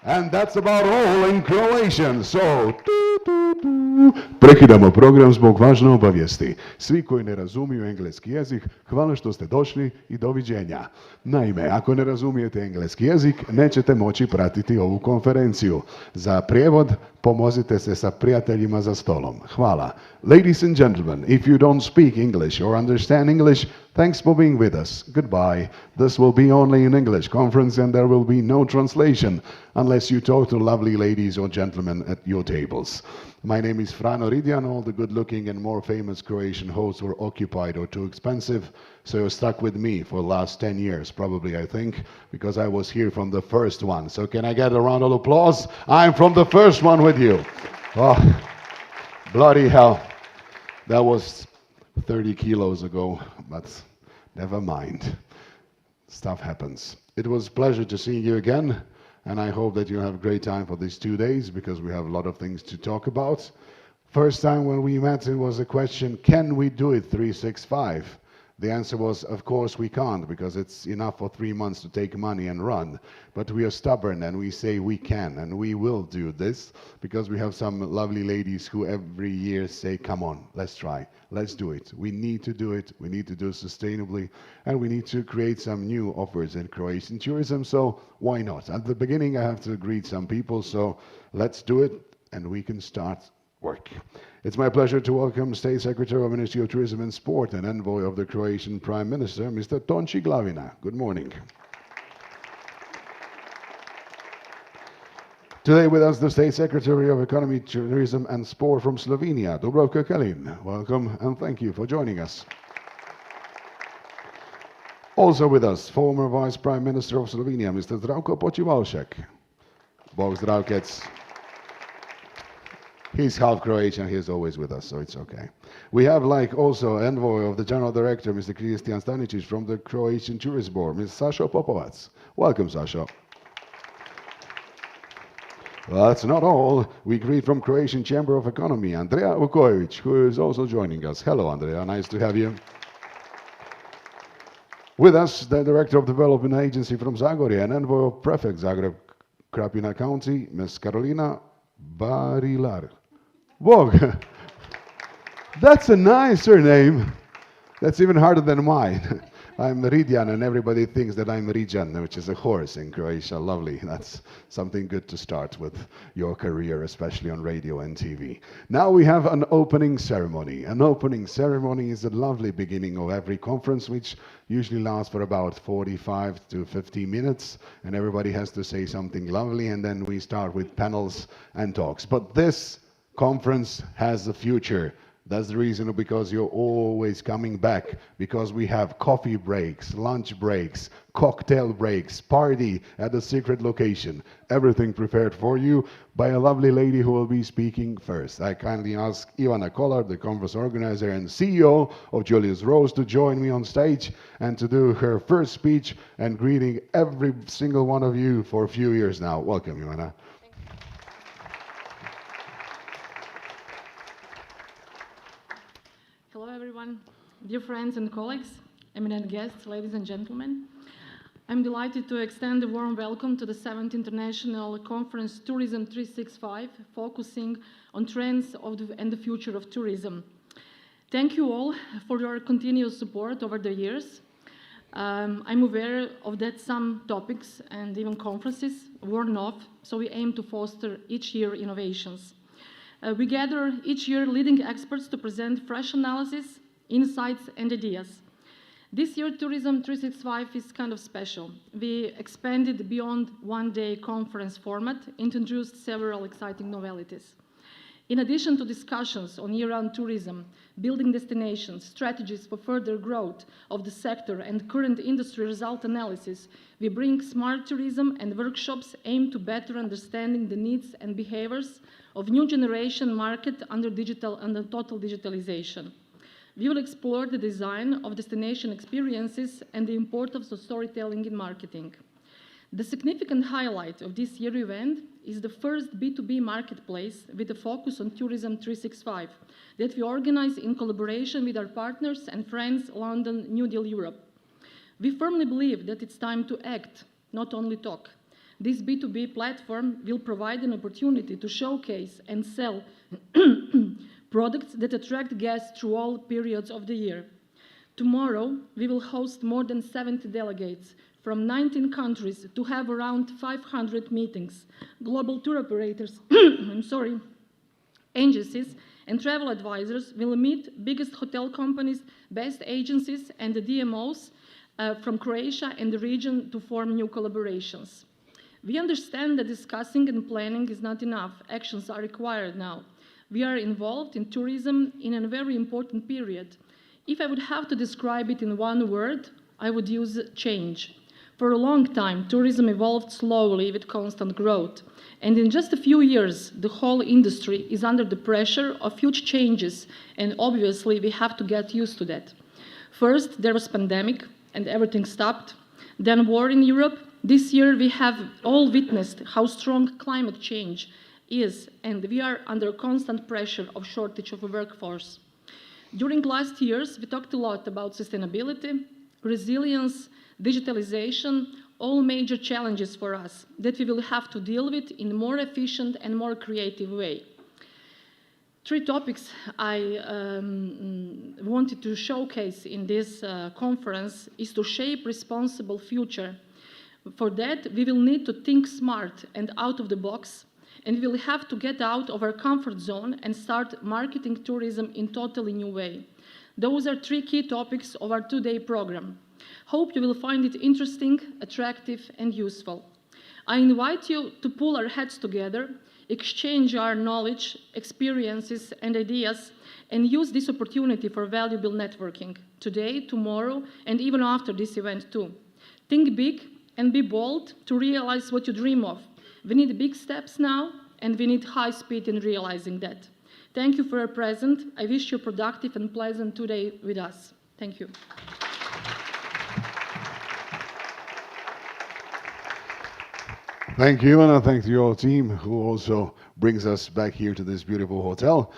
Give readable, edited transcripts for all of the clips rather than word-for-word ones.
And that's about all in Croatian. So, prekidamo program zbog važne obavijesti. Svi koji ne razumiju engleski jezik, hvala što ste došli i doviđenja. Naime, ako ne razumijete engleski jezik, nećete moći pratiti ovu konferenciju. Za prijevod pomozite se sa prijateljima za stolom. Hvala. Ladies and gentlemen, if you don't speak English or understand English, thanks for being with us. Goodbye. This will be only an English conference and there will be no translation unless you talk to lovely ladies or gentlemen at your tables. My name is Frano Ridjan. All the good-looking and more famous Croatian hosts were occupied or too expensive, so you're stuck with me for the last 10 years, probably, I think, because I was here from the first one. So can I get a round of applause? I'm from the first one with you. Oh, bloody hell. That was 30 kilos ago, but never mind. Stuff happens. It was a pleasure to see you again. And I hope that you have a great time for these 2 days because we have a lot of things to talk about. First time when we met, it was a question, can we do it 365? The answer was, of course we can't because it's enough for 3 months to take money and run. But we are stubborn and we say we can and we will do this because we have some lovely ladies who every year say, come on, let's try, let's do it. We need to do it, we need to do it sustainably, and we need to create some new offers in Croatian tourism, so why not? At the beginning I have to greet some people, so let's do it and we can start work. It's my pleasure to welcome State Secretary of Ministry of Tourism and Sport and envoy of the Croatian Prime Minister, Mr. Tonči Glavina. Good morning. Today with us, the State Secretary of Economy, Tourism and Sport from Slovenia, Dubravka Kalin. Welcome and thank you for joining us. Also with us, former Vice Prime Minister of Slovenia, Mr. Zdravko Počivalšek. Bog Zdravkec. He's half Croatian, he's always with us, so it's okay. We have also envoy of the General Director, Mr. Kristijan Stanicic from the Croatian Tourist Board, Mr. Sašo Popovac. Welcome, Sašo. Well, that's not all. We greet from Croatian Chamber of Economy, Andrea Vukojevic, who is also joining us. Hello, Andrea, nice to have you. With us, the Director of Development Agency from Zagorje and envoy of Prefect Zagreb Krapina County, Ms. Karolina Barilar. Bog, that's a nicer name. That's even harder than mine. I'm Ridjan, and everybody thinks that I'm Ridjan, which is a horse in Croatia. Lovely. That's something good to start with your career, especially on radio and TV. Now we have an opening ceremony. An opening ceremony is a lovely beginning of every conference, which usually lasts for about 45 to 50 minutes, and everybody has to say something lovely, and then we start with panels and talks. But this conference has a future. That's the reason, because you're always coming back, because we have coffee breaks, lunch breaks, cocktail breaks, party at a secret location. Everything prepared for you by a lovely lady who will be speaking first. I kindly ask Ivana Kolar, the conference organizer and CEO of Julius Rose, to join me on stage and to do her first speech and greeting every single one of you for a few years now. Welcome, Ivana. Hello everyone, dear friends and colleagues, eminent guests, ladies and gentlemen. I'm delighted to extend a warm welcome to the 7th International Conference Tourism 365, focusing on trends and the future of tourism. Thank you all for your continuous support over the years. I'm aware of that some topics and even conferences worn off, so we aim to foster each year innovations. We gather each year leading experts to present fresh analysis, insights, and ideas. This year, Tourism 365 is kind of special. We expanded beyond one-day conference format, introduced several exciting novelties. In addition to discussions on year-round tourism, building destinations, strategies for further growth of the sector, and current industry result analysis, we bring smart tourism and workshops aimed to better understanding the needs and behaviors of new generation market under total digitalization. We will explore the design of destination experiences and the importance of storytelling in marketing. The significant highlight of this year's event is the first B2B marketplace with a focus on Tourism 365 that we organize in collaboration with our partners and friends, London, New Deal Europe. We firmly believe that it's time to act, not only talk. This B2B platform will provide an opportunity to showcase and sell products that attract guests through all periods of the year. Tomorrow, we will host more than 70 delegates from 19 countries to have around 500 meetings. Global tour operators, agencies, and travel advisors will meet biggest hotel companies, best agencies, and the DMOs from Croatia and the region to form new collaborations. We understand that discussing and planning is not enough. Actions are required now. We are involved in tourism in a very important period. If I would have to describe it in one word, I would use change. For a long time, tourism evolved slowly with constant growth. And in just a few years, the whole industry is under the pressure of huge changes, and obviously we have to get used to that. First, there was pandemic, and everything stopped. Then war in Europe. This year, we have all witnessed how strong climate change is, and we are under constant pressure of shortage of a workforce. During last years, we talked a lot about sustainability, resilience, digitalization, all major challenges for us that we will have to deal with in a more efficient and more creative way. Three topics I wanted to showcase in this conference is to shape responsible future. For that, we will need to think smart and out of the box, and we will have to get out of our comfort zone and start marketing tourism in totally new way. Those are three key topics of our two-day program. Hope you will find it interesting, attractive, and useful. I invite you to pull our heads together, exchange our knowledge, experiences, and ideas, and use this opportunity for valuable networking, today, tomorrow, and even after this event too. Think big and be bold to realize what you dream of. We need big steps now, and we need high speed in realizing that. Thank you for your presence. I wish you a productive and pleasant day with us. Thank you. Thank you, and thank to your team who also brings us back here to this beautiful hotel.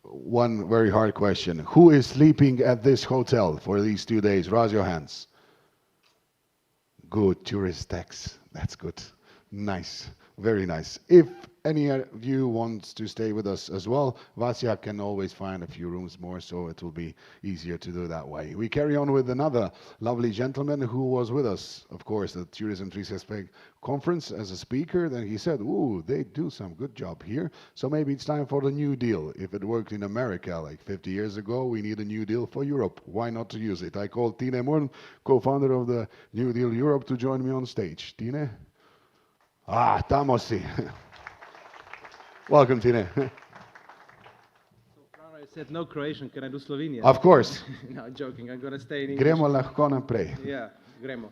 One very hard question. Who is sleeping at this hotel for these 2 days? Raise your hands. Good, tourist tax. That's good. Nice, very nice. If any of you wants to stay with us as well, Vasya can always find a few rooms more, so it will be easier to do that way. We carry on with another lovely gentleman who was with us, of course, at Tourism 365 conference as a speaker. Then he said, ooh, they do some good job here, so maybe it's time for the New Deal. If it worked in America like 50 years ago, we need a New Deal for Europe. Why not to use it? I called Tine Morn, co-founder of the New Deal Europe, to join me on stage. Tine? Tamo si. Welcome, Tine. So, I said no Croatian, can I do Slovenian? Of course. No, I'm joking, I'm going to stay in English. Gremo lahko naprej. Yeah, gremo.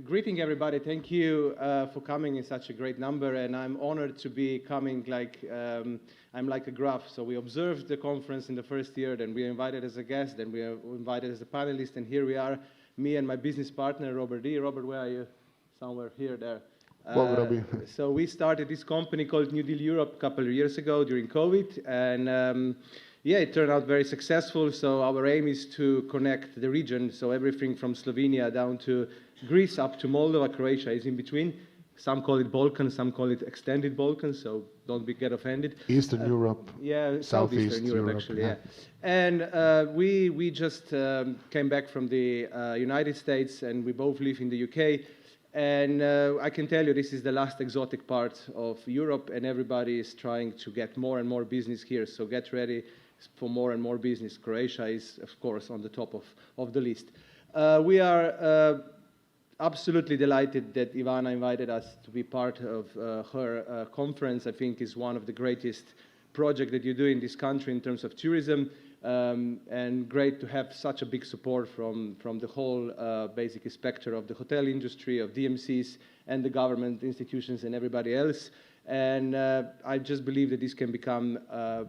Greeting everybody, thank you for coming in such a great number, and I'm honored to be coming I'm like a graph. So we observed the conference in the first year, then we were invited as a guest, then we were invited as a panelist, and here we are, me and my business partner, Robert D. Robert, where are you? Somewhere here, there. So we started this company called New Deal Europe a couple of years ago during COVID, and yeah, it turned out very successful. So our aim is to connect the region, so everything from Slovenia down to Greece up to Moldova. Croatia is in between. Some call it Balkans, some call it extended Balkans, so don't get offended. Eastern Europe. Yeah, Southeastern Europe actually, yeah. And we just came back from the United States, and we both live in the UK. And I can tell you this is the last exotic part of Europe, and everybody is trying to get more and more business here. So get ready for more and more business. Croatia is, of course, on the top of the list. We are absolutely delighted that Ivana invited us to be part of her conference. I think is one of the greatest projects that you do in this country in terms of tourism. And great to have such a big support from the whole basic spectrum of the hotel industry, of DMCs, and the government institutions and everybody else. And I just believe that this can become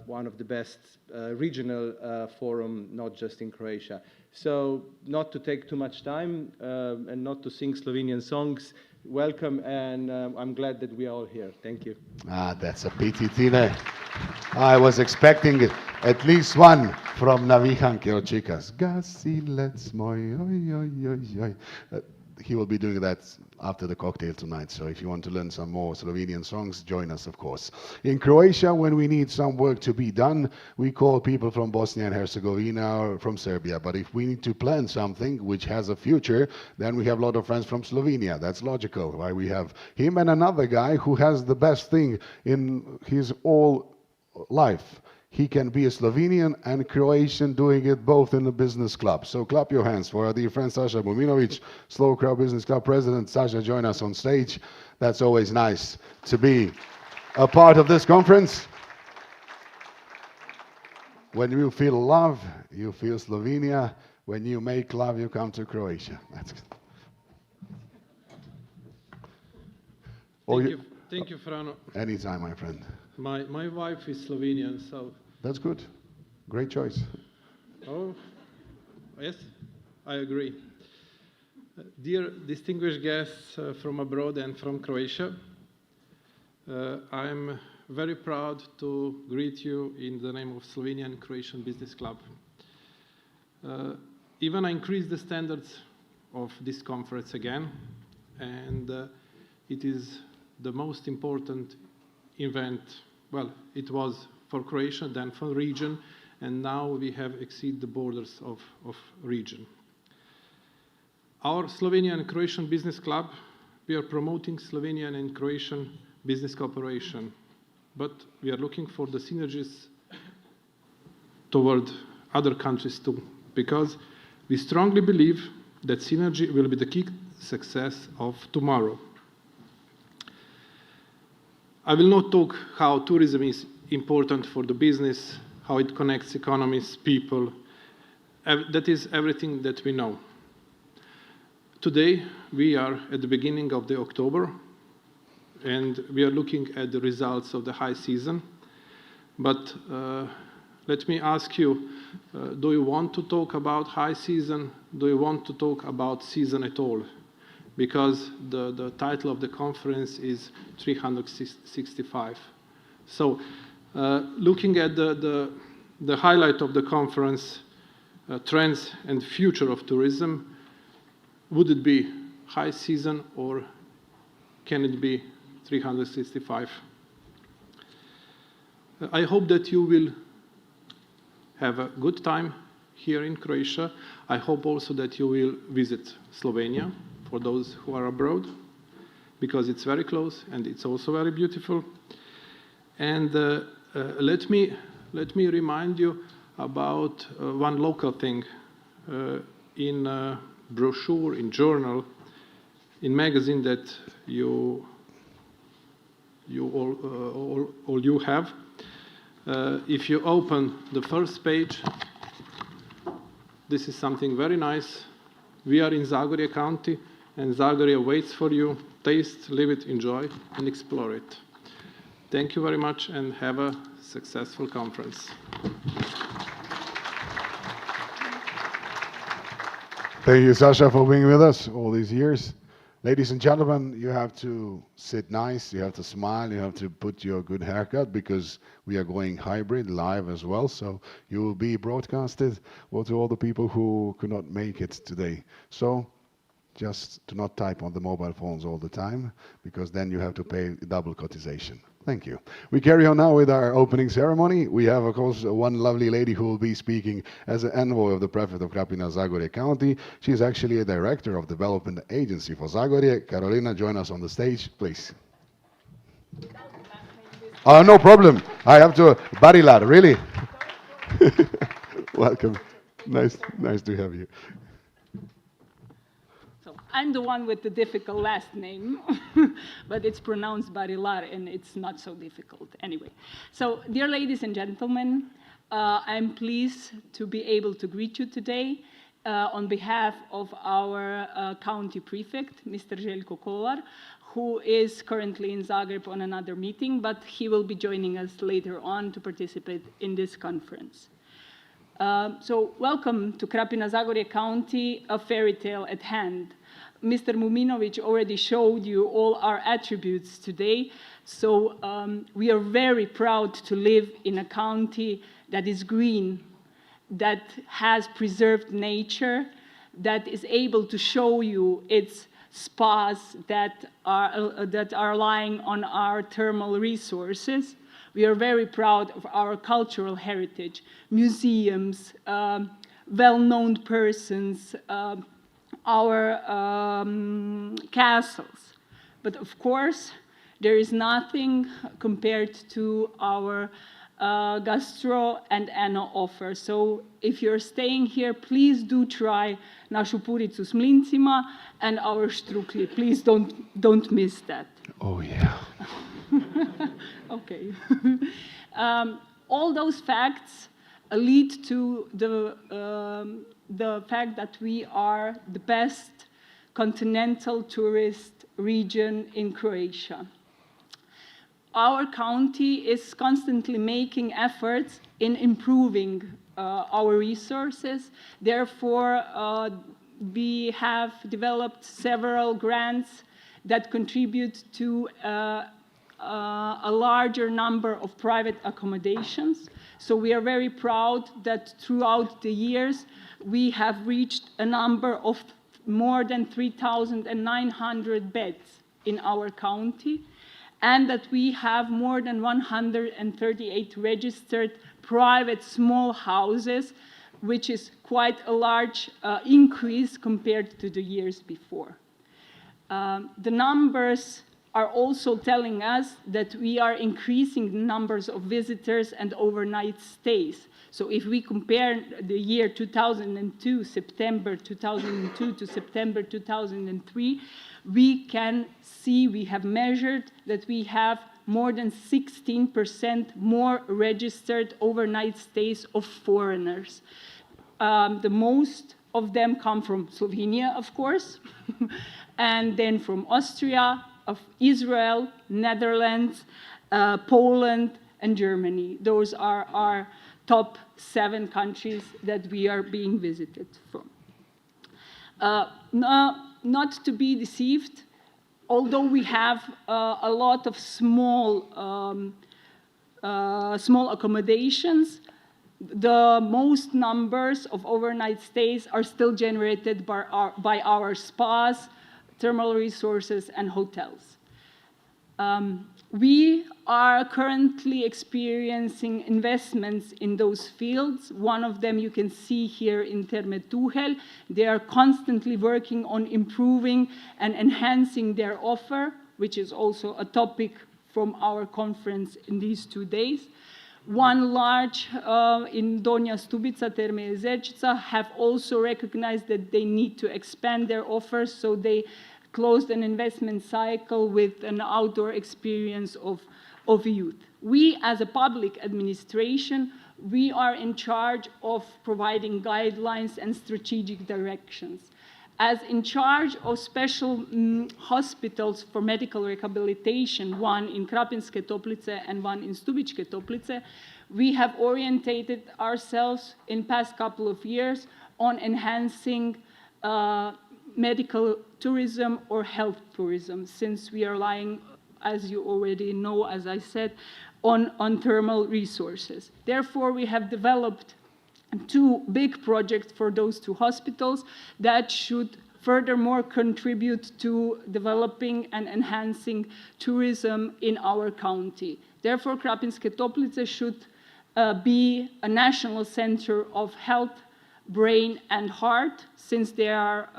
one of the best regional forum, not just in Croatia. So not to take too much time and not to sing Slovenian songs, welcome, and I'm glad that we are all here. Thank you. That's a pity, Tine. I was expecting at least one from Navihanke Očikas. Gasilec moj, oj, oj, oj, oj. he will be doing that after the cocktail tonight. So if you want to learn some more Slovenian songs, join us, of course. In Croatia, when we need some work to be done, we call people from Bosnia and Herzegovina or from Serbia. But if we need to plan something which has a future, then we have a lot of friends from Slovenia. That's logical, right? We have him and another guy who has the best thing in his whole life. He can be a Slovenian and Croatian, doing it both in a business club. So clap your hands for our dear friend Sasha Muminovic, Slow Crowd Business Club President. Sasha, join us on stage. That's always nice to be a part of this conference. When you feel love, you feel Slovenia. When you make love, you come to Croatia. That's Thank you, Frano. Anytime, my friend. My wife is Slovenian, so... That's good. Great choice. Oh, yes, I agree. Dear distinguished guests from abroad and from Croatia, I'm very proud to greet you in the name of Slovenian Croatian Business Club. Even I increased the standards of this conference again, and it is the most important event. Well, it was for Croatia, then for region, and now we have exceeded the borders of region. Our Slovenian and Croatian Business Club, we are promoting Slovenian and Croatian business cooperation, but we are looking for the synergies toward other countries too, because we strongly believe that synergy will be the key success of tomorrow. I will not talk how tourism is important for the business, how it connects economies, people. That is everything that we know. Today, we are at the beginning of the October, and we are looking at the results of the high season. But let me ask you, do you want to talk about high season? Do you want to talk about season at all? Because the title of the conference is 365. So looking at the highlight of the conference, trends and future of tourism, would it be high season or can it be 365? I hope that you will have a good time here in Croatia. I hope also that you will visit Slovenia for those who are abroad, because it's very close and it's also very beautiful. And let me remind you about one local thing. In a brochure, in journal, in magazine that you all have, if you open the first page, this is something very nice. We are in Zagorje County, and Zagorje waits for you. Taste, live it, enjoy, and explore it. Thank you very much, and have a successful conference. Thank you, Sasha, for being with us all these years. Ladies and gentlemen, you have to sit nice, you have to smile, you have to put your good haircut, because we are going hybrid, live as well, so you will be broadcasted to all the people who could not make it today. So just do not type on the mobile phones all the time, because then you have to pay double cotization. Thank you. We carry on now with our opening ceremony. We have, of course, one lovely lady who will be speaking as an envoy of the Prefect of Krapina-Zagorje County. She is actually a director of development agency for Zagorje. Carolina, join us on the stage, please. No problem. I have to. Barilar, really? Welcome. Nice to have you. I'm the one with the difficult last name, but it's pronounced Barilar, and it's not so difficult anyway. So, dear ladies and gentlemen, I'm pleased to be able to greet you today on behalf of our county prefect, Mr. Željko Kolar, who is currently in Zagreb on another meeting, but he will be joining us later on to participate in this conference. So, welcome to Krapina-Zagorje County, a fairy tale at hand. Mr. Muminovic already showed you all our attributes today, so we are very proud to live in a county that is green, that has preserved nature, that is able to show you its spas that are lying on our thermal resources. We are very proud of our cultural heritage, museums, well-known persons, our castles. But of course, there is nothing compared to our gastro and eno offer. So if you're staying here, please do try našu puricu s mlincima and our štrukli. Please don't miss that. Oh yeah. Okay. All those facts lead to the fact that we are the best continental tourist region in Croatia. Our county is constantly making efforts in improving our resources. Therefore, we have developed several grants that contribute to a larger number of private accommodations. So we are very proud that throughout the years, we have reached a number of more than 3,900 beds in our county, and that we have more than 138 registered private small houses, which is quite a large increase compared to the years before. The numbers are also telling us that we are increasing the numbers of visitors and overnight stays. So if we compare the year 2002, September 2002 to September 2003, we can see, we have measured that we have more than 16% more registered overnight stays of foreigners. The most of them come from Slovenia, of course, and then from Austria, of Israel, Netherlands, Poland, and Germany. Those are our top 7 countries that we are being visited from. Not to be deceived, although we have a lot of small accommodations, the most numbers of overnight stays are still generated by our spas, thermal resources, and hotels. We are currently experiencing investments in those fields. One of them you can see here in Terme Tuhelj. They are constantly working on improving and enhancing their offer, which is also a topic from our conference in these 2 days. One large in Donja Stubica, Terme Jezerčica, have also recognized that they need to expand their offers, so they closed an investment cycle with an outdoor experience of youth. We, as a public administration, we are in charge of providing guidelines and strategic directions. As in charge of special hospitals for medical rehabilitation, one in Krapinske Toplice and one in Stubičke Toplice, we have orientated ourselves in past couple of years on enhancing medical tourism or health tourism, since we are lying, as you already know, as I said, on thermal resources. Therefore, we have developed 2 big projects for those 2 hospitals that should furthermore contribute to developing and enhancing tourism in our county. Therefore, Krapinske Toplice should be a national center of health, brain, and heart, since they are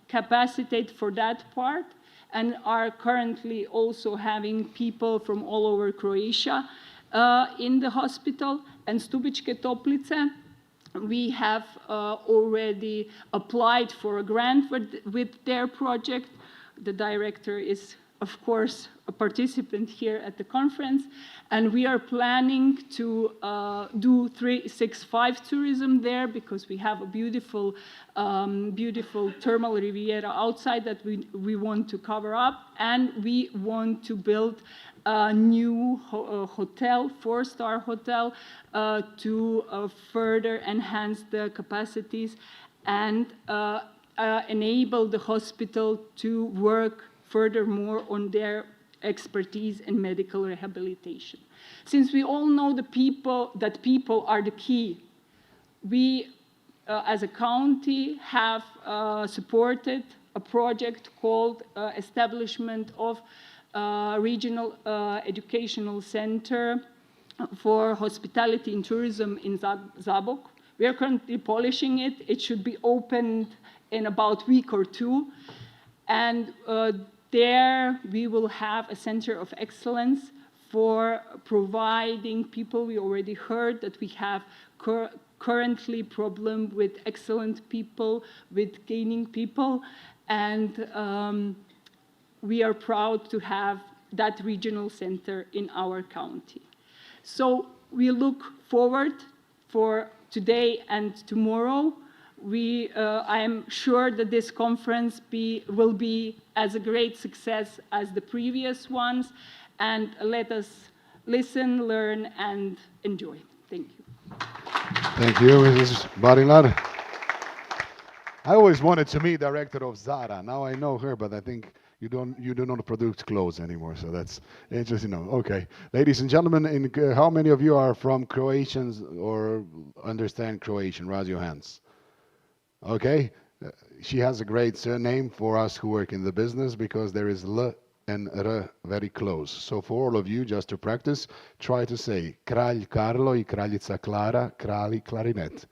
capacitated for that part and are currently also having people from all over Croatia in the hospital. And Stubičke Toplice, we have already applied for a grant with their project. The director is, of course, a participant here at the conference, and we are planning to do 365 tourism there, because we have a beautiful, beautiful thermal riviera outside that we want to cover up, and we want to build a new hotel, 4-star hotel, to further enhance the capacities and enable the hospital to work furthermore on their expertise in medical rehabilitation. Since we all know that people are the key, we as a county have supported a project called Establishment of Regional Educational Center for Hospitality and Tourism in Zabok. We are currently polishing it. It should be opened in about a week or two. And there we will have a center of excellence for providing people. We already heard that we have currently problem with excellent people, with gaining people, and we are proud to have that regional center in our county. So we look forward for today and tomorrow. I am sure that this conference will be as a great success as the previous ones, and let us listen, learn, and enjoy. Thank you. Thank you, Mrs. Barilar. I always wanted to meet director of Zara. Now I know her, but I think you do not produce clothes anymore, so that's interesting. No, okay. Ladies and gentlemen, how many of you are from Croatians or understand Croatian? Raise your hands. Okay. She has a great surname for us who work in the business because there is L and R very close. So for all of you, just to practice, try to say Kralj Karlo I Kraljica Klara, Krali Klarinet.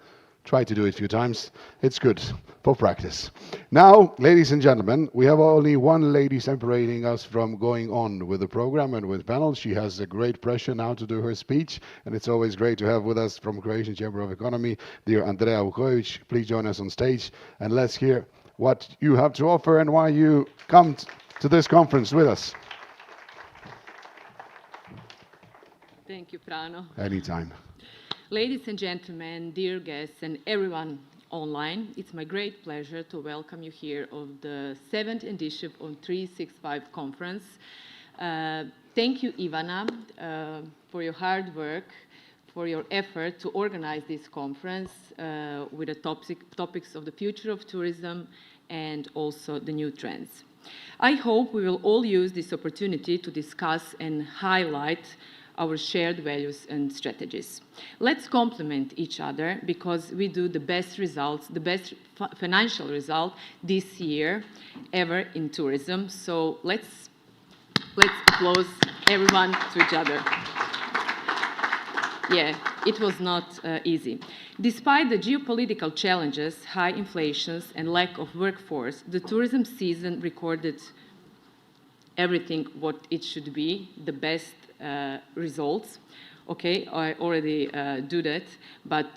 Try to do it a few times. It's good for practice. Now, ladies and gentlemen, we have only one lady separating us from going on with the program and with panel. She has a great pressure now to do her speech, and it's always great to have with us from Croatian Chamber of Economy, dear Andrea Vukovic. Please join us on stage, and let's hear what you have to offer and why you come to this conference with us. Thank you, Prano. Anytime. Ladies and gentlemen, dear guests, and everyone online, it's my great pleasure to welcome you here of the 7th edition of 365 conference. Thank you, Ivana, for your hard work, for your effort to organize this conference with the topics of the future of tourism and also the new trends. I hope we will all use this opportunity to discuss and highlight our shared values and strategies. Let's complement each other because we do the best results, the best financial result this year ever in tourism. So let's applause everyone to each other. Yeah, it was not easy. Despite the geopolitical challenges, high inflations, and lack of workforce, the tourism season recorded everything what it should be, the best results. Okay, I already do that, but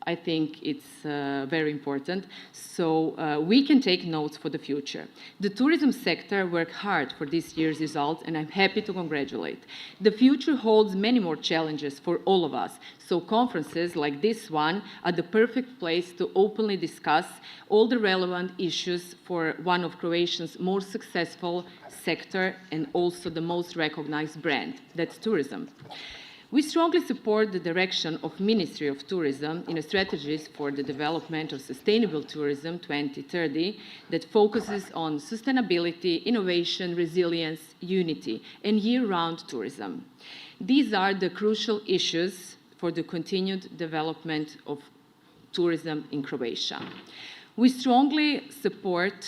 I think it's very important. So we can take notes for the future. The tourism sector worked hard for this year's results, and I'm happy to congratulate. The future holds many more challenges for all of us. So conferences like this one are the perfect place to openly discuss all the relevant issues for one of Croatia's most successful sector and also the most recognized brand, that's tourism. We strongly support the direction of Ministry of Tourism in a strategies for the development of sustainable tourism 2030 that focuses on sustainability, innovation, resilience, unity, and year-round tourism. These are the crucial issues for the continued development of tourism in Croatia. We strongly support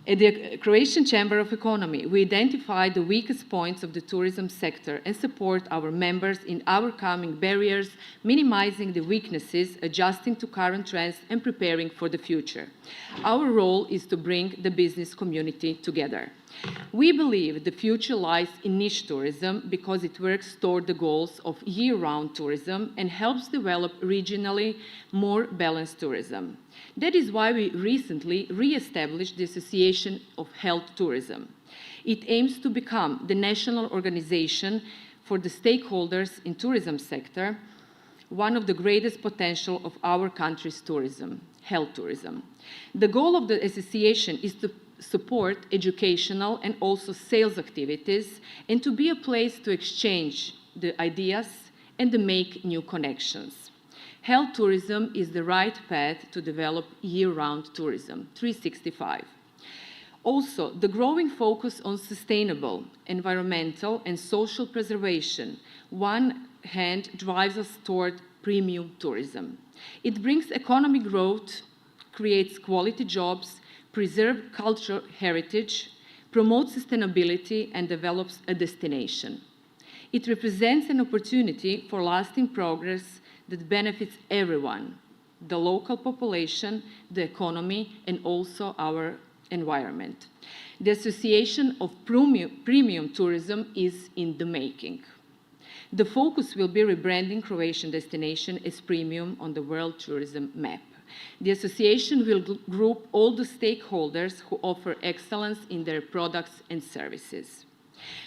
at the Croatian Chamber of Economy, we identify the weakest points of the tourism sector and support our members in overcoming barriers, minimizing the weaknesses, adjusting to current trends, and preparing for the future. Our role is to bring the business community together. We believe the future lies in niche tourism because it works toward the goals of year-round tourism and helps develop regionally more balanced tourism. That is why we recently re-established the Association of Health Tourism. It aims to become the national organization for the stakeholders in tourism sector, one of the greatest potential of our country's tourism, health tourism. The goal of the association is to support educational and also sales activities and to be a place to exchange the ideas and to make new connections. Health tourism is the right path to develop year-round tourism, 365. Also, the growing focus on sustainable, environmental, and social preservation, one hand drives us toward premium tourism. It brings economic growth, creates quality jobs, preserves cultural heritage, promotes sustainability, and develops a destination. It represents an opportunity for lasting progress that benefits everyone, the local population, the economy, and also our environment. The Association of Premium Tourism is in the making. The focus will be rebranding Croatian destination as premium on the world tourism map. The association will group all the stakeholders who offer excellence in their products and services.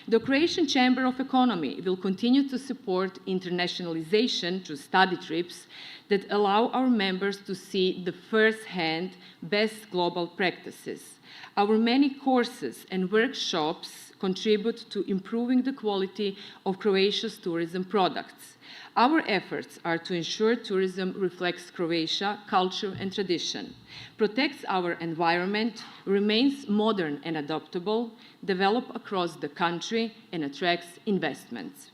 The Croatian Chamber of Economy will continue to support internationalization through study trips that allow our members to see the first-hand best global practices. Our many courses and workshops contribute to improving the quality of Croatia's tourism products. Our efforts are to ensure tourism reflects Croatia culture and tradition, protects our environment, remains modern and adaptable, develops across the country, and attracts investments.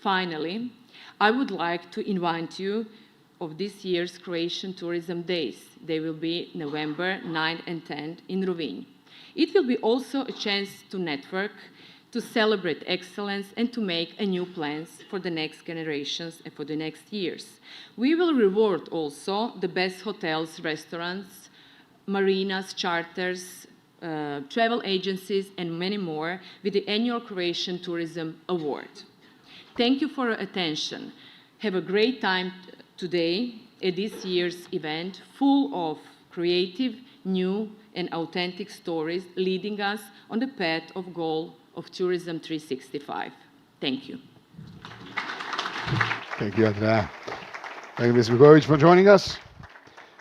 Finally, I would like to invite you of this year's Croatian Tourism Days. They will be November 9 and 10 in Rovinj. It will be also a chance to network, to celebrate excellence, and to make new plans for the next generations and for the next years. We will reward also the best hotels, restaurants, marinas, charters, travel agencies, and many more with the annual Croatian Tourism Award. Thank you for your attention. Have a great time today at this year's event, full of creative, new, and authentic stories leading us on the path of goal of Tourism 365. Thank you. Thank you, Andrea. Thank you, Ms. Vukovic, for joining us.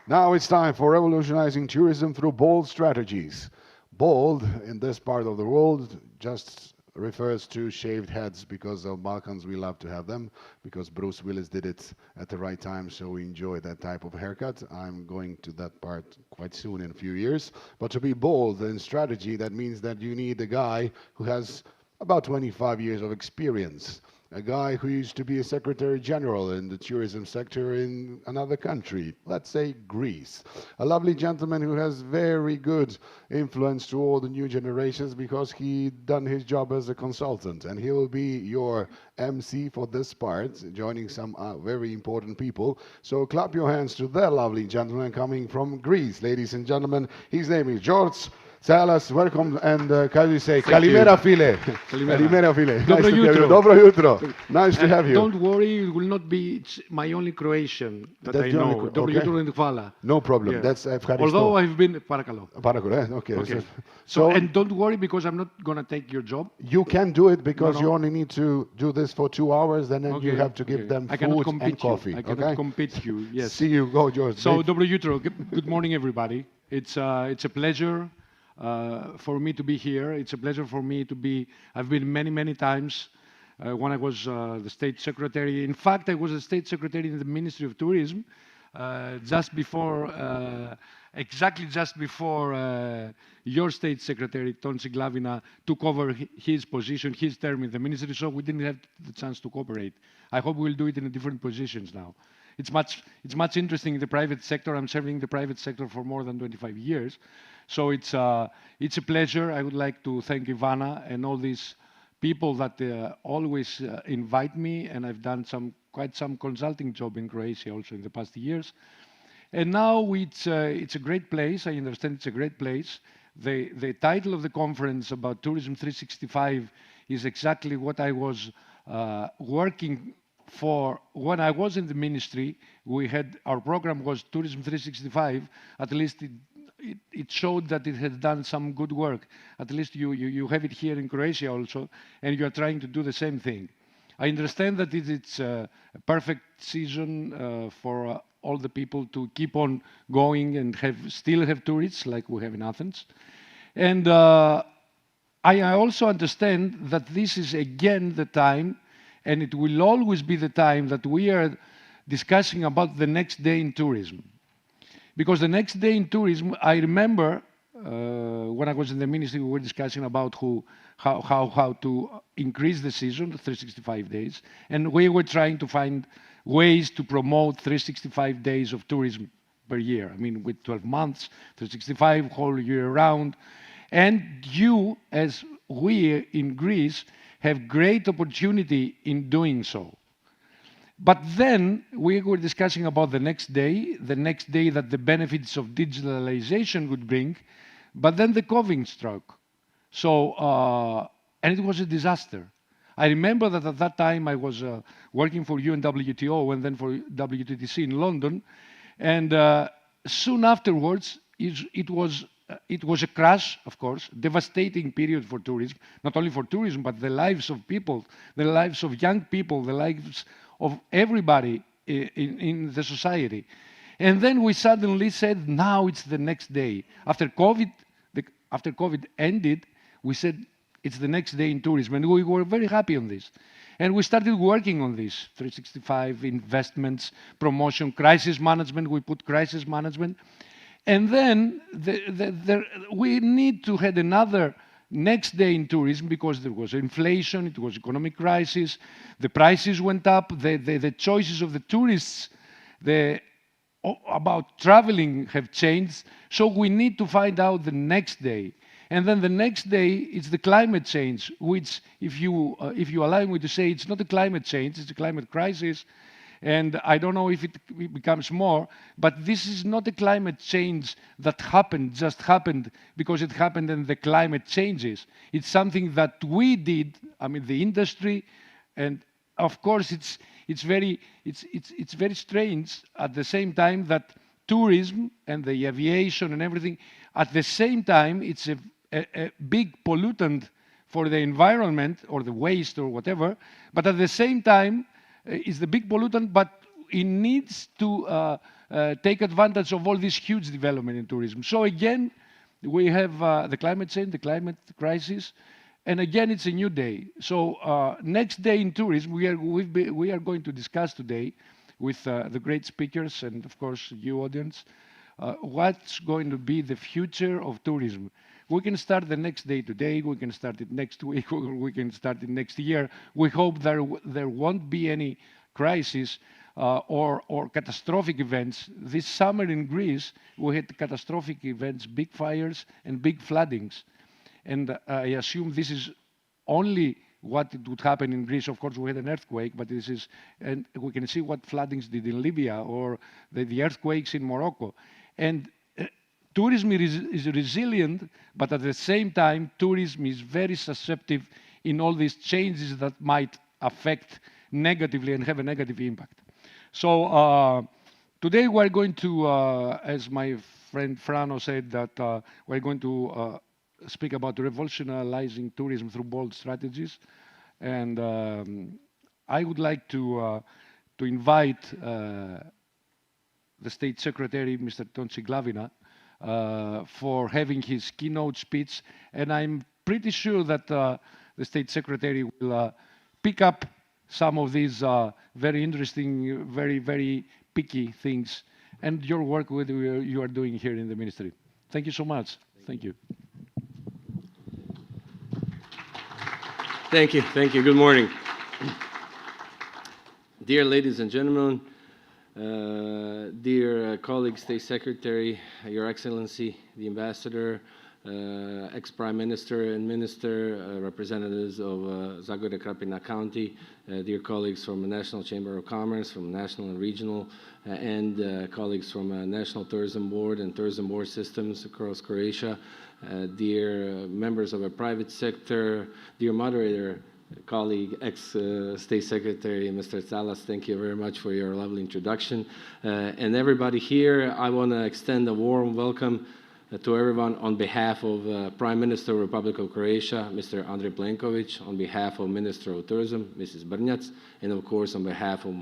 Now it's time for revolutionizing tourism through bold strategies. Bold, in this part of the world, just refers to shaved heads, because of Balkans we love to have them, because Bruce Willis did it at the right time, so we enjoy that type of haircut. I'm going to that part quite soon, in a few years. But to be bold in strategy, that means that you need a guy who has about 25 years of experience, a guy who used to be a Secretary General in the tourism sector in another country, let's say Greece. A lovely gentleman who has very good influence to all the new generations because he done his job as a consultant, and he will be your MC for this part, joining some very important people. So clap your hands to that lovely gentleman coming from Greece, ladies and gentlemen. His name is George Salas. Welcome, and how do you say? Kalimera file. Kalimera file. Nice to have you. Dobro jutro. Nice to have you. Don't worry, it will not be my only Croatian that I know. Dobro jutro and hvala. No problem. Yeah. That's Although I've been parakalo. Parakalo, okay. Okay. So and don't worry, because I'm not gonna take your job. You can do it, because you only need to do this for 2 hours, and then you have to give them food and coffee. I cannot compete you. Yes. See you go, George. So dobro jutro. Good morning, everybody. It's a pleasure for me to be here. It's a pleasure for me to be. I've been many times when I was the state secretary. In fact, I was a state secretary in the Ministry of Tourism exactly just before your state secretary, Tonci Glavina, took over his position, his term in the ministry, so we didn't have the chance to cooperate. I hope we'll do it in different positions now. It's much interesting in the private sector. I'm serving the private sector for more than 25 years. So it's a pleasure. I would like to thank Ivana and all these people that always invite me, and I've done quite some consulting job in Croatia also in the past years. And now it's a great place. I understand it's a great place. The title of the conference about Tourism 365 is exactly what I was working for when I was in the ministry. Our program was Tourism 365. At least it showed that it had done some good work. At least you have it here in Croatia also, and you are trying to do the same thing. I understand that it's a perfect season for all the people to keep on going and still have tourists like we have in Athens. And I also understand that this is again the time, and it will always be the time, that we are discussing about the next day in tourism. Because the next day in tourism, I remember when I was in the ministry, we were discussing about how to increase the season, 365 days, and we were trying to find ways to promote 365 days of tourism per year. I mean, with 12 months, 365 whole year round. And you, as we in Greece, have great opportunity in doing so. But then we were discussing about the next day that the benefits of digitalization would bring, but then the COVID struck. So, and it was a disaster. I remember that at that time I was working for UNWTO and then for WTTC in London, and soon afterwards it was a crash, of course, devastating period for tourism, not only for tourism, but the lives of people, the lives of young people, the lives of everybody in the society. And then we suddenly said, now it's the next day. After COVID ended, we said, it's the next day in tourism, and we were very happy on this. And we started working on this, 365 investments, promotion, crisis management, we put crisis management. And then we need to have another next day in tourism because there was inflation, it was economic crisis, the prices went up, the choices of the tourists about traveling have changed, so we need to find out the next day. And then the next day, it's the climate change, which, if you allow me to say, it's not a climate change, it's a climate crisis. And I don't know if it becomes more, but this is not a climate change that just happened because it happened and the climate changes. It's something that we did, I mean, the industry, and of course it's very strange at the same time that tourism and the aviation and everything, at the same time, it's a big pollutant for the environment or the waste or whatever, but at the same time, is the big pollutant, but it needs to take advantage of all this huge development in tourism. So again, we have the climate change, the climate crisis, and again, it's a new day. So next day in tourism, we are going to discuss today with the great speakers and of course you audience, what's going to be the future of tourism. We can start the next day today, we can start it next week, or we can start it next year. We hope there won't be any crisis or catastrophic events. This summer in Greece, we had catastrophic events, big fires and big floodings. And I assume this is only what it would happen in Greece. Of course, we had an earthquake, but this is, and we can see what floodings did in Libya or the earthquakes in Morocco. And tourism is resilient, but at the same time, tourism is very susceptible in all these changes that might affect negatively and have a negative impact. So today we're going to, as my friend Frano said, that we're going to speak about revolutionizing tourism through bold strategies. And I would like to invite the State Secretary, Mr. Tonchi Glavina, for having his keynote speech, and I'm pretty sure that the State Secretary will pick up some of these very interesting, very picky things, and your work you are doing here in the Ministry. Thank you so much. Thank you. Thank you. Good morning. Dear ladies and gentlemen, dear colleagues, State Secretary, Your Excellency, the Ambassador, ex-Prime Minister and Minister, representatives of Zagorje Krapina County, dear colleagues from the National Chamber of Commerce, from National and Regional, and colleagues from National Tourism Board and Tourism Board systems across Croatia, dear members of our private sector, dear moderator, colleague, ex-State Secretary, Mr. Tsalas, thank you very much for your lovely introduction. And everybody here, I want to extend a warm welcome to everyone on behalf of Prime Minister of the Republic of Croatia, Mr. Andrej Plenković, on behalf of Minister of Tourism, Mrs. Brnjac, and of course on behalf of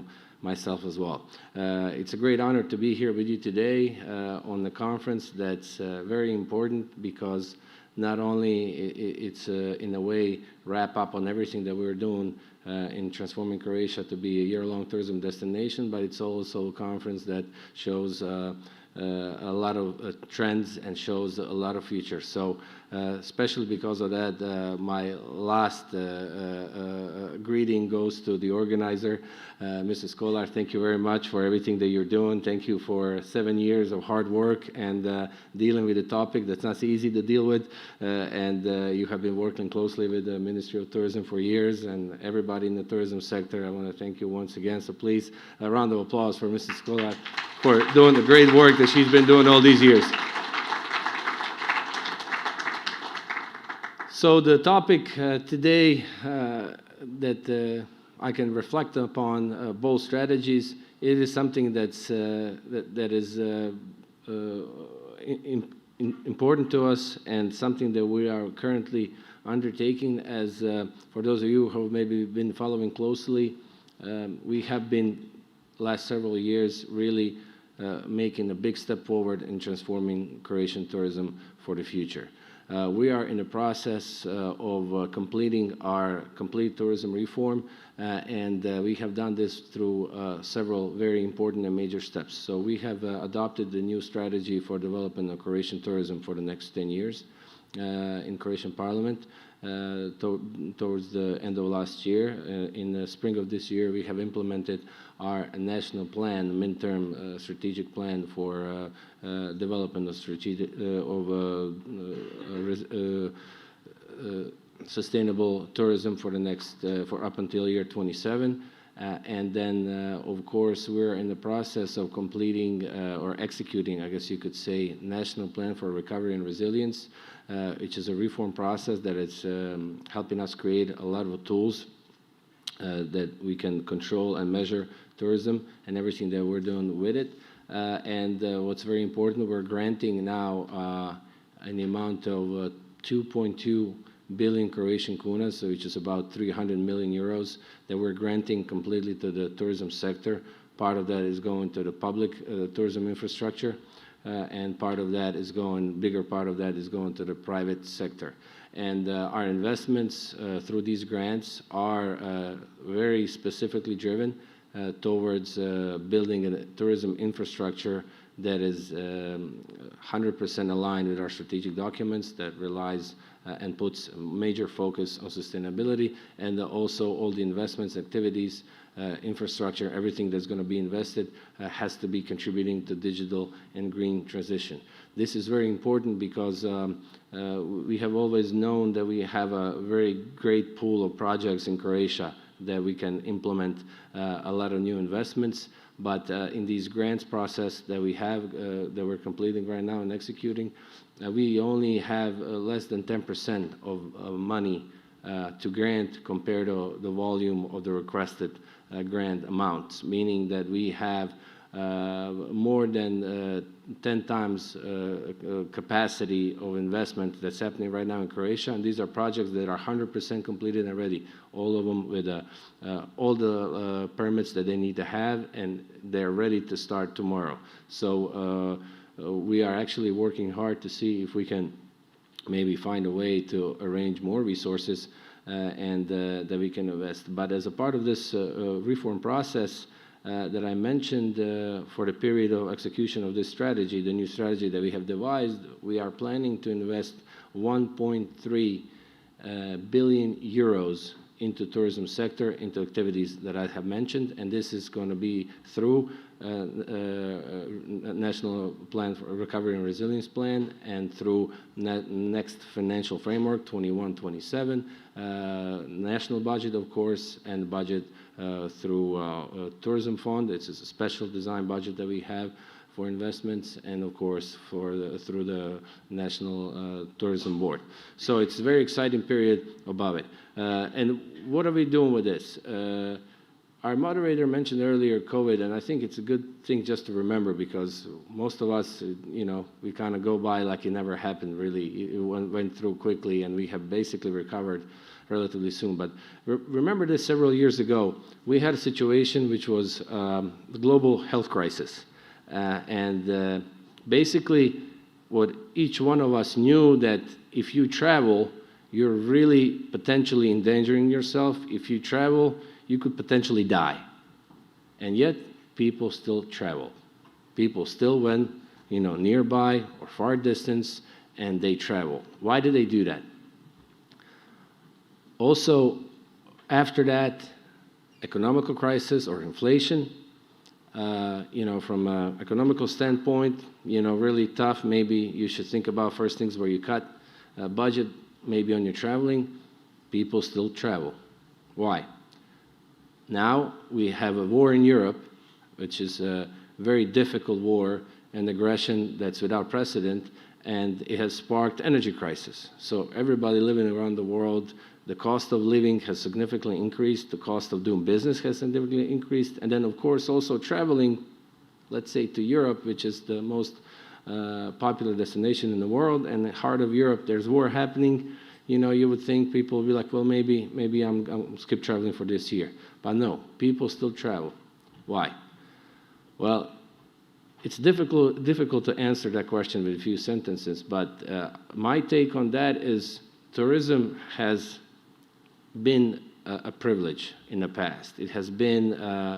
myself as well. It's a great honor to be here with you today on the conference that's very important because not only it's in a way wrap up on everything that we're doing in transforming Croatia to be a year-long tourism destination, but it's also a conference that shows a lot of trends and shows a lot of futures. So Especially because of that, my last greeting goes to the organizer, Mrs. Kolar. Thank you very much for everything that you're doing. Thank you for 7 years of hard work and dealing with a topic that's not easy to deal with. And you have been working closely with the Ministry of Tourism for years, and everybody in the tourism sector. I want to thank you once again. So please, a round of applause for Mrs. Kolar for doing the great work that she's been doing all these years. So the topic today that I can reflect upon both strategies, it is something that's, that is important to us and something that we are currently undertaking. As for those of you who have maybe been following closely, we have been last several years really making a big step forward in transforming Croatian tourism for the future. We are in the process of completing our complete tourism reform, and we have done this through several very important and major steps. So we have adopted the new strategy for development of Croatian tourism for the next 10 years in Croatian Parliament. Towards the end of last year, in the spring of this year, we have implemented our national plan, midterm strategic plan for development of sustainable tourism for the next for up until year 27. And then, of course, we're in the process of completing or executing, I guess you could say, National Plan for Recovery and Resilience, which is a reform process that is helping us create a lot of tools that we can control and measure tourism and everything that we're doing with it. And what's very important, we're granting now an amount of 2.2 billion Croatian kunas, so which is about 300 million euros, that we're granting completely to the tourism sector. Part of that is going to the public tourism infrastructure, and part of that is going, bigger part of that is going to the private sector. And our investments through these grants are very specifically driven towards building a tourism infrastructure that is 100% aligned with our strategic documents, that relies and puts major focus on sustainability, and also all the investments, activities, infrastructure, everything that's going to be invested has to be contributing to digital and green transition. This is very important because we have always known that we have a very great pool of projects in Croatia that we can implement a lot of new investments. But in these grants process that we have, that we're completing right now and executing, we only have less than 10% of money to grant compared to the volume of the requested grant amounts, meaning that we have more than 10 times capacity of investment that's happening right now in Croatia. And these are projects that are 100% completed and ready, all of them with all the permits that they need to have, and they're ready to start tomorrow. So we are actually working hard to see if we can maybe find a way to arrange more resources and that we can invest. But as a part of this reform process that I mentioned for the period of execution of this strategy, the new strategy that we have devised, we are planning to invest 1.3 billion euros into tourism sector, into activities that I have mentioned, and this is going to be through National Plan for Recovery and Resilience Plan, and through next financial framework, 21-27, national budget, of course, and budget through Tourism Fund. It's a special design budget that we have for investments, and of course through the National Tourism Board. So it's a very exciting period above it. And what are we doing with this? Our moderator mentioned earlier COVID, and I think it's a good thing just to remember, because most of us, you know, we kind of go by like it never happened, really. It went through quickly, and we have basically recovered relatively soon. But remember this, several years ago, we had a situation which was the global health crisis. Basically, what each one of us knew, that if you travel, you're really potentially endangering yourself. If you travel, you could potentially die. And yet, people still travel. People still went, you know, nearby or far distance, and they travel. Why do they do that? Also, after that, economical crisis or inflation, from an economical standpoint, really tough. Maybe you should think about first things where you cut budget, maybe on your traveling. People still travel. Why? Now we have a war in Europe, which is a very difficult war and aggression that's without precedent, and it has sparked energy crisis. So everybody living around the world, the cost of living has significantly increased, the cost of doing business has significantly increased, and then of course also traveling, let's say to Europe, which is the most popular destination in the world, and the heart of Europe, there's war happening. You would think people would be like, well, maybe I'm skip traveling for this year. But no, people still travel. Why? Well, it's difficult to answer that question with a few sentences, but my take on that is tourism has been a privilege in the past. It has been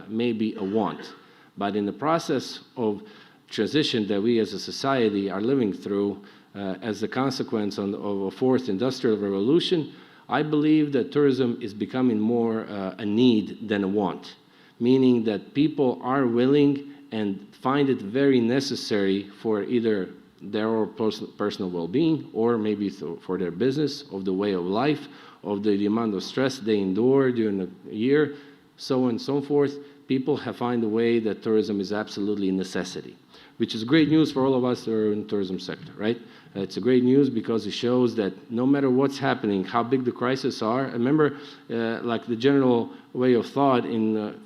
maybe a want. But in the process of transition that we as a society are living through as a consequence of a fourth industrial revolution, I believe that tourism is becoming more a need than a want, meaning that people are willing and find it very necessary for either their own personal well-being or maybe for their business, of the way of life, of the amount of stress they endure during the year, so on and so forth. People have found a way that tourism is absolutely a necessity, which is great news for all of us who are in the tourism sector, right? It's a great news because it shows that no matter what's happening, how big the crises are. Remember, like the general way of thought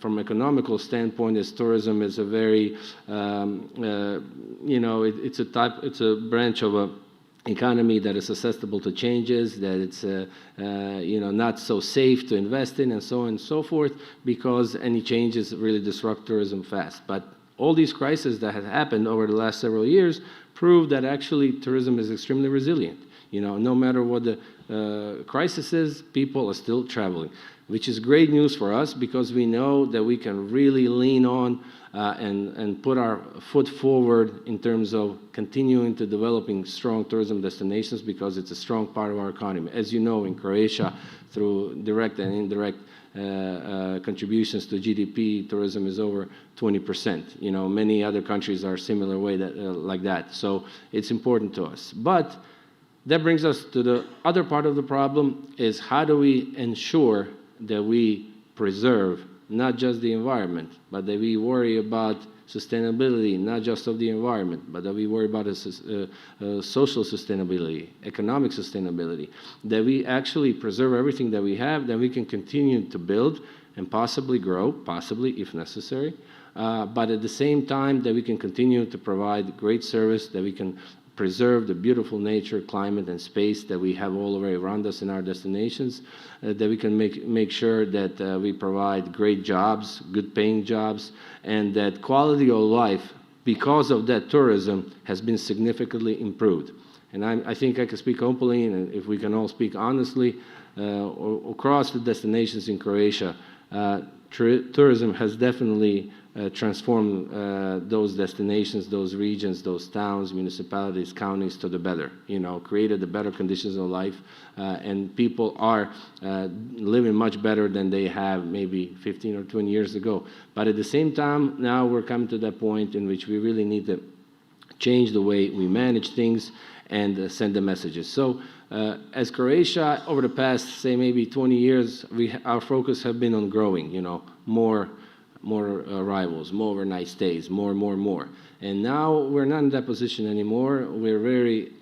from economical standpoint is tourism is a very, it's a branch of a economy that is susceptible to changes, that it's not so safe to invest in, and so on and so forth, because any changes really disrupt tourism fast. But all these crises that have happened over the last several years prove that actually tourism is extremely resilient. No matter what the crisis is, people are still traveling, which is great news for us because we know that we can really lean on and put our foot forward in terms of continuing to developing strong tourism destinations because it's a strong part of our economy. As you know, in Croatia, through direct and indirect contributions to GDP, tourism is over 20%. Many other countries are similar way like that. So it's important to us. But that brings us to the other part of the problem is how do we ensure that we preserve not just the environment, but that we worry about sustainability, not just of the environment, but that we worry about social sustainability, economic sustainability, that we actually preserve everything that we have, that we can continue to build and possibly grow, possibly if necessary, but at the same time that we can continue to provide great service, that we can preserve the beautiful nature, climate, and space that we have all the way around us in our destinations, that we can make sure that we provide great jobs, good paying jobs, and that quality of life, because of that tourism, has been significantly improved. And I think I can speak openly, and if we can all speak honestly, across the destinations in Croatia, tourism has definitely transformed those destinations, those regions, those towns, municipalities, counties to the better, created the better conditions of life, and people are living much better than they have maybe 15 or 20 years ago. But at the same time, now we're coming to that point in which we really need to change the way we manage things and send the messages. So as Croatia, over the past, say, maybe 20 years, our focus have been on growing, more arrivals, more overnight stays, more. And now we're not in that position anymore. We're very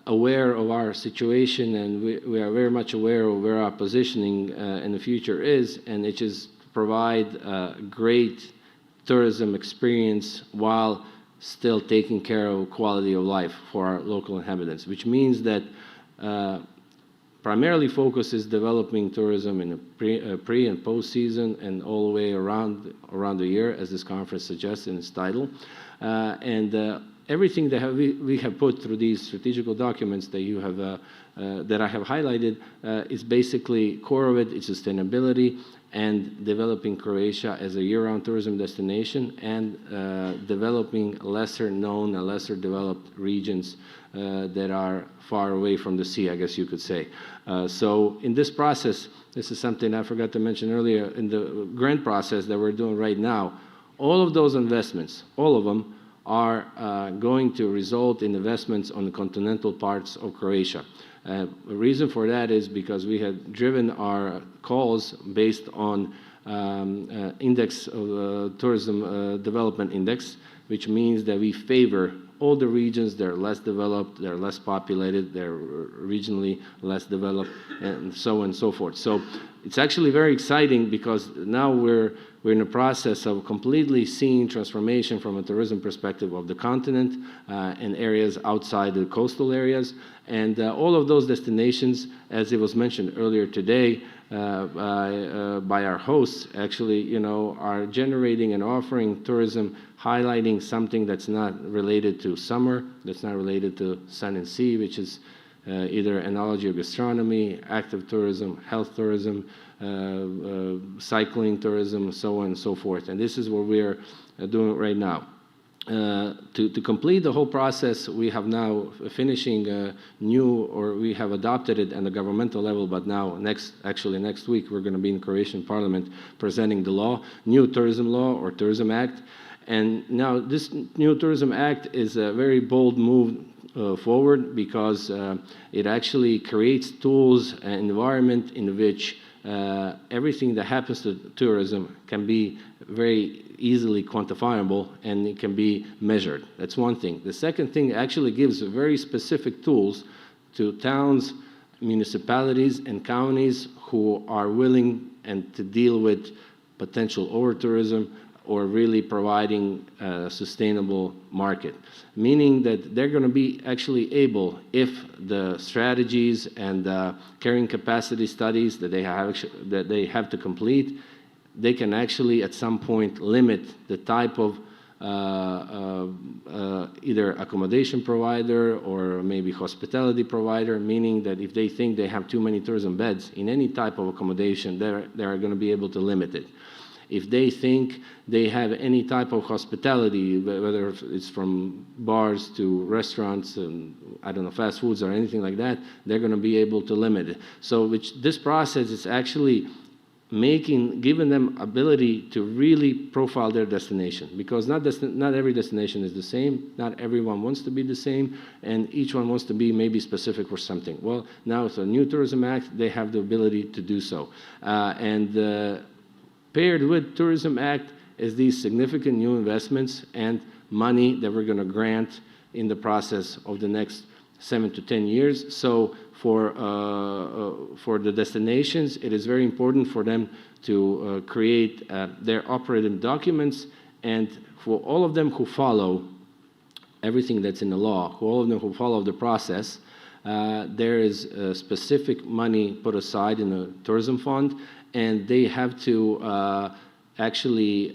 aware of our situation, and we are very much aware of where our positioning in the future is, and it is to provide a great tourism experience while still taking care of quality of life for our local inhabitants, which means that primarily focus is developing tourism in a pre and post season and all the way around the year, as this conference suggests in its title. Everything that we have put through these strategical documents that you have that I have highlighted is basically core of it is sustainability and developing Croatia as a year-round tourism destination and developing lesser known and lesser developed regions that are far away from the sea, I guess you could say. So in this process, this is something I forgot to mention earlier, in the grant process that we're doing right now, all of those investments, all of them, are going to result in investments on the continental parts of Croatia. The reason for that is because we had driven our calls based on index of tourism development index, which means that we favor all the regions that are less developed, they're less populated, they're regionally less developed, and so on and so forth. So it's actually very exciting because now we're in the process of completely seeing transformation from a tourism perspective of the continent and areas outside the coastal areas. And all of those destinations, as it was mentioned earlier today by our hosts, actually, you know, are generating and offering tourism, highlighting something that's not related to summer, that's not related to sun and sea, which is either enology or gastronomy, active tourism, health tourism, cycling tourism, so on and so forth. And this is what we're doing right now. To complete the whole process, we have now finishing we have adopted it on the governmental level, but now next week we're going to be in Croatian Parliament presenting the law, new tourism law or tourism act. And now this new tourism act is a very bold move forward because it actually creates tools and environment in which everything that happens to tourism can be very easily quantifiable and it can be measured. That's one thing. The second thing actually gives very specific tools to towns, municipalities, and counties who are willing and to deal with potential over-tourism or really providing a sustainable market, meaning that they're going to be actually able, if the strategies and carrying capacity studies that they have to complete, they can actually at some point limit the type of either accommodation provider or maybe hospitality provider, meaning that if they think they have too many tourism beds in any type of accommodation, they're going to be able to limit it. If they think they have any type of hospitality, whether it's from bars to restaurants and, I don't know, fast foods or anything like that, they're going to be able to limit it. So this process is actually giving them ability to really profile their destination, because not every destination is the same, not everyone wants to be the same, and each one wants to be maybe specific for something. Well, now with the new Tourism Act, they have the ability to do so. Paired with Tourism Act is these significant new investments and money that we're going to grant in the process of the next 7 to 10 years. So for the destinations, it is very important for them to create their operating documents, and for all of them who follow everything that's in the law, all of them who follow the process, there is specific money put aside in the tourism fund, and they have to actually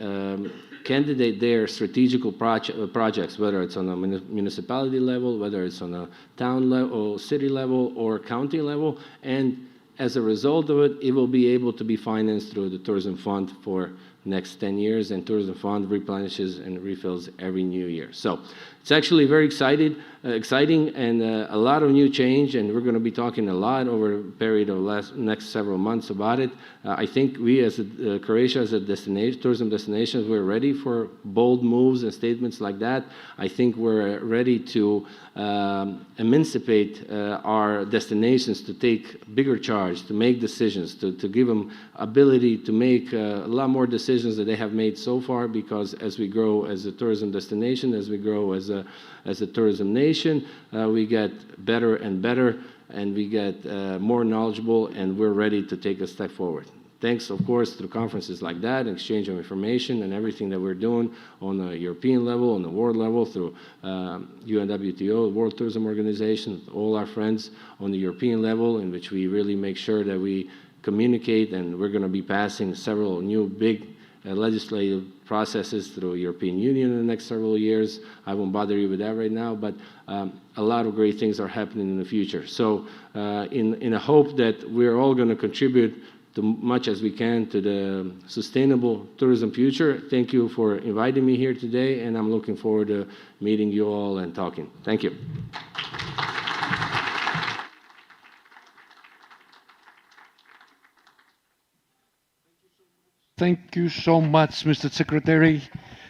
candidate their strategical projects, whether it's on a municipality level, whether it's on a town level, or city level, or county level, and as a result of it, it will be able to be financed through the tourism fund for next 10 years, and tourism fund replenishes and refills every new year. So it's actually very exciting and a lot of new change, and we're going to be talking a lot over a period of next several months about it. I think we as Croatia as a destination, tourism destination, we're ready for bold moves and statements like that. I think we're ready to emancipate our destinations to take bigger charge, to make decisions, to give them ability to make a lot more decisions that they have made so far, because as we grow as a tourism destination, as we grow as a tourism nation, we get better and better, and we get more knowledgeable, and we're ready to take a step forward. Thanks, of course, through conferences like that, exchange of information, and everything that we're doing on the European level, on the world level, through UNWTO, World Tourism Organization, all our friends on the European level, in which we really make sure that we communicate, and we're going to be passing several new big legislative processes through the European Union in the next several years. I won't bother you with that right now, but a lot of great things are happening in the future. So in a hope that we're all going to contribute to much as we can to the sustainable tourism future, thank you for inviting me here today, and I'm looking forward to meeting you all and talking. Thank you. Thank you so much, Mr. Secretary.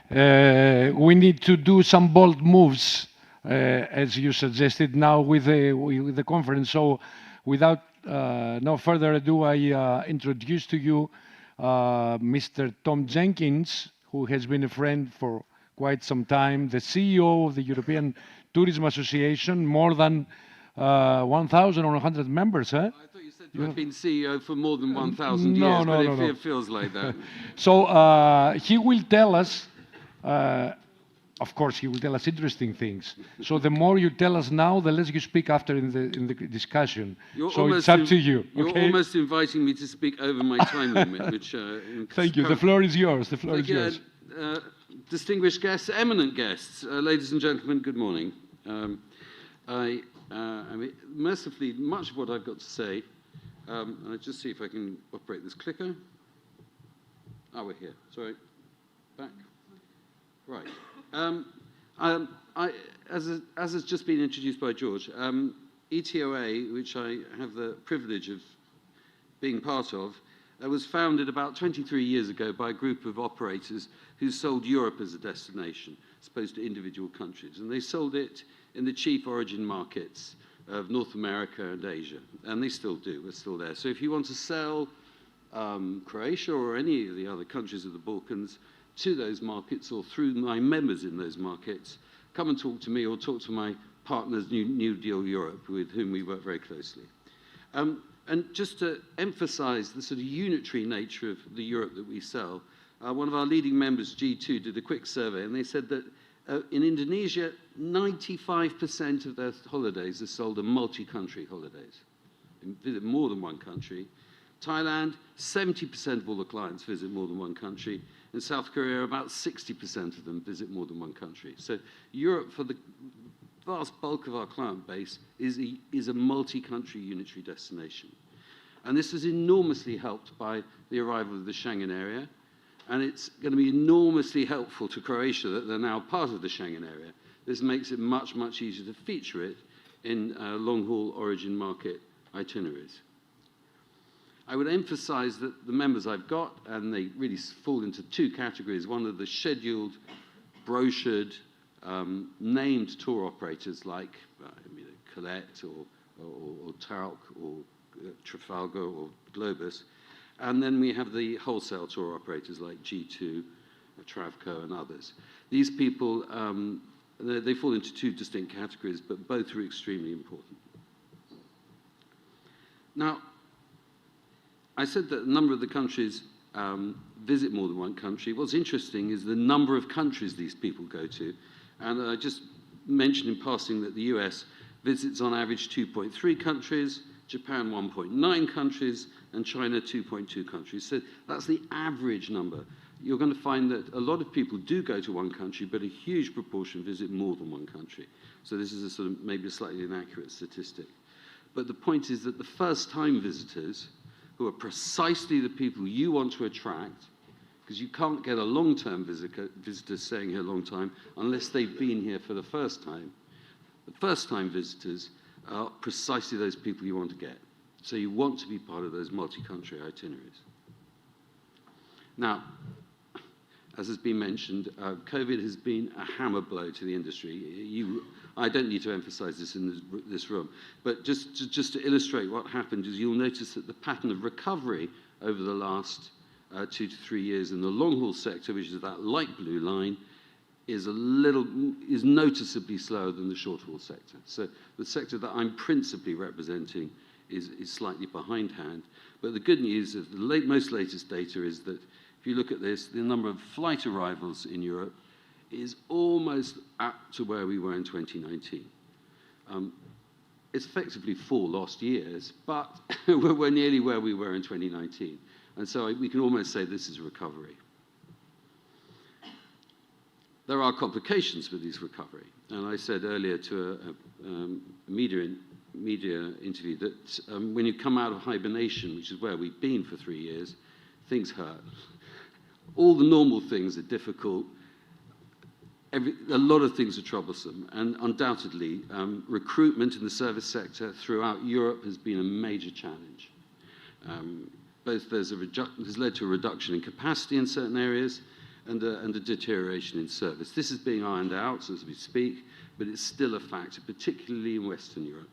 We need to do some bold moves, as you suggested now with the conference. So without no further ado, I introduce to you Mr. Tom Jenkins, who has been a friend for quite some time, the CEO of the European Tourism Association, more than 1,000 or 100 members, huh? I thought you said you've been CEO for more than 1,000 years, no, but no. it feels like that. So he will tell us, of course, he will tell us interesting things. So the more you tell us now, the less you speak after in the discussion. So it's up to you. You're Okay? almost inviting me to speak over my time limit, which... Thank you. The floor is yours. The floor is yours. Distinguished guests, eminent guests, ladies and gentlemen, good morning. I mean, mercifully, much of what I've got to say, I'll just see if I can operate this clicker. We're here. Sorry. Back. Right. As has just been introduced by George, ETOA, which I have the privilege of being part of, was founded about 23 years ago by a group of operators who sold Europe as a destination, as opposed to individual countries. And they sold it in the chief origin markets of North America and Asia. And they still do. We're still there. So if you want to sell Croatia or any of the other countries of the Balkans to those markets or through my members in those markets, come and talk to me or talk to my partners, New Deal Europe, with whom we work very closely. And just to emphasize the sort of unitary nature of the Europe that we sell, one of our leading members, G2, did a quick survey, and they said that in Indonesia, 95% of their holidays are sold as multi-country holidays. They visit more than one country. Thailand, 70% of all the clients visit more than one country. In South Korea, about 60% of them visit more than one country. So Europe, for the vast bulk of our client base, is a multi-country unitary destination. And this is enormously helped by the arrival of the Schengen area. And it's going to be enormously helpful to Croatia that they're now part of the Schengen area. This makes it much, much easier to feature it in long-haul origin market itineraries. I would emphasize that the members I've got, and they really fall into two categories. One are the scheduled, brochured, named tour operators like Colette or Tarok or Trafalgar or Globus. And then we have the wholesale tour operators like G2, Travco, and others. These people, they fall into two distinct categories, but both are extremely important. Now, I said that a number of the countries visit more than one country. What's interesting is the number of countries these people go to. And I just mentioned in passing that the US visits on average 2.3 countries, Japan 1.9 countries, and China 2.2 countries. So that's the average number. You're going to find that a lot of people do go to one country, but a huge proportion visit more than one country. So this is a sort of maybe a slightly inaccurate statistic. But the point is that the first-time visitors, who are precisely the people you want to attract, because you can't get a long-term visitor staying here a long time unless they've been here for the first time. The first-time visitors are precisely those people you want to get. So you want to be part of those multi-country itineraries. Now, as has been mentioned, COVID has been a hammer blow to the industry. I don't need to emphasize this in this room, but just to illustrate what happened is you'll notice that the pattern of recovery over the last 2 to 3 years in the long-haul sector, which is that light blue line, is noticeably slower than the short-haul sector. So the sector that I'm principally representing is slightly behindhand. But the good news of the most latest data is that if you look at this, the number of flight arrivals in Europe is almost up to where we were in 2019. It's effectively 4 lost years, but we're nearly where we were in 2019. And so we can almost say this is a recovery. There are complications with this recovery. And I said earlier to a media interview that when you come out of hibernation, which is where we've been for 3 years, things hurt. All the normal things are difficult. A lot of things are troublesome. And undoubtedly, recruitment in the service sector throughout Europe has been a major challenge. both there's led to a reduction in capacity in certain areas and a deterioration in service. This is being ironed out as we speak, but it's still a factor, particularly in Western Europe.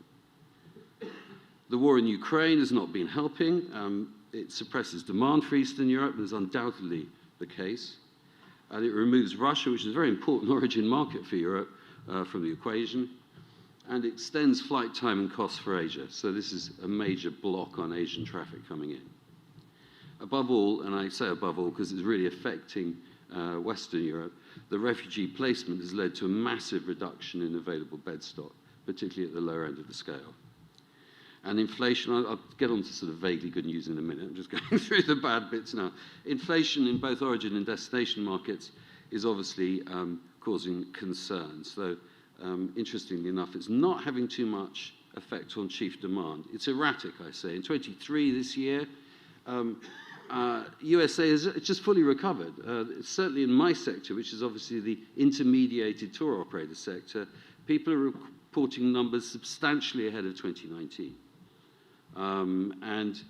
The war in Ukraine has not been helping. It suppresses demand for Eastern Europe, as undoubtedly the case. And it removes Russia, which is a very important origin market for Europe, from the equation. And extends flight time and costs for Asia. So this is a major block on Asian traffic coming in. Above all, and I say above all because it's really affecting Western Europe, the refugee placement has led to a massive reduction in available bed stock, particularly at the lower end of the scale. And inflation, I'll get on to sort of vaguely good news in a minute. I'm just going through the bad bits now. Inflation in both origin and destination markets is obviously causing concern. So interestingly enough, it's not having too much effect on chief demand. It's erratic, I say. In 23 this year, USA is just fully recovered. Certainly in my sector, which is obviously the intermediated tour operator sector, people are reporting numbers substantially ahead of 2019. And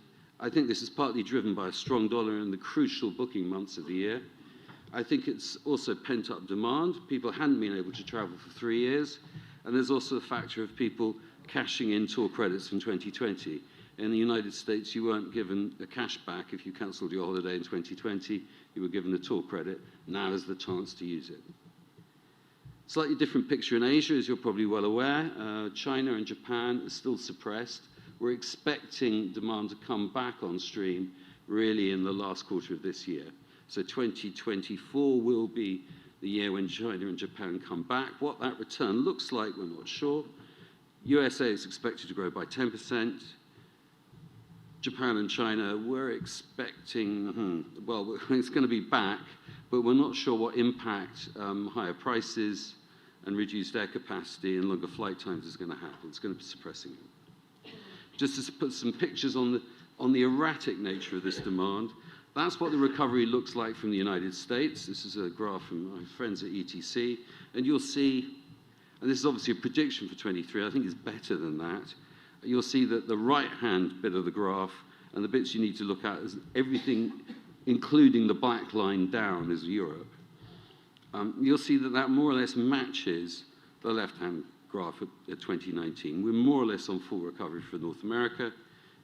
I think this is partly driven by a strong dollar in the crucial booking months of the year. I think it's also pent-up demand. People hadn't been able to travel for 3 years. And there's also the factor of people cashing in tour credits from 2020. In the United States, you weren't given a cash back if you cancelled your holiday in 2020. You were given a tour credit. Now is the chance to use it. Slightly different picture in Asia, as you're probably well aware. China and Japan are still suppressed. We're expecting demand to come back on stream really in the last quarter of this year. So 2024 will be the year when China and Japan come back. What that return looks like, we're not sure. USA is expected to grow by 10%. Japan and China, we're expecting, well, it's going to be back, but we're not sure what impact higher prices and reduced air capacity and longer flight times is going to have. It's going to be suppressing it. Just to put some pictures on the erratic nature of this demand, that's what the recovery looks like from the United States. This is a graph from my friends at ETC, and you'll see, and this is obviously a prediction for 23, I think it's better than that. You'll see that the right-hand bit of the graph and the bits you need to look at is everything, including the black line down, is Europe. You'll see that that more or less matches the left-hand graph at 2019. We're more or less on full recovery for North America.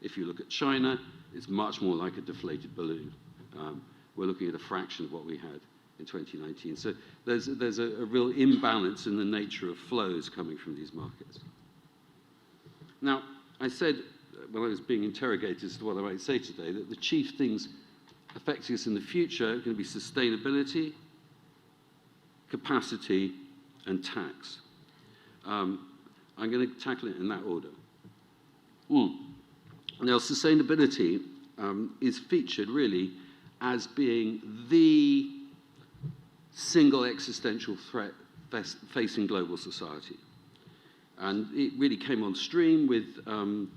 If you look at China, it's much more like a deflated balloon. We're looking at a fraction of what we had in 2019. So there's a real imbalance in the nature of flows coming from these markets. Now, I said when I was being interrogated as to what I might say today, that the chief things affecting us in the future are going to be sustainability, capacity, and tax. I'm going to tackle it in that order. Now, sustainability is featured really as being the single existential threat facing global society. And it really came on stream with the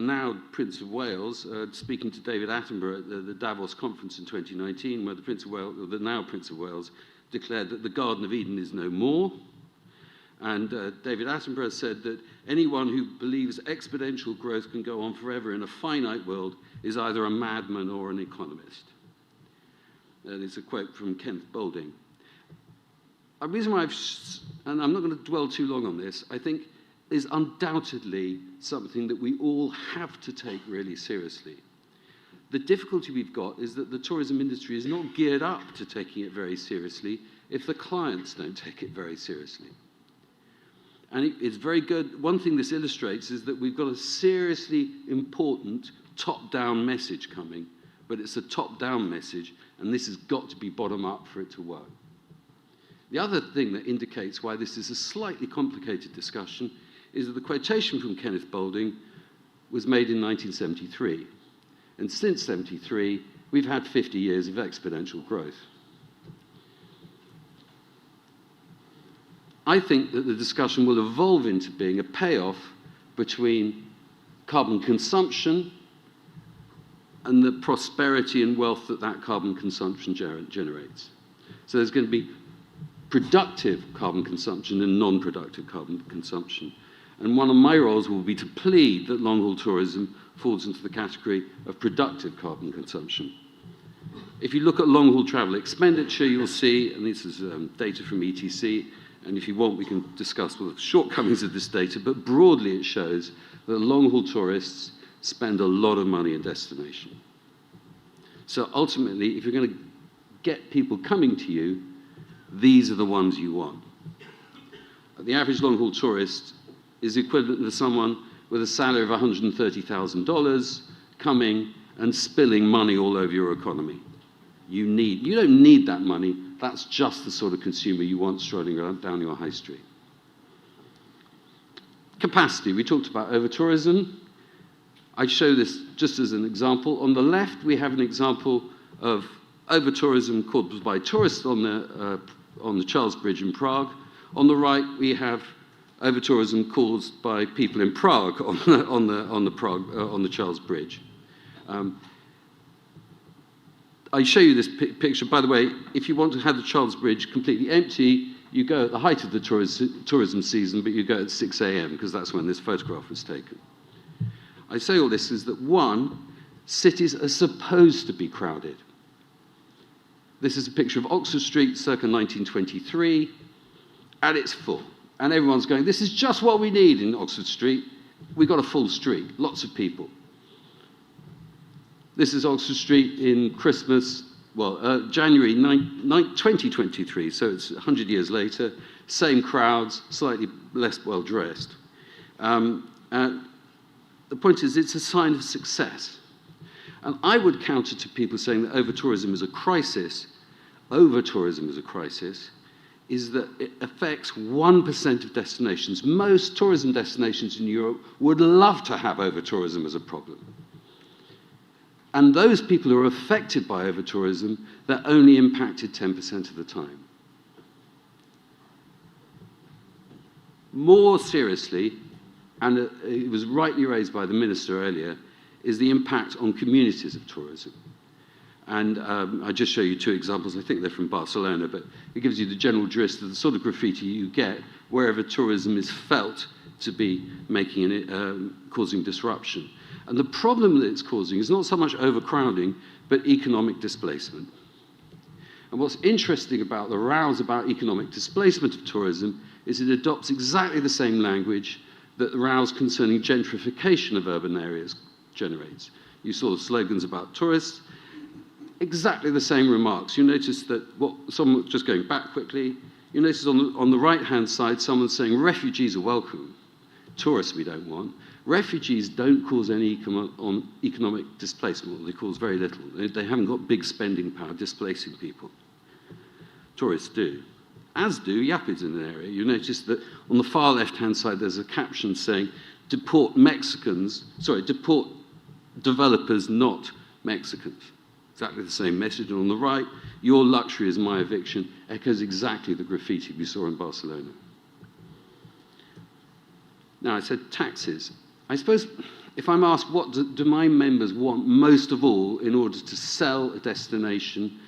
now Prince of Wales speaking to David Attenborough at the Davos conference in 2019, where the Prince of Wales, or the now Prince of Wales, declared that the Garden of Eden is no more. And David Attenborough said that anyone who believes exponential growth can go on forever in a finite world is either a madman or an economist. And it's a quote from Kenneth Boulding. A reason why and I'm not going to dwell too long on this, I think is undoubtedly something that we all have to take really seriously. The difficulty we've got is that the tourism industry is not geared up to taking it very seriously if the clients don't take it very seriously. And it's very good. One thing this illustrates is that we've got a seriously important top-down message coming, but it's a top-down message, and this has got to be bottom-up for it to work. The other thing that indicates why this is a slightly complicated discussion is that the quotation from Kenneth Boulding was made in 1973. And since 73, we've had 50 years of exponential growth. I think that the discussion will evolve into being a payoff between carbon consumption and the prosperity and wealth that that carbon consumption generates. So there's going to be productive carbon consumption and non-productive carbon consumption. And one of my roles will be to plead that long-haul tourism falls into the category of productive carbon consumption. If you look at long-haul travel expenditure, you'll see, and this is data from ETC, and if you want, we can discuss the shortcomings of this data, but broadly it shows that long-haul tourists spend a lot of money in destination. So ultimately, if you're going to get people coming to you, these are the ones you want. The average long-haul tourist is equivalent to someone with a salary of $130,000 coming and spilling money all over your economy. You don't need that money. That's just the sort of consumer you want strolling down your high street. Capacity. We talked about over-tourism. I show this just as an example. On the left, we have an example of over-tourism caused by tourists on the Charles Bridge in Prague. On the right, we have over-tourism caused by people in Prague on the Charles Bridge. I show you this picture. By the way, if you want to have the Charles Bridge completely empty, you go at the height of the tourism season, but you go at 6 a.m. because that's when this photograph was taken. I say all this is that, one, cities are supposed to be crowded. This is a picture of Oxford Street circa 1923, and it's full. And everyone's going, this is just what we need in Oxford Street. We've got a full street, lots of people. This is Oxford Street in Christmas, January 2023, so it's 100 years later. Same crowds, slightly less well-dressed. The point is, it's a sign of success. And I would counter to people saying that over-tourism is a crisis, is that it affects 1% of destinations. Most tourism destinations in Europe would love to have over-tourism as a problem. And those people who are affected by over-tourism, they're only impacted 10% of the time. More seriously, and it was rightly raised by the minister earlier, is the impact on communities of tourism. And I just show you two examples. I think they're from Barcelona, but it gives you the general gist of the sort of graffiti you get wherever tourism is felt to be causing disruption. And the problem that it's causing is not so much overcrowding, but economic displacement. And what's interesting about the rows about economic displacement of tourism is it adopts exactly the same language that the rows concerning gentrification of urban areas generates. You saw the slogans about tourists, exactly the same remarks. You notice that just going back quickly, you notice on the right-hand side, someone saying refugees are welcome, tourists we don't want. Refugees don't cause any economic displacement, they cause very little. They haven't got big spending power displacing people. Tourists do, as do Yapids in an area. You notice that on the far left-hand side, there's a caption saying, deport developers, not Mexicans. Exactly the same message. And on the right, your luxury is my eviction, echoes exactly the graffiti we saw in Barcelona. Now, I said taxes. I suppose if I'm asked what do my members want most of all in order to sell a destination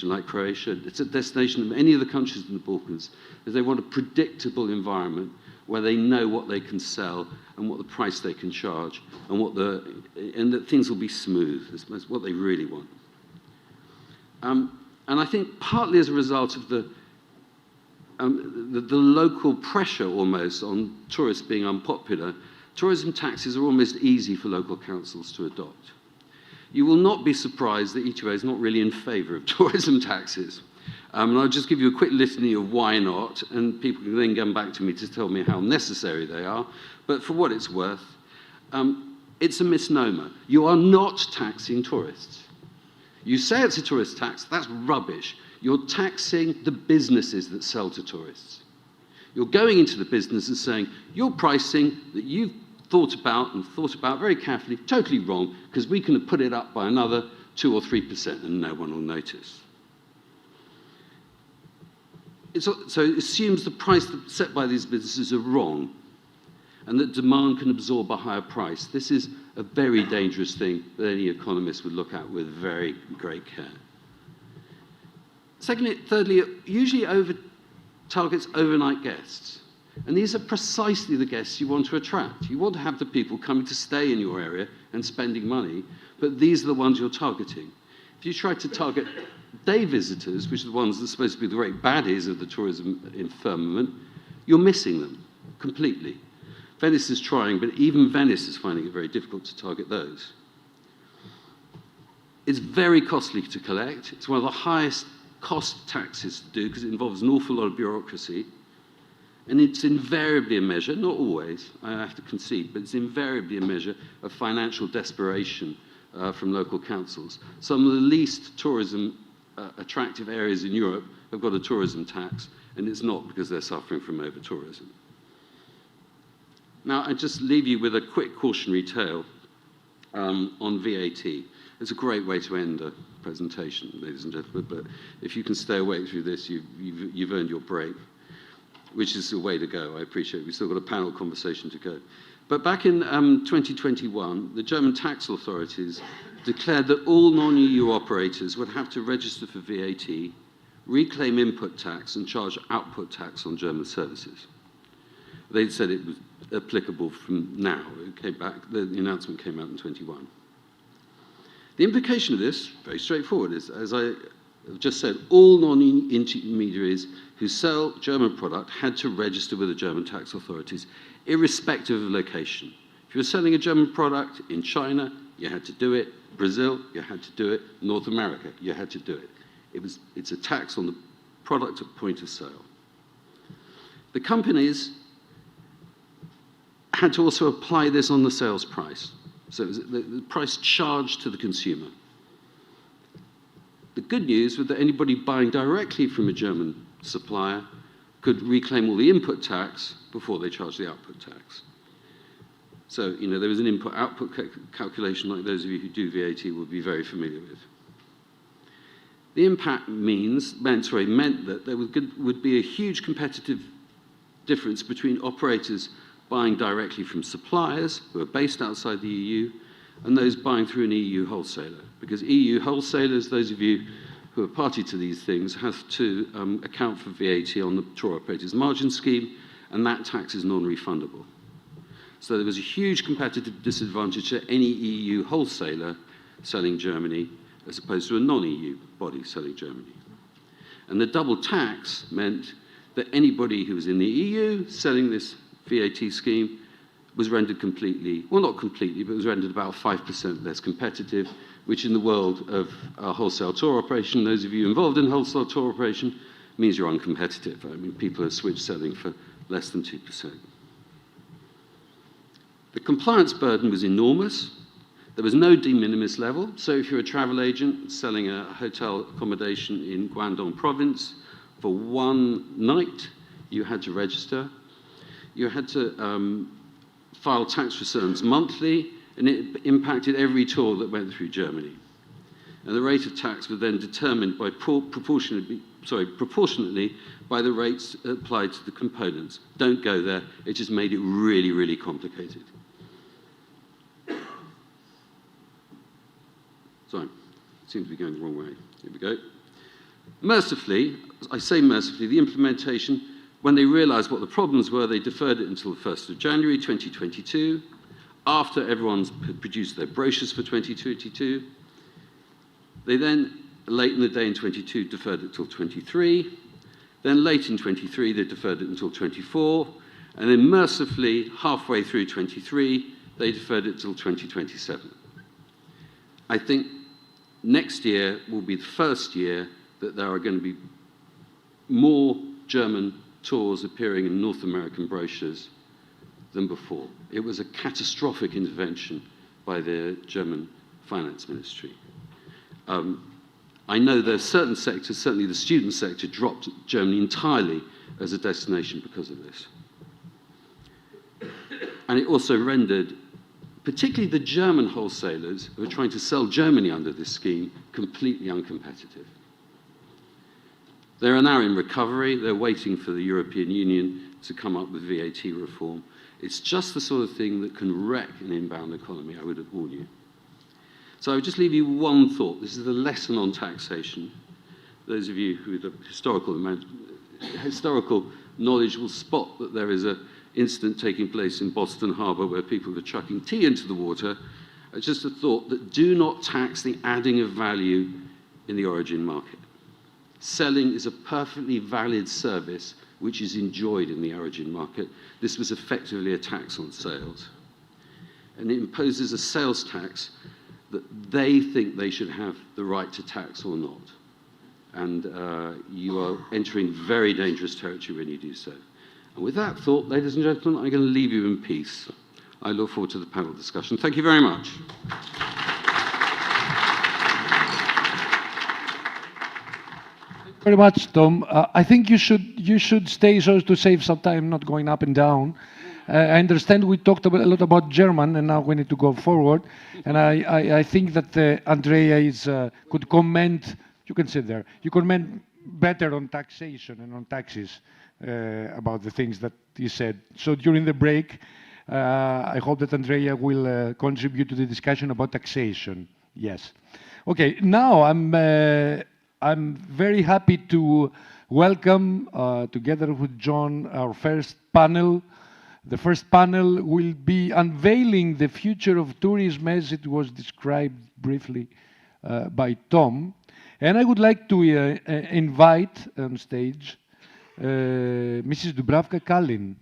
like Croatia, it's a destination of any of the countries in the Balkans, is they want a predictable environment where they know what they can sell and what the price they can charge and that things will be smooth. That's what they really want. And I think partly as a result of the local pressure almost on tourists being unpopular, tourism taxes are almost easy for local councils to adopt. You will not be surprised that E2A is not really in favour of tourism taxes. And I'll just give you a quick litany of why not, and people can then come back to me to tell me how necessary they are. But for what it's worth, it's a misnomer. You are not taxing tourists. You say it's a tourist tax, that's rubbish. You're taxing the businesses that sell to tourists. You're going into the business and saying, your pricing that you've thought about very carefully, totally wrong, because we can put it up by another 2 or 3% and no one will notice. So it assumes the price set by these businesses are wrong and that demand can absorb a higher price. This is a very dangerous thing that any economist would look at with very great care. Thirdly, it usually targets overnight guests. And these are precisely the guests you want to attract. You want to have the people coming to stay in your area and spending money, but these are the ones you're targeting. If you try to target day visitors, which are the ones that are supposed to be the great baddies of the tourism firmament, you're missing them completely. Venice is trying, but even Venice is finding it very difficult to target those. It's very costly to collect. It's one of the highest cost taxes to do because it involves an awful lot of bureaucracy. And it's invariably a measure, not always, I have to concede, but it's invariably a measure of financial desperation from local councils. Some of the least tourism attractive areas in Europe have got a tourism tax, and it's not because they're suffering from over-tourism. Now, I just leave you with a quick cautionary tale on VAT. It's a great way to end a presentation, ladies and gentlemen, but if you can stay awake through this, you've earned your break, which is the way to go. I appreciate it. We've still got a panel conversation to go. But back in 2021, the German tax authorities declared that all non-EU operators would have to register for VAT, reclaim input tax, and charge output tax on German services. They said it was applicable from now. It came back, the announcement came out in 21. The implication of this, very straightforward, is, as I have just said, all non-intermediaries who sell German product had to register with the German tax authorities, irrespective of location. If you were selling a German product in China, you had to do it. Brazil, you had to do it. North America, you had to do it. It's a tax on the product at point of sale. The companies had to also apply this on the sales price. So it was the price charged to the consumer. The good news was that anybody buying directly from a German supplier could reclaim all the input tax before they charged the output tax. So, there was an input-output calculation like those of you who do VAT will be very familiar with. The impact meant that there would be a huge competitive difference between operators buying directly from suppliers who are based outside the EU and those buying through an EU wholesaler. Because EU wholesalers, those of you who are party to these things, have to account for VAT on the tour operator's margin scheme, and that tax is non-refundable. So there was a huge competitive disadvantage to any EU wholesaler selling Germany as opposed to a non-EU body selling Germany. And the double tax meant that anybody who was in the EU selling this VAT scheme was rendered completely, well, not completely, but was rendered about 5% less competitive, which in the world of wholesale tour operation, those of you involved in wholesale tour operation, means you're uncompetitive. I mean, people are switch selling for less than 2%. The compliance burden was enormous. There was no de minimis level. So if you're a travel agent selling a hotel accommodation in Guangdong province for one night, you had to register. You had to file tax returns monthly, and it impacted every tour that went through Germany. And the rate of tax was then determined by proportionately by the rates applied to the components. Don't go there. It just made it really, really complicated. Sorry, seems to be going the wrong way. Here we go. Mercifully, I say mercifully, the implementation, when they realized what the problems were, they deferred it until the 1st of January 2022, after everyone's produced their brochures for 2022. They then, late in the day in 22, deferred it till 23. Then late in 23, they deferred it until 24. And then mercifully, halfway through 23, they deferred it till 2027. I think next year will be the first year that there are going to be more German tours appearing in North American brochures than before. It was a catastrophic intervention by the German finance ministry. I know there are certain sectors, certainly the student sector, dropped Germany entirely as a destination because of this. And it also rendered particularly the German wholesalers who are trying to sell Germany under this scheme completely uncompetitive. They are now in recovery. They're waiting for the European Union to come up with VAT reform. It's just the sort of thing that can wreck an inbound economy, I would have warned you. So I would just leave you one thought. This is a lesson on taxation. Those of you who are the historical knowledge will spot that there is an incident taking place in Boston Harbor where people are chucking tea into the water. Just a thought that do not tax the adding of value in the origin market. Selling is a perfectly valid service which is enjoyed in the origin market. This was effectively a tax on sales. And it imposes a sales tax that they think they should have the right to tax or not. And you are entering very dangerous territory when you do so. And with that thought, ladies and gentlemen, I'm going to leave you in peace. I look forward to the panel discussion. Thank you very much. Very much, Tom. I think you should stay so as to save some time, not going up and down. I understand we talked a lot about German, and now we need to go forward. And I think that Andrea could comment. You can sit there. You comment better on taxation and on taxes about the things that you said. So during the break, I hope that Andrea will contribute to the discussion about taxation. Yes. Okay. Now I'm very happy to welcome, together with John, our first panel. The first panel will be unveiling the future of tourism as it was described briefly by Tom. And I would like to invite on stage Mrs. Dubravka Kalin.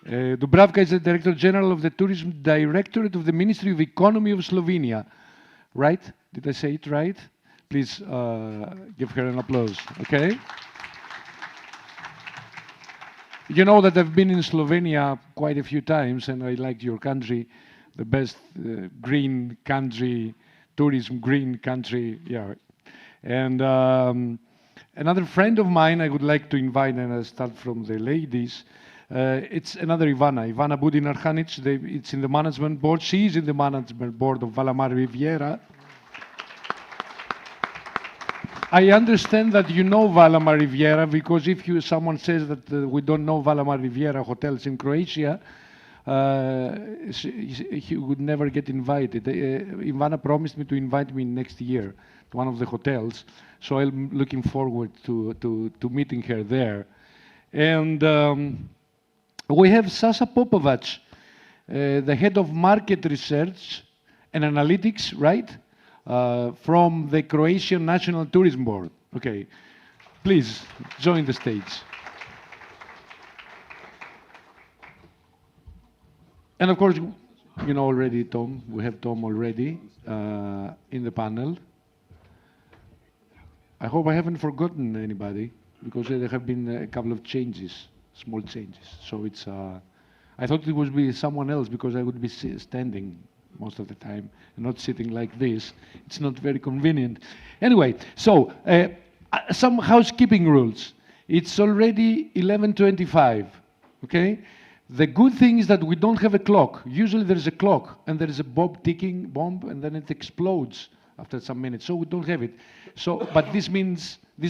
Dubravka is the Director General of the Tourism Directorate of the Ministry of Economy of Slovenia. Right? Did I say it right? Please give her an applause, okay? You know that I've been in Slovenia quite a few times, and I like your country, the best green country, tourism green country, yeah. And another friend of mine I would like to invite, and I'll start from the ladies, it's another Ivana Budin-Arhanic. It's in the management board. She is in the management board of Valamar Riviera. I understand that you know Valamar Riviera, because if someone says that we don't know Valamar Riviera hotels in Croatia, he would never get invited. Ivana promised me to invite me next year to one of the hotels, so I'm looking forward to meeting her there. And we have Sasa Popovac, the head of market research and analytics, right? From the Croatian National Tourism Board. Okay, please join the stage. And of course, you know already Tom, we have Tom already in the panel. I hope I haven't forgotten anybody, because there have been a couple of changes, small changes. So it's, I thought it would be someone else, because I would be standing most of the time and not sitting like this. It's not very convenient. Anyway, so some housekeeping rules. It's already 11:25, okay? The good thing is that we don't have a clock. Usually there's a clock and there is a ticking bomb, and then it explodes after some minutes. So we don't have it. So, but this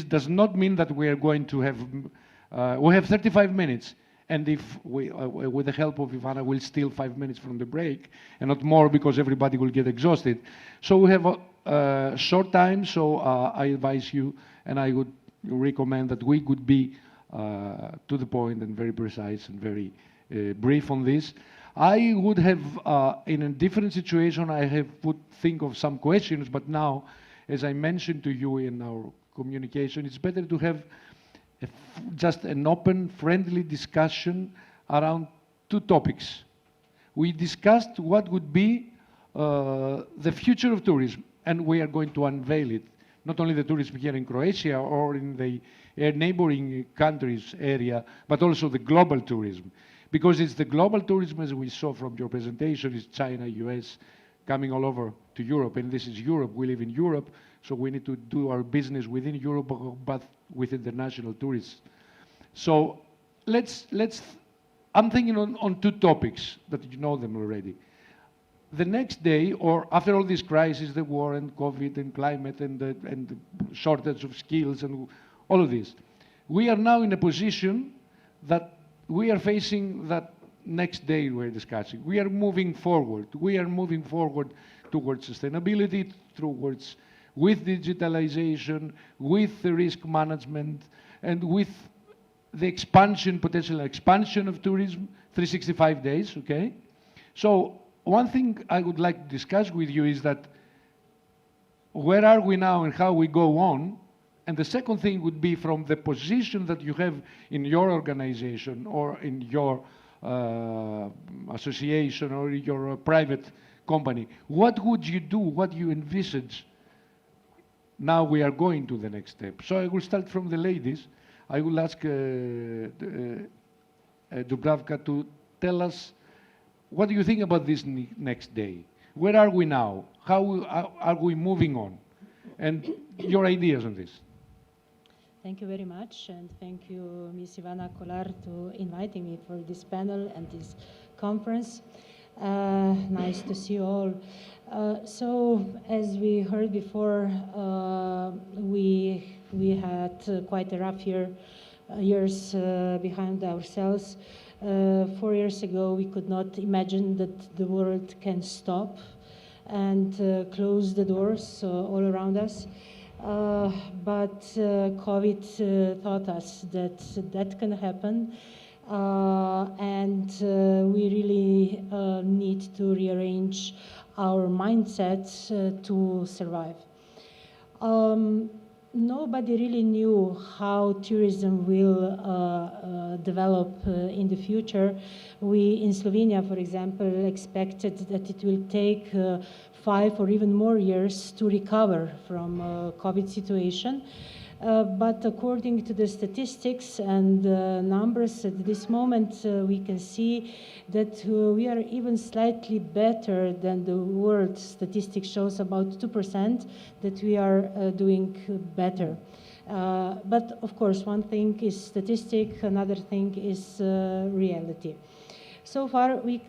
does not mean that we are going to have, we have 35 minutes. And if we, with the help of Ivana, we'll steal 5 minutes from the break, and not more, because everybody will get exhausted. So we have a short time, so I advise you, and I would recommend that we could be to the point and very precise and very brief on this. I would have, in a different situation, would think of some questions, but now, as I mentioned to you in our communication, it's better to have just an open, friendly discussion around two topics. We discussed what would be the future of tourism, and we are going to unveil it. Not only the tourism here in Croatia or in the neighboring countries area, but also the global tourism. Because it's the global tourism, as we saw from your presentation, is China, US, coming all over to Europe, and this is Europe. We live in Europe, so we need to do our business within Europe, but with international tourists. So I'm thinking on two topics that you know them already. The next day, or after all this crisis, the war and COVID and climate and the shortage of skills and all of this, we are now in a position that we are facing that next day we're discussing. We are moving forward. We are moving forward towards sustainability, with digitalization, with the risk management, and with the expansion, potential expansion of tourism, 365 days, okay? So one thing I would like to discuss with you is that where are we now and how we go on? And the second thing would be from the position that you have in your organization or in your association or your private company, what would you do, what do you envisage? Now we are going to the next step. So I will start from the ladies. I will ask Dubravka to tell us, what do you think about this next day? Where are we now? How are we moving on? And your ideas on this. Thank you very much, and thank you, Ms. Ivana Kolar, to inviting me for this panel and this conference. Nice to see you all. So, as we heard before, we had quite a rough years behind ourselves. 4 years ago, we could not imagine that the world can stop and close the doors all around us. But COVID taught us that that can happen, and we really need to rearrange our mindset to survive. Nobody really knew how tourism will develop in the future. We in Slovenia, for example, expected that it will take 5 or even more years to recover from COVID situation. But according to the statistics and numbers at this moment, we can see that we are even slightly better than the world statistics shows, about 2%, that we are doing better. But of course, one thing is statistic, another thing is reality. So far, we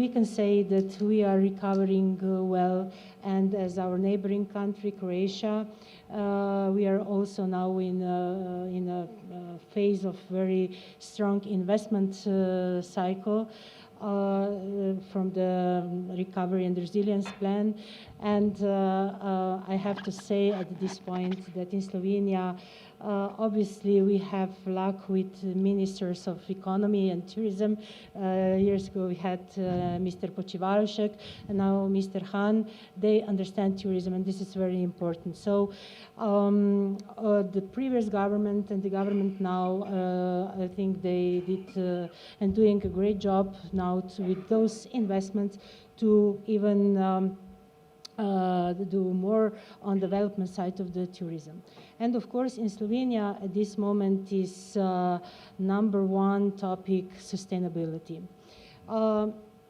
can say that we are recovering well, and as our neighboring country, Croatia, we are also now in a phase of very strong investment cycle from the recovery and resilience plan. And I have to say at this point that in Slovenia, obviously, we have luck with ministers of economy and tourism. Years ago, we had Mr. Počivalšek, and now Mr. Han. They understand tourism, and this is very important. So the previous government and the government now, I think they did and doing a great job now with those investments to even do more on development side of the tourism. And of course, in Slovenia at this moment is #1 topic, sustainability.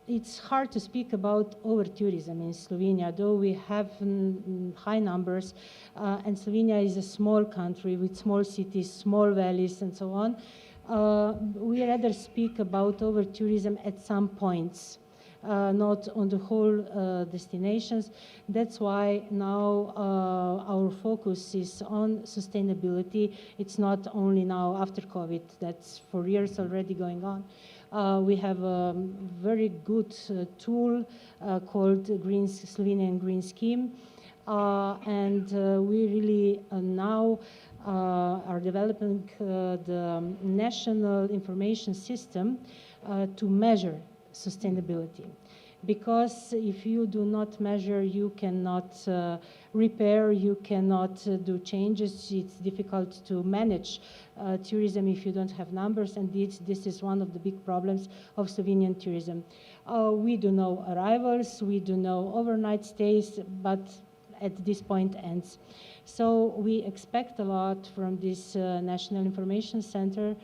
It's hard to speak about over-tourism in Slovenia, though we have high numbers, and Slovenia is a small country with small cities, small valleys, and so on. We rather speak about over-tourism at some points. Not on the whole destinations. That's why now our focus is on sustainability. It's not only now after COVID, that's for years already going on. We have a very good tool called Slovenian Green Scheme, and we really now are developing the national information system to measure sustainability. Because if you do not measure, you cannot repair, you cannot do changes. It's difficult to manage tourism if you don't have numbers, and this is one of the big problems of Slovenian tourism. We do know arrivals, we do know overnight stays, but at this point ends. So we expect a lot from this National Information Center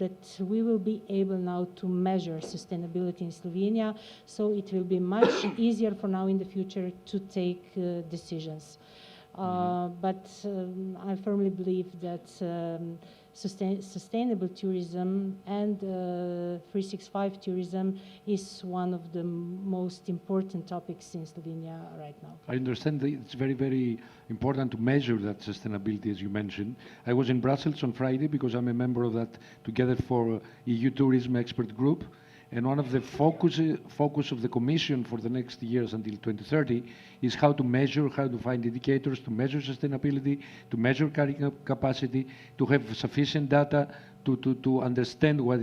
that we will be able now to measure sustainability in Slovenia, so it will be much easier for now in the future to take decisions. But I firmly believe that sustainable tourism and 365 tourism is one of the most important topics in Slovenia right now. I understand that it's very, very important to measure that sustainability, as you mentioned. I was in Brussels on Friday because I'm a member of that Together for EU Tourism expert group, And one of the focus of the Commission for the next years until 2030 is how to measure, how to find indicators to measure sustainability, to measure carrying capacity, to have sufficient data to understand what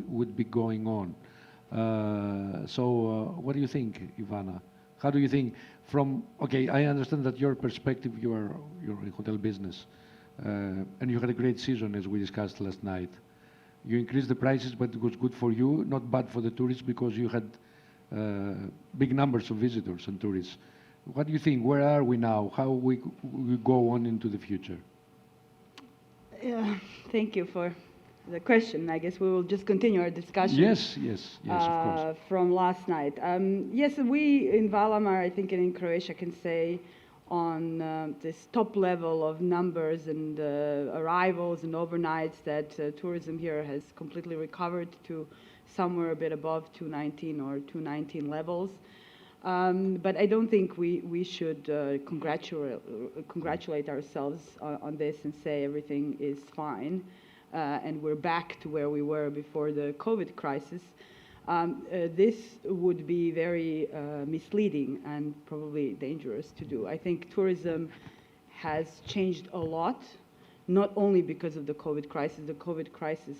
would be going on. What do you think, Ivana? How do you think okay, I understand that your perspective, you're in hotel business, and you had a great season as we discussed last night. You increased the prices, but it was good for you, not bad for the tourists because you had big numbers of visitors and tourists. What do you think? Where are we now? How we go on into the future? Thank you for the question. I guess we will just continue our discussion. Yes, of course. From last night. Yes, we in Valamar, I think, and in Croatia can say on this top level of numbers and arrivals and overnights that tourism here has completely recovered to somewhere a bit above 2019 or 2019 levels. But I don't think we should congratulate ourselves on this and say everything is fine and we're back to where we were before the COVID crisis. This would be very misleading and probably dangerous to do. I think tourism has changed a lot, not only because of the COVID crisis. The COVID crisis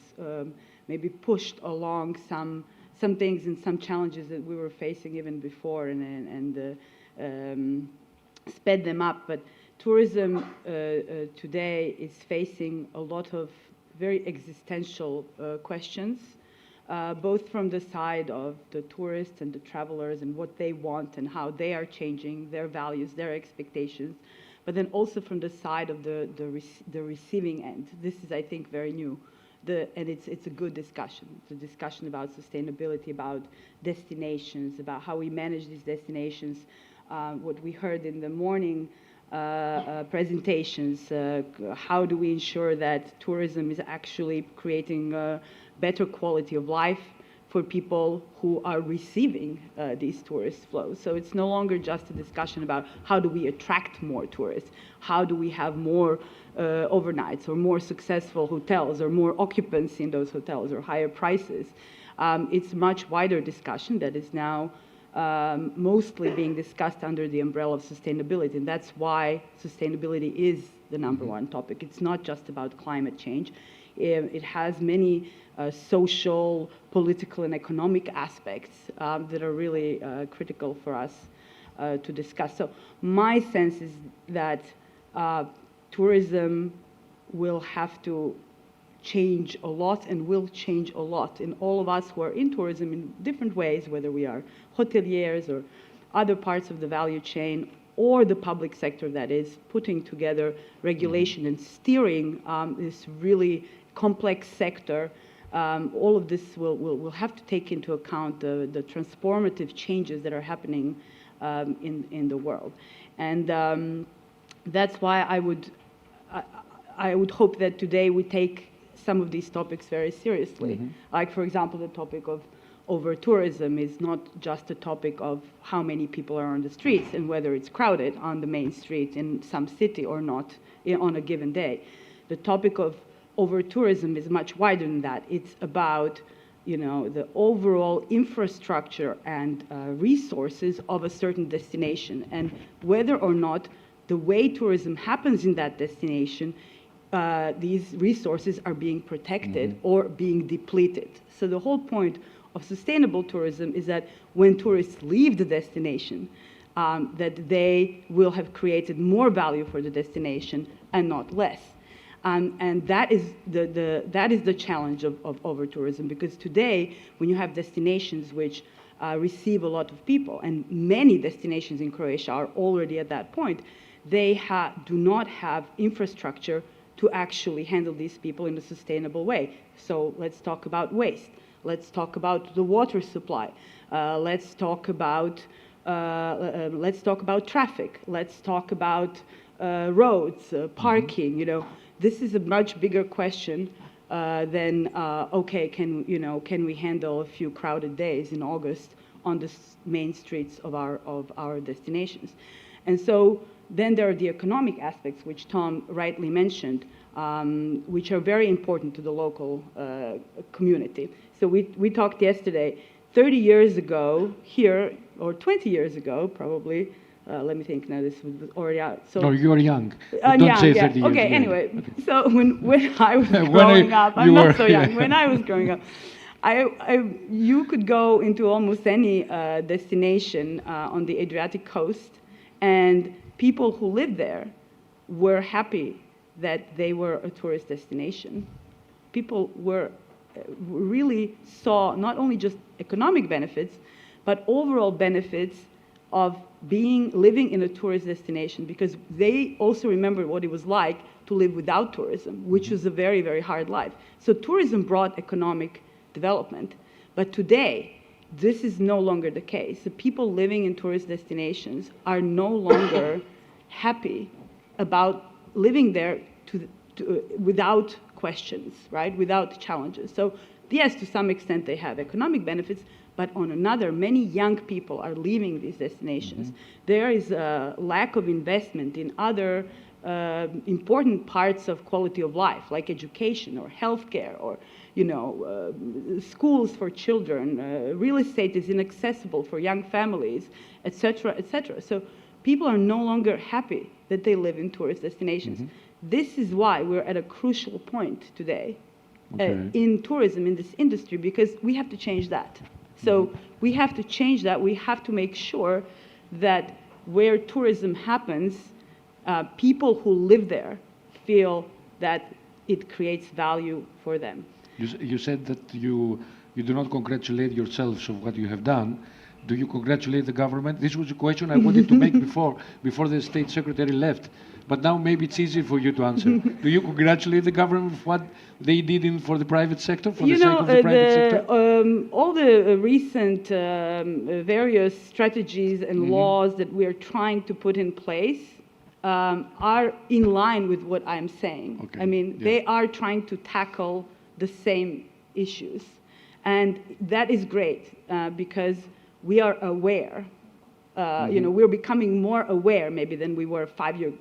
maybe pushed along some things and some challenges that we were facing even before and sped them up. But tourism today is facing a lot of very existential questions. Both from the side of the tourists and the travelers and what they want and how they are changing their values, their expectations, but then also from the side of the receiving end. This is, I think, very new. And it's a good discussion. It's a discussion about sustainability, about destinations, about how we manage these destinations. What we heard in the morning presentations, how do we ensure that tourism is actually creating better quality of life for people who are receiving these tourist flows. So it's no longer just a discussion about how do we attract more tourists, how do we have more overnights or more successful hotels or more occupancy in those hotels or higher prices. It's a much wider discussion that is now mostly being discussed under the umbrella of sustainability, and that's why sustainability is the number one topic. It's not just about climate change. It has many social, political, and economic aspects that are really critical for us to discuss. So my sense is that tourism will have to change a lot and will change a lot. And all of us who are in tourism in different ways, whether we are hoteliers or other parts of the value chain or the public sector that is putting together regulation and steering this really complex sector, all of this will have to take into account the transformative changes that are happening in the world. And that's why I would hope that today we take some of these topics very seriously. Like, for example, the topic of over-tourism is not just a topic of how many people are on the streets and whether it's crowded on the main street in some city or not on a given day. The topic of over-tourism is much wider than that. It's about, the overall infrastructure and resources of a certain destination, and whether or not the way tourism happens in that destination, these resources are being protected or being depleted. So the whole point of sustainable tourism is that when tourists leave the destination, that they will have created more value for the destination and not less. And that is the challenge of over-tourism, because today, when you have destinations which receive a lot of people, and many destinations in Croatia are already at that point, they do not have infrastructure to actually handle these people in a sustainable way. So let's talk about waste. Let's talk about the water supply. Let's talk about traffic. Let's talk about roads, parking. This is a much bigger question than okay, can we handle a few crowded days in August on the main streets of our destinations? And so Then there are the economic aspects, which Tom rightly mentioned, which are very important to the local community. So we talked yesterday, 30 years ago here, or 20 years ago probably, let me think now, this was already out. So, No, you're young. I'm Don't young, say yeah. 30 years. Okay, yeah. anyway, Okay. so when I was When growing up, I'm you not were- so young, yeah. when I was growing up, you could go into almost any destination on the Adriatic coast, and people who lived there were happy that they were a tourist destination. People were really saw not only just economic benefits, but overall benefits of living in a tourist destination, because they also remember what it was like to live without tourism, which was a very, very hard life. So tourism brought economic development. But today, this is no longer the case. The people living in tourist destinations are no longer happy about living there without questions, right? Without challenges. So yes, to some extent they have economic benefits, but on another, many young people are leaving these destinations. There is a lack of investment in other important parts of quality of life, like education or healthcare, or schools for children. Real estate is inaccessible for young families, etc., etc. So people are no longer happy that they live in tourist destinations. This is why we're at a crucial point today in tourism, in this industry, because we have to change that. So we have to change that. We have to make sure that where tourism happens, people who live there feel that it creates value for them. You said that you do not congratulate yourselves of what you have done. Do you congratulate the government? This was a question I wanted to make before the state secretary left. But now maybe it's easy for you to answer. Do you congratulate the government for what they did for the private sector, for the sake of the private sector? All the recent various strategies and laws that we are trying to put in place are in line with what I'm saying. Okay. I mean, they are trying to tackle the same issues. And that is great because we are aware. We're becoming more aware maybe than we were 5 years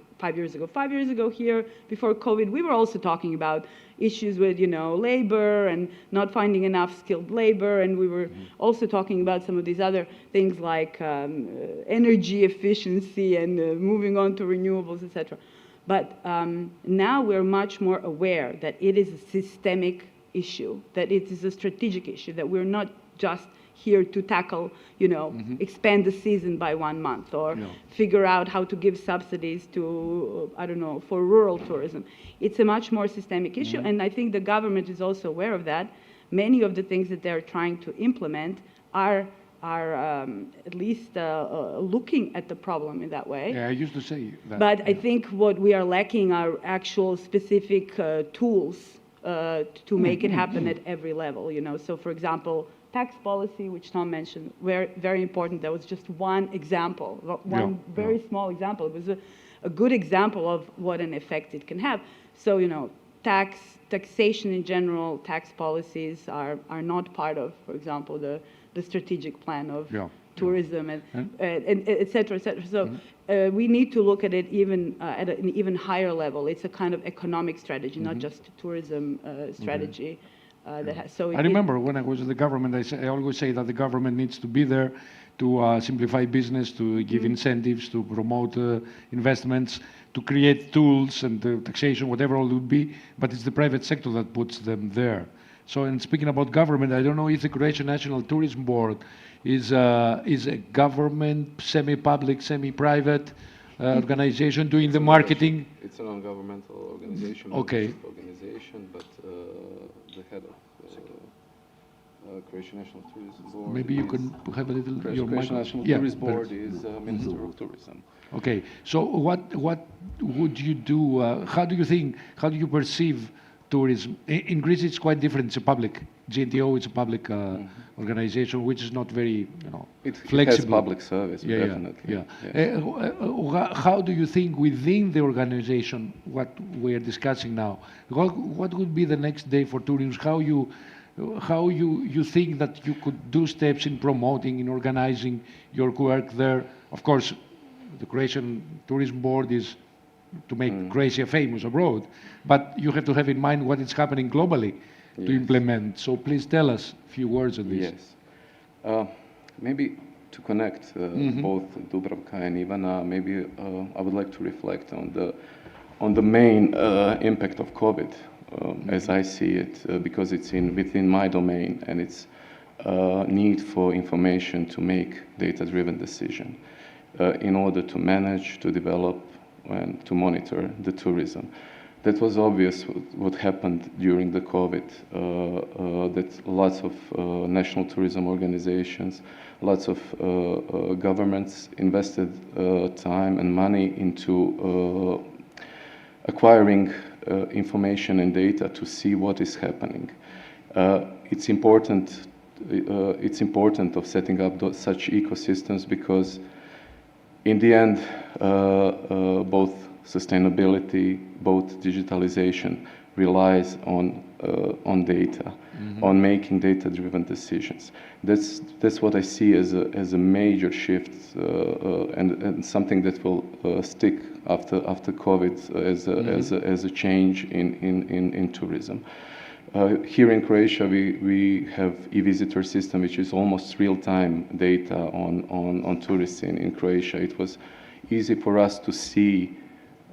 ago. 5 years ago here, before COVID, we were also talking about issues with, labor and not finding enough skilled labor. And we were also talking about some of these other things like energy efficiency and moving on to renewables, etc. But now we're much more aware that it is a systemic issue, that it is a strategic issue, that we're not just here to tackle, expand the season by 1 month or figure out how to give subsidies to, for rural tourism. It's a much more systemic issue, and I think the government is also aware of that. Many of the things that they're trying to implement are at least looking at the problem in that way. Yeah, I used to say that. But I think what we are lacking are actual specific tools to make it happen at every level. So for example, tax policy, which Tom mentioned, very, very important. That was just one example, one very small example. It was a good example of what an effect it can have. So, taxation in general, tax policies are not part of, for example, the strategic plan of tourism and et cetera, et cetera. So we need to look at it even at an even higher level. It's a kind of economic strategy, not just a tourism strategy. I remember when I was in the government, I always say that the government needs to be there to simplify business, to give incentives, to promote investments, to create tools and taxation, whatever it would be, but it's the private sector that puts them there. So, in speaking about government, I don't know if the Croatian National Tourism Board is a government, semi-public, semi-private organization doing the marketing. It's a non-governmental organization. Okay. But the head of Croatian National Tourism Board. Maybe you can have a little. Croatian National Tourism Board is Minister of Tourism. Okay. So what would you do? How do you perceive tourism? In Greece, it's quite different. It's a public. GNTO is a public organization, which is not very, flexible. It has public service, definitely. How do you think within the organization, what we are discussing now, what would be the next day for tourism? How you think that you could do steps in promoting, in organizing your work there? Of course, the Croatian Tourism Board is to make Croatia famous abroad, but you have to have in mind what is happening globally to implement. So please tell us a few words on this. Yes. Maybe to connect both Dubravka and Ivana, maybe I would like to reflect on the main impact of COVID, as I see it, because it's within my domain, and it's need for information to make data-driven decision in order to manage, to develop, and to monitor the tourism. That was obvious what happened during the COVID, that lots of national tourism organizations, lots of governments invested time and money into acquiring information and data to see what is happening. It's important of setting up such ecosystems because in the end, both sustainability, both digitalization relies on data, on making data-driven decisions. That's what I see as a major shift and something that will stick after COVID as a change in tourism. Here in Croatia, we have e-visitor system, which is almost real-time data on tourists in Croatia. It was easy for us to see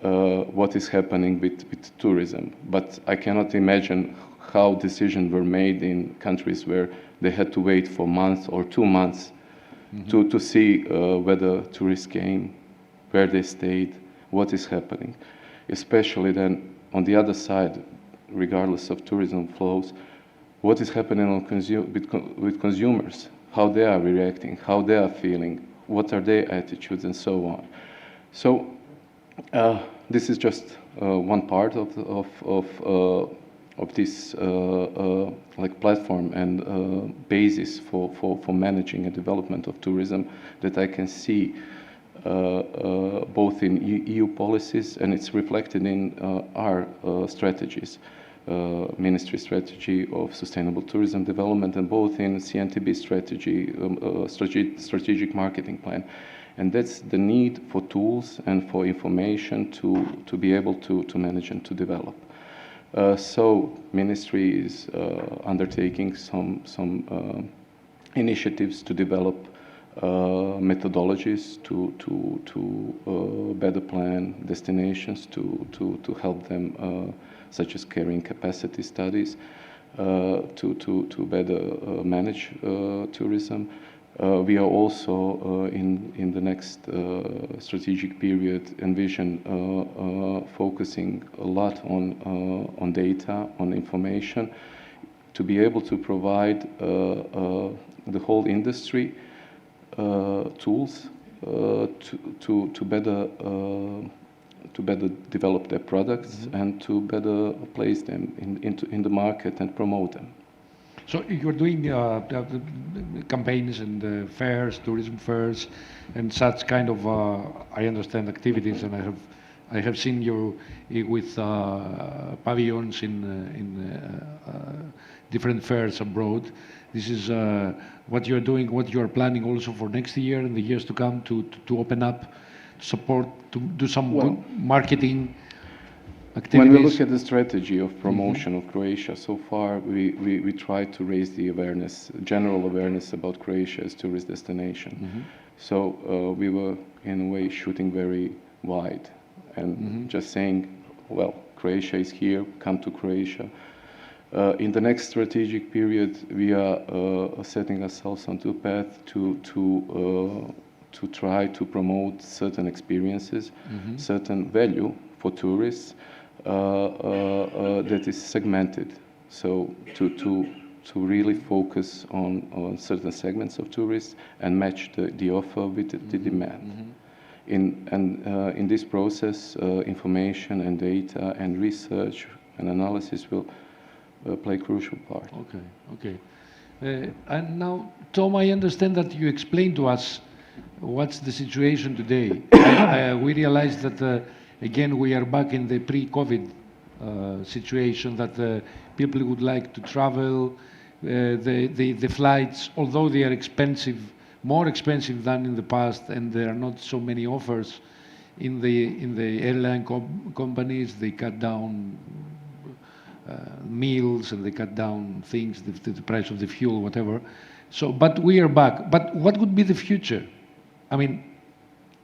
what is happening with tourism, but I cannot imagine how decisions were made in countries where they had to wait for months or 2 months to see whether tourists came, where they stayed, what is happening. Especially then on the other side, regardless of tourism flows, what is happening with consumers, how they are reacting, how they are feeling, what are their attitudes, and so on. So this is just one part of this like platform and basis for managing a development of tourism that I can see both in EU policies, and it's reflected in our strategies. Ministry strategy of sustainable tourism development, and both in CNTB strategy, strategic marketing plan. And that's the need for tools and for information to be able to manage and to develop. So ministry is undertaking some initiatives to develop methodologies to better plan destinations, to help them such as carrying capacity studies, to better manage tourism. We are also in the next strategic period envision focusing a lot on data, on information, to be able to provide the whole industry tools to better develop their products and to better place them in the market and promote them. So you're doing campaigns and fairs, tourism fairs, and such kind of, I understand, activities, and I have seen you with pavilions in different fairs abroad. This is what you're doing, what you're planning also for next year and the years to come to open up, support, to do some good marketing activities. When we look at the strategy of promotion of Croatia, so far we try to raise the awareness, general awareness about Croatia as tourist destination. So we were in a way shooting very wide and just saying, well, Croatia is here, come to Croatia. In the next strategic period, we are setting ourselves onto a path to try to promote certain experiences, certain value for tourists that is segmented. So to really focus on certain segments of tourists and match the offer with the demand. In this process, information and data and research and analysis will play a crucial part. Okay. And now, Tom, I understand that you explained to us what's the situation today. We realize that, again, we are back in the pre-COVID situation, that people would like to travel. The flights, although they are expensive more expensive than in the past, and there are not so many offers in the airline companies. They cut down meals and they cut down things, the price of the fuel, whatever. So, but we are back. But what would be the future? I mean,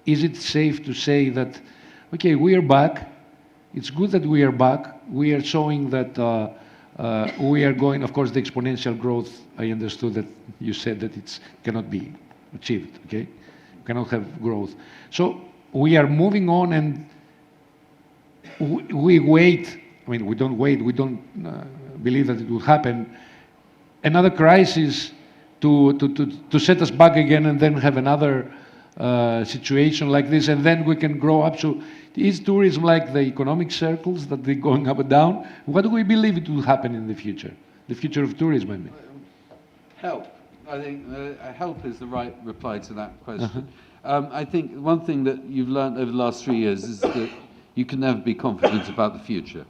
is it safe to say that, okay, we are back. It's good that we are back. We are showing that we are going, of course, the exponential growth, I understood that you said that it cannot be achieved, okay? We cannot have growth. So we are moving on and we wait. I mean, we don't wait. We don't believe that it will happen. Another crisis to set us back again and then have another situation like this, and then we can grow up. So is tourism like the economic circles that they're going up and down? What do we believe it will happen in the future? The future of tourism, I mean. Help. I think help is the right reply to that question. I think one thing that you've learned over the last 3 years is that you can never be confident about the future.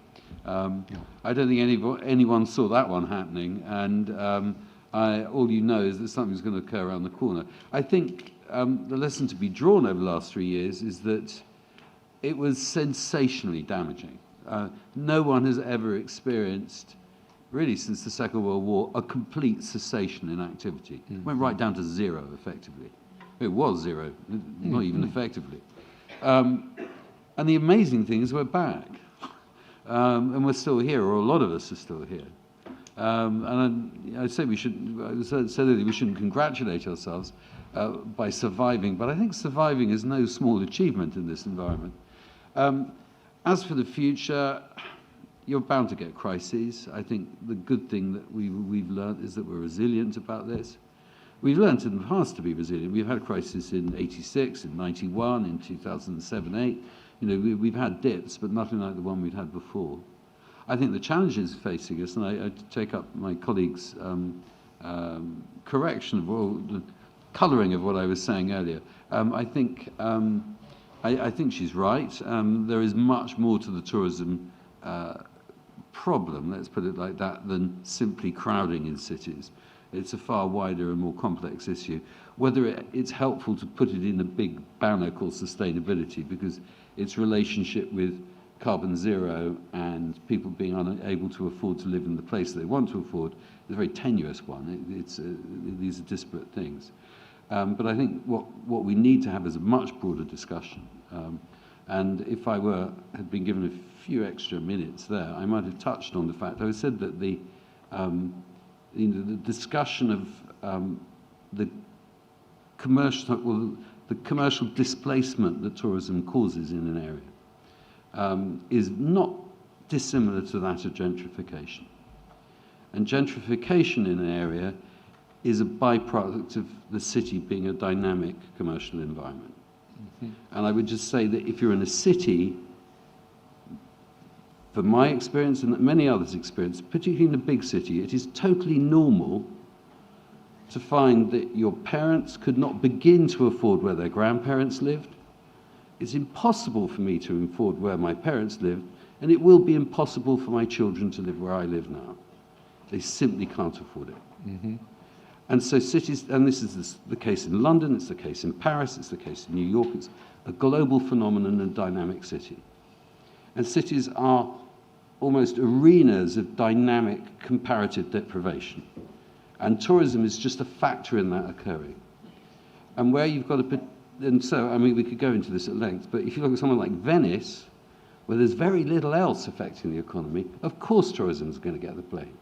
I don't think anyone saw that one happening, and all you know is that something's going to occur around the corner. I think the lesson to be drawn over the last 3 years is that it was sensationally damaging. No one has ever experienced, really since the Second World War, a complete cessation in activity. It went right down to zero, effectively. It was zero, not even effectively. And the amazing thing is we're back. And we're still here, or a lot of us are still here. And I say we shouldn't congratulate ourselves by surviving, but I think surviving is no small achievement in this environment. As for the future, you're bound to get crises. I think the good thing that we've learned is that we're resilient about this. We've learned in the past to be resilient. We've had a crisis in '86, in '91, in 2007-8. You know, we've had dips, but nothing like the one we'd had before. I think the challenges facing us, and I take up my colleague's correction of the colouring of what I was saying earlier. I think she's right. There is much more to the tourism problem, let's put it like that, than simply crowding in cities. It's a far wider and more complex issue. Whether it's helpful to put it in a big banner called sustainability, because its relationship with carbon zero and people being unable to afford to live in the place they want to afford is a very tenuous one. These are disparate things. But I think what we need to have is a much broader discussion. And if I had been given a few extra minutes there, I might have touched on the fact. I said that the discussion of the commercial displacement that tourism causes in an area is not dissimilar to that of gentrification. And gentrification in an area is a byproduct of the city being a dynamic commercial environment. And I would just say that if you're in a city, from my experience and many others' experience, particularly in a big city, it is totally normal to find that your parents could not begin to afford where their grandparents lived. It's impossible for me to afford where my parents lived, and it will be impossible for my children to live where I live now. They simply can't afford it. And so cities, and this is the case in London, it's the case in Paris, it's the case in New York, it's a global phenomenon and dynamic city. And cities are almost arenas of dynamic comparative deprivation. And tourism is just a factor in that occurring. And where you've got and so, I mean, we could go into this at length, but if you look at somewhere like Venice, where there's very little else affecting the economy, of course tourism is going to get the blame.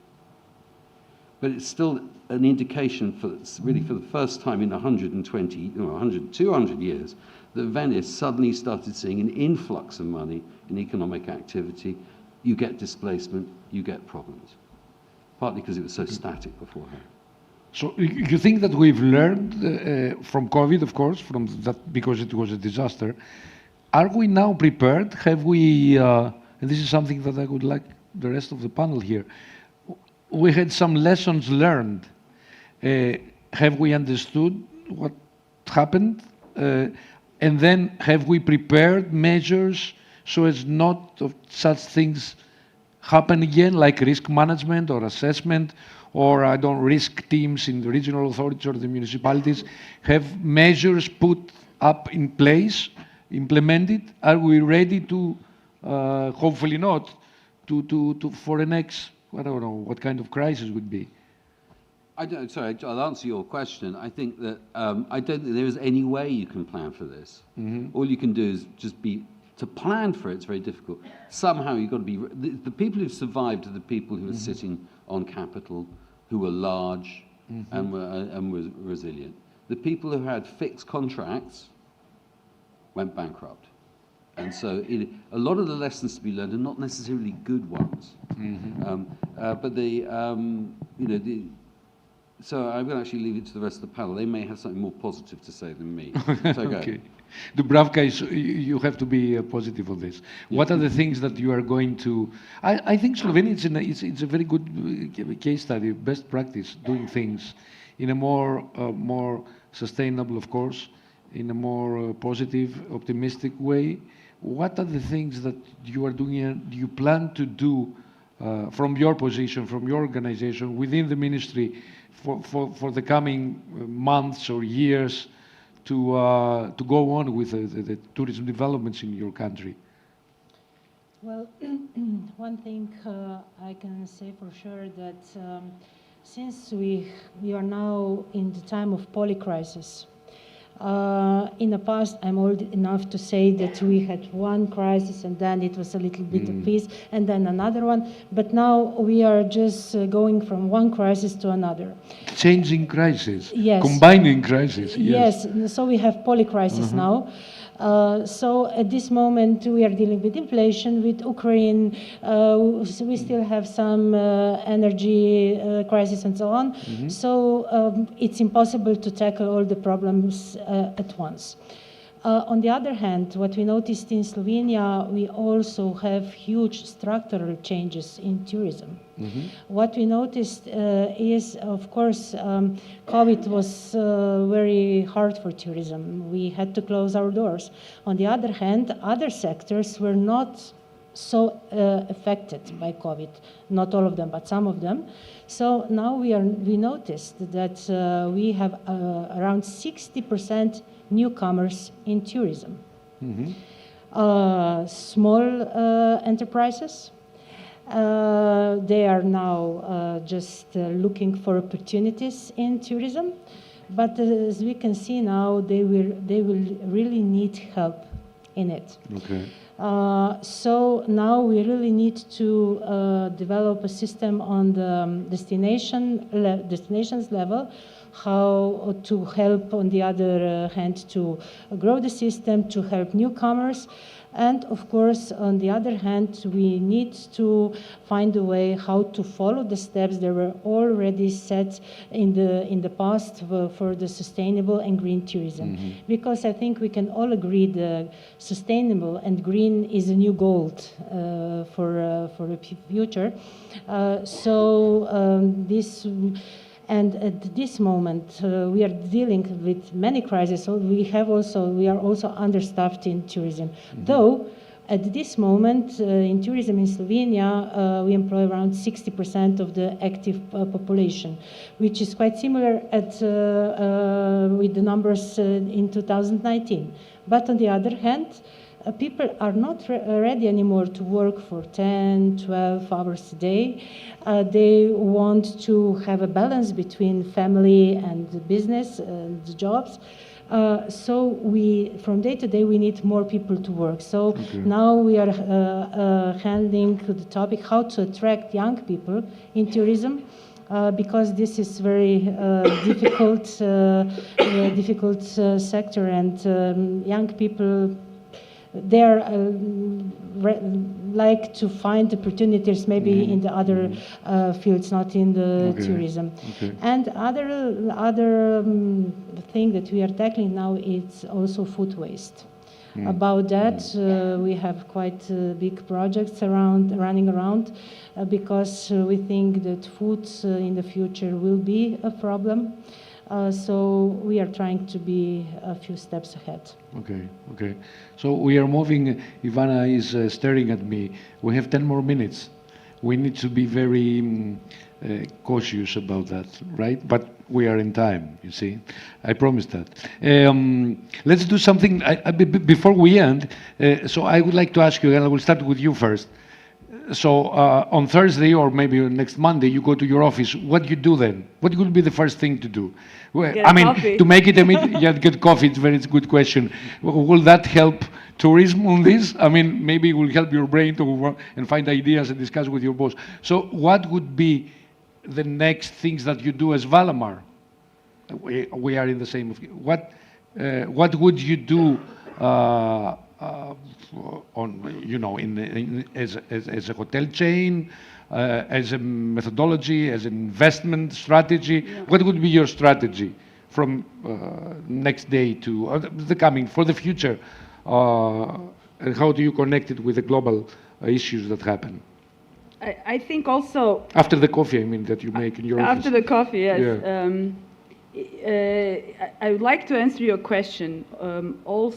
But it's still an indication for the first time in 200 years, that Venice suddenly started seeing an influx of money in economic activity. You get displacement, you get problems. Partly because it was so static beforehand. So you think that we've learned from COVID, of course, from that, because it was a disaster. Are we now prepared? Have we, and this is something that I would like the rest of the panel here, we had some lessons learned. Have we understood what happened? And then have we prepared measures so as not of such things happen again, like risk management or assessment or I don't risk teams in the regional authorities or the municipalities, have measures put up in place, implemented? Are we ready to, hopefully not, for the next, I don't know, what kind of crisis would be? Sorry, I'll answer your question. I think that I don't think there is any way you can plan for this. All you can do is just to plan for it's very difficult. Somehow you've got to be, the people who've survived are the people who are sitting on capital, who are large and were resilient. The people who had fixed contracts went bankrupt. And so a lot of the lessons to be learned are not necessarily good ones. So I'm going to actually leave it to the rest of the panel. They may have something more positive to say than me. So Okay. Dubravka, you have to be positive on this. What are the things that you are going to... I think Slovenia, it's a very good case study, best practice, doing things in a more sustainable, of course, in a more positive, optimistic way. What are the things that you are doing and you plan to do from your position, from your organization, within the ministry for the coming months or years to go on with the tourism developments in your country? Well, one thing I can say for sure that since we are now in the time of polycrisis, in the past, I'm old enough to say that we had one crisis and then it was a little bit of peace and then another one. But now we are just going from one crisis to another. Changing crisis, yes. Combining crisis. Yes, so we have polycrisis now. So at this moment we are dealing with inflation, with Ukraine, we still have some energy crisis and so on. So it's impossible to tackle all the problems at once. On the other hand, what we noticed in Slovenia, we also have huge structural changes in tourism. What we noticed is, of course, COVID was very hard for tourism. We had to close our doors. On the other hand, other sectors were not so affected by COVID. Not all of them, but some of them. So now we noticed that we have around 60% newcomers in tourism. Small enterprises. They are now just looking for opportunities in tourism, but as we can see now, they will really need help in it. Okay. So now we really need to develop a system on the destinations level, how to help, on the other hand, to grow the system, to help newcomers. And of course, on the other hand, we need to find a way how to follow the steps that were already set in the past for the sustainable and green tourism. Because I think we can all agree that sustainable and green is a new gold for the future. And at this moment, we are dealing with many crises. So we are also understaffed in tourism. Though, at this moment, in tourism in Slovenia, we employ around 60% of the active population, which is quite similar with the numbers in 2019. But on the other hand, people are not ready anymore to work for 10, 12 hours a day. They want to have a balance between family and business and jobs. So from day to day, we need more people to work. So now we are handling the topic how to attract young people in tourism. Because this is very difficult sector, and young people, they like to find opportunities maybe in the other fields, not in the tourism. And other thing that we are tackling now is also food waste. About that, we have quite big projects running around because we think that food in the future will be a problem. So we are trying to be a few steps ahead. Okay. So we are moving. Ivana is staring at me. We have 10 more minutes. we need to be very cautious about that, right? But we are in time, you see. I promise that. Let's do something before we end. So I would like to ask you, and I will start with you first. So on Thursday or maybe next Monday, you go to your office. What do you do then? What will be the first thing to do? Well, Get I mean, coffee. to make it immediate, yeah, get coffee. It's a very good question. Will that help tourism on this? I mean, maybe it will help your brain to work and find ideas and discuss with your boss. So what would be the next things that you do as Valamar? We are in the same. What would you do? On, you know, as a hotel chain, as a methodology, as an investment strategy? Yeah. What would be your strategy from next day to the coming, for the future? And how do you connect it with the global issues that happen? I think also... After the coffee, I mean, that you make in your office. After the coffee, yes. Yeah. I would like to answer your question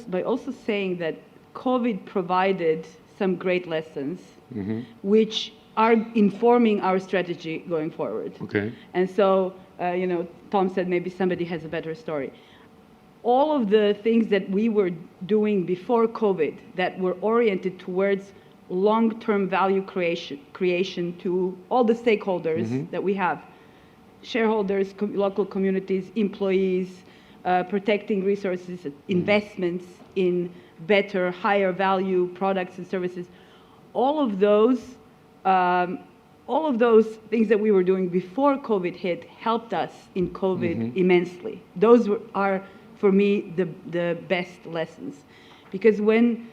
by also saying that COVID provided some great lessons, which are informing our strategy going forward. Okay. And so, you know, Tom said maybe somebody has a better story. All of the things that we were doing before COVID that were oriented towards long-term value creation to all the stakeholders that we have, shareholders, local communities, employees, protecting resources, investments in better, higher value products and services. All of those things that we were doing before COVID hit helped us in COVID immensely. Those are, for me, the best lessons. Because when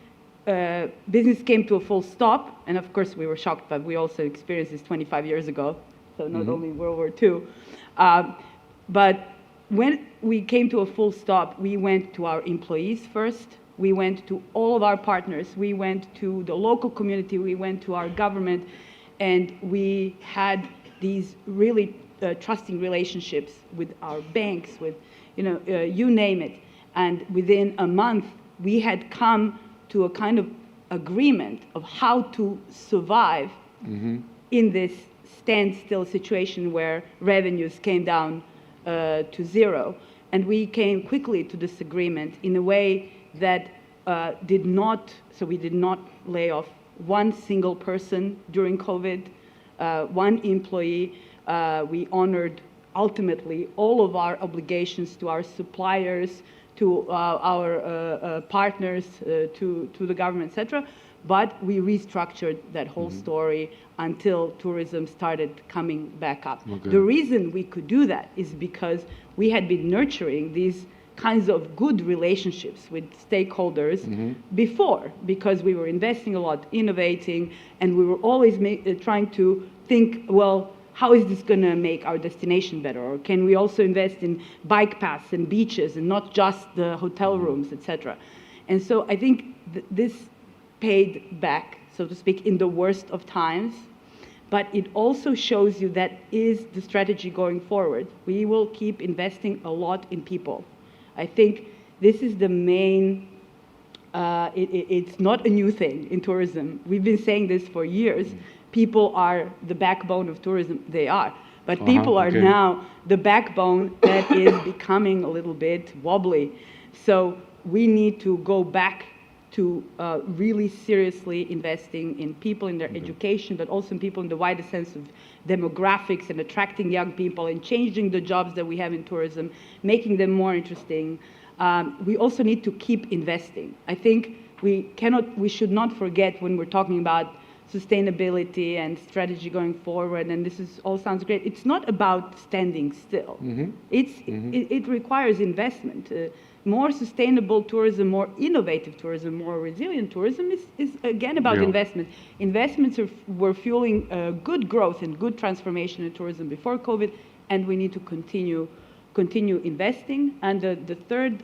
business came to a full stop, and of course we were shocked, but we also experienced this 25 years ago, so not only World War II. But when we came to a full stop, we went to our employees first. We went to all of our partners. We went to the local community. We went to our government. And we had these really trusting relationships with our banks, with, you know, you name it. And within a month, we had come to a kind of agreement of how to survive in this standstill situation where revenues came down to zero. And we came quickly to this agreement in a way that we did not lay off one single person during COVID, one employee. We honored ultimately all of our obligations to our suppliers, to our partners, to the government, etc. But we restructured that whole story until tourism started coming back up. Okay. The reason we could do that is because we had been nurturing these kinds of good relationships with stakeholders before, because we were investing a lot, innovating, and we were always trying to think, well, how is this going to make our destination better? Or can we also invest in bike paths and beaches and not just the hotel rooms, etc.? And so I think this paid back, so to speak, in the worst of times, but it also shows you that is the strategy going forward. We will keep investing a lot in people. I think this is the main, it's not a new thing in tourism. We've been saying this for years. People are the backbone of tourism. They are. But people are now the backbone that is becoming a little bit wobbly. So we need to go back to really seriously investing in people, in their education, but also in people in the wider sense of demographics and attracting young people and changing the jobs that we have in tourism, making them more interesting. We also need to keep investing. I think we should not forget when we're talking about sustainability and strategy going forward, and this all sounds great. It's not about standing still. It requires investment. More sustainable tourism, more innovative tourism, more resilient tourism is again about investment. Investments were fueling good growth and good transformation in tourism before COVID, and we need to continue investing. And the third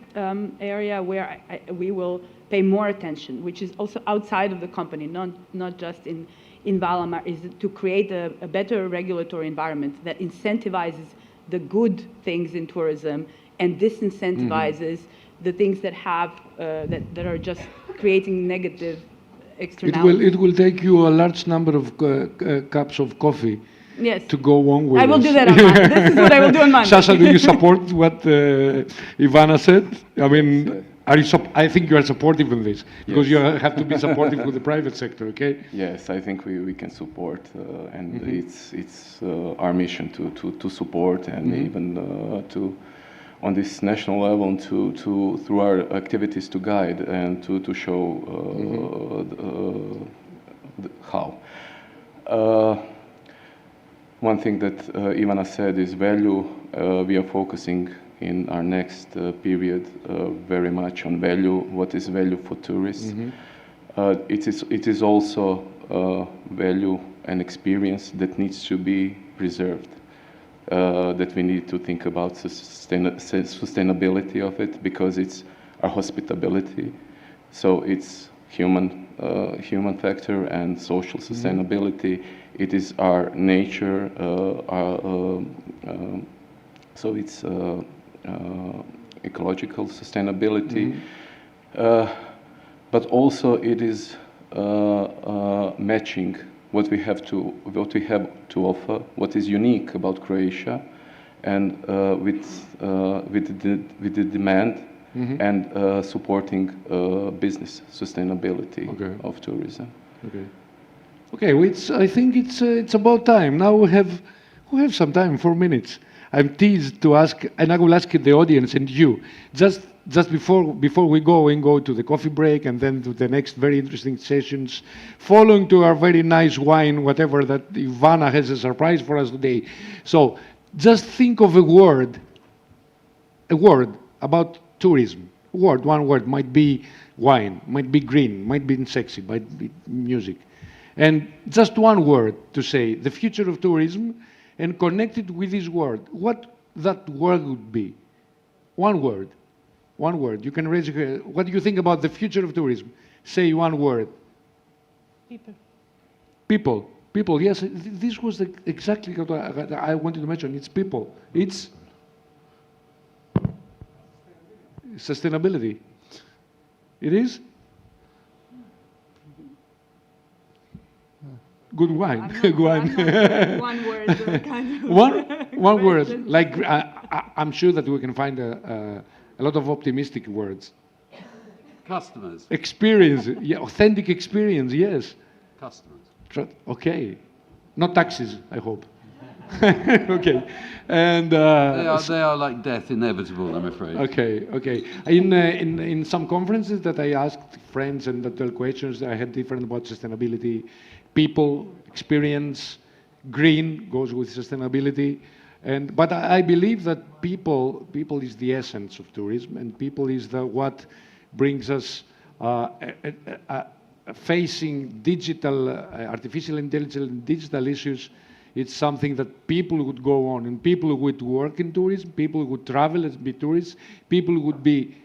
area where we will pay more attention, which is also outside of the company, not just in Valamar, is to create a better regulatory environment that incentivizes the good things in tourism and disincentivizes the things that have that are just creating negative externalities. It will take you a large number of cups of coffee. Yes. To go on with I will us. do that on Monday. This is what I will do on Monday. Sasha, do you support what Ivana said? I mean, I think you are supportive in this, because you have to be supportive with the private sector, okay? Yes, I think we can support, and it's our mission to support, and even to, on this national level, to through our activities to guide and to show how. One thing that Ivana said is value. We are focusing in our next period very much on value. What is value for tourists? It is also value and experience that needs to be preserved. That we need to think about sustainability of it, because it's our hospitality. So it's human factor and social sustainability. It is our nature, so it's ecological sustainability, but also it is matching what we have to offer, what is unique about Croatia, and with the demand and supporting business sustainability of tourism. Okay, I think it's about time. Now we have some time, 4 minutes. I'm teased to ask, and I will ask the audience and you, just before we go to the coffee break and then to the next very interesting sessions, following to our very nice wine, whatever that Ivana has a surprise for us today. So just think of a word about tourism. One word, might be wine, might be green, might be sexy, might be music. And just one word to say, the future of tourism, and connect it with this word. What that word would be? One word. One word. You can raise your hand. What do you think about the future of tourism? Say one word. People. People. People, yes. This was exactly what I wanted to mention. It's people. It's sustainability. It is? Good wine. Good wine. One word. Kind of one word. Like I'm sure that we can find a lot of optimistic words. Customers. Experience. Yeah, authentic experience. Yes. Customers. Okay. Not taxes, I hope. Okay. And they are like death, inevitable, I'm afraid. Okay. In some conferences that I asked friends and that tell questions, I had different about sustainability. People, experience, green goes with sustainability, but I believe that people is the essence of tourism, and people is what brings us facing digital, artificial intelligence, digital issues. It's something that people would go on, and people would work in tourism, people would travel and be tourists, people would be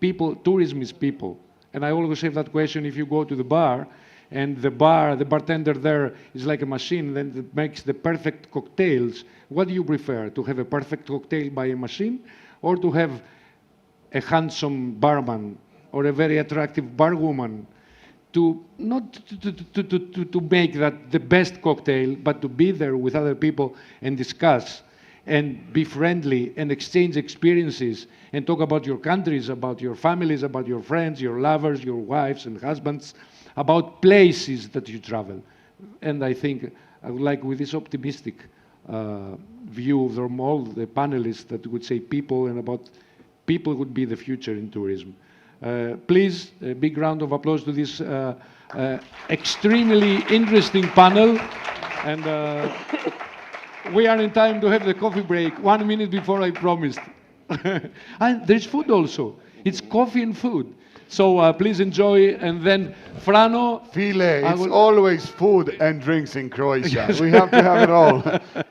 people. Tourism is people, and I always have that question: if you go to the bar, and the bartender there is like a machine that makes the perfect cocktails, what do you prefer? To have a perfect cocktail by a machine, or to have a handsome barman or a very attractive barwoman to make that the best cocktail, but to be there with other people and discuss and be friendly and exchange experiences and talk about your countries, about your families, about your friends, your lovers, your wives and husbands, about places that you travel. And I think I would like, with this optimistic view from all the panelists, that would say people, and about people would be the future in tourism. Please, a big round of applause to this extremely interesting panel. And we are in time to have the coffee break, 1 minute before I promised. And there's food also. It's coffee and food. So please enjoy, and then Frano. File, it's always food and drinks in Croatia. Yes. We have to have it all.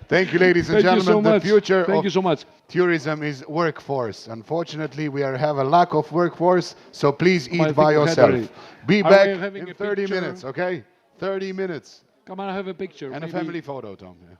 Thank you, ladies and gentlemen. So the future Thank you so much. Tourism is workforce. Unfortunately, we have a lack of workforce, so please eat by yourself. Be back in 30 minutes, okay? 30 minutes. Come on, I have a picture. And maybe a family photo, Tom. Yeah.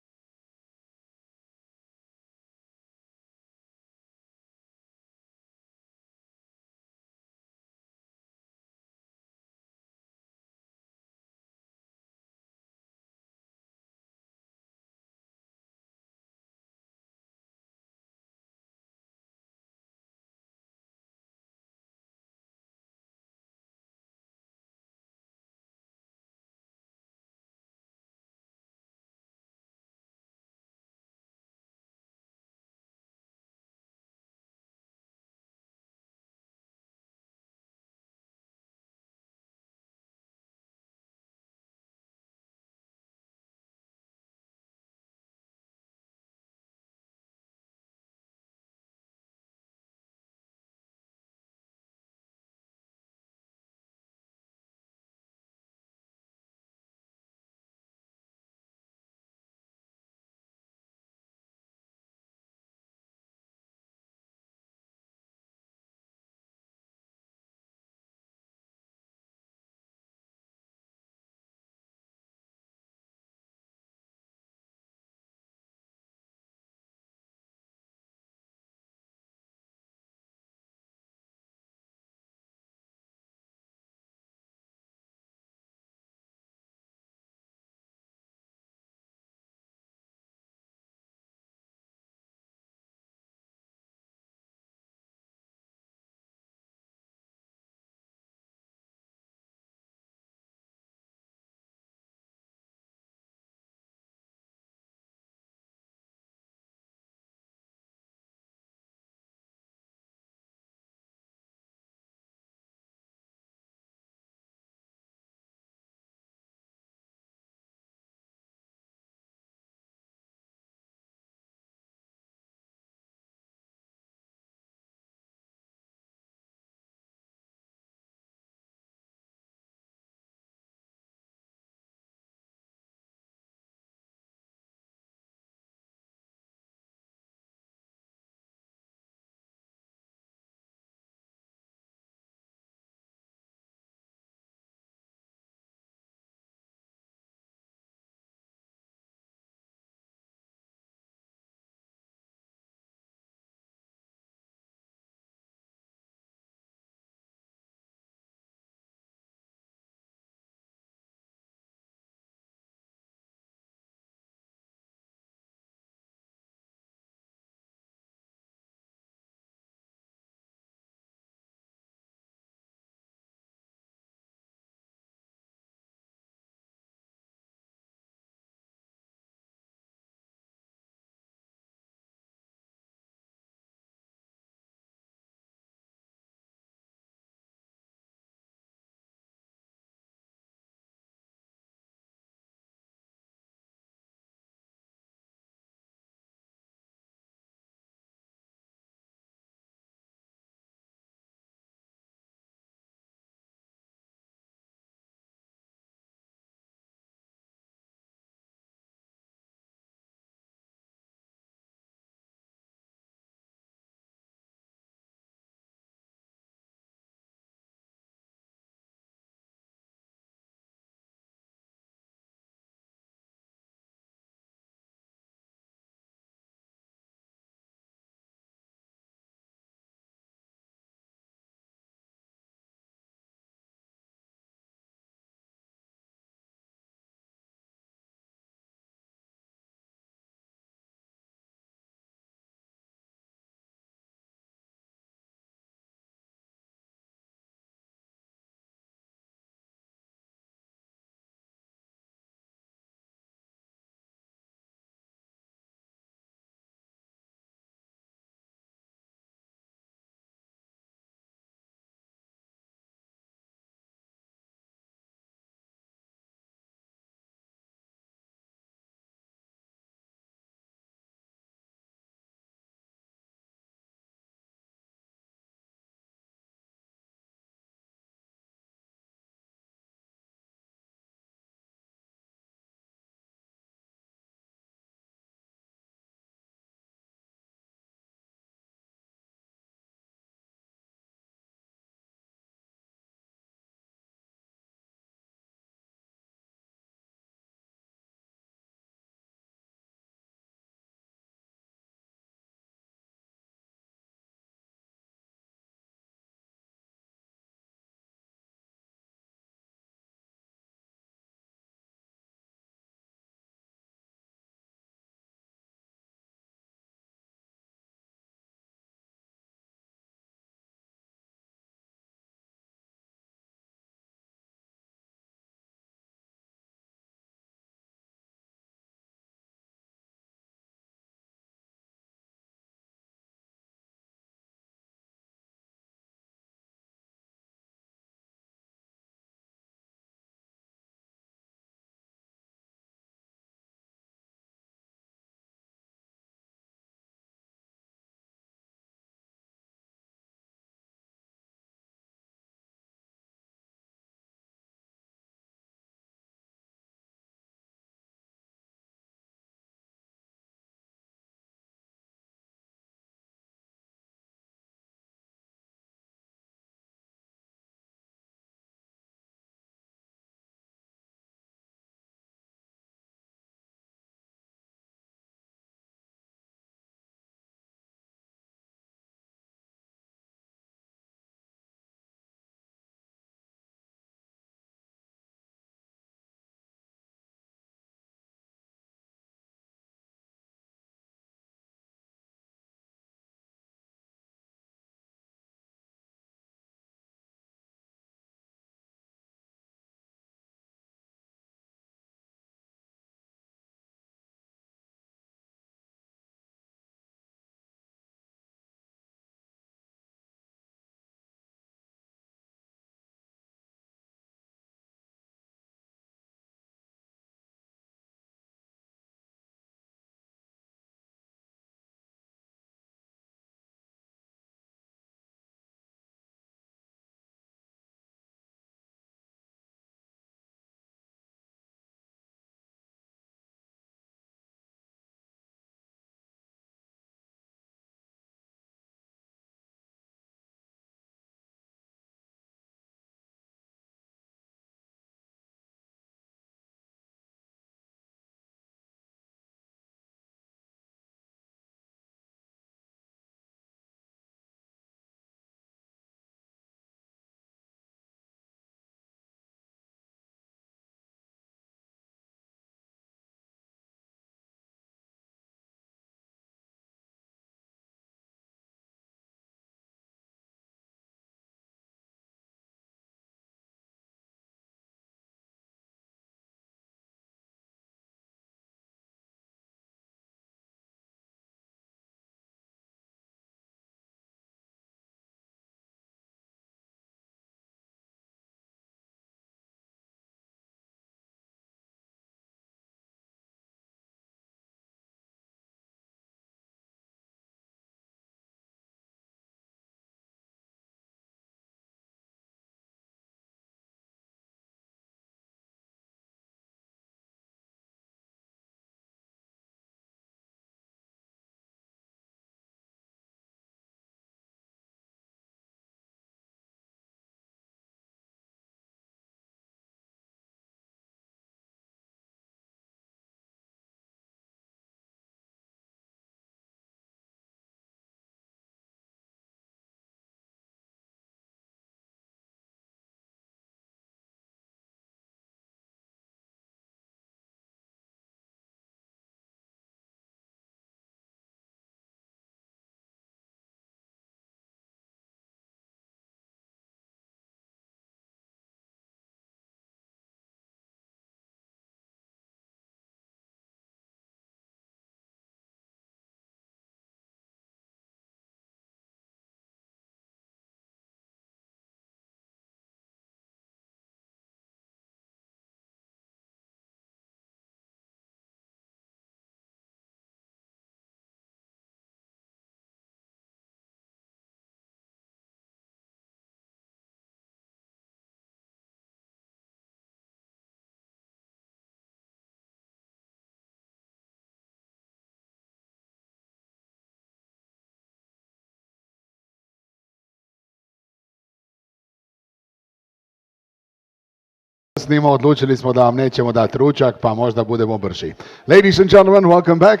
pojasnimo, odlučili smo da vam nećemo dati ručak, pa možda budemo brži. Ladies and gentlemen, welcome back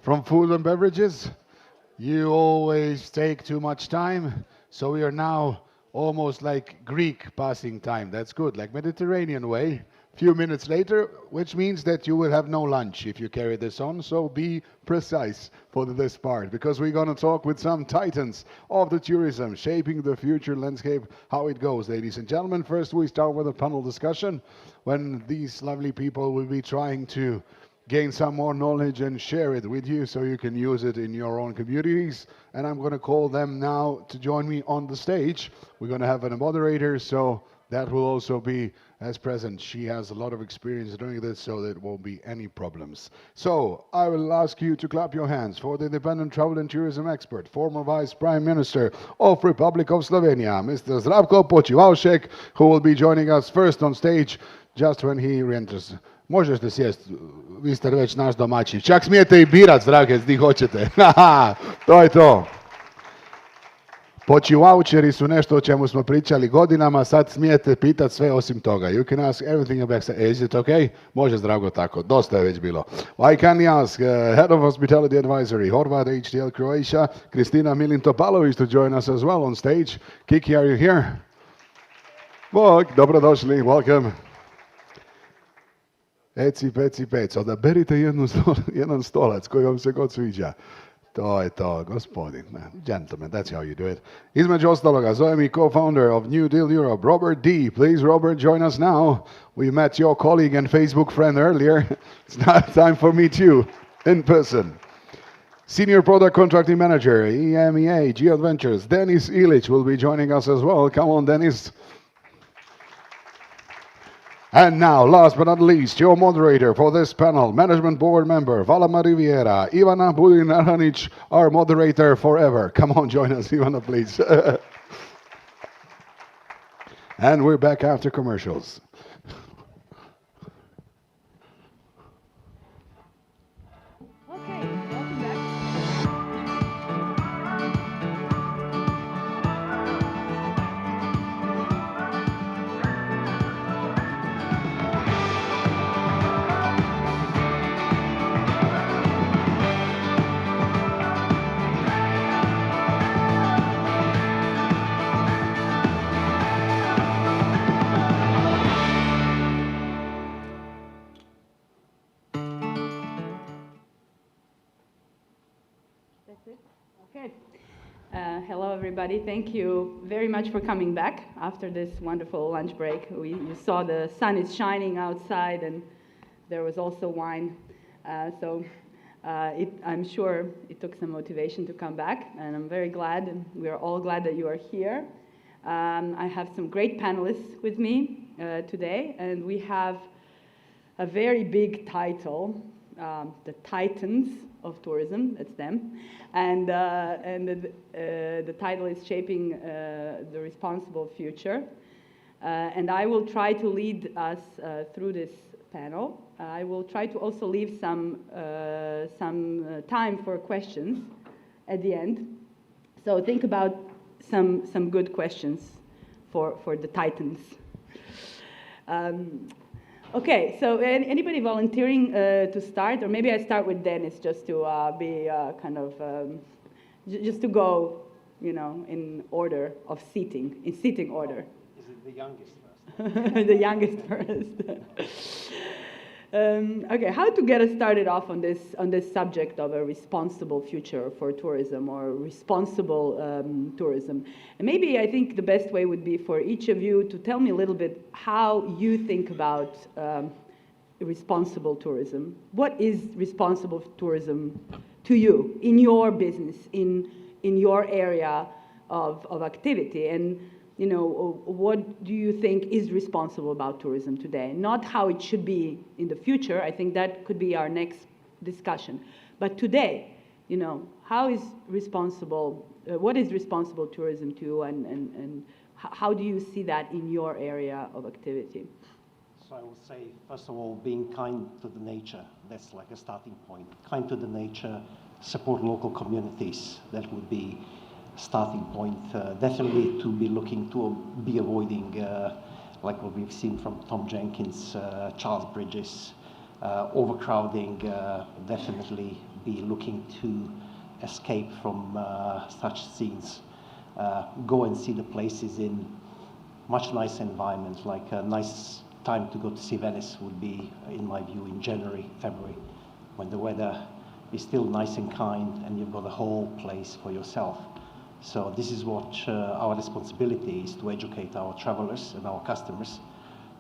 from Food and Beverages. You always take too much time, so we are now almost like Greek passing time. That's good, like Mediterranean way. Few minutes later, which means that you will have no lunch if you carry this on, so be precise for this part, because we're going to talk with some titans of the tourism, shaping the future landscape, how it goes, ladies and gentlemen. First, we start with a panel discussion, when these lovely people will be trying to gain some more knowledge and share it with you so you can use it in your own communities. And I'm going to call them now to join me on the stage. We're going to have a moderator, so that will also be as present. She has a lot of experience doing this, so there won't be any problems. So I will ask you to clap your hands for the independent travel and tourism expert, former Vice Prime Minister of Republic of Slovenia, Mr. Zdravko Počivalšek, who will be joining us first on stage just when he re-enters. Možete sjest, vi ste već naš domaćin. Čak smijete i birat, Zdravke, gdje hoćete. To je to. Poči voucheri su nešto o čemu smo pričali godinama, sad smijete pitati sve osim toga. You can ask everything about, is it okay? Može, Zdravko, tako. Dosta je već bilo. I can ask Head of Hospitality Advisory, Horvat HTL Croatia, Kristina Milin-Topalović to join us as well on stage. Kiki, are you here? Bog, dobrodošli, welcome. Eci, peci, pec, odaberite jedan stolac koji vam se god sviđa. To je to, gospodin, gentlemen, that's how you do it. Između ostaloga, zove mi co-founder of New Deal Europe, Robert D. Please, Robert, join us now. We met your colleague and Facebook friend earlier. It's now time for me too, in person. Senior Product Contracting Manager, EMEA, Geoadventures, Denis Ilic will be joining us as well. Come on, Denis. And now, last but not least, your moderator for this panel, Management Board member, Valama Riviera, Ivana Budin-Aranic, our moderator forever. Come on, join us, Ivana, please. And we're back after commercials. Hello, everybody. Thank you very much for coming back after this wonderful lunch break. You saw the sun is shining outside, and there was also wine. I'm sure it took some motivation to come back, and I'm very glad, and we're all glad that you are here. I have some great panelists with me today, and we have a very big title, the Titans of Tourism, that's them. And the title is Shaping the Responsible Future. And I will try to lead us through this panel. I will try to also leave some time for questions at the end. So think about some good questions for the Titans. Okay, so anybody volunteering to start? Or maybe I start with Denis just to be just to go, in order of seating, in seating order. Is it the youngest first? The youngest first. Okay, how to get us started off on this subject of a responsible future for tourism or responsible tourism? And maybe I think the best way would be for each of you to tell me a little bit how you think about responsible tourism. What is responsible tourism to you in your business, in your area of activity? And what do you think is responsible about tourism today? Not how it should be in the future. I think that could be our next discussion. But today, how is responsible, what is responsible tourism to you, and how do you see that in your area of activity? So I would say, first of all, being kind to the nature. That's like a starting point. Kind to the nature, support local communities. That would be starting point. Definitely to be looking to be avoiding like what we've seen from Tom Jenkins, Charles Bridges, overcrowding, definitely be looking to escape from such scenes. Go and see the places in much nicer environments, like a nice time to go to see Venice would be, in my view, in January, February, when the weather is still nice and kind and you've got the whole place for yourself. So this is what our responsibility is, to educate our travelers and our customers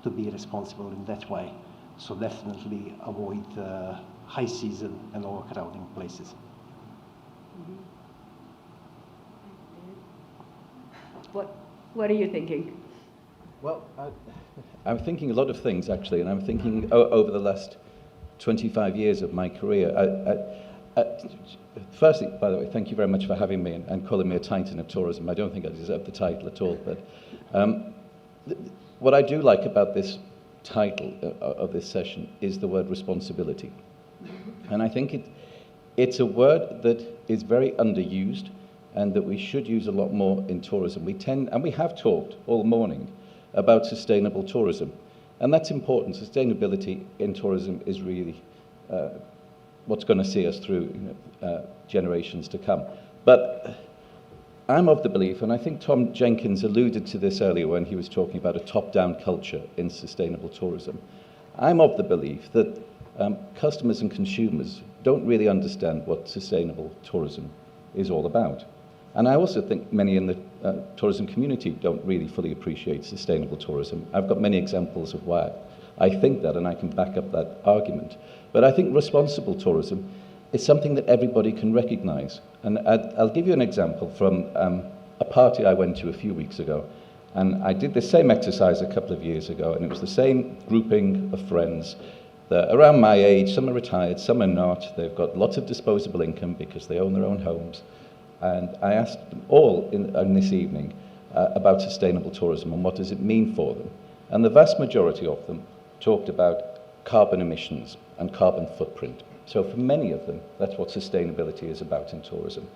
to be responsible in that way. So definitely avoid high season and overcrowding places. What are you thinking? Well, I'm thinking a lot of things, actually, and I'm thinking over the last 25 years of my career. Firstly, by the way, thank you very much for having me and calling me a titan of tourism. I don't think I deserve the title at all, but what I do like about this title of this session is the word responsibility. And I think it's a word that is very underused and that we should use a lot more in tourism. We have talked all morning about sustainable tourism, and that's important. Sustainability in tourism is really what's going to see us through generations to come. But I'm of the belief, and I think Tom Jenkins alluded to this earlier when he was talking about a top-down culture in sustainable tourism. I'm of the belief that customers and consumers don't really understand what sustainable tourism is all about. And I also think many in the tourism community don't really fully appreciate sustainable tourism. I've got many examples of why I think that, and I can back up that argument. But I think responsible tourism is something that everybody can recognize. And I'll give you an example from a party I went to a few weeks ago. And I did the same exercise a couple of years ago, and it was the same grouping of friends. They're around my age, some are retired, some are not. They've got lots of disposable income because they own their own homes. And I asked them all in this evening about sustainable tourism and what does it mean for them. And the vast majority of them talked about carbon emissions and carbon footprint. So for many of them, that's what sustainability is about in tourism.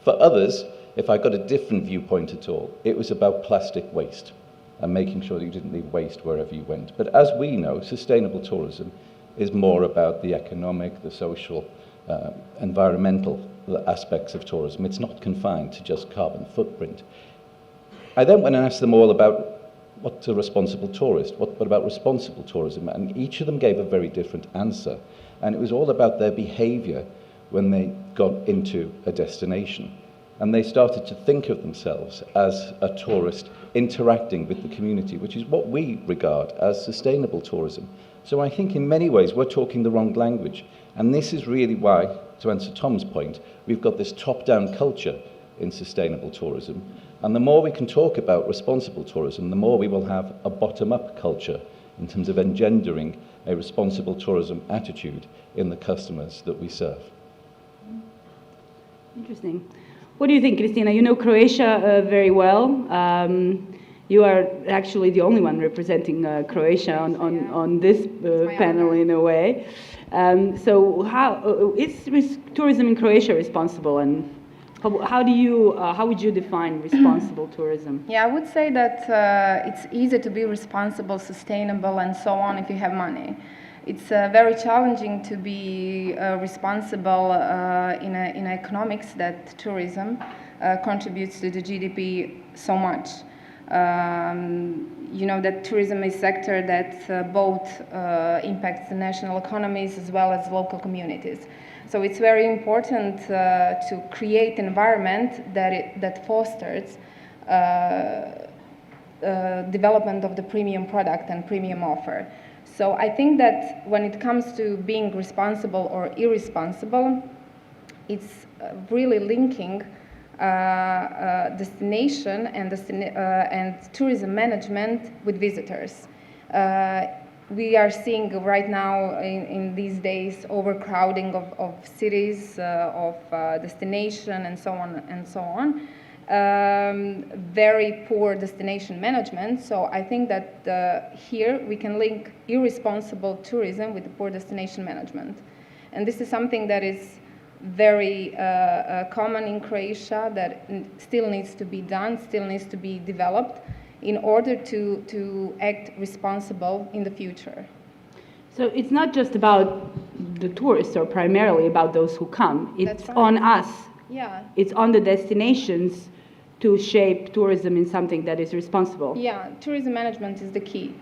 For others, if I got a different viewpoint at all, it was about plastic waste and making sure that you didn't leave waste wherever you went. But as we know, sustainable tourism is more about the economic, the social, environmental aspects of tourism. It's not confined to just carbon footprint. I then went and asked them all about what's a responsible tourist? What about responsible tourism? And each of them gave a very different answer. And it was all about their behavior when they got into a destination. And they started to think of themselves as a tourist interacting with the community, which is what we regard as sustainable tourism. So I think in many ways we're talking the wrong language. And this is really why, to answer Tom's point, we've got this top-down culture in sustainable tourism. And the more we can talk about responsible tourism, the more we will have a bottom-up culture in terms of engendering a responsible tourism attitude in the customers that we serve. Interesting. What do you think, Christina? You know Croatia very well. You are actually the only one representing Croatia on this panel in a way. So how is tourism in Croatia responsible, and how would you define responsible tourism? Yeah, I would say that it's easy to be responsible, sustainable, and so on if you have money. It's very challenging to be responsible in economics that tourism contributes to the GDP so much. You know that tourism is a sector that both impacts the national economies as well as local communities. So it's very important to create an environment that fosters development of the premium product and premium offer. So I think that when it comes to being responsible or irresponsible, it's really linking destination and tourism management with visitors. We are seeing right now in these days overcrowding of cities, of destination, and so on and so on. Very poor destination management. So I think that here we can link irresponsible tourism with poor destination management. And this is something that is very common in Croatia, that still needs to be done, still needs to be developed. in order to act responsible in the future. So it's not just about the tourists or primarily about those who come. It's on us. Yeah. It's on the destinations to shape tourism in something that is responsible. Yeah, tourism management is the key.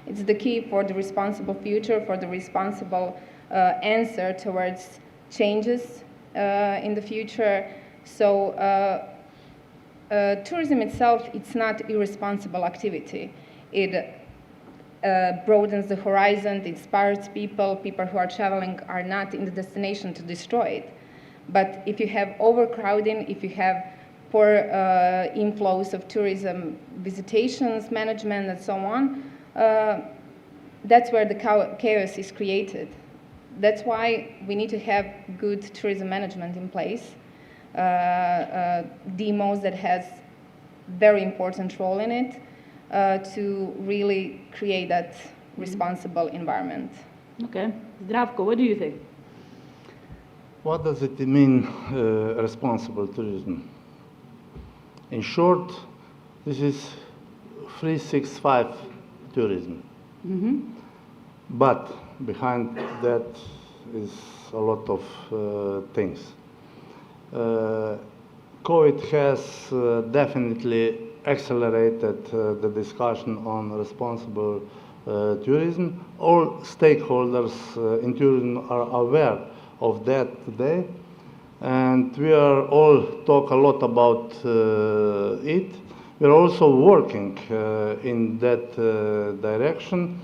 It's the key for the responsible future, for the responsible answer towards changes in the future. So tourism itself, it's not irresponsible activity. It broadens the horizon, it inspires people. People who are traveling are not in the destination to destroy it. But if you have overcrowding, if you have poor inflows of tourism, visitations, management, and so on, that's where the chaos is created. That's why we need to have good tourism management in place. DMOs that has very important role in it to really create that responsible environment. Okay. Zdravko, what do you think? What does it mean, responsible tourism? In short, this is 365 tourism. Mm-hmm. But behind that is a lot of things. COVID has definitely accelerated the discussion on responsible tourism. All stakeholders in tourism are aware of that today, and we are all talk a lot about it. We are also working in that direction,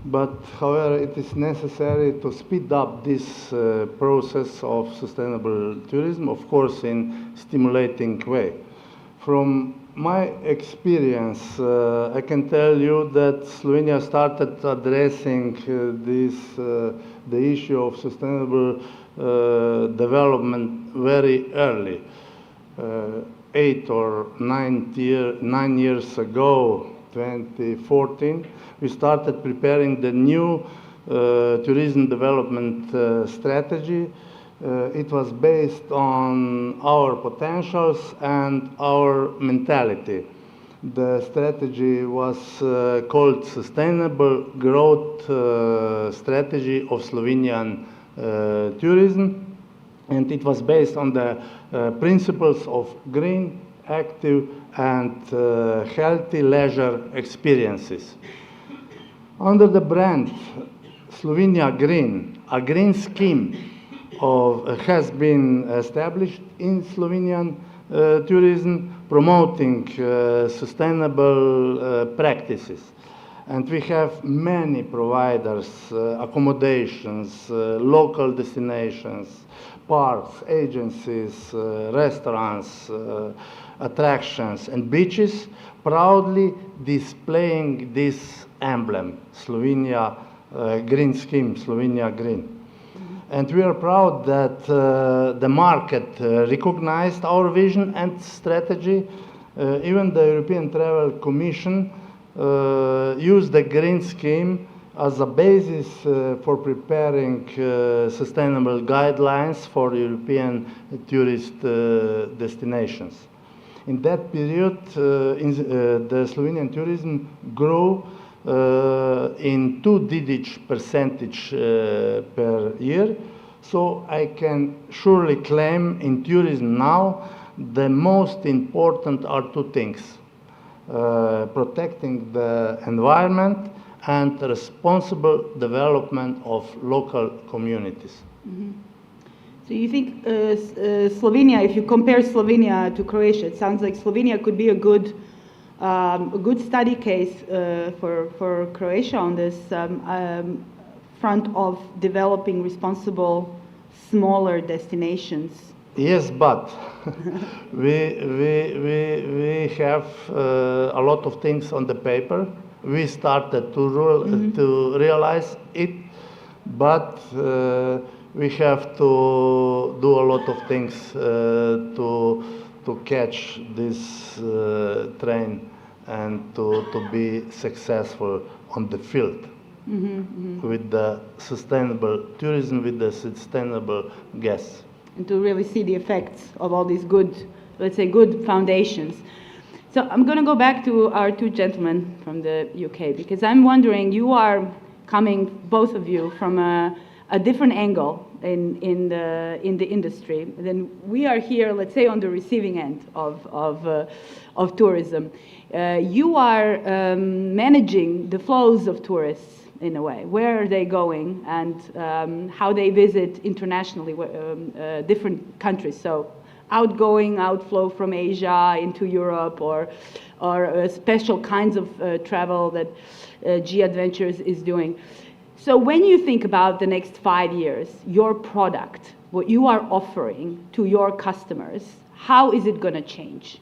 but however it is necessary to speed up this process of sustainable tourism, of course in stimulating way. From my experience, I can tell you that Slovenia started addressing the issue of sustainable development very early. 8 or 9 years ago, 2014, we started preparing the new tourism development strategy. It was based on our potentials and our mentality. The strategy was called Sustainable Growth Strategy of Slovenian Tourism, and it was based on the principles of green, active, and healthy leisure experiences. Under the brand Slovenia Green, a green scheme has been established in Slovenian tourism, promoting sustainable practices. And we have many providers, accommodations, local destinations, parks, agencies, restaurants, attractions, and beaches, proudly displaying this emblem, Slovenia Green Scheme, Slovenia Green. And we are proud that the market recognized our vision and strategy. Even the European Travel Commission used the Green Scheme as a basis for preparing sustainable guidelines for European tourist destinations. In that period, the Slovenian tourism grew in 2-digit percentage per year. So I can surely claim in tourism now the most important are two things: protecting the environment and responsible development of local communities. Mm-hmm. So you think Slovenia, if you compare Slovenia to Croatia, it sounds like Slovenia could be a good study case for Croatia on this front of developing responsible, smaller destinations. Yes, but we have a lot of things on the paper. We started to realize it, but we have to do a lot of things to catch this train and to be successful on the field with the sustainable tourism, with the sustainable guests. And to really see the effects of all these good, let's say, good foundations. So I'm going to go back to our two gentlemen from the UK, because I'm wondering, you are coming, both of you, from a different angle in the industry. Then we are here, let's say, on the receiving end of tourism. You are managing the flows of tourists in a way. Where are they going, and how they visit internationally, different countries. So outgoing, outflow from Asia into Europe, or special kinds of travel that G Adventures is doing. So when you think about the next 5 years, your product, what you are offering to your customers, how is it going to change?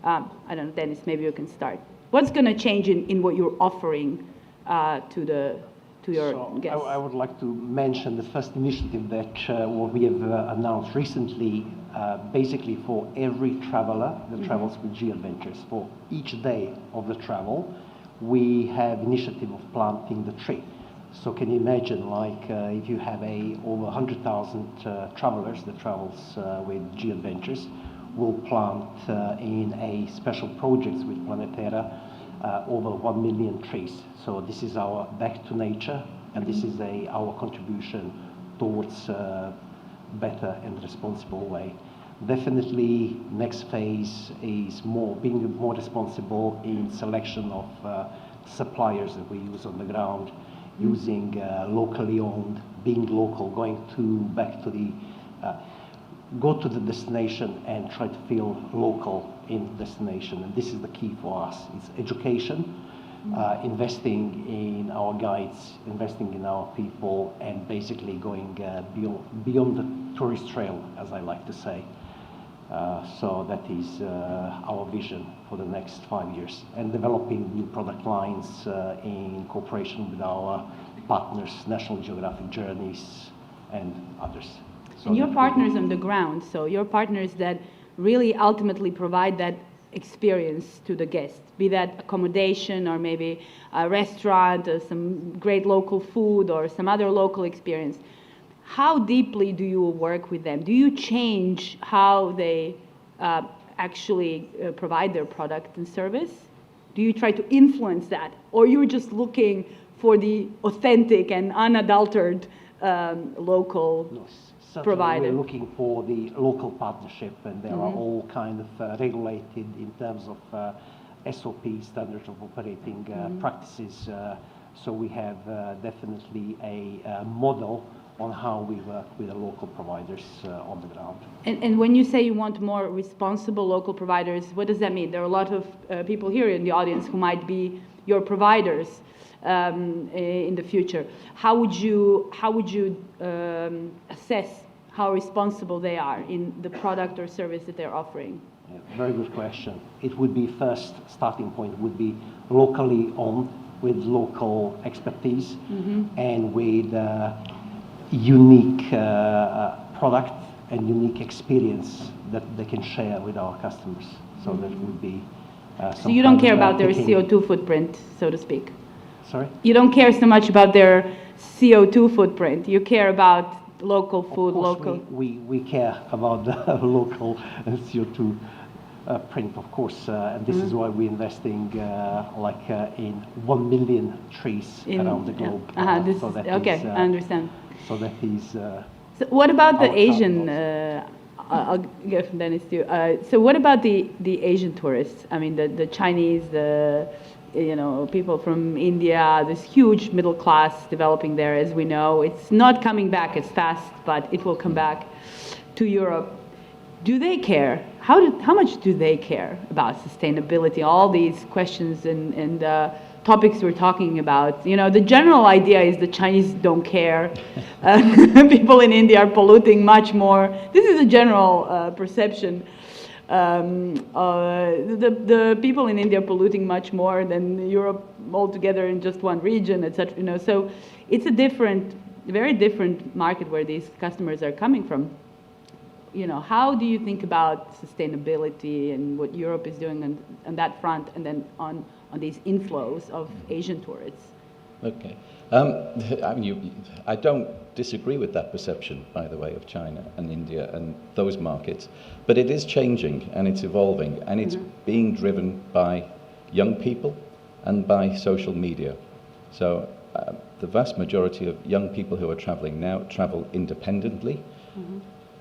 I don't know, Dennis, maybe you can start. What's going to change in what you're offering to your guests? I would like to mention the first initiative that what we have announced recently. Basically, for every traveler that travels with G Adventures, for each day of the travel, we have initiative of planting the tree. So can you imagine, like, if you have over 100,000 travelers that travels with G Adventures, we'll plant in a special project with Planetera over 1 million trees. So this is our back to nature, and this is our contribution towards better and responsible way. Definitely, next phase is being more responsible in selection of suppliers that we use on the ground, using locally owned, being local, go to the destination and try to feel local in destination. And this is the key for us. It's education, investing in our guides, investing in our people, and basically going beyond the tourist trail, as I like to say. So that is our vision for the next 5 years, and developing new product lines in cooperation with our partners, National Geographic Journeys and others. So, and your partners on the ground, so your partners that really ultimately provide that experience to the guest, be that accommodation or maybe a restaurant or some great local food or some other local experience. How deeply do you work with them? Do you change how they actually provide their product and service? Do you try to influence that? Or you're just looking for the authentic and unadulterated local provider? We're looking for the local partnership, and there are all kind of regulated in terms of SOP, standards of operating practices. So we have definitely a model on how we work with the local providers on the ground. And when you say you want more responsible local providers, what does that mean? There are a lot of people here in the audience who might be your providers in the future. How would you assess how responsible they are in the product or service that they're offering? Yeah, very good question. It would be first starting point would be locally owned with local expertise and with unique product and unique experience that they can share with our customers. So that would be so you don't care about their CO2 footprint, so to speak? Sorry? You don't care so much about their CO2 footprint. You care about local food, local... We care about the local CO2 print, of course, and this is why we're investing in 1 million trees around the globe. Okay, I understand. So that is... so what about the Asian... I'll give Dennis to you. So what about the Asian tourists? I mean, the Chinese, people from India, this huge middle class developing there, as we know. It's not coming back as fast, but it will come back to Europe. Do they care? How much do they care about sustainability? All these questions and topics we're talking about. The general idea is the Chinese don't care. People in India are polluting much more. This is a general perception. The people in India are polluting much more than Europe altogether in just one region, etc. So it's a very different market where these customers are coming from. How do you think about sustainability and what Europe is doing on that front, and then on these inflows of Asian tourists? Okay. I mean, I don't disagree with that perception, by the way, of China and India and those markets, but it is changing and it's evolving and it's being driven by young people and by social media. So the vast majority of young people who are traveling now travel independently.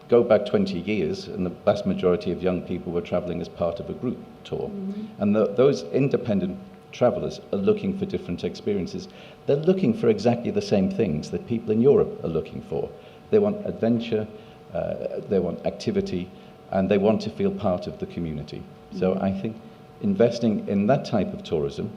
Go back 20 years and the vast majority of young people were traveling as part of a group tour. And those independent travelers are looking for different experiences. They're looking for exactly the same things that people in Europe are looking for. They want adventure, they want activity, and they want to feel part of the community. So I think investing in that type of tourism,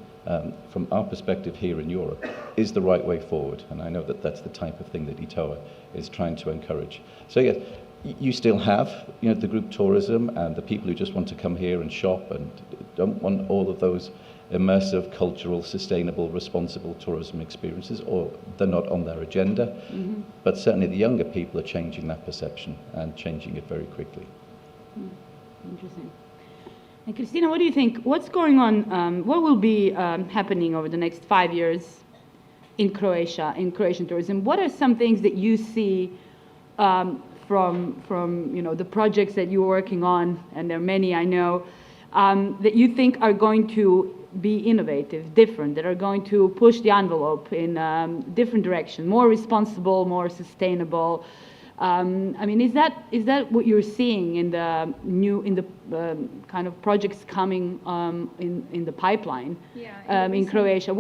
from our perspective here in Europe, is the right way forward. And I know that that's the type of thing that ITOA is trying to encourage. So yes, you still have, the group tourism and the people who just want to come here and shop and don't want all of those immersive, cultural, sustainable, responsible tourism experiences, or they're not on their agenda. But certainly the younger people are changing that perception and changing it very quickly. Interesting. And Christina, what do you think? What's going on? What will be happening over the next 5 years in Croatia, in Croatian tourism? What are some things that you see from the projects that you're working on, and there are many I know, that you think are going to be innovative, different, that are going to push the envelope in different direction, more responsible, more sustainable? I mean, is that what you're seeing in the kind of projects coming in the pipeline in Croatia?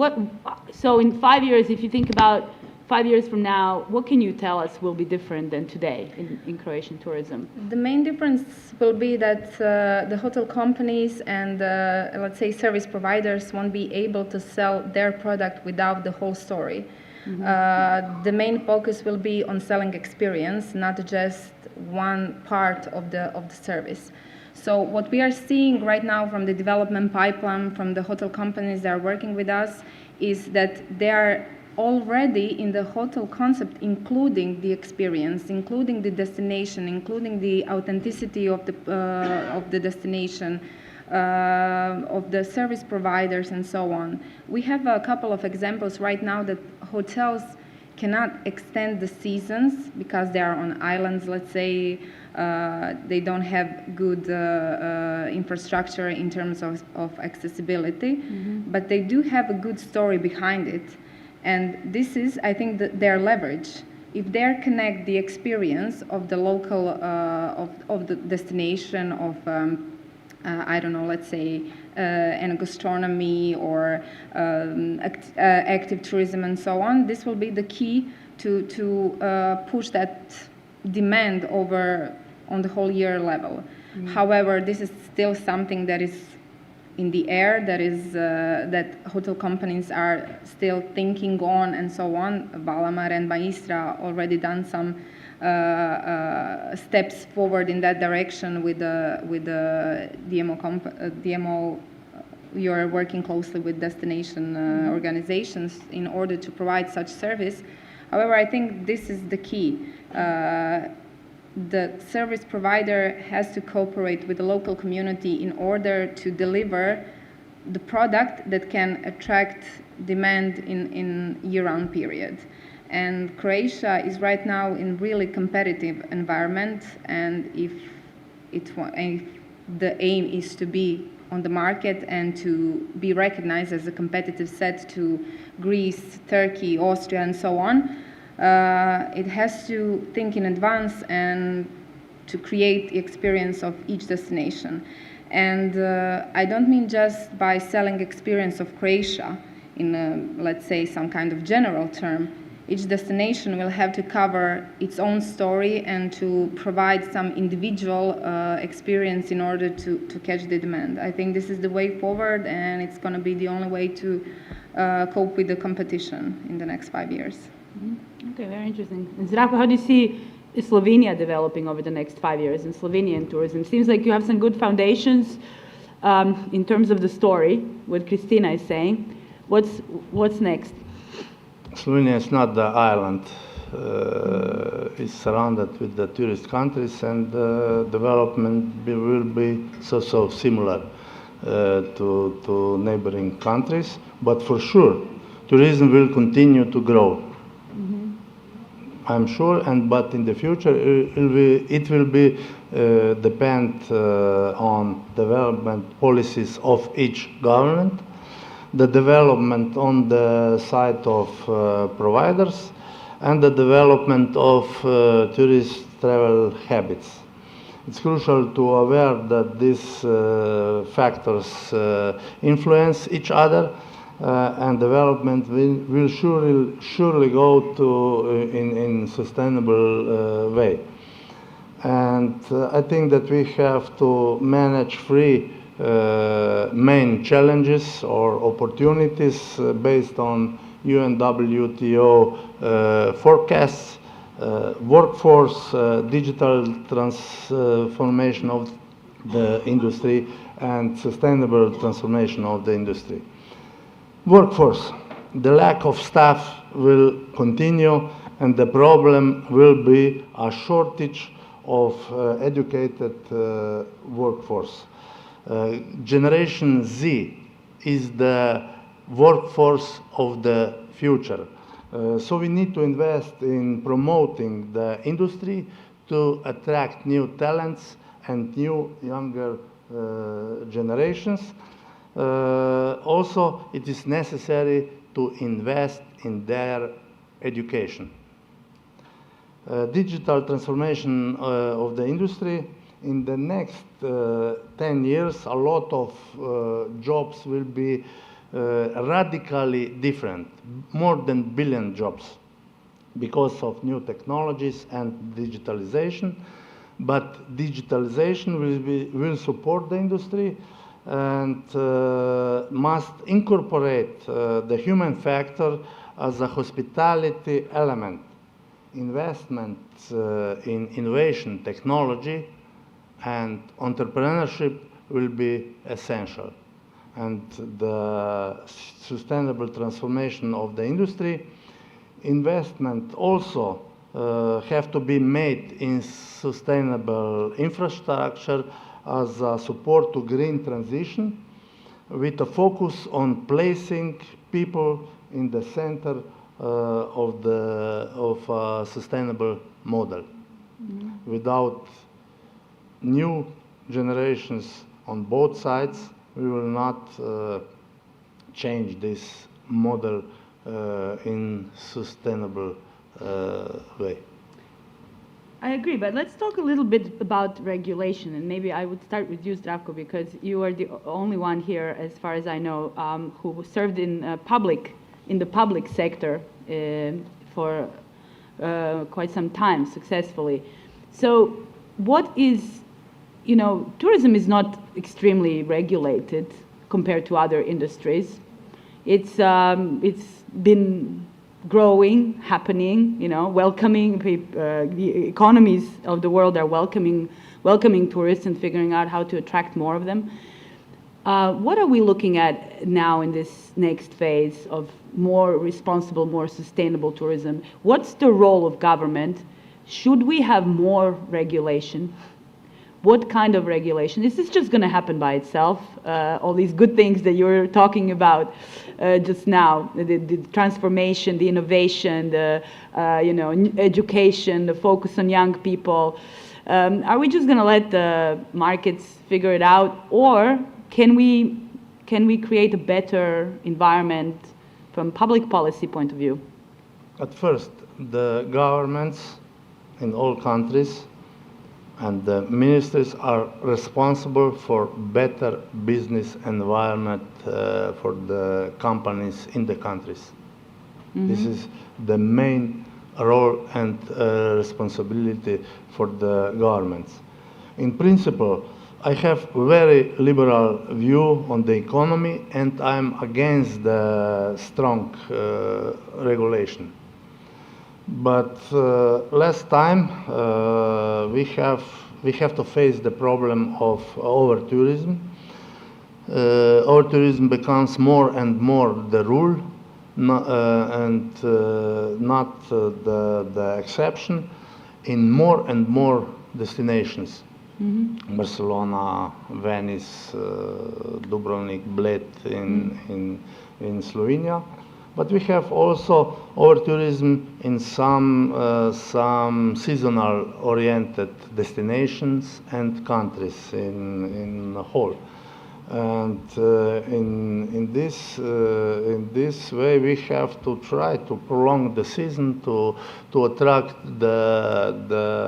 So in 5 years, if you think about 5 years from now, what can you tell us will be different than today in Croatian tourism? The main difference will be that the hotel companies and, let's say, service providers won't be able to sell their product without the whole story. The main focus will be on selling experience, not just one part of the service. So what we are seeing right now from the development pipeline, from the hotel companies that are working with us, is that they are already in the hotel concept, including the experience, including the destination, including the authenticity of the destination, of the service providers, and so on. We have a couple of examples right now that hotels cannot extend the seasons because they are on islands, let's say. They don't have good infrastructure in terms of accessibility, but they do have a good story behind it. And this is, I think, their leverage. If they connect the experience of the local, of the destination, of, I don't know, let's say, an gastronomy or active tourism and so on, this will be the key to push that demand over on the whole year level. However, this is still something that is in the air, that hotel companies are still thinking on and so on. Valamar and Maistra already done some steps forward in that direction with the DMO. You're working closely with destination organizations in order to provide such service. However, I think this is the key. The service provider has to cooperate with the local community in order to deliver the product that can attract demand in year-round period. And Croatia is right now in really competitive environment, and if the aim is to be on the market and to be recognized as a competitive set to Greece, Turkey, Austria, and so on, it has to think in advance and to create the experience of each destination. And I don't mean just by selling experience of Croatia in, let's say, some kind of general term. Each destination will have to cover its own story and to provide some individual experience in order to catch the demand. I think this is the way forward, and it's going to be the only way to cope with the competition in the next 5 years. Okay, very interesting. And Zdravko, how do you see Slovenia developing over the next 5 years in Slovenian tourism? Seems like you have some good foundations in terms of the story, what Christina is saying. What's next? Slovenia is not the island. It's surrounded with the tourist countries, and development will be so similar to neighboring countries. But for sure, tourism will continue to grow. I'm sure, but in the future it will be depend on development policies of each government, the development on the side of providers, and the development of tourist travel habits. It's crucial to aware that these factors influence each other, and development will surely go to in sustainable way. And I think that we have to manage three main challenges or opportunities based on UNWTO forecasts: workforce, digital transformation of the industry, and sustainable transformation of the industry. Workforce. The lack of staff will continue, and the problem will be a shortage of educated workforce. Generation Z is the workforce of the future. So we need to invest in promoting the industry to attract new talents and new younger generations. Also, it is necessary to invest in their education. Digital transformation of the industry. In the next 10 years, a lot of jobs will be radically different, more than a billion jobs, because of new technologies and digitalization. But digitalization will support the industry and must incorporate the human factor as a hospitality element. Investment in innovation, technology, and entrepreneurship will be essential. And the sustainable transformation of the industry, investment also have to be made in sustainable infrastructure as a support to green transition, with a focus on placing people in the center of a sustainable model. Without new generations on both sides, we will not change this model in sustainable way. I agree, but let's talk a little bit about regulation, and maybe I would start with you, Zdravko, because you are the only one here, as far as I know, who served in the public sector for quite some time successfully. So what is, tourism is not extremely regulated compared to other industries. It's been growing, happening, welcoming the economies of the world are welcoming tourists and figuring out how to attract more of them. What are we looking at now in this next phase of more responsible, more sustainable tourism? What's the role of government? Should we have more regulation? What kind of regulation? Is this just going to happen by itself? All these good things that you're talking about just now, the transformation, the innovation, the education, the focus on young people. Are we just going to let the markets figure it out, or can we create a better environment from public policy point of view? At first, the governments in all countries and the ministries are responsible for better business environment for the companies in the countries. This is the main role and responsibility for the governments. In principle, I have a very liberal view on the economy, and I'm against the strong regulation. But last time we have to face the problem of over-tourism. Over-tourism becomes more and more the rule, and not the exception in more and more destinations. Barcelona, Venice, Dubrovnik, Bled in Slovenia. But we have also over-tourism in some seasonal-oriented destinations and countries in the whole. And in this way, we have to try to prolong the season to attract the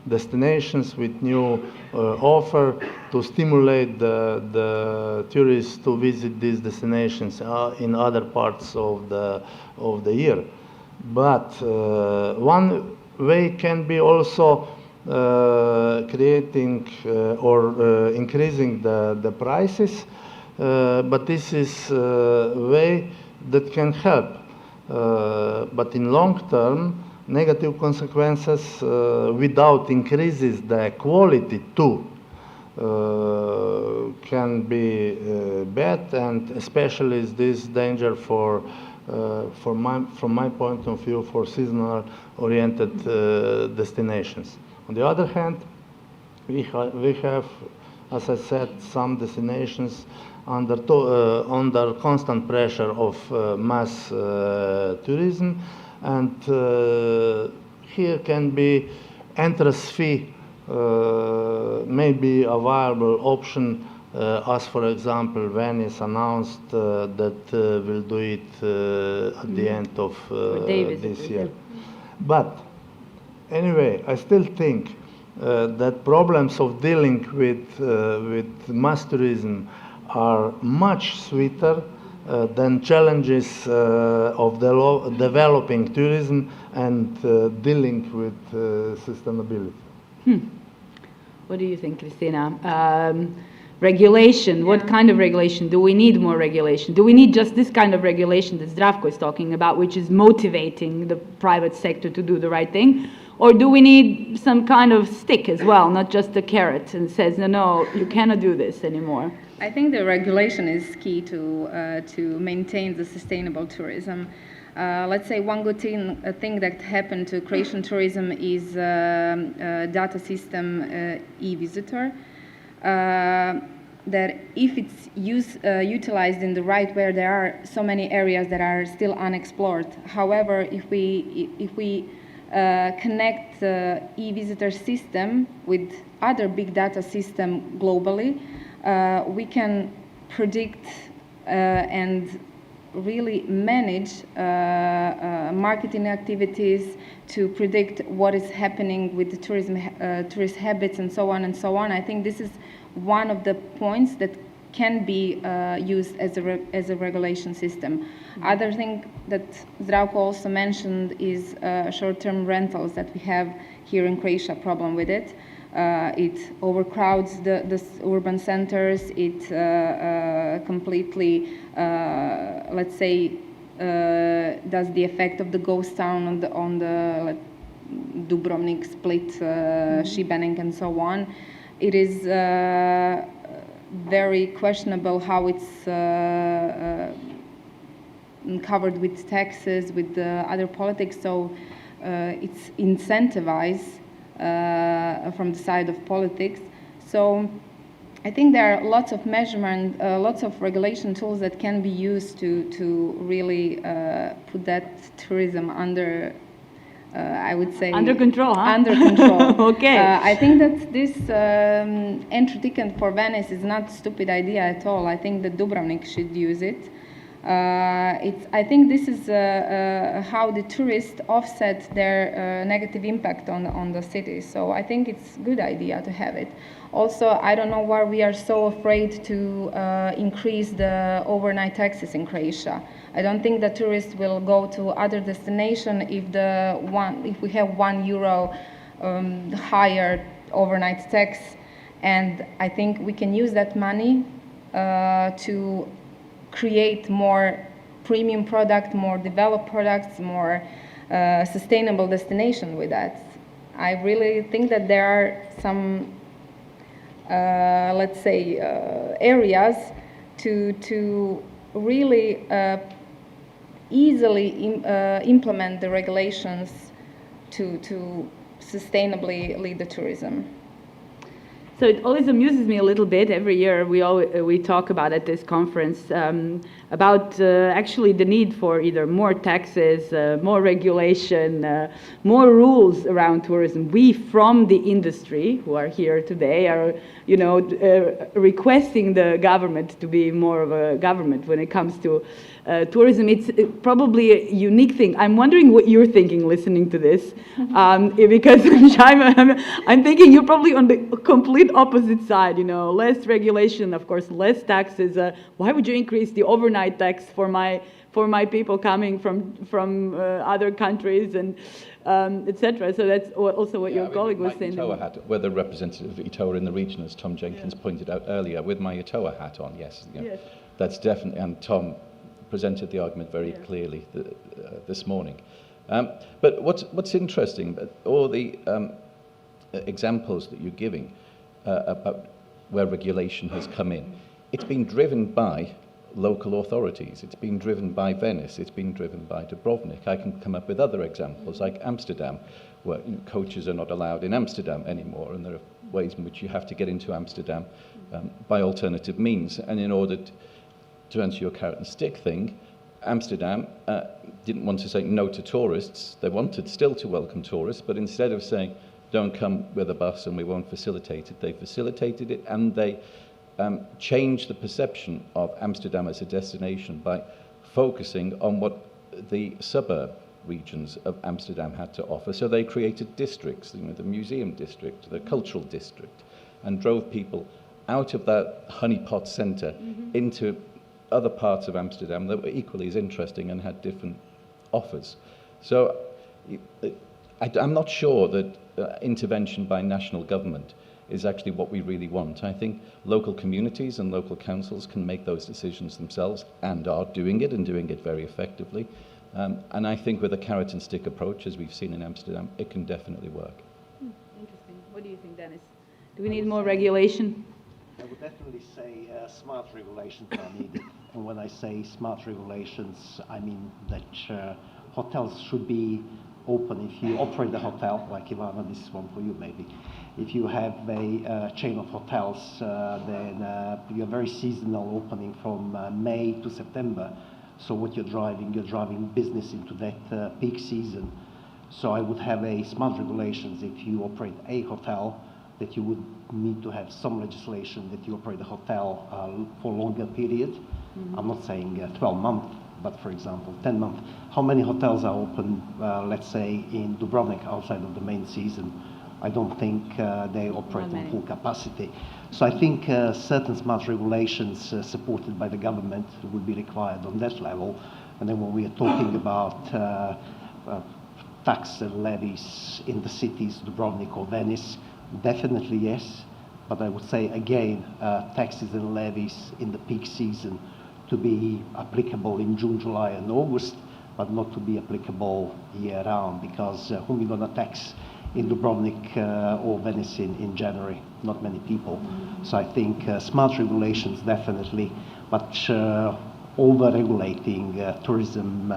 destinations with new offer, to stimulate the tourists to visit these destinations in other parts of the year. But one way can be also creating or increasing the prices, but this is a way that can help. But in long term, negative consequences without increases the quality too can be bad, and especially is this danger from my point of view for seasonal oriented destinations. On the other hand, we have, as I said, some destinations under constant pressure of mass tourism, and here can be entrance fee maybe a viable option, as for example Venice announced that will do it at the end of this year. But anyway, I still think that problems of dealing with mass tourism are much sweeter than challenges of developing tourism and dealing with sustainability. What do you think, Christina? Regulation, what kind of regulation? Do we need more regulation? Do we need just this kind of regulation that Zdravko is talking about, which is motivating the private sector to do the right thing? Or do we need some kind of stick as well, not just a carrot and says, no, you cannot do this anymore? I think the regulation is key to maintain the sustainable tourism. Let's say one good thing that happened to Croatian tourism is data system e-visitor. That if it's utilized in the right way, there are so many areas that are still unexplored. However, if we connect the e-visitor system with other big data system globally, we can predict and really manage marketing activities to predict what is happening with the tourist habits and so on and so on. I think this is one of the points that can be used as a regulation system. Mm-hmm. Other thing that Zdravko also mentioned is short-term rentals that we have here in Croatia, problem with it. It overcrowds the urban centers. It completely, let's say, does the effect of the ghost town on the Dubrovnik, Split, Šibenik, and so on. It is very questionable how it's covered with taxes, with other politics. So it's incentivized from the side of politics. So I think there are lots of measurement, lots of regulation tools that can be used to really put that tourism under, I would say, under control. Huh? Under control. Okay. I think that this entry ticket for Venice is not a stupid idea at all. I think that Dubrovnik should use it. I think this is how the tourists offset their negative impact on the city. So I think it's a good idea to have it. Also, I don't know why we are so afraid to increase the overnight taxes in Croatia. I don't think that tourists will go to other destination if we have €1 higher overnight tax, and I think we can use that money to create more premium product, more developed products, more sustainable destination with that. I really think that there are some, let's say, areas to really easily implement the regulations to sustainably lead the tourism. So it always amuses me a little bit. Every year we talk about at this conference about actually the need for either more taxes, more regulation, more rules around tourism. We from the industry who are here today are, you know, requesting the government to be more of a government when it comes to tourism. It's probably a unique thing. I'm wondering what you're thinking listening to this, because I'm thinking you're probably on the complete opposite side. You know, less regulation, of course, less taxes. Why would you increase the overnight tax for my people coming from other countries and etc. So that's also what your colleague was saying. ITOA hat, whether representative of ITOA in the region, as Tom Jenkins pointed out earlier, with my ITOA hat on, yes. You know, yes. That's definitely, and Tom presented the argument very clearly this morning. But what's interesting, all the examples that you're giving about where regulation has come in, it's been driven by local authorities. It's been driven by Venice. It's been driven by Dubrovnik. I can come up with other examples like Amsterdam, where coaches are not allowed in Amsterdam anymore, and there are ways in which you have to get into Amsterdam by alternative means. And in order to answer your carrot and stick thing, Amsterdam didn't want to say no to tourists. They wanted still to welcome tourists, but instead of saying, don't come with a bus and we won't facilitate it, they facilitated it, and they changed the perception of Amsterdam as a destination by focusing on what the suburb regions of Amsterdam had to offer. So they created districts, you know, the museum district, the cultural district, and drove people out of that honeypot centre into other parts of Amsterdam that were equally as interesting and had different offers. So I'm not sure that intervention by national government is actually what we really want. I think local communities and local councils can make those decisions themselves and are doing it, and doing it very effectively. And I think with a carrot and stick approach, as we've seen in Amsterdam, it can definitely work. Interesting. What do you think, Dennis? Do we need more regulation? I would definitely say smart regulations are needed. And when I say smart regulations, I mean that hotels should be open. If you operate a hotel, like Ivana, this is one for you maybe. If you have a chain of hotels, then you're very seasonal, opening from May to September. So what you're driving business into that peak season. So I would have a smart regulations if you operate a hotel, that you would need to have some legislation that you operate a hotel for a longer period. I'm not saying 12 months, but for example, 10 months. How many hotels are open, let's say, in Dubrovnik outside of the main season? I don't think they operate on full capacity. So I think certain smart regulations supported by the government would be required on that level. And then when we are talking about tax and levies in the cities, Dubrovnik or Venice, definitely yes. But I would say again, taxes and levies in the peak season to be applicable in June, July and August, but not to be applicable year-round, because whom are we going to tax in Dubrovnik or Venice in January? Not many people. So I think smart regulations definitely, but over-regulating tourism,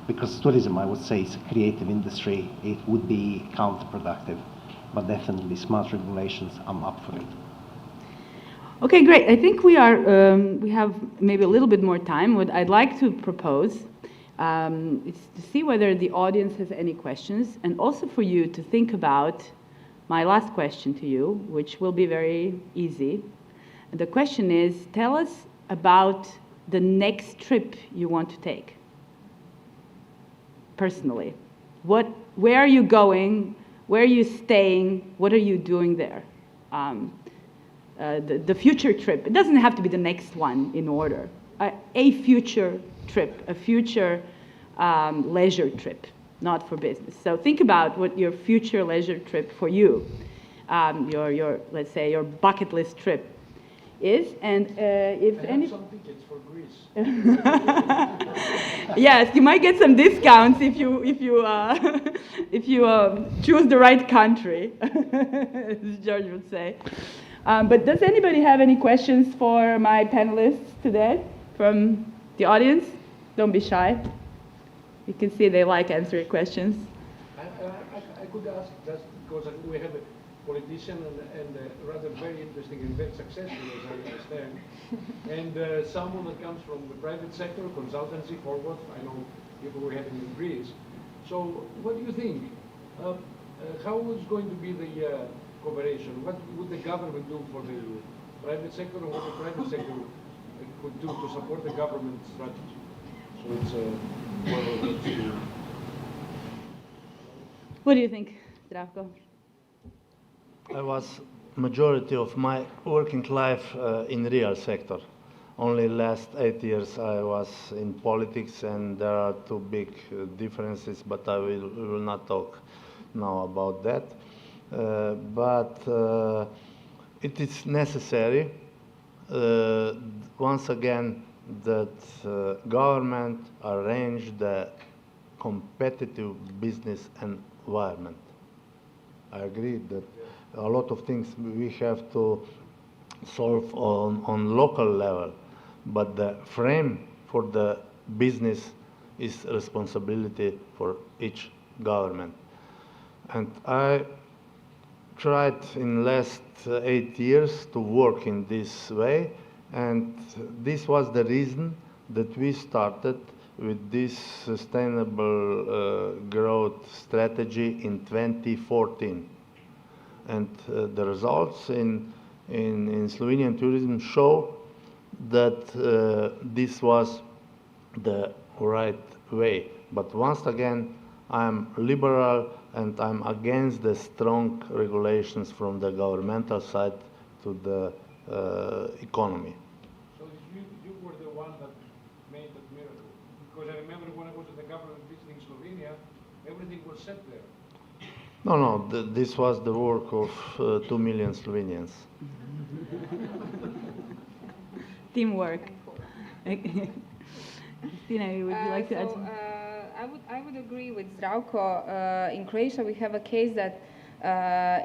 because tourism, I would say, is a creative industry, it would be counterproductive. But definitely smart regulations, I'm up for it. Okay, great. I think we have maybe a little bit more time. What I'd like to propose is to see whether the audience has any questions, and also for you to think about my last question to you, which will be very easy. And the question is, tell us about the next trip you want to take, personally. Where are you going? Where are you staying? What are you doing there? The future trip. It doesn't have to be the next one in order. A future trip, a future leisure trip, not for business. So think about what your future leisure trip for you, your let's say your bucket list trip is, and if any. Some tickets for Greece. Yes, you might get some discounts if you choose the right country, as George would say. But does anybody have any questions for my panelists today from the audience? Don't be shy. You can see they like answering questions. I could ask, just because we have politician and rather very interesting and very successful, as I understand, and someone that comes from the private sector, consultancy, forward. I know people were having in Greece. So what do you think? How is going to be the cooperation? What would the government do for the private sector, and what the private sector could do to support the government strategy? So it's What do you think, Zdravko? I was majority of my working life in real sector. Only last 8 years I was in politics, and there are two big differences, but I will not talk now about that. But it is necessary once again that government arrange the competitive business environment. I agree that a lot of things we have to solve on local level, but the frame for the business is responsibility for each government. And I tried in last 8 years to work in this way, and this was the reason that we started with this sustainable growth strategy in 2014. And the results in Slovenian tourism show that this was the right way. But once again, I'm liberal and I'm against the strong regulations from the governmental side to the economy. So you were the one that made that miracle. Because I remember when I was at the government visiting Slovenia, everything was set there. No, this was the work of 2 million Slovenians. Teamwork. Christina, would you like to add something? I would agree with Zdravko. In Croatia, we have a case that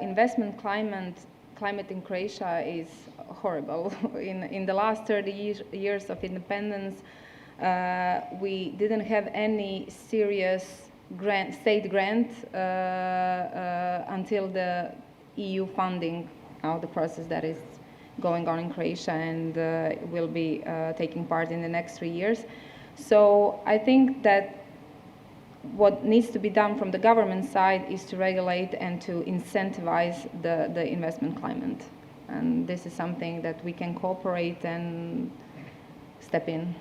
investment climate in Croatia is horrible. In the last 30 years of independence, we didn't have any serious state grant until the EU funding, the process that is going on in Croatia and will be taking part in the next 3 years. So I think that what needs to be done from the government side is to regulate and to incentivize the investment climate. And this is something that we can cooperate and step in.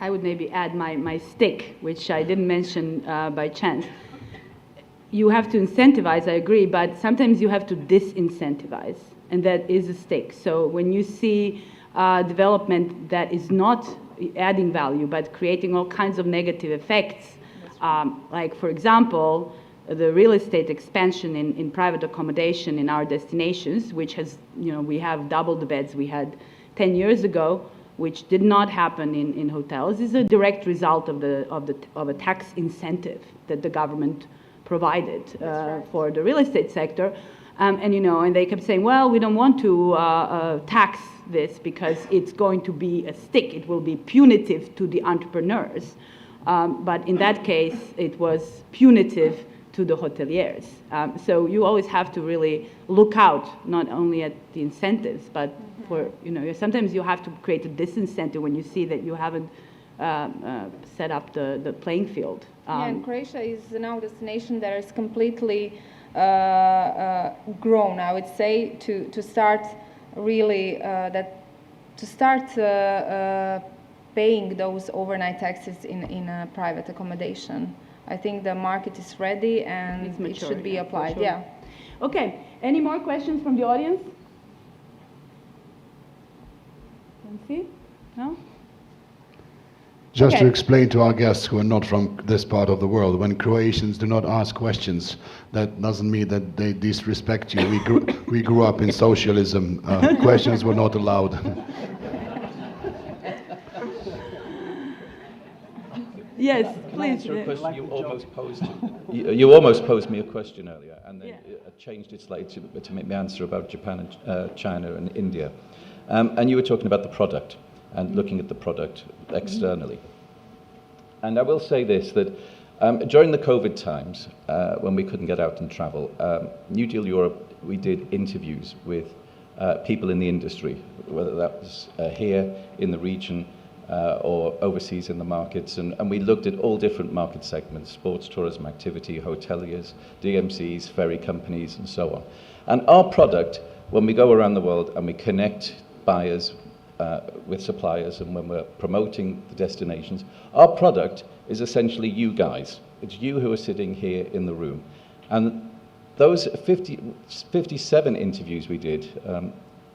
I would maybe add my stick, which I didn't mention by chance. You have to incentivize, I agree, but sometimes you have to disincentivize, and that is a stick. So when you see development that is not adding value, but creating all kinds of negative effects, like, for example, the real estate expansion in private accommodation in our destinations, which has, we have double the beds we had 10 years ago, which did not happen in hotels, is a direct result of a tax incentive that the government provided for the real estate sector. And they kept saying, well, we don't want to tax this because it's going to be a stick. It will be punitive to the entrepreneurs. But in that case, it was punitive to the hoteliers. So you always have to really look out, not only at the incentives, but for, sometimes you have to create a disincentive when you see that you haven't set up the playing field. And Croatia is now a destination that is completely grown, I would say, to start really paying those overnight taxes in private accommodation. I think the market is ready and it should be applied. Sure. Yeah. Okay. Any more questions from the audience? Let's see. No? Just to explain to our guests who are not from this part of the world, when Croatians do not ask questions, that doesn't mean that they disrespect you. We grew up in socialism. Questions were not allowed. Yes, please. You almost posed me a question earlier, and then changed it slightly to make me answer about Japan and China and India. And you were talking about the product and looking at the product externally. And I will say this, that During the COVID times, when we couldn't get out and travel, New Deal Europe, we did interviews with people in the industry, whether that was here in the region or overseas in the markets, and we looked at all different market segments: sports, tourism, activity, hoteliers, DMCs, ferry companies, and so on. And our product, when we go around the world and we connect buyers with suppliers, and when we're promoting the destinations, our product is essentially you guys. It's you who are sitting here in the room. And those 57 interviews we did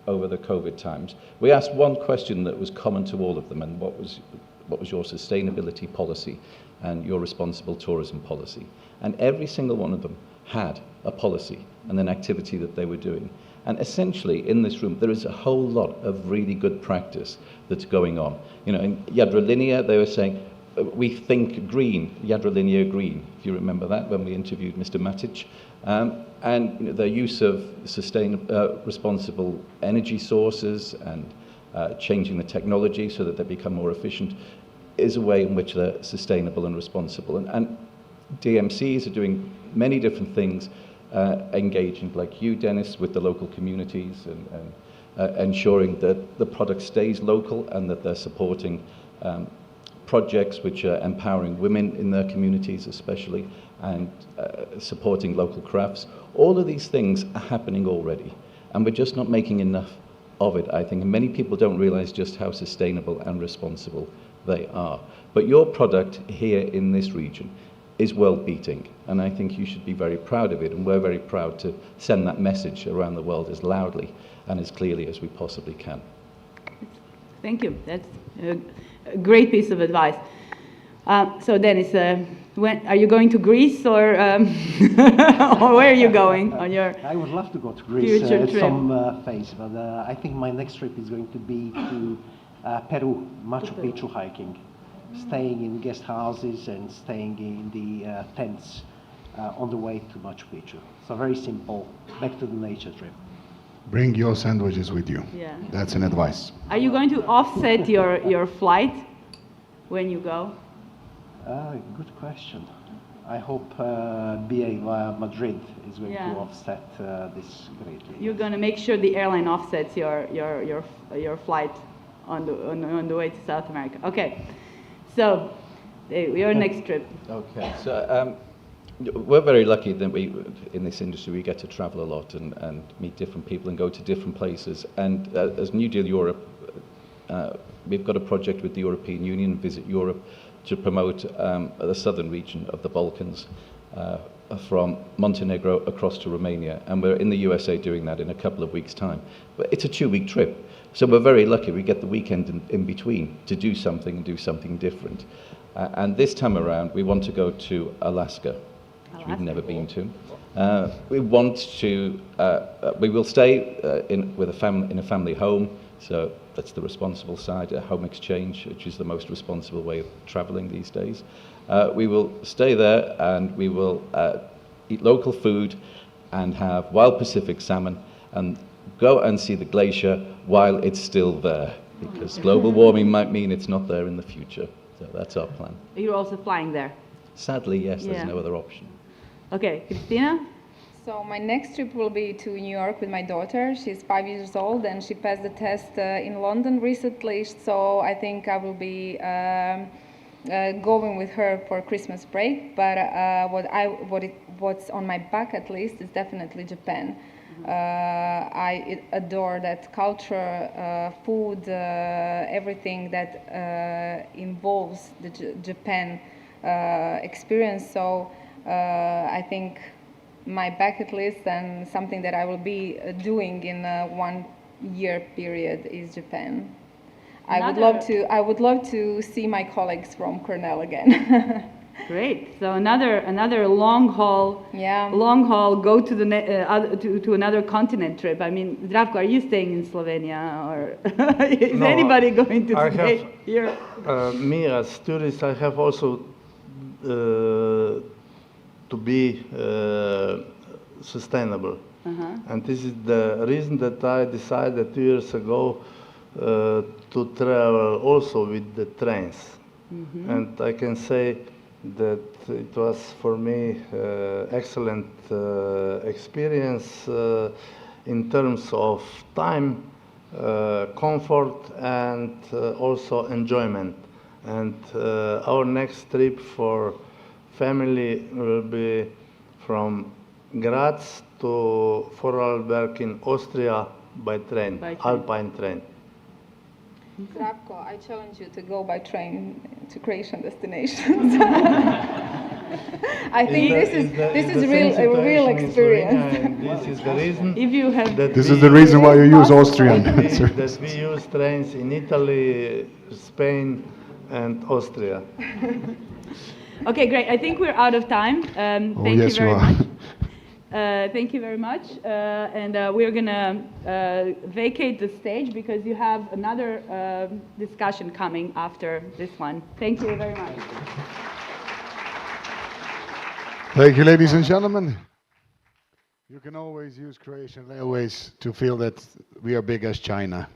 over the COVID times, we asked one question that was common to all of them, and what was your sustainability policy and your responsible tourism policy? And every single one of them had a policy and an activity that they were doing. And essentially, in this room, there is a whole lot of really good practice that's going on. You know, in Yadrolinea, they were saying, we think green, Yadrolinea green, if you remember that, when we interviewed Mr. Matic. And you know, the use of responsible energy sources and changing the technology so that they become more efficient is a way in which they're sustainable and responsible. And DMCs are doing many different things, engaging, like you, Dennis, with the local communities and ensuring that the product stays local and that they're supporting projects which are empowering women in their communities especially, and supporting local crafts. All of these things are happening already, and we're just not making enough of it, I think. And many people don't realize just how sustainable and responsible they are. But your product here in this region is world-beating, and I think you should be very proud of it, and we're very proud to send that message around the world as loudly and as clearly as we possibly can. Thank you. That's a great piece of advice. So Dennis, when are you going to Greece, or or where are you going on your I would love to go to Greece future at trip? some phase, but I think my next trip is going to be to Peru, Machu Picchu hiking, staying in guest houses and staying in the tents on the way to Machu Picchu. So very simple, back to the nature trip. Bring your sandwiches with you. Yeah. That's an advice. Are you going to offset your flight when you go? Good question. I hope BA via Madrid is going Yeah. to offset this greatly. You're going to make sure the airline offsets your flight on the way to South America. Okay. So, your next trip. Okay, so we're very lucky that in this industry, we get to travel a lot and meet different people and go to different places. And as New Deal Europe, we've got a project with the European Union, Visit Europe, to promote the southern region of the Balkans, from Montenegro across to Romania. And we're in the USA doing that in a couple of weeks' time. But it's a 2-week trip. So we're very lucky we get the weekend in between to do something and do something different. And this time around, we want to go to Alaska, which we've never been to. We want to, we will stay in a family home, so that's the responsible side, a home exchange, which is the most responsible way of traveling these days. We will stay there and we will eat local food and have wild Pacific salmon and go and see the glacier while it's still there, because global warming might mean it's not there in the future. So that's our plan. You're also flying there. Sadly, yes, Yeah. there's no other option. Okay, Christina? So my next trip will be to New York with my daughter. She's 5 years old and she passed the test in London recently. So I think I will be going with her for Christmas break. But what's on my bucket list is definitely Japan. I adore that culture, food, everything that involves the Japan experience. So I think my bucket list and something that I will be doing in a 1 year period is Japan. I would love to see my colleagues from Cornell again. Great. So another long haul. Yeah. Long haul. Go to the to another continent trip. I mean, Zdravko, are you staying in Slovenia, or is No, anybody going to I stay have, here? Me as tourist, I have also to be sustainable. And this is the reason that I decided 2 years ago to travel also with the trains. And I can say that it was for me excellent experience in terms of time, comfort, and also enjoyment. And our next trip for family will be from Graz to Vorarlberg in Austria by train, Alpine train. Zdravko, I challenge you to go by train to Croatian destinations. I think this is a real experience. This is the reason. If you have This is the reason why you use Austrian. That we use trains in Italy, Spain, and Austria. Okay, great. I think we're out of time. Thank you very much. Thank you very much. And we're going to vacate the stage because you have another discussion coming after this one. Thank you very much. Thank you, ladies and gentlemen. You can always use Croatian Railways to feel that we are big as China.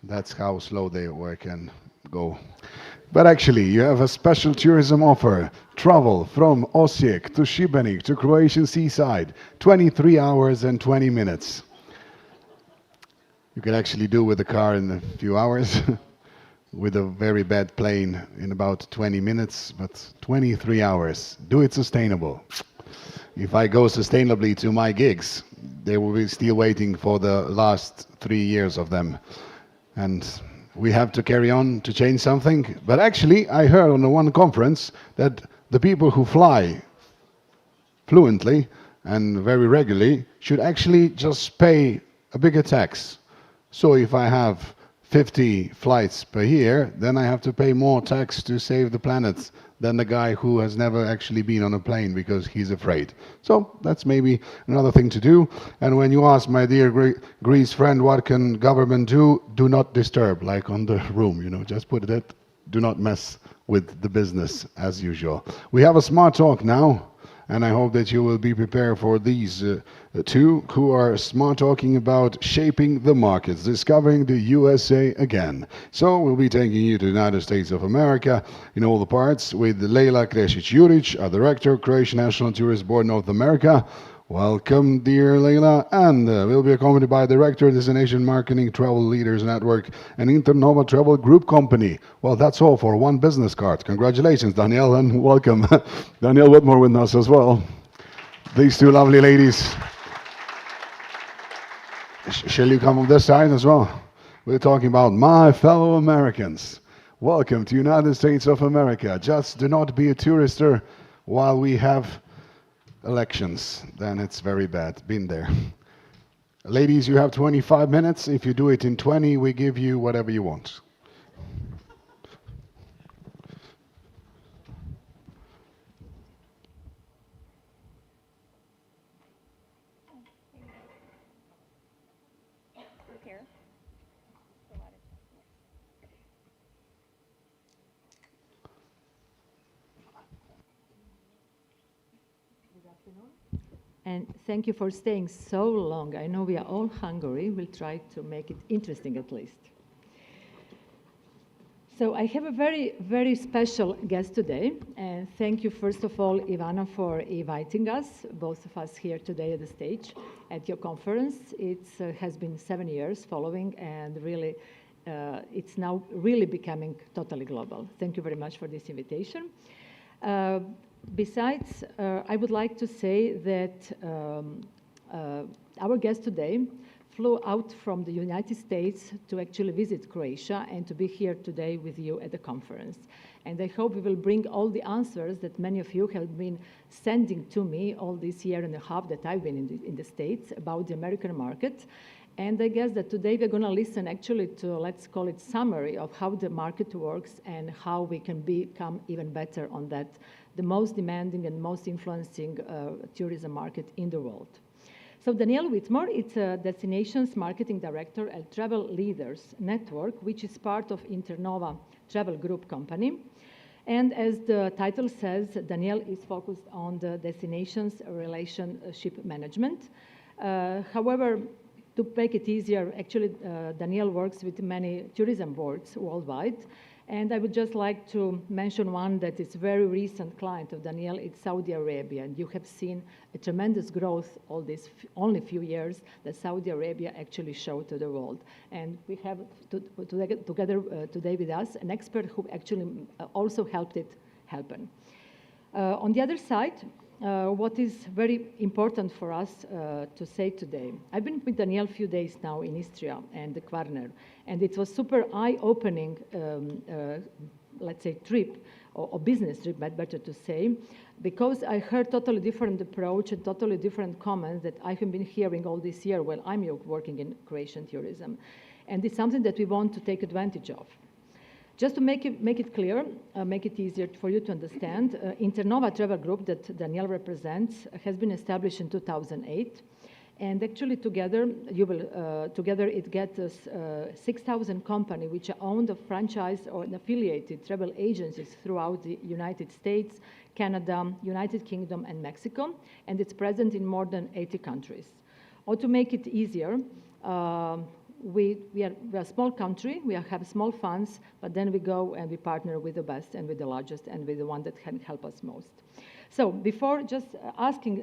That's how slow they work and go. But actually, you have a special tourism offer. Travel from Osijek to Šibenik to Croatian seaside, 23 hours and 20 minutes. You can actually do with the car in a few hours, with a very bad plane in about 20 minutes, but 23 hours. Do it sustainable. If I go sustainably to my gigs, they will be still waiting for the last 3 years of them. And we have to carry on to change something. But actually, I heard on the one conference that the people who fly fluently and very regularly should actually just pay a bigger tax. So if I have 50 flights per year, then I have to pay more tax to save the planet than the guy who has never actually been on a plane because he's afraid. So that's maybe another thing to do. And when you ask my dear Greece friend, what can government do? Do not disturb, like on the room, you know, just put it, do not mess with the business as usual. We have a smart talk now, and I hope that you will be prepared for these two who are smart talking about shaping the markets, discovering the USA again. So we'll be taking you to the United States of America in all the parts with Leila Kresic-Juric, our director, Croatian National Tourist Board North America. Welcome, dear Leila, and we'll be accompanied by Director, Destination Marketing Travel Leaders Network and Internova Travel Group Company. Well, that's all for one business card. Congratulations, Danielle, and welcome. Danielle Whitmore with us as well. These two lovely ladies. Shall you come on this side as well? We're talking about my fellow Americans. Welcome to United States of America. Just do not be a tourister while we have elections, then it's very bad. Been there. Ladies, you have 25 minutes. If you do it in 20, we give you whatever you want. And thank you for staying so long. I know we are all hungry. We'll try to make it interesting at least. So I have a very, very special guest today. And thank you, first of all, Ivana, for inviting us, both of us here today at the stage at your conference. It has been 7 years following, and really, it's now really becoming totally global. Thank you very much for this invitation. Besides, I would like to say that our guest today flew out from the United States to actually visit Croatia and to be here today with you at the conference. And I hope we will bring all the answers that many of you have been sending to me all this year and a half that I've been in the States about the American market. And I guess that today we're going to listen actually to, let's call it, summary of how the market works and how we can become even better on that, the most demanding and most influencing tourism market in the world. So Danielle Whitmore is a Destinations Marketing Director at Travel Leaders Network, which is part of Internova Travel Group Company. And as the title says, Danielle is focused on the destinations relationship management. However, to make it easier, actually, Danielle works with many tourism boards worldwide, And I would just like to mention one that is a very recent client of Daniel. It's Saudi Arabia. And you have seen a tremendous growth all these only few years that Saudi Arabia actually showed to the world. And we have together today with us an expert who actually also helped it happen. On the other side, what is very important for us to say today. I've been with Daniel a few days now in Istria and the Kvarner, and it was super eye-opening, let's say, trip, or business trip, better to say, because I heard totally different approach and totally different comments that I have been hearing all this year while I'm working in Croatian tourism. And it's something that we want to take advantage of. Just to make it clear, make it easier for you to understand, Internova Travel Group that Daniel represents has been established in 2008, and actually together it gets us 6,000 companies which are owned or franchised or affiliated travel agencies throughout the United States, Canada, United Kingdom, and Mexico, and it's present in more than 80 countries. Or to make it easier, we are a small country, we have small funds, but then we go and we partner with the best and with the largest and with the one that can help us most. So before just asking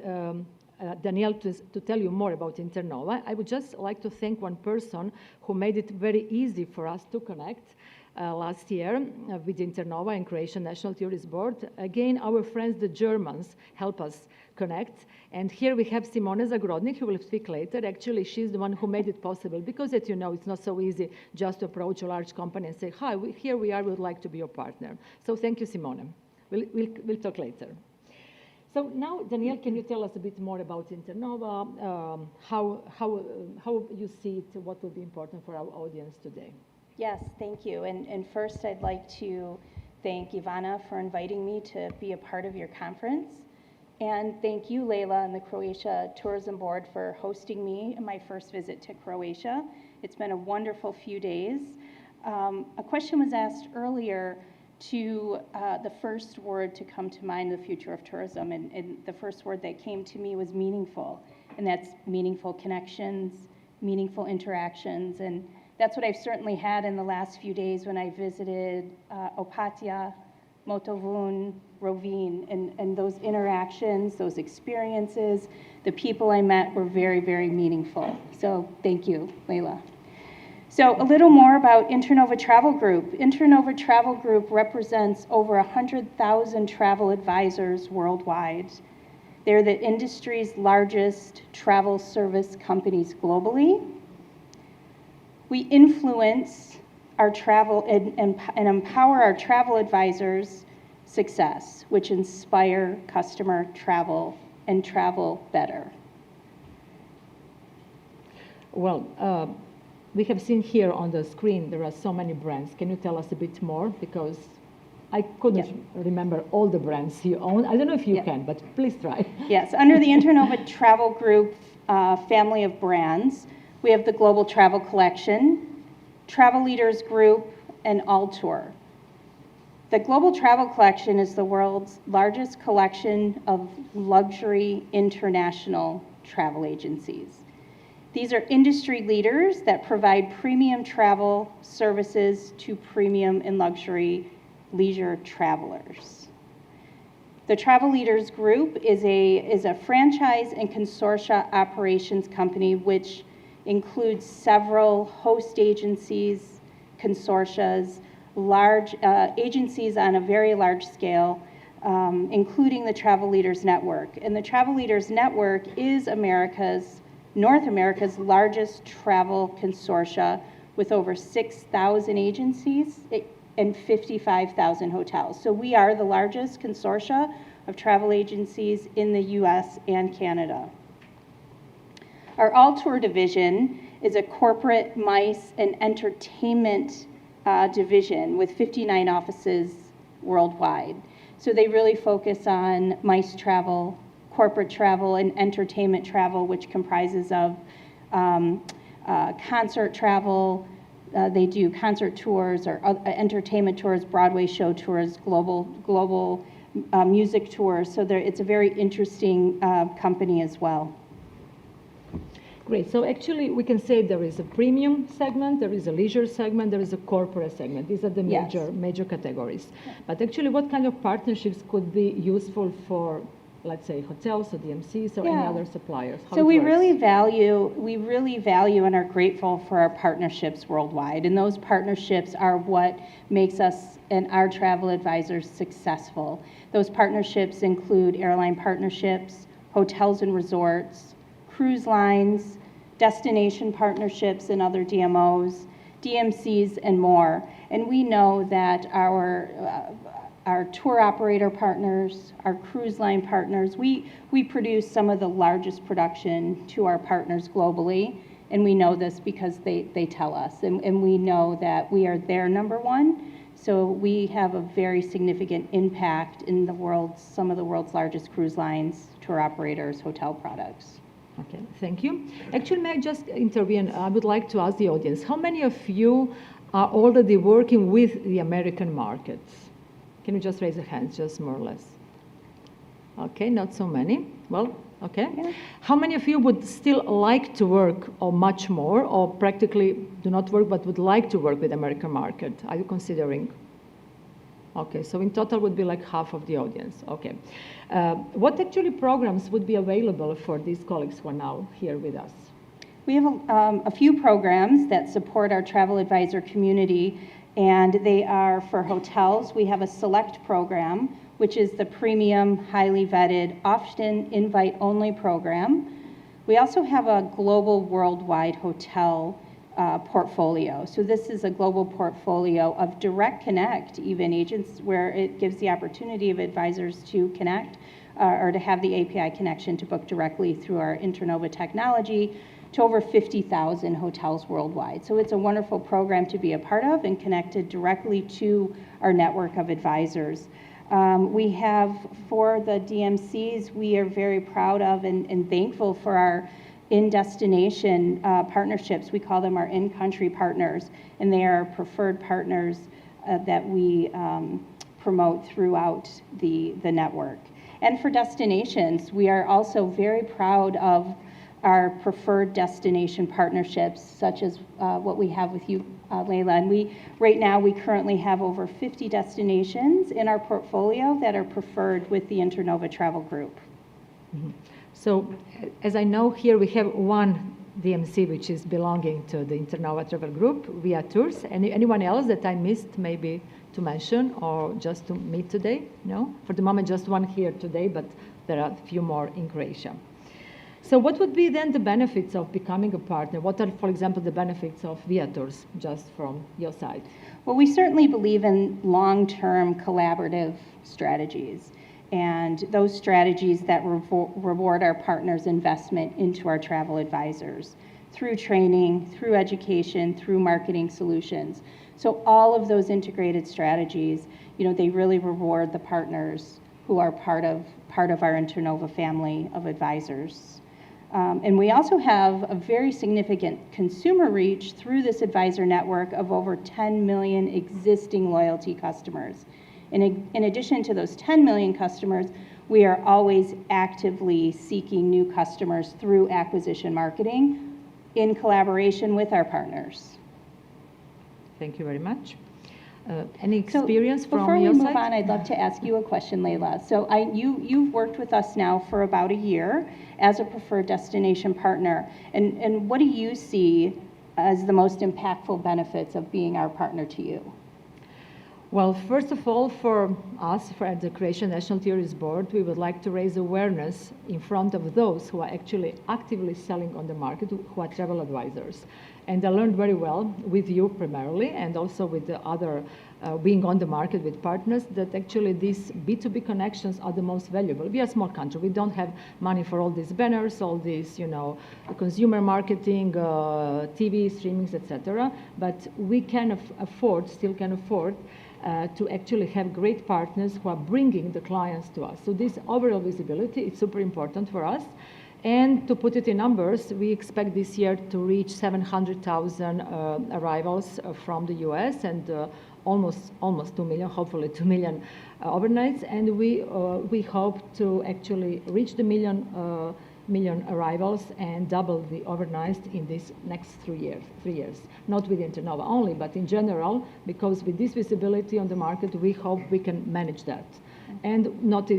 Daniel to tell you more about Internova, I would just like to thank one person who made it very easy for us to connect last year with Internova and Croatian National Tourist Board. Again, our friends, the Germans, help us connect. And here we have Simone Zagrodnik, who will speak later. Actually, she's the one who made it possible, because as you know, it's not so easy just to approach a large company and say, hi, here we are, we would like to be your partner. So thank you, Simone. We'll talk later. So now, Daniel, can you tell us a bit more about Internova, how you see it, what will be important for our audience today? Yes, thank you. And first, I'd like to thank Ivana for inviting me to be a part of your conference. And thank you, Leila, and the Croatia Tourism Board for hosting me in my first visit to Croatia. It's been a wonderful few days. A question was asked earlier to the first word to come to mind, the future of tourism. And the first word that came to me was meaningful. And that's meaningful connections, meaningful interactions. And that's what I've certainly had in the last few days when I visited Opatija, Motovun, Rovinj, and those interactions, those experiences, the people I met were very, very meaningful. So thank you, Leila. So a little more about Internova Travel Group. Internova Travel Group represents over 100,000 travel advisors worldwide. They're the industry's largest travel service companies globally. We influence our travel and empower our travel advisors' success, which inspire customer travel and travel better. Well, we have seen here on the screen there are so many brands. Can you tell us a bit more? Because I couldn't remember all the brands you own. I don't know if you can, but please try. Yes, under the Internova Travel Group family of brands, we have the Global Travel Collection, Travel Leaders Group, and Alltour. The Global Travel Collection is the world's largest collection of luxury international travel agencies. These are industry leaders that provide premium travel services to premium and luxury leisure travelers. The Travel Leaders Group is a franchise and consortia operations company which includes several host agencies, consortias, large agencies on a very large scale, including the Travel Leaders Network. And the Travel Leaders Network is North America's largest travel consortia with over 6,000 agencies and 55,000 hotels. So we are the largest consortia of travel agencies in the US and Canada. Our Alltour division is a corporate MICE and entertainment division with 59 offices worldwide. So they really focus on MICE travel, corporate travel, and entertainment travel, which comprises of concert travel. They do concert tours or entertainment tours, Broadway show tours, global music tours. So it's a very interesting company as well. Great. So actually, we can say there is a premium segment, there is a leisure segment, there is a corporate segment. These are the Yes. major categories. But actually, what kind of partnerships could be useful for, let's say, hotels or DMCs or any Yeah. other suppliers? How So it we works? really value and are grateful for our partnerships worldwide. And those partnerships are what makes us and our travel advisors successful. Those partnerships include airline partnerships, hotels and resorts, cruise lines, destination partnerships and other DMOs, DMCs, and more. And we know that our tour operator partners, our cruise line partners, we produce some of the largest production to our partners globally, and we know this because they tell us, and we know that we are their number one, so we have a very significant impact in some of the world's largest cruise lines, tour operators, hotel products. Okay, thank you. Actually, may I just intervene? I would like to ask the audience, how many of you are already working with the American markets? Can you just raise your hands, just more or less? Okay, not so many. Well, okay. Yeah. How many of you would still like to work, or much more, or practically do not work but would like to work with American market? Are you considering? Okay, so in total would be like half of the audience. Okay. What actually programs would be available for these colleagues who are now here with us? We have a few programs that support our travel advisor community, and they are for hotels. We have a select program, which is the premium, highly vetted, often invite-only program. We also have a global worldwide hotel portfolio. So this is a global portfolio of direct connect, even agents, where it gives the opportunity of advisors to connect or to have the API connection to book directly through our Internova technology to over 50,000 hotels worldwide. So it's a wonderful program to be a part of and connected directly to our network of advisors. We have, for the DMCs, we are very proud of and thankful for our in-destination partnerships. We call them our in-country partners, and they are preferred partners that we promote throughout the network. And for destinations, we are also very proud of our preferred destination partnerships, such as what we have with you, Leila. And right now, we currently have over 50 destinations in our portfolio that are preferred with the Internova Travel Group. Mm-hmm. So, as I know, here we have one DMC which is belonging to the Internova Travel Group, Via Tours. Anyone else that I missed maybe to mention or just to meet today? No? For the moment, just one here today, but there are a few more in Croatia. So what would be then the benefits of becoming a partner? What are, for example, the benefits of Via Tours, just from your side? Well, we certainly believe in long-term collaborative strategies, and those strategies that reward our partners' investment into our travel advisors through training, through education, through marketing solutions. So all of those integrated strategies, they really reward the partners who are part of our Internova family of advisors. And we also have a very significant consumer reach through this advisor network of over 10 million existing loyalty customers. In addition to those 10 million customers, we are always actively seeking new customers through acquisition marketing in collaboration with our partners. Thank you very much. Any experience from your side? Before we move on, I'd love to ask you a question, Leila. So you've worked with us now for about a year as a preferred destination partner. And what do you see as the most impactful benefits of being our partner to you? Well, first of all, for us, for the Croatian National Tourist Board, we would like to raise awareness in front of those who are actually actively selling on the market, who are travel advisors. And I learned very well with you primarily, and also with the other being on the market with partners, that actually these B2B connections are the most valuable. We are a small country. We don't have money for all these banners, all these, consumer marketing, TV streamings, etc. But we can still can afford to actually have great partners who are bringing the clients to us. So this overall visibility is super important for us. And to put it in numbers, we expect this year to reach 700,000 arrivals from the US and almost 2 million, hopefully 2 million overnights. And we hope to actually reach the million million arrivals and double the overnights in these next 3 years. Not with Internova only, but in general, because with this visibility on the market, we hope we can manage that. And not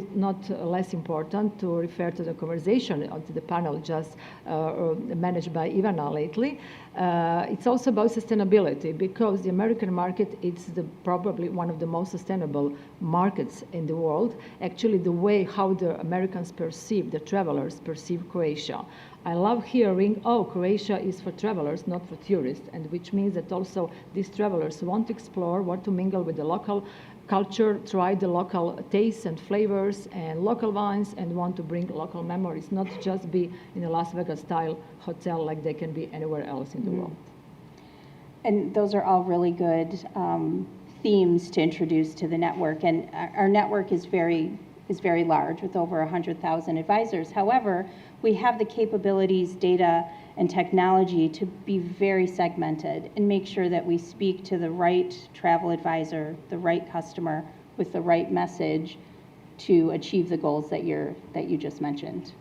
less important to refer to the conversation to the panel just managed by Ivana lately. It's also about sustainability, because the American market is probably one of the most sustainable markets in the world. Actually, the way how the Americans perceive, the travelers perceive Croatia. I love hearing, oh, Croatia is for travelers, not for tourists, and which means that also these travelers want to explore, want to mingle with the local culture, try the local tastes and flavors and local wines, and want to bring local memories, not just be in a Las Vegas style hotel like they can be anywhere else in the world. And those are all really good themes to introduce to the network. And our network is very large with over 100,000 advisors. However, we have the capabilities, data, and technology to be very segmented and make sure that we speak to the right travel advisor, the right customer, with the right message to achieve the goals that you just mentioned.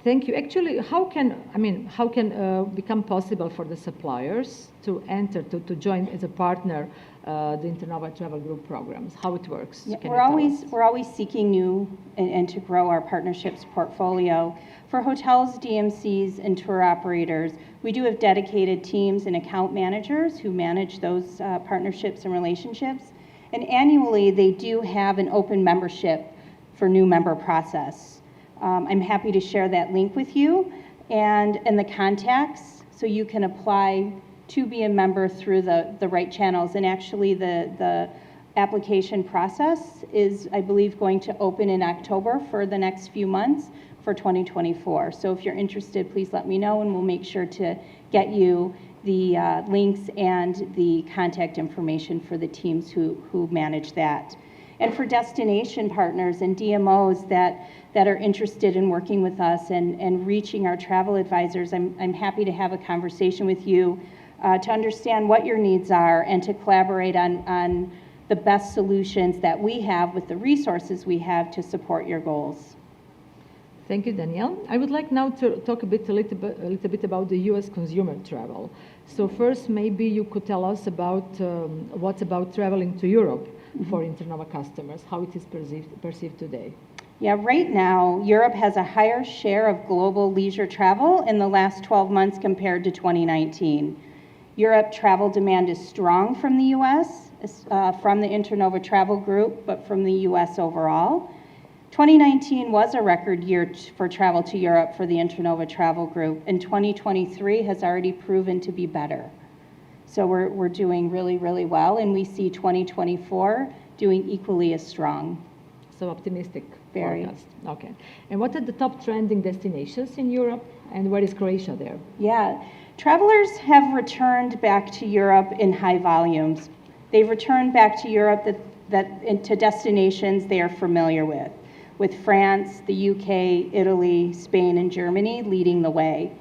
Thank you. Actually, how can become possible for the suppliers to enter, to join as a partner the Internova Travel Group programs? How it works? Yeah, we're always seeking new and to grow our partnerships portfolio. For hotels, DMCs, and tour operators, we do have dedicated teams and account managers who manage those partnerships and relationships. And annually, they do have an open membership for new member process. I'm happy to share that link with you and the contacts, so you can apply to be a member through the right channels. And actually, the application process is, I believe, going to open in October for the next few months for 2024. So if you're interested, please let me know, and we'll make sure to get you the links and the contact information for the teams who manage that. And for destination partners and DMOs that are interested in working with us and reaching our travel advisors, I'm happy to have a conversation with you to understand what your needs are and to collaborate on the best solutions that we have with the resources we have to support your goals. Thank you, Danielle. I would like now to talk a little bit about the U.S. consumer travel. So first, maybe you could tell us about what's about traveling to Europe for Internova customers, how it is perceived today. Yeah, right now, Europe has a higher share of global leisure travel in the last 12 months compared to 2019. Europe travel demand is strong from the U.S., from the Internova Travel Group, but from the U.S. overall. 2019 was a record year for travel to Europe for the Internova Travel Group, and 2023 has already proven to be better. So we're doing really, really well, and we see 2024 doing equally as strong. So optimistic Very. forecast. Okay. And what are the top trending destinations in Europe, and where is Croatia there? Yeah, travelers have returned back to Europe in high volumes. They've returned back to Europe to destinations they are familiar with France, the UK, Italy, Spain, and Germany leading the way.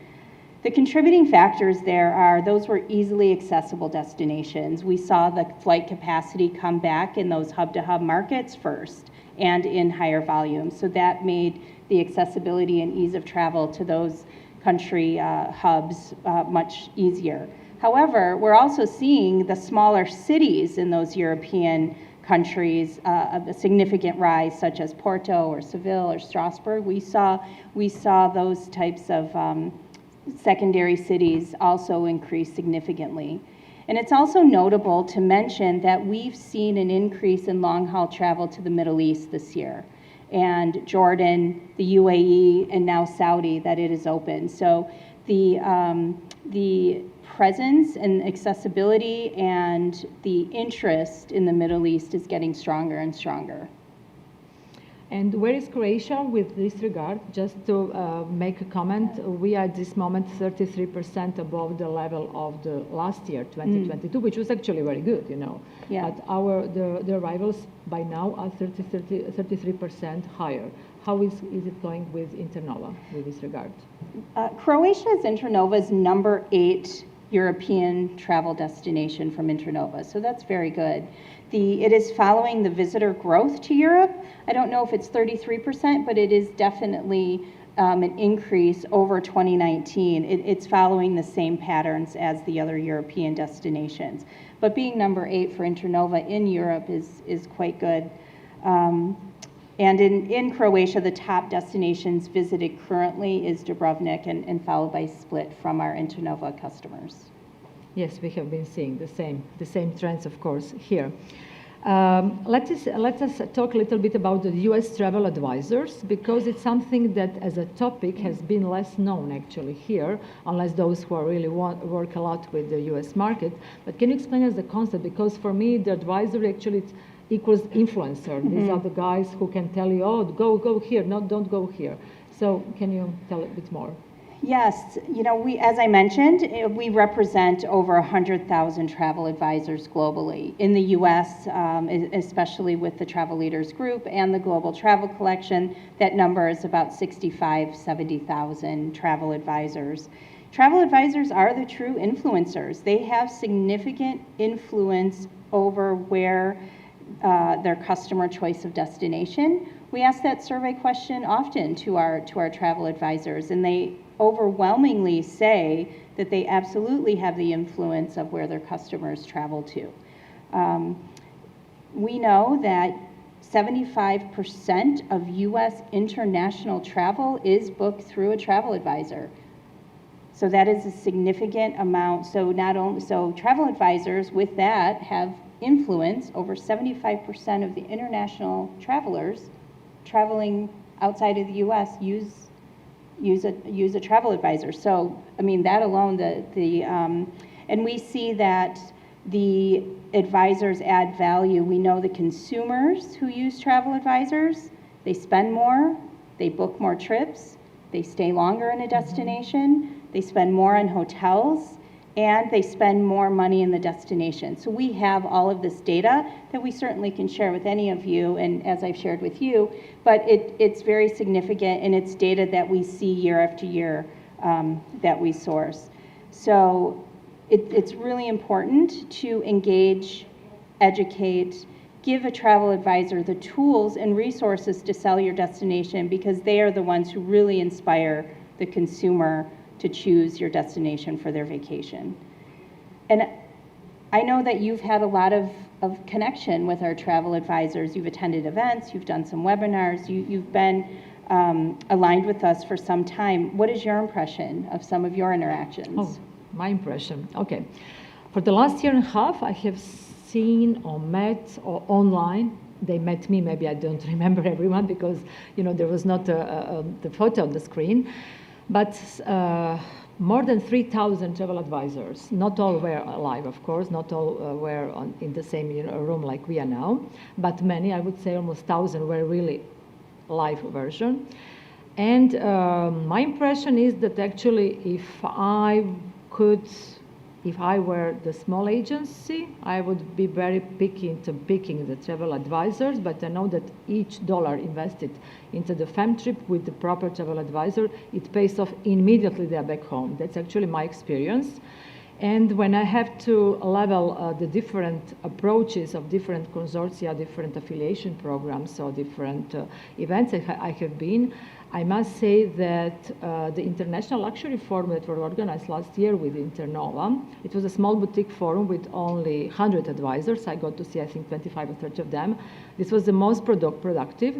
The contributing factors there are those were easily accessible destinations. We saw the flight capacity come back in those hub-to-hub markets first and in higher volumes. So that made the accessibility and ease of travel to those country hubs much easier. However, we're also seeing the smaller cities in those European countries a significant rise, such as Porto or Seville or Strasbourg. We saw those types of secondary cities also increase significantly. And it's also notable to mention that we've seen an increase in long-haul travel to the Middle East this year, and Jordan, the UAE, and now Saudi, that it is open. So the presence and accessibility and the interest in the Middle East is getting stronger and stronger. And where is Croatia with this regard? Just to make a comment, we are at this moment 33% above the level of the last year, 2022, which was actually very good, you know. Yeah. But the arrivals by now are 33% higher. How is it going with Internova with this regard? Croatia is Internova's number 8 European travel destination from Internova, so that's very good. It is following the visitor growth to Europe. I don't know if it's 33%, but it is definitely an increase over 2019. It's following the same patterns as the other European destinations. But being number 8 for Internova in Europe is quite good. And in Croatia, the top destinations visited currently is Dubrovnik and followed by Split from our Internova customers. Yes, we have been seeing the same trends, of course, here. Let us talk a little bit about the U.S. travel advisors, because it's something that as a topic has been less known actually here, unless those who are really work a lot with the U.S. market. But can you explain us the concept? Because for me, the advisory actually equals influencer. Mm-hmm. These are the guys who can tell you, oh, go here, no, don't go here. So can you tell a bit more? Yes, you know, as I mentioned, we represent over 100,000 travel advisors globally. In the U.S., especially with the Travel Leaders Group and the Global Travel Collection, that number is about 70,000 travel advisors. Travel advisors are the true influencers. They have significant influence over where their customer choice of destination. We ask that survey question often to our travel advisors, and they overwhelmingly say that they absolutely have the influence of where their customers travel to. We know that 75% of U.S. international travel is booked through a travel advisor. So that is a significant amount. So travel advisors with that have influence over 75% of the international travelers traveling outside of the U.S. use a travel advisor. So, I mean, that alone, and we see that the advisors add value. We know the consumers who use travel advisors, they spend more, they book more trips, they stay longer in a destination, they spend more on hotels, and they spend more money in the destination. So we have all of this data that we certainly can share with any of you, and as I've shared with you, but it's very significant, and it's data that we see year after year that we source. So it's really important to engage, educate, give a travel advisor the tools and resources to sell your destination, because they are the ones who really inspire the consumer to choose your destination for their vacation. And I know that you've had a lot of connection with our travel advisors. You've attended events, you've done some webinars, you've been aligned with us for some time. What is your impression of some of your interactions? Oh, my impression, okay. For the last year and a half, I have seen or met or online. They met me, maybe I don't remember everyone because, you know, there was not the photo on the screen. But more than 3,000 travel advisors. Not all were alive, of course, not all were in the same room like we are now, but many, I would say almost 1,000 were really live version. And my impression is that actually if I were the small agency, I would be very picky into picking the travel advisors, but I know that each dollar invested into the fam trip with the proper travel advisor, it pays off immediately there back home. That's actually my experience. And when I have to level the different approaches of different consortia, different affiliation programs, or different events I have been, I must say that the International Luxury Forum that was organized last year with Internova, it was a small boutique forum with only 100 advisors. I got to see, I think, 25 or 30 of them. This was the most productive.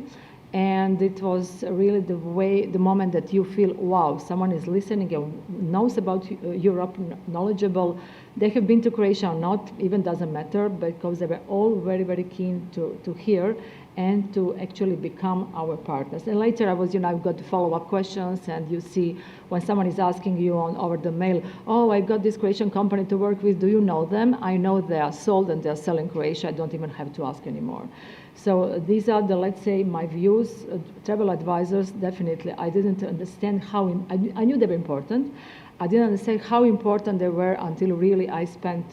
And it was really the moment that you feel, wow, someone is listening and knows about Europe, knowledgeable. They have been to Croatia or not, even doesn't matter, because they were all very, very keen to hear and to actually become our partners. And later I've got follow-up questions, and you see when someone is asking you over the mail, oh, I got this Croatian company to work with, do you know them? I know they are sold and they are selling Croatia, I don't even have to ask anymore. So these are let's say, my views. Travel advisors, definitely, I didn't understand how, I knew they were important. I didn't understand how important they were until really I spent,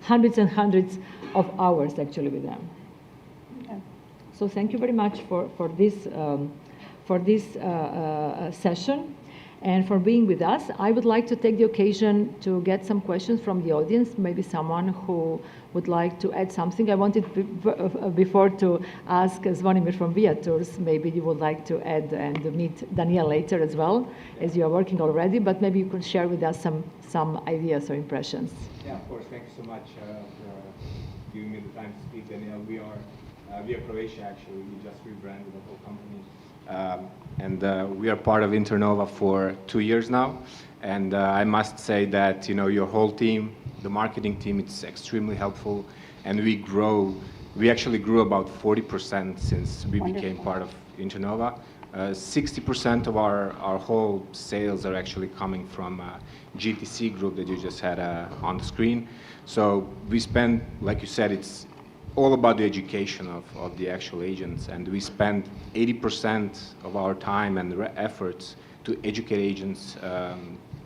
hundreds and hundreds of hours actually with them. Okay. So thank you very much for this session. and for being with us. I would like to take the occasion to get some questions from the audience, maybe someone who would like to add something. I wanted before to ask Zvonimir from Via Tours, maybe you would like to add and meet Daniel later as well, as you are working already, but maybe you could share with us some ideas or impressions. Yeah, of course. Thank you so much for giving me the time to speak, Daniel. We are Via Croatia, actually. We just rebranded the whole company. And we are part of Internova for 2 years now. And I must say that, you know, your whole team, the marketing team, it's extremely helpful. And we actually grew about 40% since we became part of Internova. 60% of our whole sales are actually coming from GTC group that you just had on the screen. So we spend, like you said, it's all about the education of the actual agents, and we spend 80% of our time and efforts to educate agents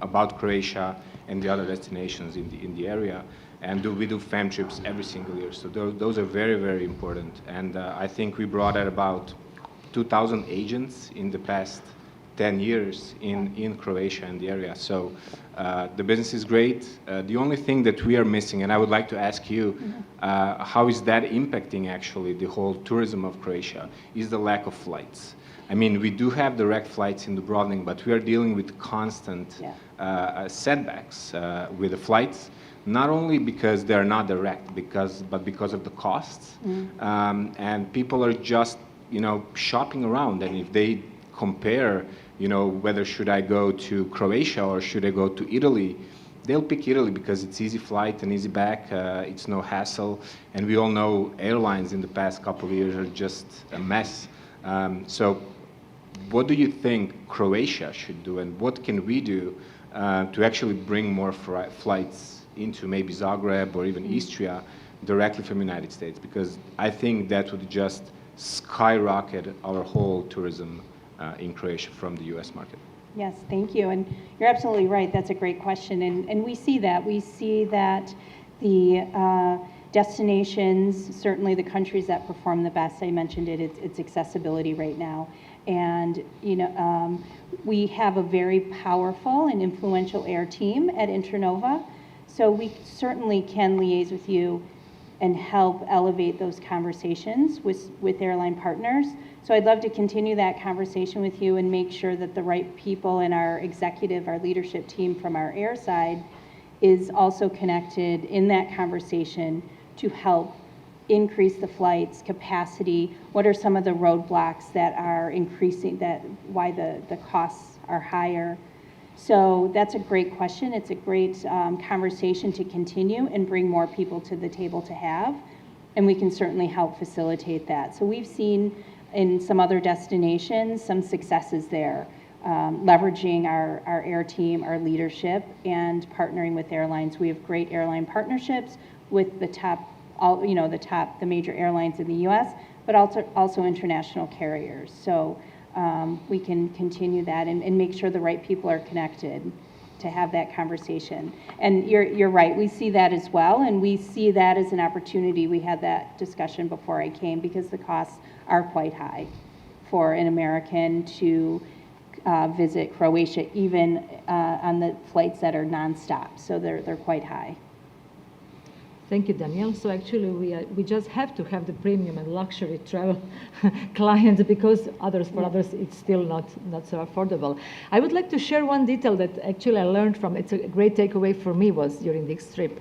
about Croatia and the other destinations in the area. And we do fam trips every single year. So those are very, very important. And I think we brought out about 2,000 agents in the past 10 years in Croatia and the area. So the business is great. The only thing that we are missing, and I would like to ask you, how is that impacting actually the whole tourism of Croatia, is the lack of flights. I mean, we do have direct flights in Dubrovnik, but we are dealing with constant setbacks with the flights, not only because they're not direct, but because of the costs. And people are just, you know, shopping around, and if they compare, you know, whether should I go to Croatia or should I go to Italy, they'll pick Italy because it's easy flight and easy back, it's no hassle, and we all know airlines in the past couple of years are just a mess. So what do you think Croatia should do, and what can we do to actually bring more flights into maybe Zagreb or even Istria directly from the United States? Because I think that would just skyrocket our whole tourism in Croatia from the U.S. market. Yes, thank you. And you're absolutely right. That's a great question. And we see that. We see that the destinations, certainly the countries that perform the best, I mentioned it's accessibility right now. And, you know, we have a very powerful and influential air team at Internova. So we certainly can liaise with you and help elevate those conversations with airline partners. So I'd love to continue that conversation with you and make sure that the right people in our executive, our leadership team from our air side is also connected in that conversation to help increase the flights, capacity. What are some of the roadblocks that are increasing, why the costs are higher? So that's a great question. It's a great conversation to continue and bring more people to the table to have, and we can certainly help facilitate that. So we've seen in some other destinations some successes there, leveraging our air team, our leadership, and partnering with airlines. We have great airline partnerships with the major airlines in the U.S., but also international carriers. So we can continue that and make sure the right people are connected to have that conversation. And you're right, we see that as well, and we see that as an opportunity. We had that discussion before I came because the costs are quite high for an American to visit Croatia, even on the flights that are nonstop. So they're quite high. Thank you, Danielle. So actually, we just have to have the premium and luxury travel clients because for others, it's still not so affordable. I would like to share one detail that actually I learned from. It's a great takeaway for me was during this trip.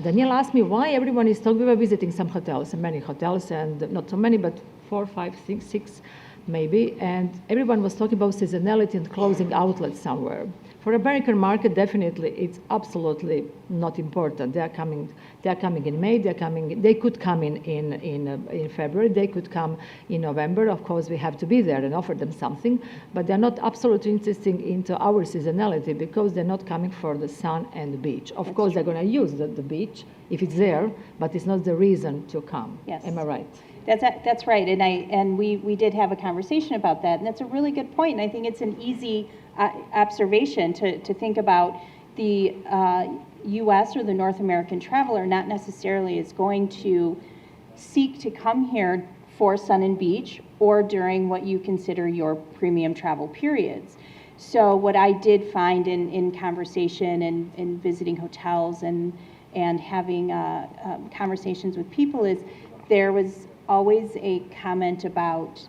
Danielle asked me why everyone is talking. We were visiting some hotels, and many hotels, and not so many, but 4, 5, 6 maybe. And everyone was talking about seasonality and closing outlets somewhere. For American market, definitely, it's absolutely not important. They are coming in May. They could come in February. They could come in November. Of course, we have to be there and offer them something. But they're not absolutely insisting into our seasonality because they're not coming for the sun and the beach. Of course, they're going to use the beach if it's there, but it's not the reason to come. Yes. Am I right? That's right. And we did have a conversation about that, and that's a really good point. And I think it's an easy observation to think about the U.S. or the North American traveler not necessarily is going to seek to come here for sun and beach or during what you consider your premium travel periods. So what I did find in conversation and in visiting hotels and having conversations with people is there was always a comment about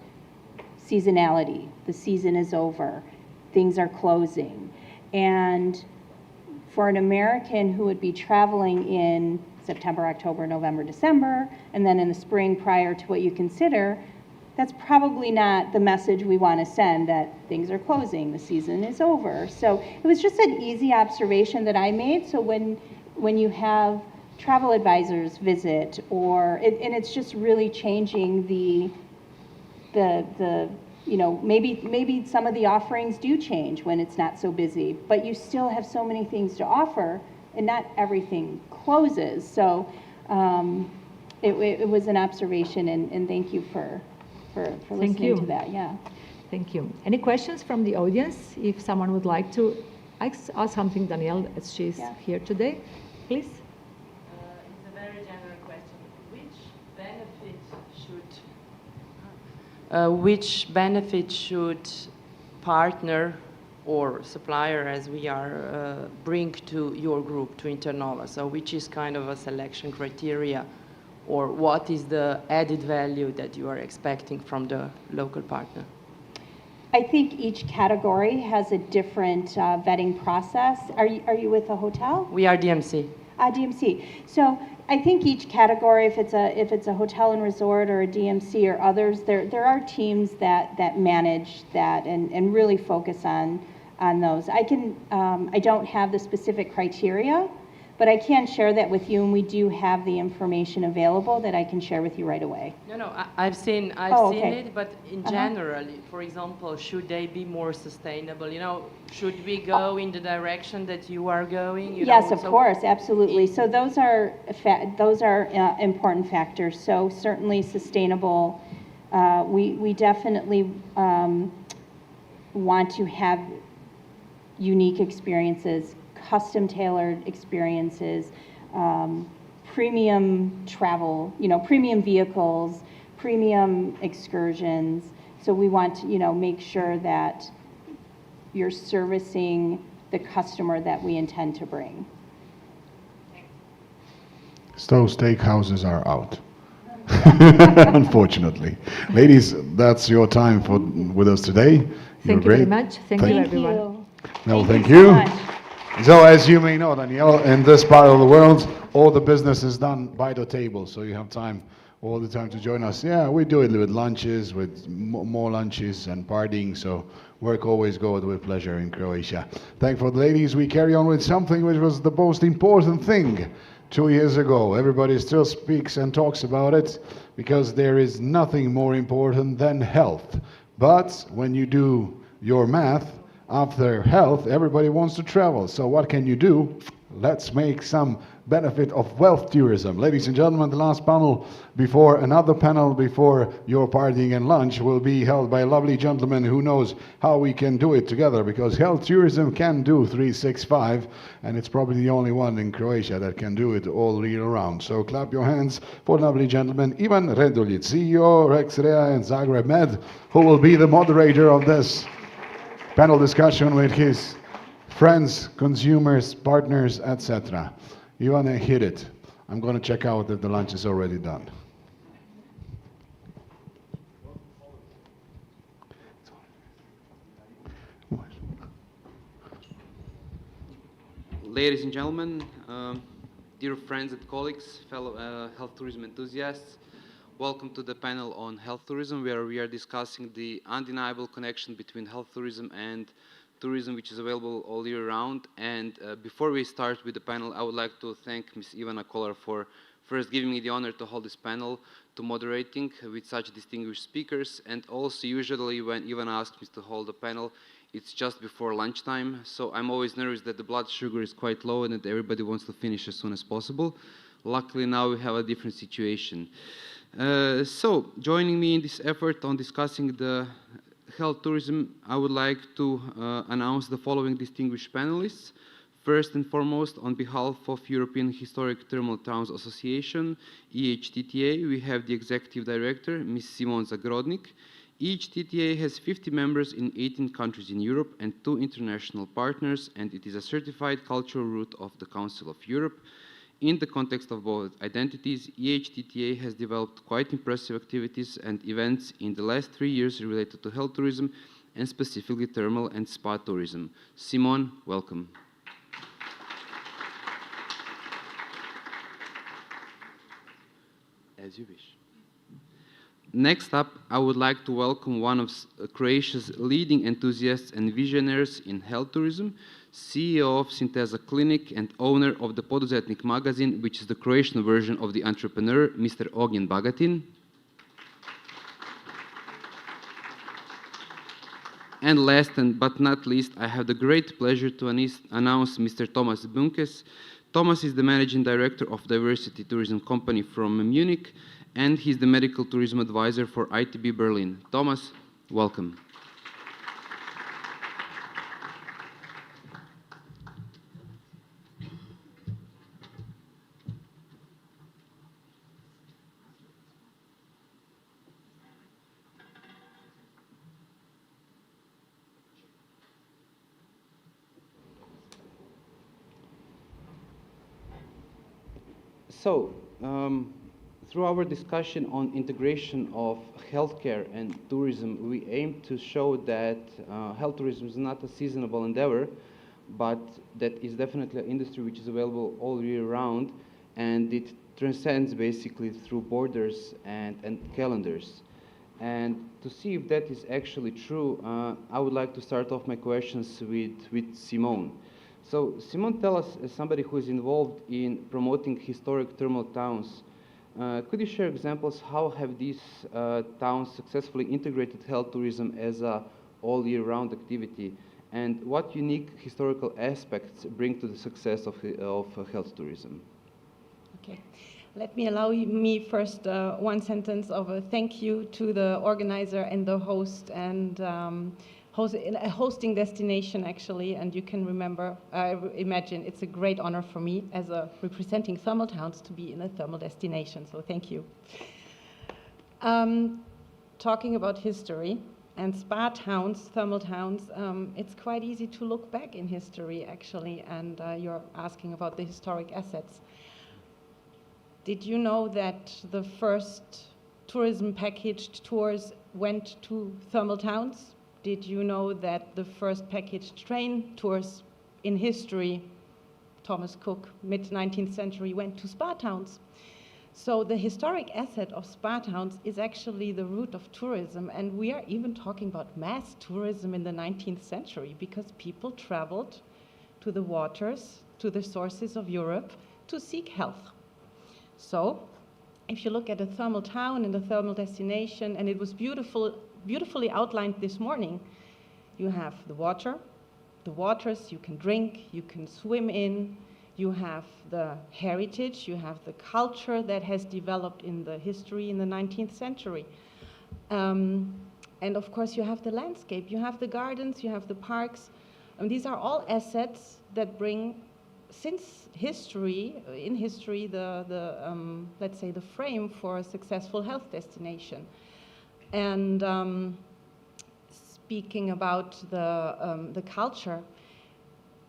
seasonality. The season is over. Things are closing. And for an American who would be traveling in September, October, November, December, and then in the spring prior to what you consider, that's probably not the message we want to send, that things are closing, the season is over. So it was just an easy observation that I made. So when you have travel advisors visit, and it's just really changing the maybe some of the offerings do change when it's not so busy, but you still have so many things to offer, and not everything closes. So it was an observation, and thank you for listening to that. Yeah. Thank you. Any questions from the audience? If someone would like to ask something, Danielle, as she's here today, please. It's a very general question. Which benefit should partner or supplier, as we are, bring to your group, to Internova? So which is kind of a selection criteria, or what is the added value that you are expecting from the local partner? I think each category has a different vetting process. Are you with a hotel? We are DMC. DMC. So I think each category, if it's a hotel and resort or a DMC or others, there are teams that manage that and really focus on those. I don't have the specific criteria, but I can share that with you, and we do have the information available that I can share with you right away. No, I've seen okay. it, but in general, for example, should they be more sustainable? Should we go in the direction that you are going? Yes, of course, absolutely. So those are important factors. So certainly sustainable. We definitely want to have unique experiences, custom-tailored experiences, premium travel, premium vehicles, premium excursions. So we want to, make sure that you're servicing the customer that we intend to bring. So steakhouses are out. Unfortunately. Ladies, that's your time with us today. Thank you very much. Thank you, everyone. No, thank you. So as you may know, Danielle, in this part of the world, all the business is done by the table, so you have time all the time to join us. Yeah, we do it with lunches, with more lunches and partying, so work always goes with pleasure in Croatia. Thank for the ladies. We carry on with something which was the most important thing 2 years ago. Everybody still speaks and talks about it because there is nothing more important than health. But when you do your math, after health, everybody wants to travel. So what can you do? Let's make some benefit of wealth tourism. Ladies and gentlemen, the last panel before your partying and lunch will be held by a lovely gentleman who knows how we can do it together, because health tourism can do 365, and it's probably the only one in Croatia that can do it all year round. So clap your hands for lovely gentleman Ivan Reduljic, CEO Rexrea and Zagreb Med, who will be the moderator of this panel discussion with his friends, consumers, partners, etc. You want to hit it. I'm going to check out if the lunch is already done. Ladies and gentlemen, dear friends and colleagues, fellow health tourism enthusiasts, welcome to the panel on health tourism, where we are discussing the undeniable connection between health tourism and tourism, which is available all year round. And before we start with the panel, I would like to thank Ms. Ivana Kolar for first giving me the honor to hold this panel, to moderating with such distinguished speakers, and also usually when Ivana asks me to hold the panel, it's just before lunchtime, so I'm always nervous that the blood sugar is quite low and that everybody wants to finish as soon as possible. Luckily now we have a different situation. So, joining me in this effort on discussing the health tourism, I would like to announce the following distinguished panelists. First and foremost, on behalf of European Historic Thermal Towns Association, EHTTA, we have the Executive Director, Ms. Simona Zagrodnik, Each TTA has 50 members in 18 countries in Europe and 2 international partners, and it is a certified cultural route of the Council of Europe. In the context of both identities, EHTTA has developed quite impressive activities and events in the last 3 years related to health tourism and specifically thermal and spa tourism. Simon, welcome. As you wish. Next up, I would like to welcome one of Croatia's leading enthusiasts and visionaries in health tourism, CEO of Sinteza Clinic and owner of the Poduzetnik magazine, which is the Croatian version of The Entrepreneur, Mr. Ognjen Bagatin. And last but not least, I have the great pleasure to announce Mr. Thomas Bunkes. Thomas is the managing director of Diversity Tourism Company from Munich, and he's the medical tourism advisor for ITB Berlin. Thomas, welcome. So, through our discussion on integration of healthcare and tourism, we aim to show that health tourism is not a seasonal endeavor, but that is definitely an industry which is available all year round, and it transcends basically through borders and calendars. And to see if that is actually true, I would like to start off my questions with Simone. So Simone, tell us, as somebody who is involved in promoting historic thermal towns, could you share examples how have these towns successfully integrated health tourism as a all year round activity, and what unique historical aspects bring to the success of health tourism? Okay. Let me allow me first one sentence of a thank you to the organizer and the host and a hosting destination, actually, and you can remember, I imagine it's a great honor for me as a representing thermal towns to be in a thermal destination, so thank you. Talking about history and spa towns, thermal towns, it's quite easy to look back in history, actually, and you're asking about the historic assets. Did you know that the first tourism packaged tours went to thermal towns? Did you know that the first packaged train tours in history, Thomas Cook, mid-19th century, went to spa towns? So the historic asset of spa towns is actually the root of tourism, and we are even talking about mass tourism in the 19th century because people traveled to the waters, to the sources of Europe to seek health. So if you look at a thermal town and a thermal destination, and it was beautifully outlined this morning, you have the water, the waters you can drink, you can swim in, you have the heritage, you have the culture that has developed in the history in the 19th century. And of course you have the landscape, you have the gardens, you have the parks, and these are all assets that bring, since history, in history, let's say the frame for a successful health destination. And speaking about the culture,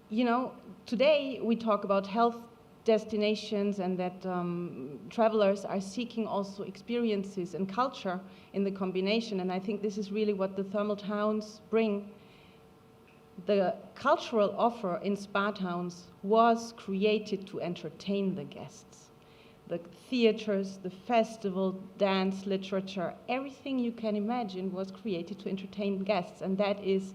you know, today we talk about health destinations and that travelers are seeking also experiences and culture in the combination, and I think this is really what the thermal towns bring. The cultural offer in spa towns was created to entertain the guests. The theaters, the festival, dance, literature, everything you can imagine was created to entertain guests, and that is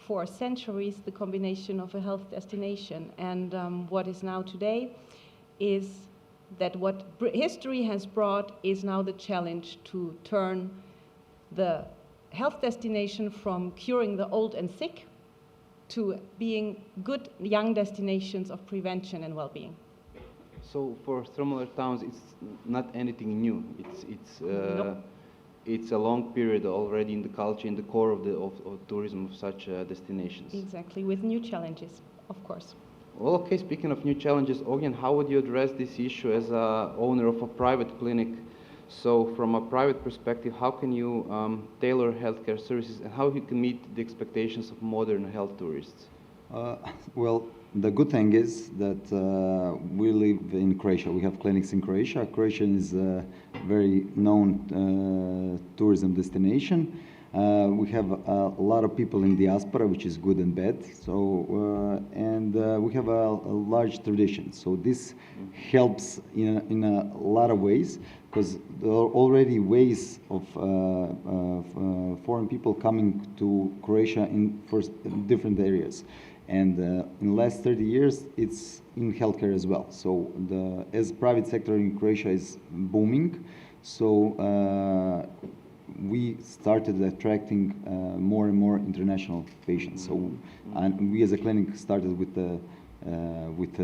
for centuries the combination of a health destination. And what is now today is that what history has brought is now the challenge to turn the health destination from curing the old and sick to being good young destinations of prevention and well-being. So for thermal towns, it's not anything new. It's a long period already in the culture, in the core of tourism of such destinations. Exactly, with new challenges, of course. Well, okay, speaking of new challenges, Ognjen, how would you address this issue as a owner of a private clinic So from a private perspective, how can you tailor healthcare services and how you can meet the expectations of modern health tourists? Well, the good thing is that we live in Croatia. We have clinics in Croatia. Croatia is a very known tourism destination. We have a lot of people in diaspora, which is good and bad. So, and we have a large tradition. So this helps in a lot of ways, because there are already ways of foreign people coming to Croatia in different areas. And in the last 30 years, it's in healthcare as well. So as private sector in Croatia is booming, so we started attracting more and more international patients. So, and we as a clinic started with the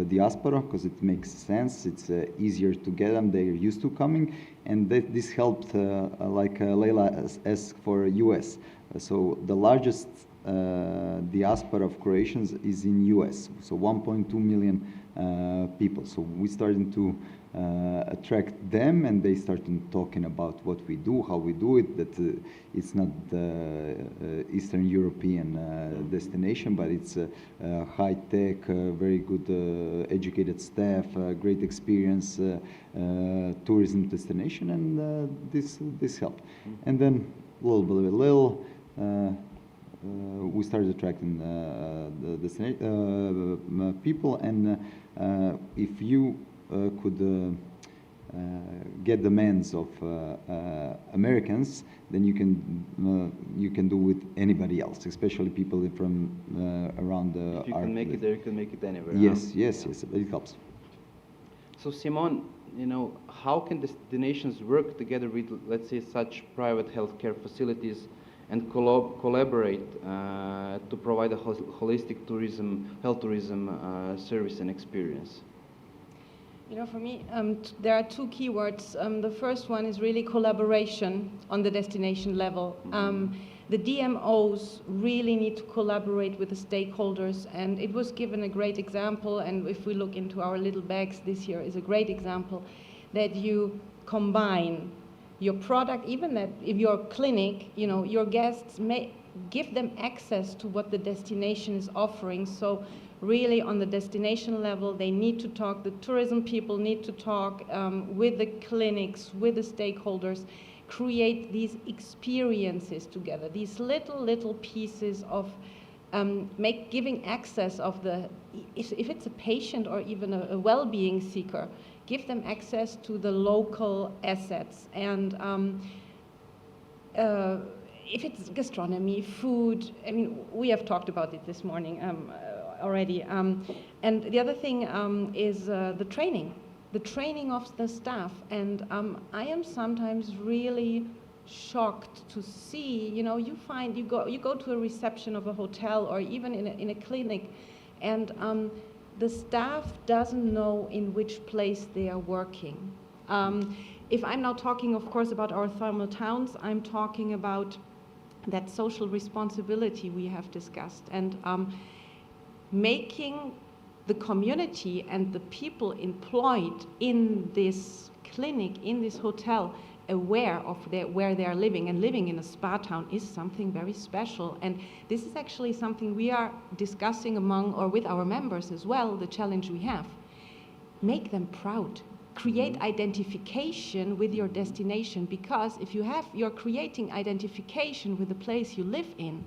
diaspora, because it makes sense. It's easier to get them. They're used to coming, and this helped, like Leila asked for US. So the largest diaspora of Croatians is in US. So 1.2 million people. So we started to attract them, and they started talking about what we do, how we do it, that it's not the Eastern European destination, but it's high-tech, very good educated staff, great experience, tourism destination, and this helped. And then little by little, we started attracting the people, and if you could get demands of Americans, then you can do with anybody else, especially people from around if you can make it there, you can make it anywhere. Yes, huh? yes, it helps. So Simon, you know, how can the nations work together with, let's say, such private healthcare facilities and collaborate to provide a holistic tourism, health tourism service and experience? You know, for me, there are two keywords. The first one is really collaboration on the destination level. The DMOs really need to collaborate with the stakeholders, and it was given a great example, and if we look into our little bags this year is a great example, that you combine your product, even that if your clinic, you know, your guests may give them access to what the destination is offering. So really on the destination level, they need to talk, the tourism people need to talk with the clinics, with the stakeholders, create these experiences together, these little pieces of giving access of the, if it's a patient or even a well-being seeker, give them access to the local assets. And if it's gastronomy, food, I mean, we have talked about it this morning already. And the other thing is the training of the staff. And I am sometimes really shocked to see, you know, you go to a reception of a hotel or even in a clinic, and the staff doesn't know in which place they are working. If I'm now talking, of course, about our thermal towns, I'm talking about that social responsibility we have discussed, and making the community and the people employed in this clinic, in this hotel, aware of where they are living, and living in a spa town is something very special. And this is actually something we are discussing among or with our members as well, the challenge we have. Make them proud. Create identification with your destination, because if you're creating identification with the place you live in,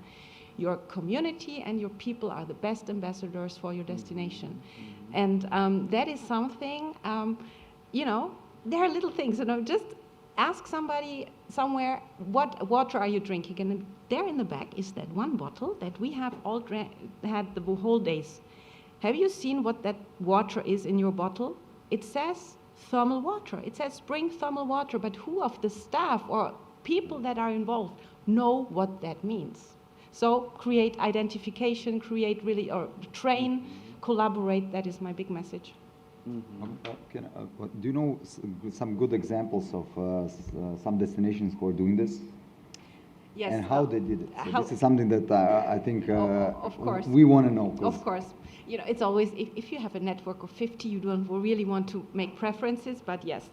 your community and your people are the best ambassadors for your destination. And that is something, you know, there are little things, you know, just ask somebody somewhere, what water are you drinking? And there in the back is that one bottle that we have all had the whole days. Have you seen what that water is in your bottle? It says thermal water. It says spring thermal water, but who of the staff or people that are involved know what that means? So create identification, or train, collaborate. That is my big message. Do you know some good examples of some destinations who are doing this? Yes. And how they did it? So this is something that I think of course. We want to know. Of course. You know, it's always, if you have a network of 50, you don't really want to make preferences, but yes.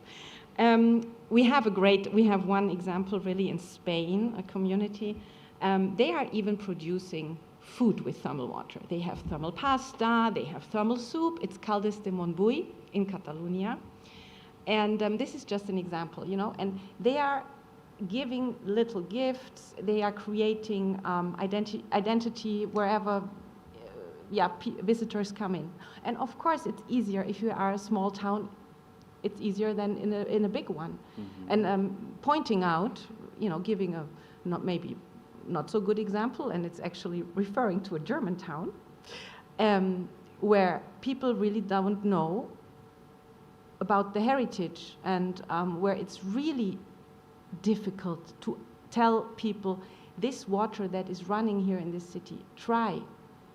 We have one example really in Spain, a community. They are even producing food with thermal water. They have thermal pasta, they have thermal soup. It's Caldes de Montbui in Catalonia. And this is just an example, you know, and they are giving little gifts. They are creating identity wherever visitors come in. And of course, it's easier if you are a small town. It's easier than in a big one. Mm-hmm. And pointing out, you know, giving a maybe not so good example, and it's actually referring to a German town where people really don't know about the heritage, and where it's really difficult to tell people this water that is running here in this city, try,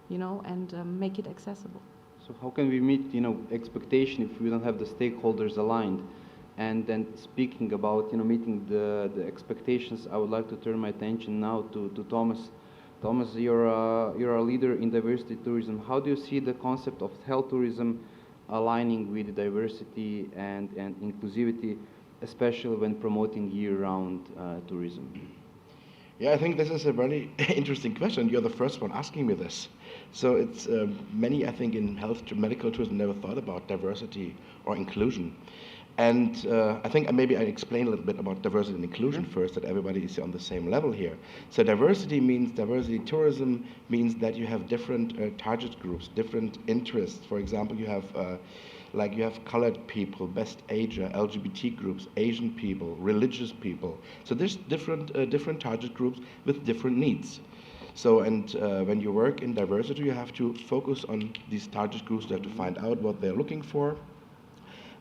you know, and make it accessible. So how can we meet, you know, expectation if we don't have the stakeholders aligned? And then speaking about, you know, meeting the expectations, I would like to turn my attention now to Thomas. Thomas, you're a leader in diversity tourism. How do you see the concept of health tourism aligning with diversity and inclusivity, especially when promoting year-round tourism? Yeah, I think this is a very interesting question. You're the first one asking me this. So it's many, I think, in health to medical tourism never thought about diversity or inclusion. And I think maybe I explain a little bit about diversity and inclusion first, that everybody is on the same level here. So diversity tourism means that you have different target groups, different interests. For example, you have you have colored people, best ager, LGBT groups, Asian people, religious people. So there's different target groups with different needs. So, and when you work in diversity, you have to focus on these target groups. You have to find out what they're looking for.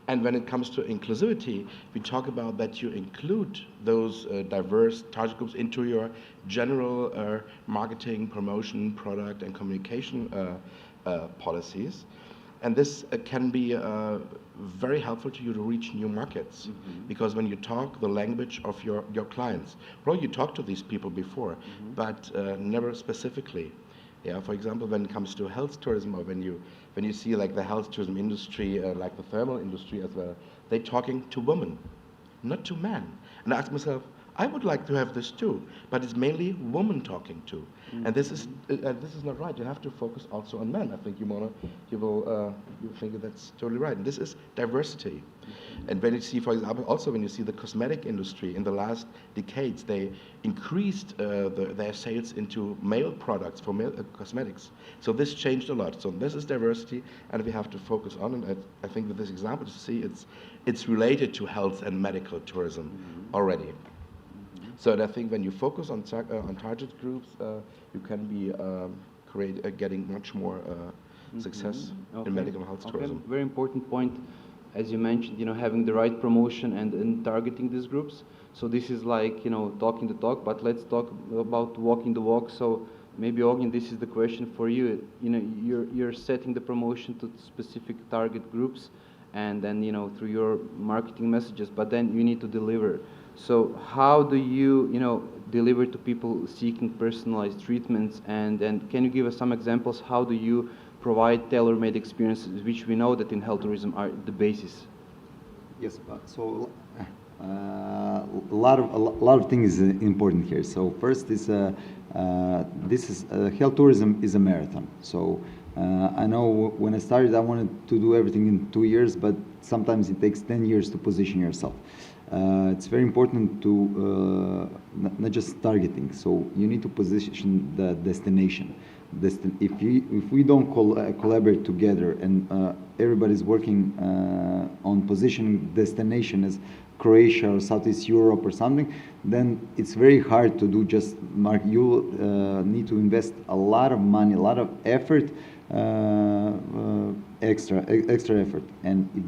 And when it comes to inclusivity, we talk about that you include those diverse target groups into your general marketing, promotion, product, and communication policies. And this can be very helpful to you to reach new markets, because when you talk the language of your clients, well, you talk to these people before, but never specifically. Yeah, for example, when it comes to health tourism, or when you see like the health tourism industry, like the thermal industry as well, they're talking to women, not to men. And I ask myself, I would like to have this too, but it's mainly women talking to, and this is not right. You have to focus also on men. I think you think that's totally right. And this is diversity. And when you see, for example, also when you see the cosmetic industry in the last decades, they increased their sales into male products for male cosmetics. So this changed a lot. So this is diversity, and we have to focus on. And I think with this example, to see it's related to health and medical tourism already. So I think when you focus on target groups, you can be getting much more success in medical health tourism. Very important point, as you mentioned, you know, having the right promotion and targeting these groups. So this is like, you know, talking the talk, but let's talk about walking the walk. So maybe, Ogin, this is the question for you. You know, you're setting the promotion to specific target groups, and then, you know, through your marketing messages, but then you need to deliver. So how do you, you know, deliver to people seeking personalized treatments, and can you give us some examples? How do you provide tailor-made experiences, which we know that in health tourism are the basis? Yes, so a lot of things is important here. So first is health tourism is a marathon. So I know when I started, I wanted to do everything in 2 years, but sometimes it takes 10 years to position yourself. It's very important to not just targeting. So you need to position the destination. If we don't collaborate together and everybody's working on positioning destination as Croatia or Southeast Europe or something, then it's very hard to do just mark. You need to invest a lot of money, a lot of effort, extra effort.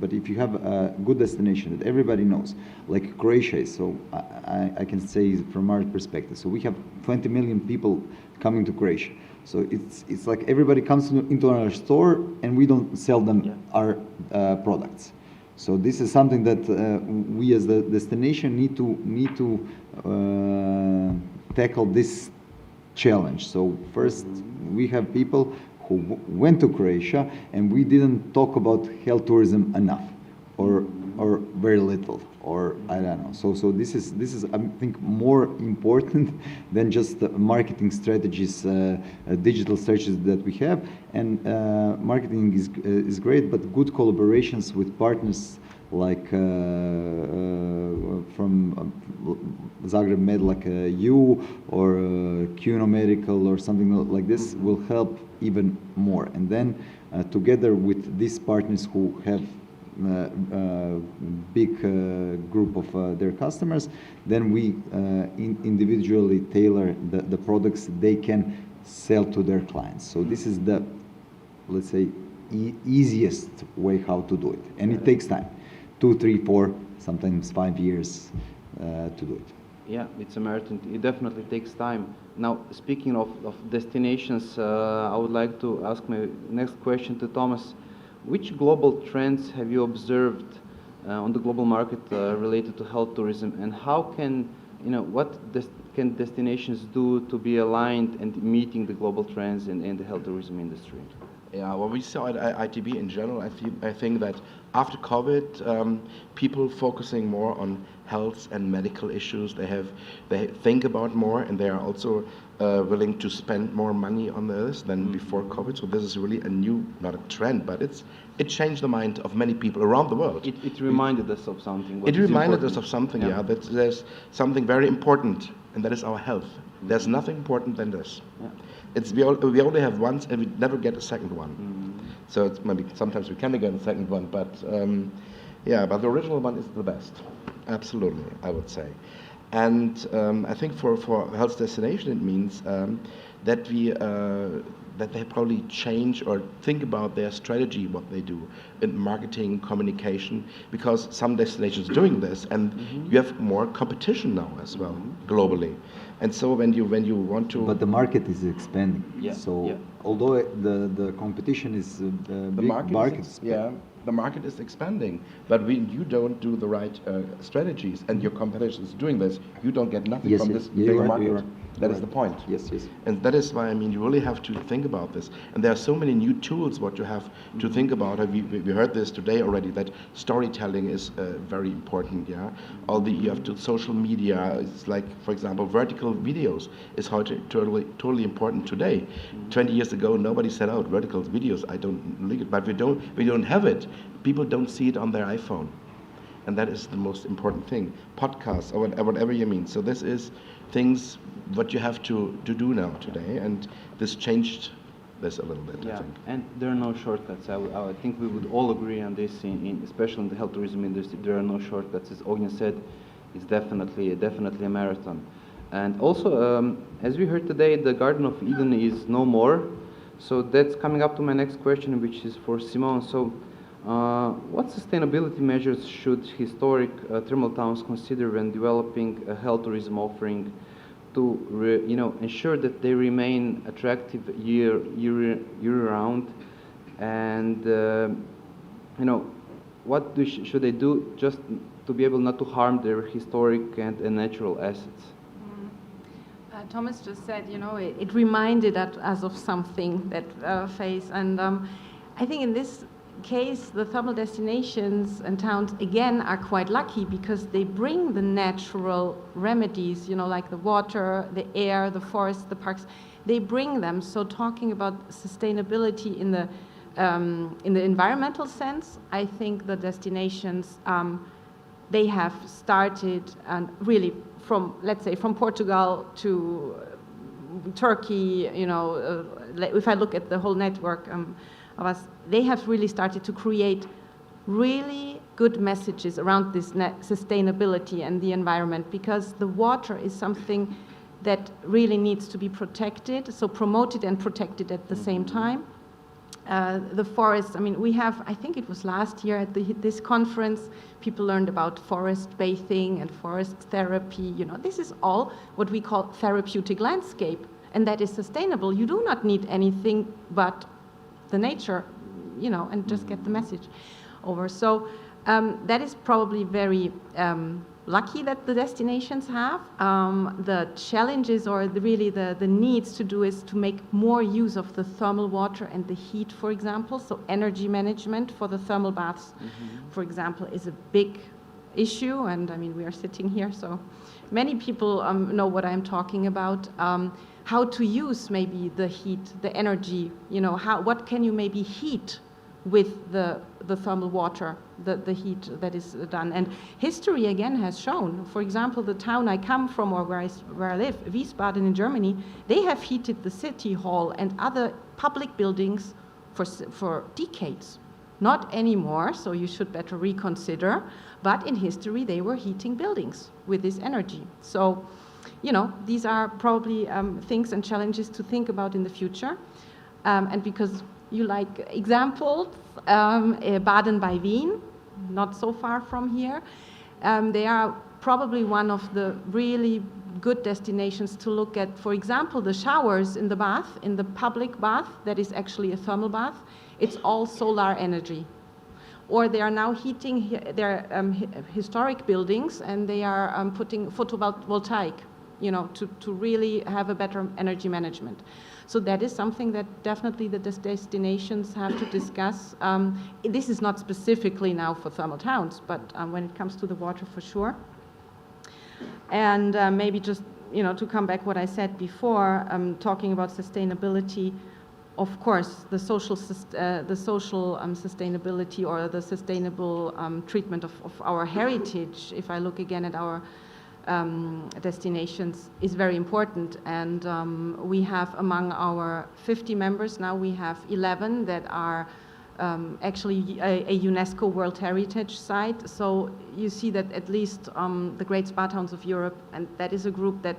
But if you have a good destination that everybody knows, like Croatia is, so I can say from our perspective, so we have 20 million people coming to Croatia. So it's like everybody comes into our store and we don't sell them our products. So this is something that we as the destination need to tackle this challenge. So first we have people who went to Croatia and we didn't talk about health tourism enough, or or very little, or I don't know. So this is I think more important than just the marketing strategies, digital strategies that we have. And marketing is great, but good collaborations with partners like from Zagreb Med, like you or QNO Medical or something like this will help even more. And then together with these partners who have big group of their customers, then we individually tailor the products they can sell to their clients. So this is the, let's say, easiest way how to do it. And it takes time. 2, 3, 4, sometimes 5 years to do it. Yeah, it's a marathon. It definitely takes time. Now, speaking of destinations, I would like to ask my next question to Thomas. Which global trends have you observed on the global market related to health tourism, and how can, what can destinations do to be aligned and meeting the global trends in the health tourism industry? Yeah, what we saw at ITB in general, I think that after COVID, people focusing more on health and medical issues, they think about more, and they are also willing to spend more money on this than before COVID. So this is really a new, not a trend, but it changed the mind of many people around the world. It reminded us of something. It reminded us of something, yeah, that there's something very important, and that is our health. There's nothing important than this. Yeah. We only have once, and we never get a second one. So it's maybe sometimes we can get a second one, but yeah, but the original one is the best. Absolutely, I would say. And I think for health destination, it means that they probably change or think about their strategy, what they do in marketing, communication, because some destinations are doing this, and you have more competition now as well globally. And so when you want to, but the market is expanding. Yeah. So yeah. although the competition is the market is expanding, but when you don't do the right strategies and your competition is doing this, you don't get nothing from this bigger market. That is the point. Yes, yes. And that is why, I mean, you really have to think about this. And there are so many new tools what you have to think about. We heard this today already, that storytelling is very important, yeah? You have to social media, it's like, for example, vertical videos is totally important today. 20 years ago, nobody said out vertical videos, I don't like it, but we don't have it. People don't see it on their iPhone. And that is the most important thing. Podcasts, or whatever you mean. So this is things what you have to do now today, and this changed this a little bit, yeah. I think. And there are no shortcuts. I think we would all agree on this, especially in the health tourism industry. There are no shortcuts. As Ognia said, it's definitely a marathon. And also, as we heard today, the Garden of Eden is no more. So that's coming up to my next question, which is for Simone. So what sustainability measures should historic thermal towns consider when developing a health tourism offering to ensure that they remain attractive year round, and what should they do just to be able not to harm their historic and natural assets? Thomas just said, it reminded us of something, that phase, and I think in this case, the thermal destinations and towns again are quite lucky because they bring the natural remedies, like the water, the air, the forest, the parks. They bring them. So talking about sustainability in the environmental sense, I think the destinations they have started, and really from, let's say, from Portugal to Turkey. If I look at the whole network of us, they have really started to create really good messages around this sustainability and the environment, because the water is something that really needs to be protected, so promoted and protected at the same time. The forest, I think it was last year at this conference, people learned about forest bathing and forest therapy. This is all what we call therapeutic landscape, and that is sustainable. You do not need anything but the nature, and just get the message over. So that is probably very lucky that the destinations have. The challenges or the needs to do is to make more use of the thermal water and the heat, for example. So energy management for the thermal baths, for example, is a big issue. And I mean, we are sitting here, so many people know what I'm talking about. How to use maybe the heat, the energy, what can you maybe heat with the thermal water, the heat that is done. And history again has shown, for example, the town I come from or where I live, Wiesbaden in Germany, they have heated the city hall and other public buildings for decades. Not anymore, so you should better reconsider, but in history they were heating buildings with this energy. So, these are probably things and challenges to think about in the future. And because you like examples, Baden by Wien, not so far from here, they are probably one of the really good destinations to look at, for example, the showers in the bath, in the public bath, that is actually a thermal bath. It's all solar energy. Or they are now heating their historic buildings and they are putting photovoltaic, to really have a better energy management. So that is something that definitely the destinations have to discuss. This is not specifically now for thermal towns, but when it comes to the water, for sure. And maybe just, to come back what I said before, talking about sustainability, of course, the social sustainability or the sustainable treatment of our heritage, if I look again at our destinations, is very important. And we have among our 50 members now, we have 11 that are actually a UNESCO World Heritage Site. So you see that at least the Great Spa Towns of Europe, and that is a group that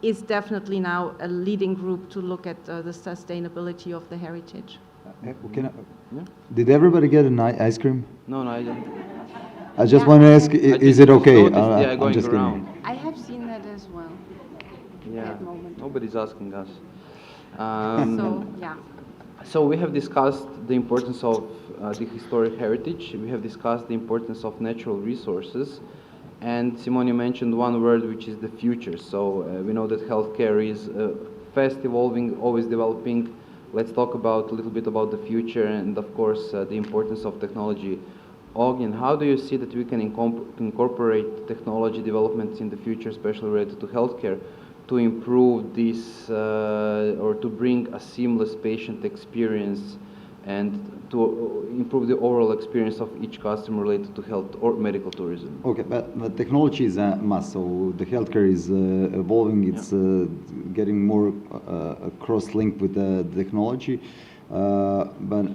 is definitely now a leading group to look at the sustainability of the heritage. Did everybody get an ice cream? No, I don't. I just want to ask, is it okay? I'm just around. kidding. I have seen that as well. Yeah, nobody's asking us. Yeah. So we have discussed the importance of the historic heritage. We have discussed the importance of natural resources. And Simone mentioned one word, which is the future. So we know that healthcare is fast evolving, always developing. Let's talk a little bit about the future and, of course, the importance of technology. Ogin, how do you see that we can incorporate technology developments in the future, especially related to healthcare, to improve this or to bring a seamless patient experience and to improve the overall experience of each customer related to health or medical tourism? Okay, but technology is a must. So the healthcare is evolving. It's getting more cross-linked with the technology. But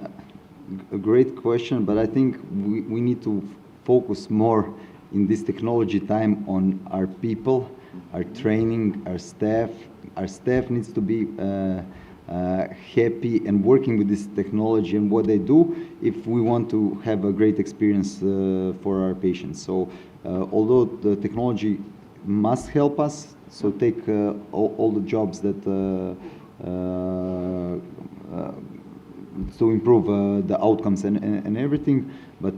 a great question. But I think we need to focus more in this technology time on our people, our training, our staff. Our staff needs to be happy and working with this technology and what they do if we want to have a great experience for our patients. So although the technology must help us, so take all the jobs that to improve the outcomes and everything, but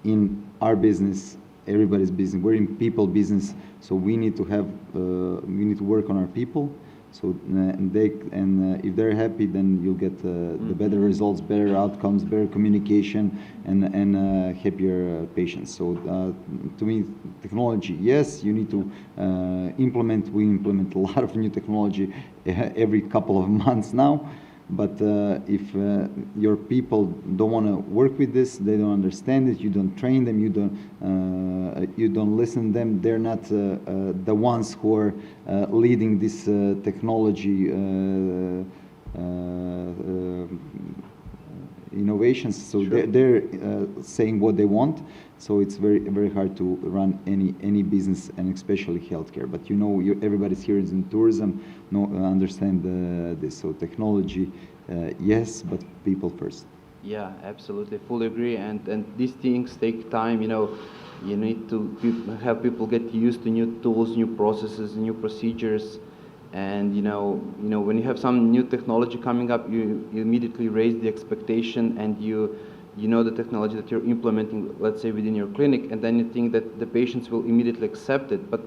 in our business, everybody's business, we're in people business, so we need to have we need to work on our people. So if they're happy, then you'll get the better results, better outcomes, better communication, and happier patients. So to me, technology, yes, you need to implement. We implement a lot of new technology every couple of months now. But if your people don't want to work with this, they don't understand it, you don't train them, you don't listen to them, they're not the ones who are leading this technology innovations. So they're saying what they want. So it's very, very hard to run any business, and especially healthcare. But everybody's here is in tourism, understand this. So technology, yes, but people first. Yeah, absolutely, fully agree. And these things take time. You need to have people get used to new tools, new processes, new procedures. And when you have some new technology coming up, you immediately raise the expectation, and you you know the technology that you're implementing, let's say within your clinic, and then you think that the patients will immediately accept it. But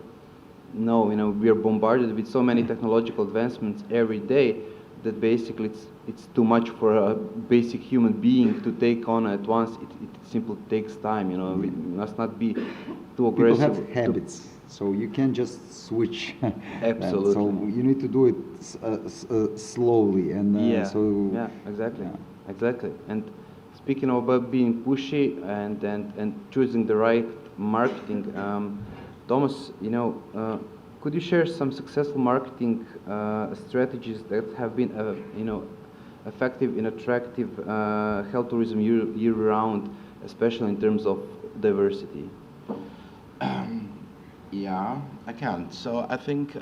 no, you know, we are bombarded with so many technological advancements every day that basically it's too much for a basic human being to take on at once. It simply takes time, you know. We must not be too aggressive. People have habits, so you can't just switch. Absolutely. So you need to do it slowly, and yeah, exactly, exactly. And speaking about being pushy and choosing the right marketing, Thomas, you know, could you share some successful marketing strategies that have been, you know, effective in attractive health tourism year-round, especially in terms of diversity? Yeah, I can. So I think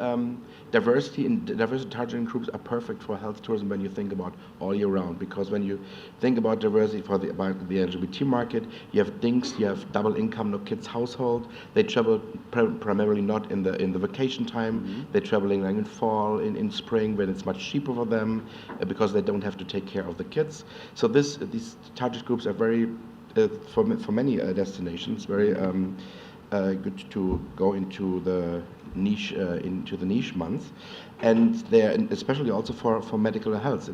diversity and diversity targeting groups are perfect for health tourism when you think about all year round, because when you think about diversity for the LGBT market, you have DINKs, you have double income, no kids household. They travel primarily not in the vacation time. They're traveling like in fall, in spring, when it's much cheaper for them because they don't have to take care of the kids. So these target groups are very for many destinations very good to go into the niche month, and they're especially also for medical health.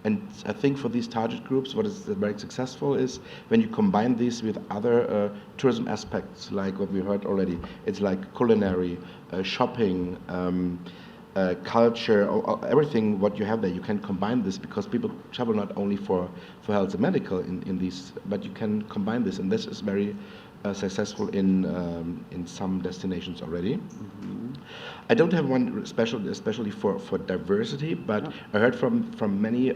And I think for these target groups, what is very successful is when you combine these with other tourism aspects, like what we heard already. It's like culinary, shopping, culture, everything what you have there. You can combine this because people travel not only for health and medical in these, but you can combine this, and this is very successful in some destinations already. I don't have one especially for diversity, but I heard from many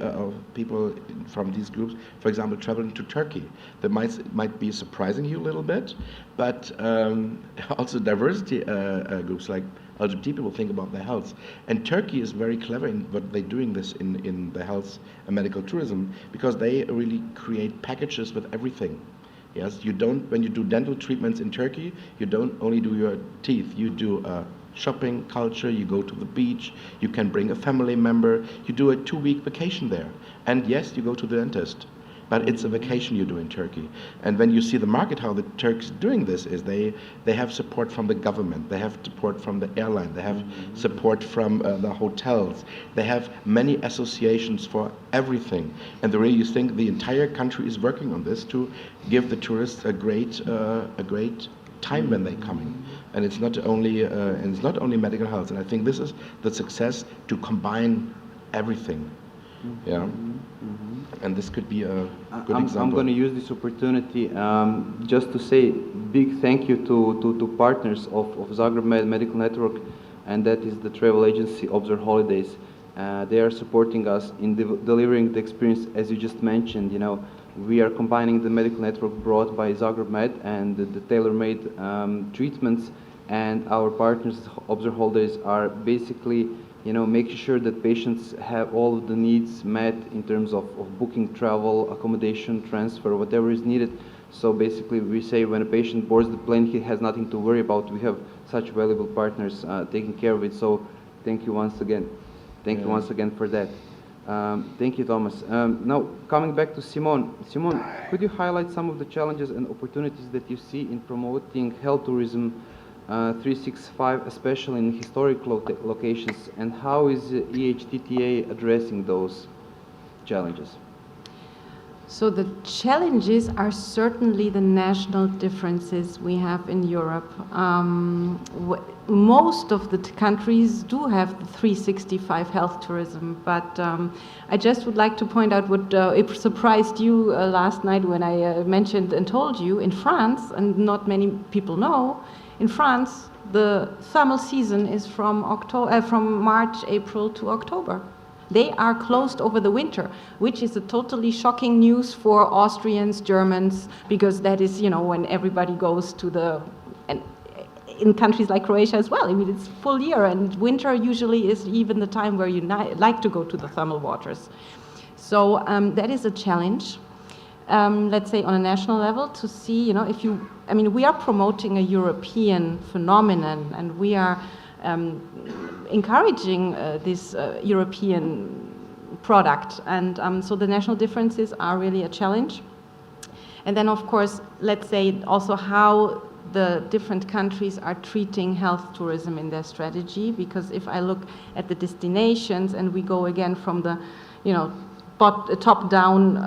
people from these groups, for example, traveling to Turkey. That might be surprising you a little bit, but also diversity groups like LGBT people think about their health. And Turkey is very clever in what they're doing this in the health and medical tourism, because they really create packages with everything. Yes, when you do dental treatments in Turkey, you don't only do your teeth, you do shopping, culture, you go to the beach, you can bring a family member, you do a 2-week vacation there. And yes, you go to the dentist, but it's a vacation you do in Turkey. And when you see the market, how the Turks doing this is they have support from the government, they have support from the airline, they have support from the hotels, they have many associations for everything. And the way you think the entire country is working on this to give the tourists a great time when they're coming. And it's not only medical health. And I think this is the success, to combine everything. Yeah. And this could be a good example. I'm going to use this opportunity just to say big thank you to partners of Zagreb Medical Network, and that is the travel agency Obzor Holidays. They are supporting us in delivering the experience, as you just mentioned. You know, we are combining the medical network brought by Zagreb Med and the tailor-made treatments, and our partners, Obzor Holidays, are basically, you know, making sure that patients have all of the needs met in terms of booking travel, accommodation, transfer, whatever is needed. So basically we say when a patient boards the plane, he has nothing to worry about. We have such valuable partners taking care of it. So thank you once again. Thank you once again for that. Thank you, Thomas. Now, coming back to Simon. Simon, could you highlight some of the challenges and opportunities that you see in promoting health tourism 365, especially in historic locations, and how is EHTTA addressing those challenges? So the challenges are certainly the national differences we have in Europe. Most of the countries do have the 365 health tourism, but I just would like to point out what it surprised you last night when I mentioned and told you in France, and not many people know, in France the thermal season is from March, April to October. They are closed over the winter, which is a totally shocking news for Austrians, Germans, because that is, you know, when everybody goes to and in countries like Croatia as well. I mean, it's full year, and winter usually is even the time where you like to go to the thermal waters. So that is a challenge, let's say on a national level, to see, you know, we are promoting a European phenomenon, and we are encouraging this European product, and so the national differences are really a challenge. And then, of course, let's say also how the different countries are treating health tourism in their strategy, because if I look at the destinations and we go again from the, top-down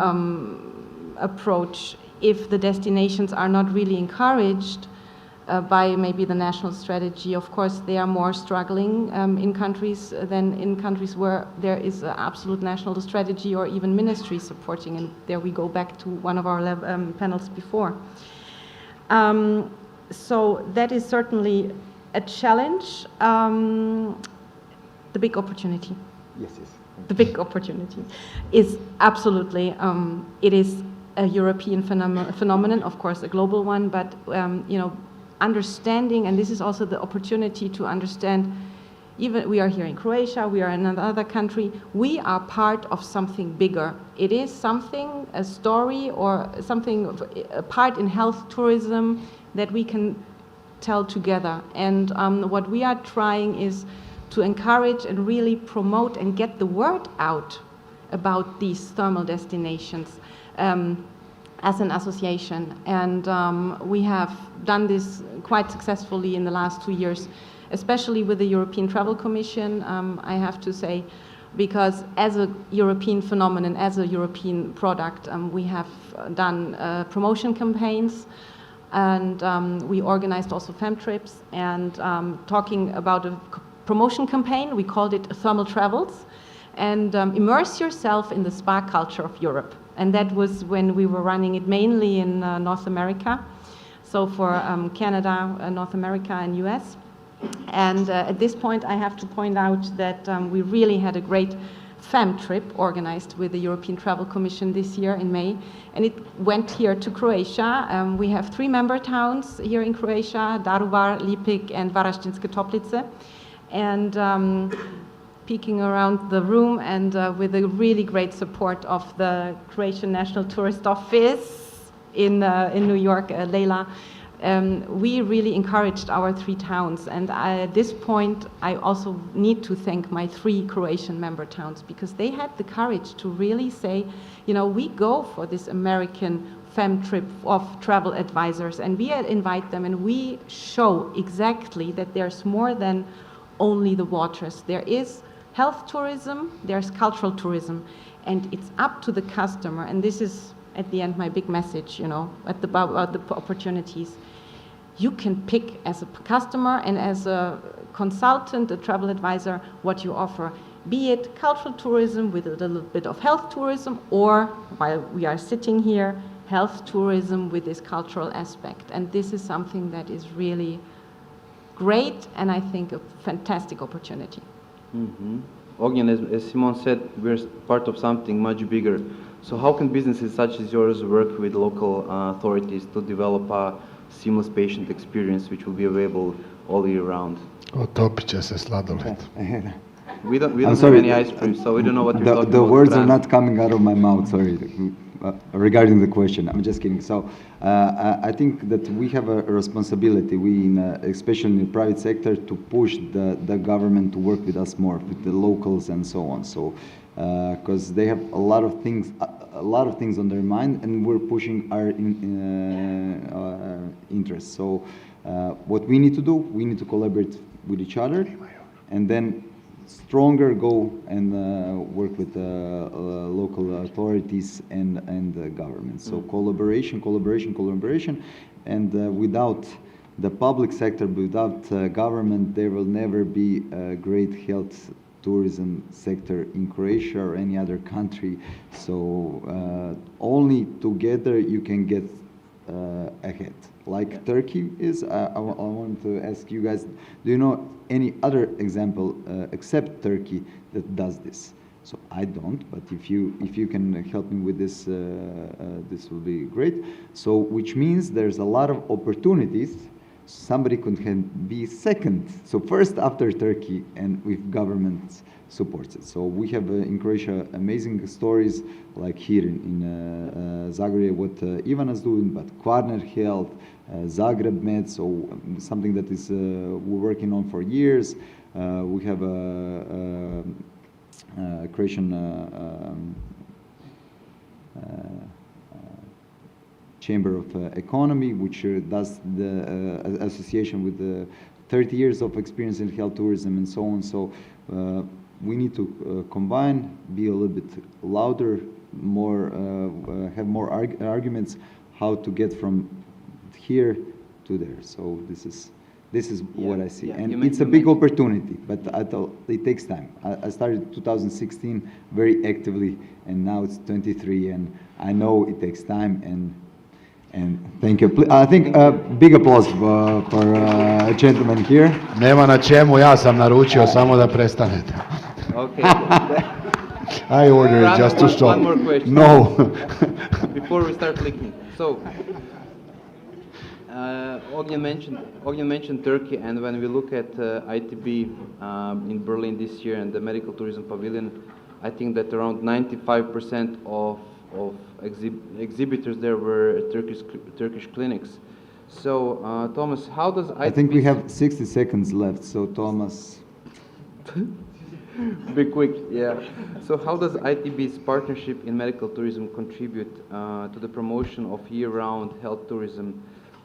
approach, if the destinations are not really encouraged by maybe the national strategy, of course they are more struggling in countries than in countries where there is an absolute national strategy or even ministry supporting, and there we go back to one of our panels before. So that is certainly a challenge. The big opportunity. Yes. The big opportunity is absolutely, it is a European phenomenon, of course a global one, but understanding, and this is also the opportunity to understand, even we are here in Croatia, we are in another country, we are part of something bigger. It is something, a story or something, a part in health tourism that we can tell together. And what we are trying is to encourage and really promote and get the word out about these thermal destinations as an association. And we have done this quite successfully in the last 2 years, especially with the European Travel Commission, I have to say, because as a European phenomenon, as a European product, we have done promotion campaigns, and we organized also FemTrips, and talking about a promotion campaign, we called it Thermal Travels, and immerse yourself in the spa culture of Europe. And that was when we were running it mainly in North America, so for Canada, North America and US. And at this point I have to point out that we really had a great FemTrip organized with the European Travel Commission this year in May, and it went here to Croatia. We have 3 member towns here in Croatia: Daruvar, Lipik and Varaždinske Toplice. And peeking around the room, and with a really great support of the Croatian National Tourist Office in New York, Leila, we really encouraged our 3 towns. And at this point, I also need to thank my 3 Croatian member towns, because they had the courage to really say, we go for this American FemTrip of travel advisors, and we invite them, and we show exactly that there's more than only the waters. There is health tourism, there's cultural tourism, and it's up to the customer. And this is, at the end, my big message, about the opportunities. You can pick as a customer and as a consultant, a travel advisor, what you offer. Be it cultural tourism with a little bit of health tourism, or, while we are sitting here, health tourism with this cultural aspect. And this is something that is really great, and I think a fantastic opportunity. Ognian, as Simon said, we're part of something much bigger. So how can businesses such as yours work with local authorities to develop a seamless patient experience which will be available all year round? Otopit će se sladoled. We don't have any ice cream, so we don't know what you're talking The about. words are not coming out of my mouth, sorry, regarding the question. I'm just kidding. So I think that we have a responsibility, especially in the private sector, to push the government to work with us more, with the locals and so on. So because they have a lot of things on their mind, and we're pushing our interests. So what we need to do, we need to collaborate with each other, and then stronger go and work with local authorities and the government. So collaboration, and without the public sector, without government, there will never be a great health tourism sector in Croatia or any other country. So only together you can get ahead. Like Turkey is, I want to ask you guys, do you know any other example except Turkey that does this? So I don't, but if you can help me with this, this will be great. So which means there's a lot of opportunities. Somebody can be second, so first after Turkey, and with government supports it. So we have in Croatia amazing stories, like here in Zagreb, what Ivana is doing, but Kvarner Health, Zagreb Med, so something that is we're working on for years. We have a Croatian Chamber of Economy, which does the association with the 30 years of experience in health tourism and so on. So we need to combine, be a little bit louder, more have more arguments how to get from here to there. So this is what I see, and it's a big opportunity, but it takes time. I started 2016 very actively, and now it's 23, and I know it takes time. And thank you. I think big applause for a gentleman here. Nema na čemu, ja sam naručio samo da prestanete. Okay. I ordered it just to stop. One more question. No. Before we start clicking. So, Ognjen mentioned Turkey, and when we look at ITB in Berlin this year and the Medical Tourism Pavilion, I think that around 95% of exhibitors there were Turkish clinics. So, Thomas, how does ITB... I think we have 60 seconds left, so Thomas... Be quick, yeah. So how does ITB's partnership in medical tourism contribute to the promotion of year-round health tourism,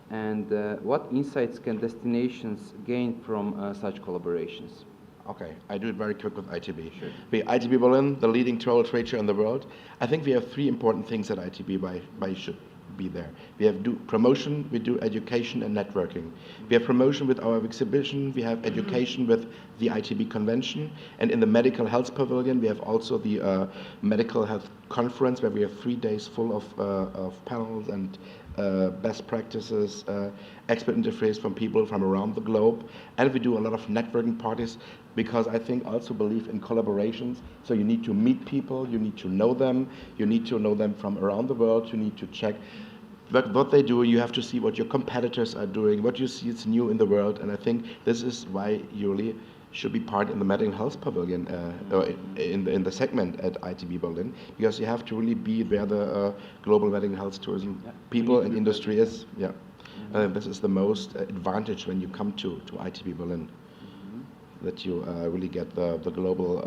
and what insights can destinations gain from such collaborations? Okay, I do it very quick with ITB. Sure. ITB Berlin, the leading travel trade show in the world. I think we have three important things at ITB why should be there. We have promotion, we do education and networking. We have promotion with our exhibition, we have education with the ITB convention, and in the medical health pavilion we have also the medical health conference where we have 3 days full of panels and best practices, expert interface from people from around the globe, and we do a lot of networking parties because I think also believe in collaborations. So you need to meet people, you need to know them from around the world, you need to check what they do, you have to see what your competitors are doing, what you see is new in the world, and I think this is why you really should be part in the medical health pavilion, or in the segment at ITB Berlin, because you have to really be where the global medical health tourism people and industry is. Yeah, this is the most advantage when you come to ITB Berlin, that you really get the global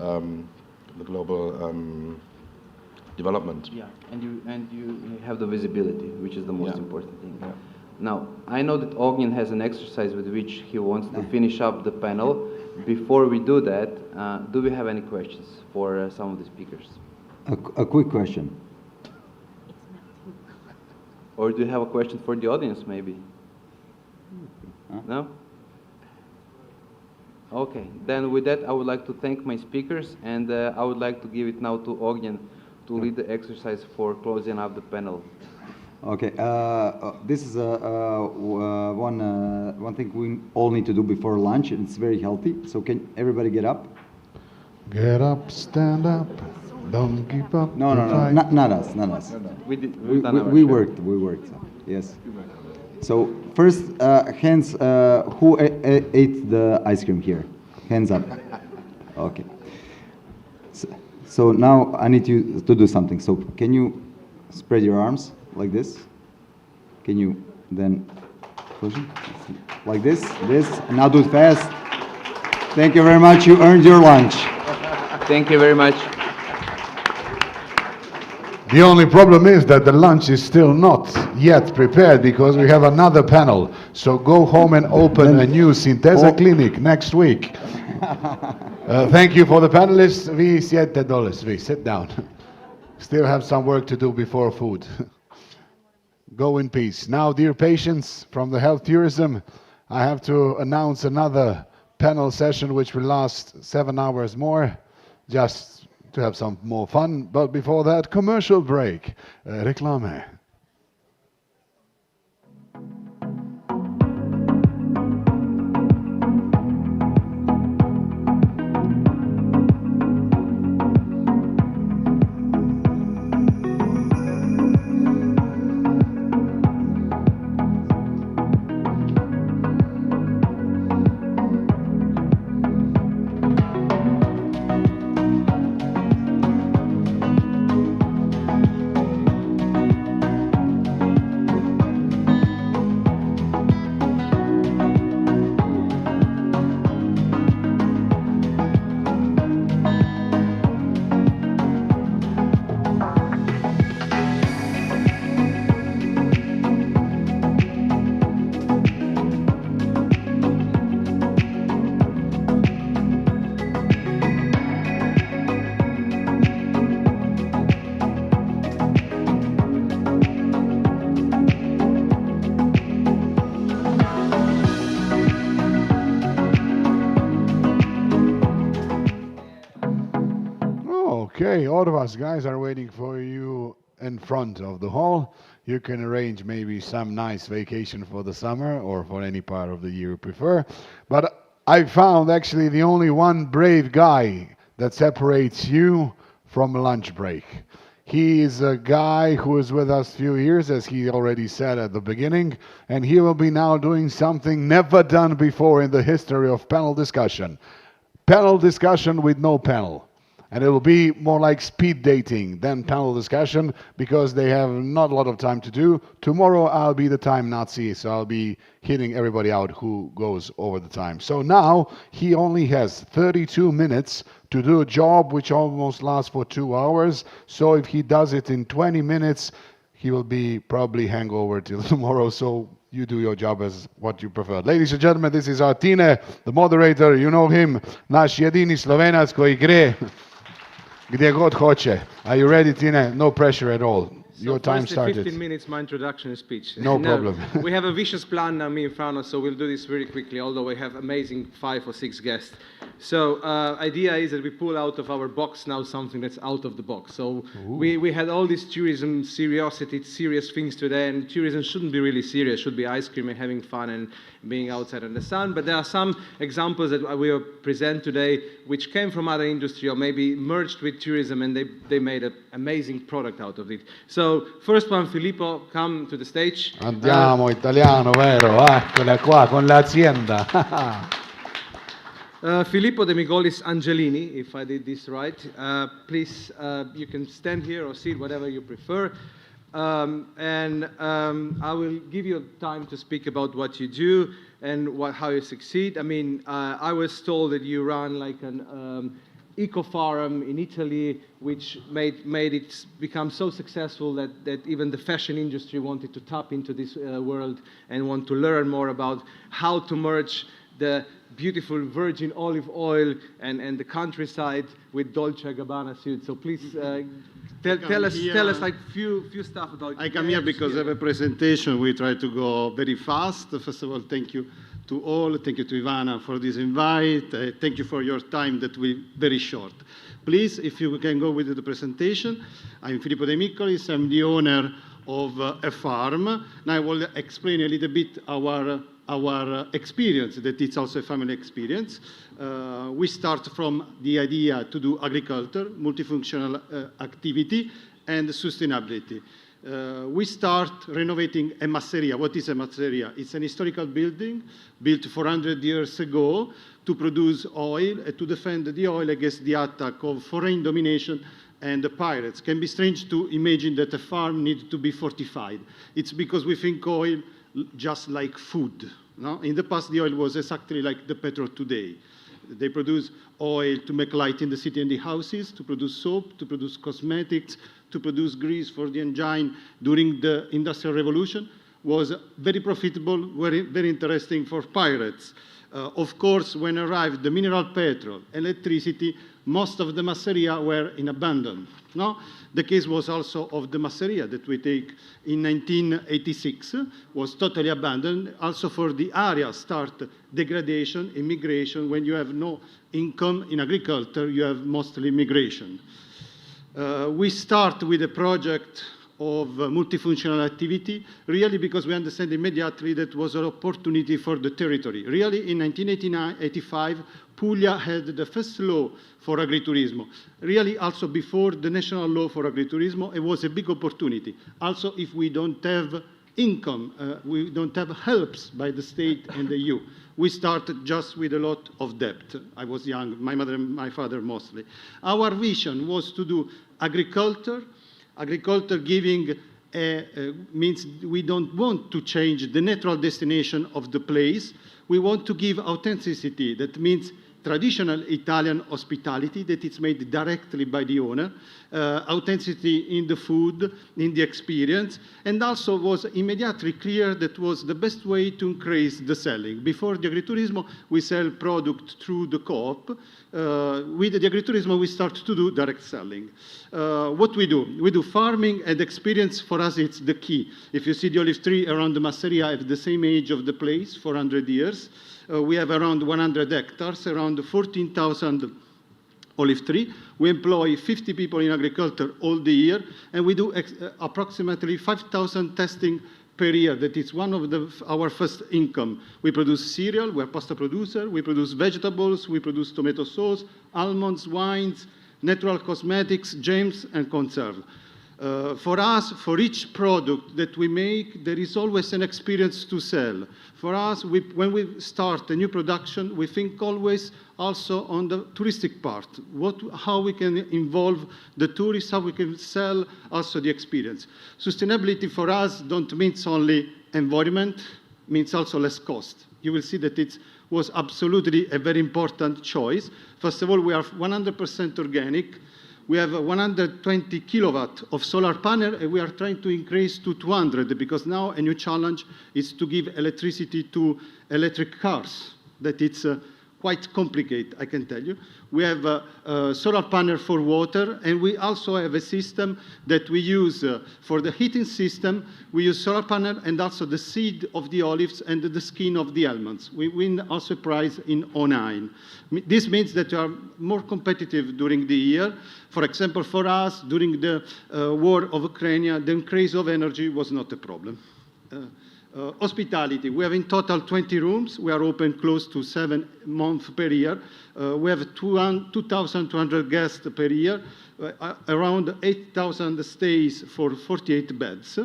development. Yeah, and you have the visibility, which is the most important thing. Yeah. Now, I know that Ognjen has an exercise with which he wants to finish up the panel. Before we do that, do we have any questions for some of the speakers? A quick question. Or do you have a question for the audience, maybe? No? Okay, then with that, I would like to thank my speakers, and I would like to give it now to Ognjen to lead the exercise for closing up the panel. Okay, this is one thing we all need to do before lunch, and it's very healthy. So can everybody get up? Get up, stand up, don't give up. No, not us. We worked. So, yes. So first, hands. Who ate the ice cream here? Hands up. Okay. So now I need you to do something. So can you spread your arms like this? Can you then push it? Like this, and now do it fast. Thank you very much. You earned your lunch. Thank you very much. The only problem is that the lunch is still not yet prepared because we have another panel. So go home and open a new Synteza clinic next week. Thank you for the panelists. Vi siete dole, sit down. Still have some work to do before food. Go in peace. Now, dear patients from the health tourism, I have to announce another panel session which will last 7 hours more, just to have some more fun. But before that, commercial break. Reklame. Okay, all of us guys are waiting for you in front of the hall. You can arrange maybe some nice vacation for the summer or for any part of the year you prefer. But I found actually the only one brave guy that separates you from a lunch break. He is a guy who is with us few years, as he already said at the beginning, and he will be now doing something never done before in the history of panel discussion. Panel discussion with no panel. And it will be more like speed dating than panel discussion because they have not a lot of time to do. Tomorrow I'll be the time Nazi, so I'll be hitting everybody out who goes over the time. So now he only has 32 minutes to do a job which almost lasts for 2 hours. So if he does it in 20 minutes, he will be probably hangover till tomorrow. So you do your job as what you prefer. Ladies and gentlemen, this is Tine, the moderator. You know him, naš jedini Slovenac koji gre gdje god hoće. Are you ready, Tine? No pressure at all. Your time first, started. 15 minutes, my introduction speech. No problem. We have a vicious plan now, me and Frano, so we'll do this very quickly, although we have amazing 5 or 6 guests. So idea is that we pull out of our box now something that's out of the box. So we had all this tourism serious things today, and tourism shouldn't be really serious. It should be ice cream and having fun and being outside in the sun. But there are some examples that we will present today which came from other industry or maybe merged with tourism, and they made an amazing product out of it. So first one, Filippo, come to the stage. Andiamo, italiano, vero? Eccola qua con l'azienda. Filippo De Migolis Angelini, if I did this right. Please, you can stand here or sit, whatever you prefer. I will give you time to speak about what you do and how you succeed. I mean, I was told that you run like an eco-farm in Italy, which made it become so successful that even the fashion industry wanted to tap into this world and want to learn more about how to merge the beautiful virgin olive oil and the countryside with Dolce & Gabbana suits. So please tell us like few stuff about. I come here because I have a presentation. We try to go very fast. First of all, thank you to all. Thank you to Ivana for this invite. Thank you for your time that will be very short. Please, if you can go with the presentation. I'm Filippo De Migolis. I'm the owner of a farm. Now I will explain a little bit our experience, that it's also a family experience. We start from the idea to do agriculture, multifunctional activity, and sustainability. We start renovating a masseria. What is a masseria? It's an historical building built 400 years ago to produce oil and to defend the oil against the attack of foreign domination and the pirates. Can be strange to imagine that a farm needs to be fortified. It's because we think oil just like food. No? In the past, the oil was exactly like the petrol today. They produce oil to make light in the city and the houses, to produce soap, to produce cosmetics, to produce grease for the engine during the Industrial Revolution. Was very profitable, very interesting for pirates. Of course, when arrived the mineral petrol, electricity, most of the masseria were in abandon. No? The case was also of the masseria that we take in 1986, was totally abandoned. Also for the area start degradation, immigration. When you have no income in agriculture, you have mostly migration. We start with a project of multifunctional activity, really because we understand immediately that was an opportunity for the territory. Really, in 1985, Puglia had the first law for agriturismo. Really, also before the national law for agriturismo, it was a big opportunity. Also, if we don't have income, we don't have helps by the state and the EU. We started just with a lot of debt. I was young, my mother and my father mostly. Our vision was to do agriculture. Agriculture giving means we don't want to change the natural destination of the place. We want to give authenticity. That means traditional Italian hospitality that is made directly by the owner, authenticity in the food, in the experience, and also was immediately clear that was the best way to increase the selling. Before the agriturismo, we sell product through the co-op. With the agriturismo, we start to do direct selling. What we do? We do farming, and experience for us it's the key. If you see the olive tree around the masseria have the same age of the place, 400 years. We have around 100 hectares, around 14,000 olive tree. We employ 50 people in agriculture all the year, and we do approximately 5,000 testing per year. That is one of our first income. We produce cereal, we're pasta producer, we produce vegetables, we produce tomato sauce, almonds, wines, natural cosmetics, jams, and conserve. For us, for each product that we make, there is always an experience to sell. For us, when we start a new production, we think always also on the touristic part, how we can involve the tourists, how we can sell also the experience. Sustainability for us don't mean only environment, means also less cost. You will see that it was absolutely a very important choice. First of all, we are 100% organic. We have 120 kilowatt of solar panel, and we are trying to increase to 200, because now a new challenge is to give electricity to electric cars. That it's quite complicated, I can tell you. We have a solar panel for water, and we also have a system that we use for the heating system. We use solar panel and also the seed of the olives and the skin of the almonds. We win also a prize in O9. This means that we are more competitive during the year. For example, for us, during the war of Ukraine, the increase of energy was not a problem. Hospitality, we have in total 20 rooms. We are open close to 7 months per year. We have 2,200 guests per year, around 8,000 stays for 48 beds.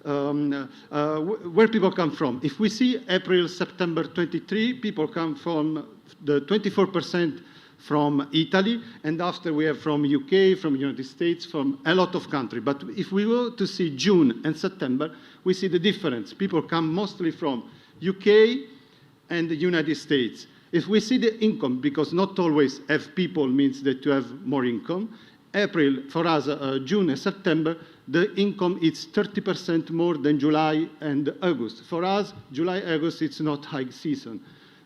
Where people come from? If we see April, September 23, people come from the 24% from Italy, and after we have from UK, from United States, from a lot of countries. But if we go to see June and September, we see the difference. People come mostly from UK and the United States. If we see the income, because not always have people means that you have more income, April, for us, June and September, the income is 30% more than July and August. For us, July, August, it's not high season.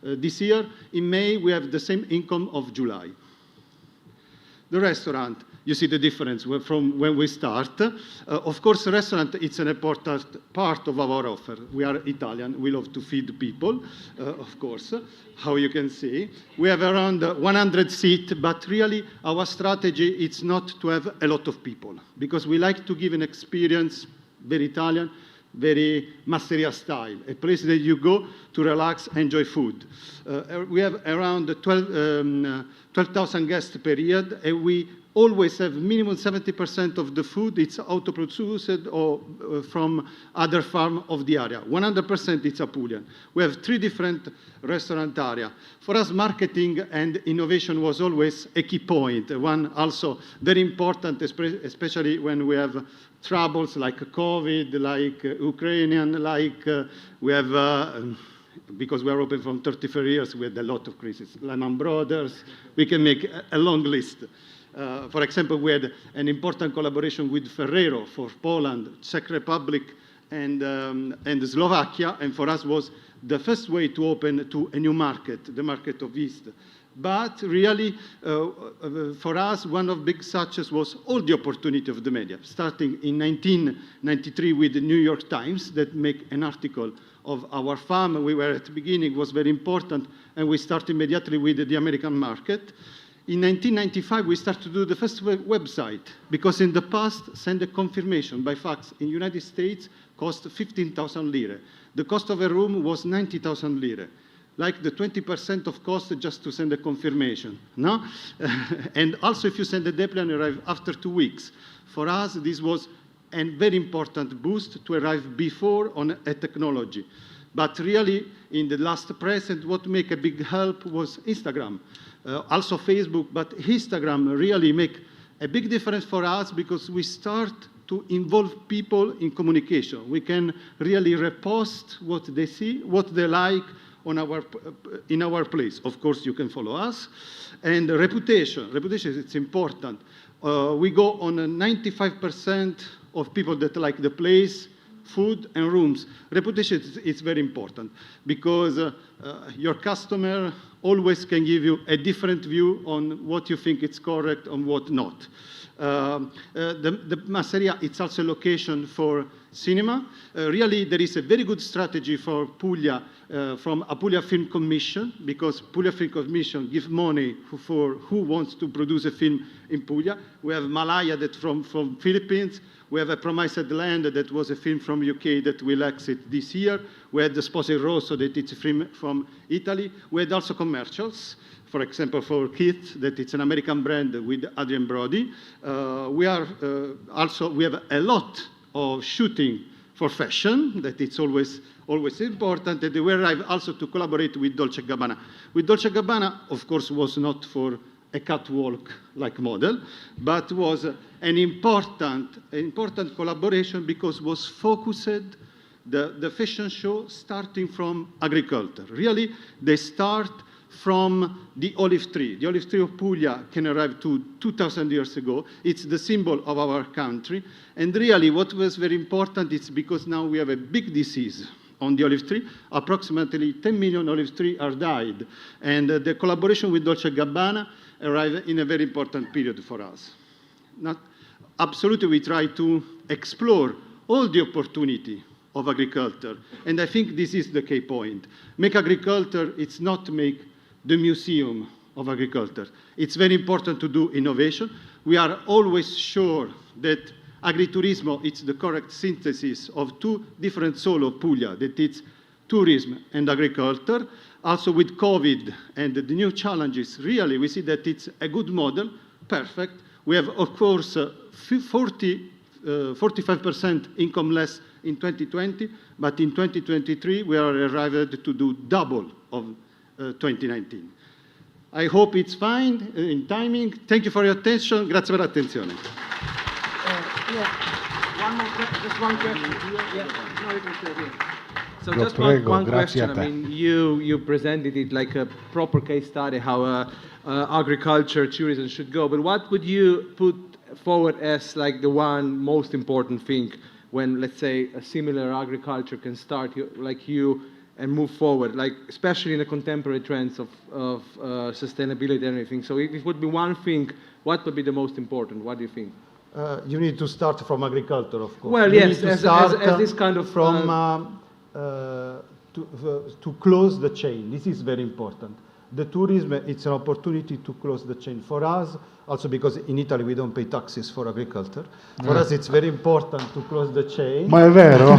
This year, in May, we have the same income of July. The restaurant, you see the difference from when we start. Of course, the restaurant, it's an important part of our offer. We are Italian, we love to feed people, of course, how you can see. We have around 100 seats, but really our strategy is not to have a lot of people, because we like to give an experience, very Italian, very Masseria style, a place that you go to relax, enjoy food. We have around 12,000 guests per year, and we always have minimum 70% of the food, it's auto-produced or from other farm of the area. 100% it's Apulian. We have 3 different restaurant areas. For us, marketing and innovation was always a key point. One also very important, especially when we have troubles like COVID, like Ukrainian, like we have, because we are open from 34 years, we had a lot of crises. Lehman Brothers, we can make a long list. For example, we had an important collaboration with Ferrero for Poland, Czech Republic, and Slovakia, and for us was the first way to open to a new market, the market of East. But really, for us, one of big success was all the opportunity of the media, starting in 1993 with the New York Times that make an article of our farm. We were at the beginning, was very important, and we started immediately with the American market. In 1995, we started to do the first website, because in the past, send a confirmation by fax in United States cost 15,000 lire. The cost of a room was 90,000 lire. Like the 20% of cost just to send a confirmation, no? And also if you send a deadline, arrive after 2 weeks. For us, this was a very important boost to arrive before on a technology. But really, in the last present, what make a big help was Instagram. Also Facebook, but Instagram really make a big difference for us because we start to involve people in communication. We can really repost what they see, what they like, in our place. Of course, you can follow us. And reputation is important. We go on 95% of people that like the place, food, and rooms. Reputation is very important because your customer always can give you a different view on what you think is correct and what not. The Masseria, it's also a location for cinema. Really, there is a very good strategy for Puglia from Apulia Film Commission, because Puglia Film Commission gives money for who wants to produce a film in Puglia. We have Malaya that from Philippines. We have A Promised Land that was a film from UK that will exit this year. We had The Sposo Rosso that it's a film from Italy. We had also commercials. For example, for Keith, that it's an American brand with Adrian Brody. We have a lot of shooting for fashion, that it's always important, and we arrive also to collaborate with Dolce & Gabbana. With Dolce & Gabbana, of course, was not for a catwalk-like model, but was an important collaboration because was focused the fashion show starting from agriculture. Really, they start from the olive tree. The olive tree of Puglia can arrive to 2,000 years ago. It's the symbol of our country. And really, what was very important is because now we have a big disease on the olive tree. Approximately 10 million olive trees are died. And the collaboration with Dolce & Gabbana arrived in a very important period for us. Absolutely, we try to explore all the opportunity of agriculture. And I think this is the key point. Make agriculture, it's not make the museum of agriculture. It's very important to do innovation. We are always sure that agriturismo is the correct synthesis of two different souls of Puglia, that it's tourism and agriculture. Also with COVID and the new challenges, really, we see that it's a good model, perfect. We have, of course, 45% income less in 2020, but in 2023, we are arrived to do double of 2019. I hope it's fine in timing. Thank you for your attention. Grazie per l'attenzione. One more just one question. No, you can stay here. So Lo just prego, one grazie question. a te. I mean, you presented it like a proper case study how agriculture, tourism should go. But what would you put forward as like the one most important thing when, let's say, a similar agriculture can start like you and move forward, like especially in the contemporary trends of sustainability and everything. So if it would be one thing, what would be the most important? What do you think? You need to start from agriculture, of course. Well, You yes, need to as start this kind of to close the chain. This is very important. The tourism, it's an opportunity to close the chain for us. Also because in Italy we don't pay taxes for agriculture. For us it's very important to close the chain. Ma è vero?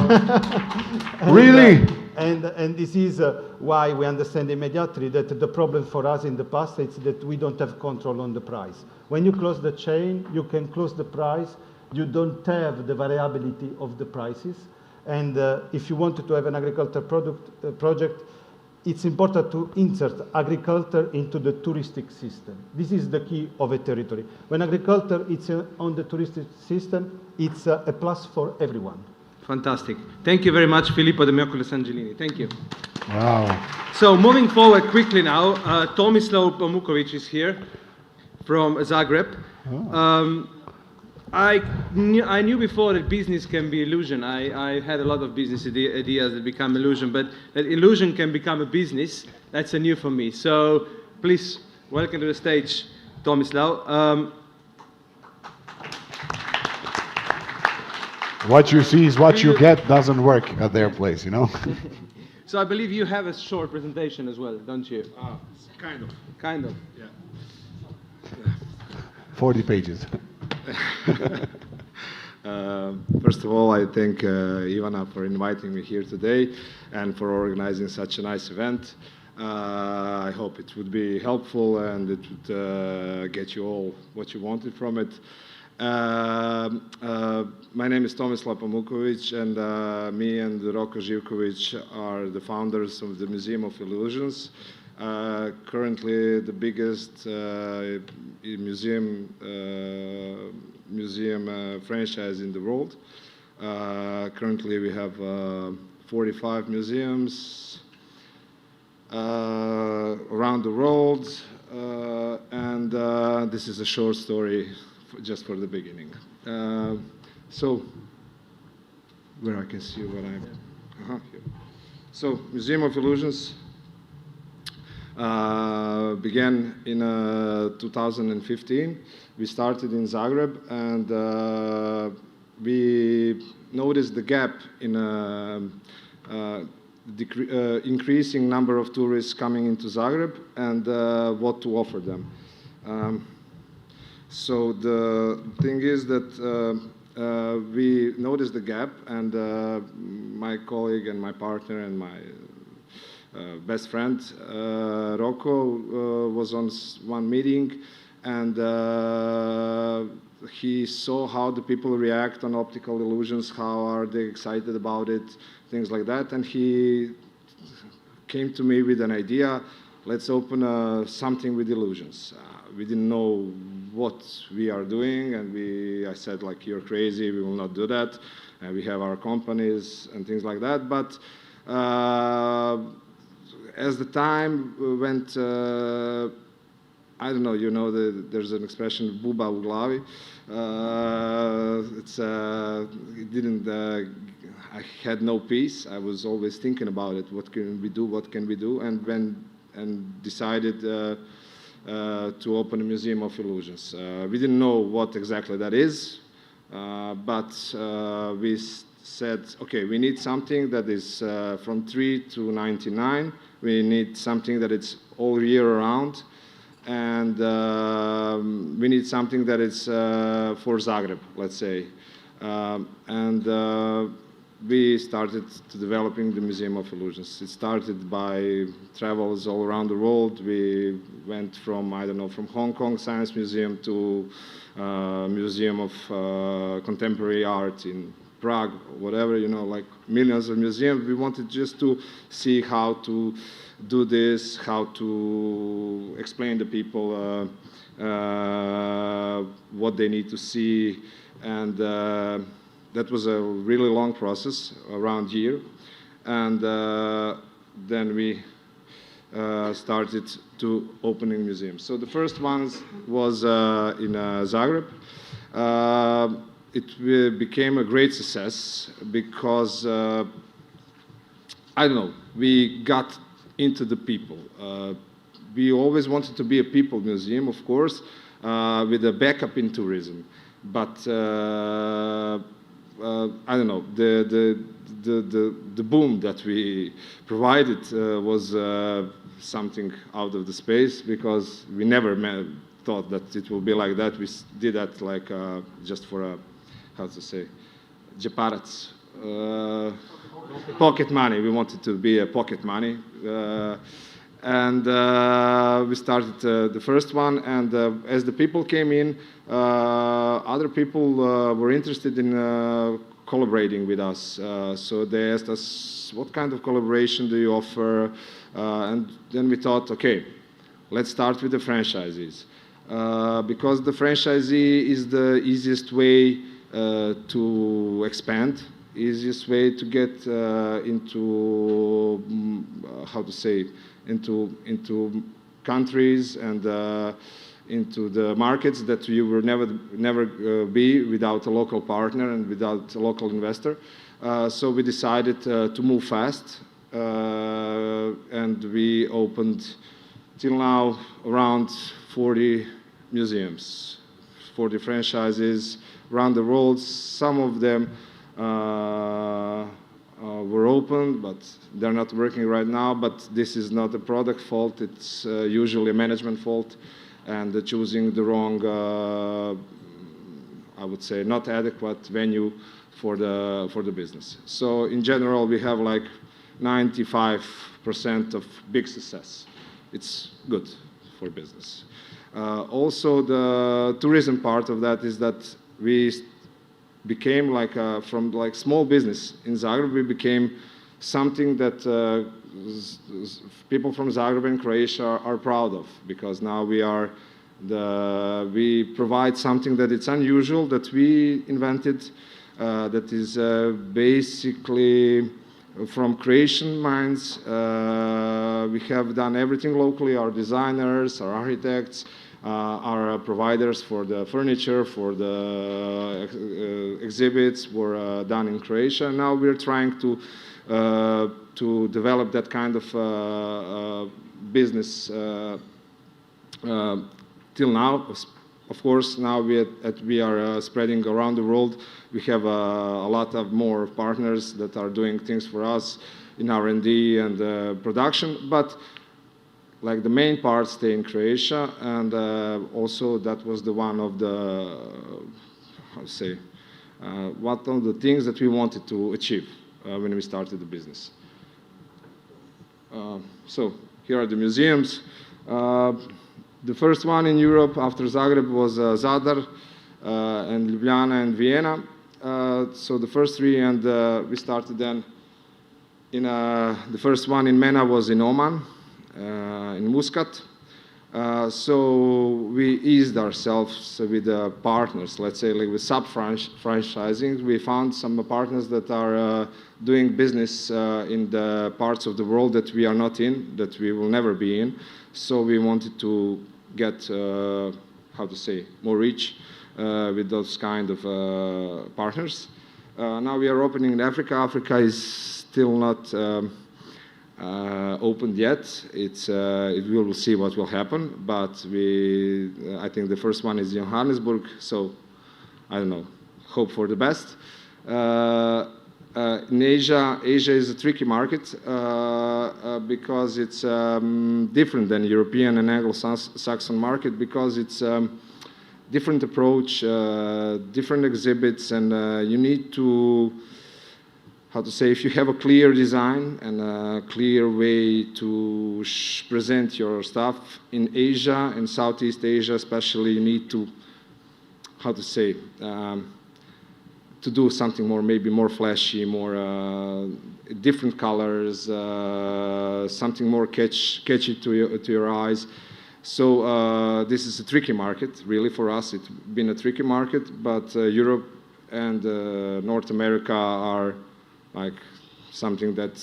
Really? And this is why we understand immediately that the problem for us in the past is that we don't have control on the price. When you close the chain, you can close the price. You don't have the variability of the prices. And if you wanted to have an agriculture project, it's important to insert agriculture into the touristic system. This is the key of a territory. When agriculture is on the touristic system, it's a plus for everyone. Fantastic. Thank you very much, Filippo De Mioculis Angelini. Thank you. Wow. So moving forward quickly now, Tomislav Pamukovic is here from Zagreb. I knew before that business can be illusion. I had a lot of business ideas that become illusion, but that illusion can become a business, that's a new for me. So please, welcome to the stage, Tomislav. What you see is what you get doesn't work at their place, you know? So I believe you have a short presentation as well, don't you? Kind of. Kind of. Yeah. 40 pages. First of all, I thank Ivana for inviting me here today and for organizing such a nice event. I hope it would be helpful and it would get you all what you wanted from it. My name is Tomislav Pamukovic, and me and Roko Živkovic are the founders of the Museum of Illusions. Currently the biggest museum franchise in the world. Currently we have 45 museums around the world, and this is a short story just for the beginning. So, where I can see what I'm... here. So, Museum of Illusions began in 2015. We started in Zagreb, and we noticed the gap in increasing number of tourists coming into Zagreb and what to offer them. So the thing is that we noticed the gap, and my colleague and my partner and my best friend Rocco was on one meeting, and he saw how the people react on optical illusions, how are they excited about it, things like that, and he came to me with an idea: let's open something with illusions. We didn't know what we are doing, and I said, like, you're crazy, we will not do that, and we have our companies and things like that. But as the time went, I don't know, you know, there's an expression, buba u glavi. It didn't, I had no peace. I was always thinking about it. What can we do? What can we do? And decided to open a museum of illusions. We didn't know what exactly that is, but we said, okay, we need something that is from 3 to 99. We need something that is all year around, and we need something that is for Zagreb, let's say. We started to developing the Museum of Illusions. It started by travels all around the world. We went from, I don't know, from Hong Kong Science Museum to Museum of Contemporary Art in Prague, whatever, you know, like millions of museums. We wanted just to see how to do this, how to explain to people what they need to see, and that was a really long process, around a year. And then we started to opening museums. So the first one was in Zagreb. It became a great success because, I don't know, we got into the people. We always wanted to be a people museum, of course, with a backup in tourism. But I don't know, the boom that we provided was something out of the space, because we never thought that it will be like that. We did that like just for a, how to say, džeparac, pocket money. We wanted to be a pocket money. And we started the first one, and as the people came in, other people were interested in collaborating with us. So they asked us, what kind of collaboration do you offer? And then we thought, okay, let's start with the franchisees. Because the franchisee is the easiest way to expand, easiest way to get into, how to say, into countries and into the markets that you will never be without a local partner and without a local investor. So we decided to move fast, and we opened till now around 40 museums, 40 franchises around the world. Some of them were open, but they're not working right now. But this is not a product fault, it's usually a management fault, and choosing the wrong, I would say, not adequate venue for the business. So in general, we have like 95% of big success. It's good for business. Also, the tourism part of that is that we became like from like small business in Zagreb, we became something that people from Zagreb and Croatia are proud of, because now we provide something that it's unusual, that we invented, that is basically from Croatian minds. We have done everything locally. Our designers, our architects, our providers for the furniture, for the exhibits were done in Croatia. Now we're trying to develop that kind of business till now, of course, now we are spreading around the world. We have a lot of more partners that are doing things for us in R&D and production, but like the main parts stay in Croatia, and also that was the one of the, how to say, one of the things that we wanted to achieve when we started the business. So here are the museums. The first one in Europe after Zagreb was Zadar and Ljubljana and Vienna. So the first three, and we started then in the first one in MENA was in Oman, in Muscat. So we eased ourselves with partners, let's say like with sub-franchising. We found some partners that are doing business in the parts of the world that we are not in, that we will never be in. So we wanted to get, how to say, more reach with those kind of partners. Now we are opening in Africa. Africa is still not opened yet. We will see what will happen, but I think the first one is Johannesburg, so I don't know, hope for the best. In Asia is a tricky market because it's different than European and Anglo-Saxon market, because it's different approach, different exhibits, and you need to, how to say, if you have a clear design and a clear way to present your stuff in Asia, in Southeast Asia especially, you need to, how to say, to do something more, maybe more flashy, more different colors, something more catchy to your eyes. So this is a tricky market, really, for us. It's been a tricky market, but Europe and North America are like something that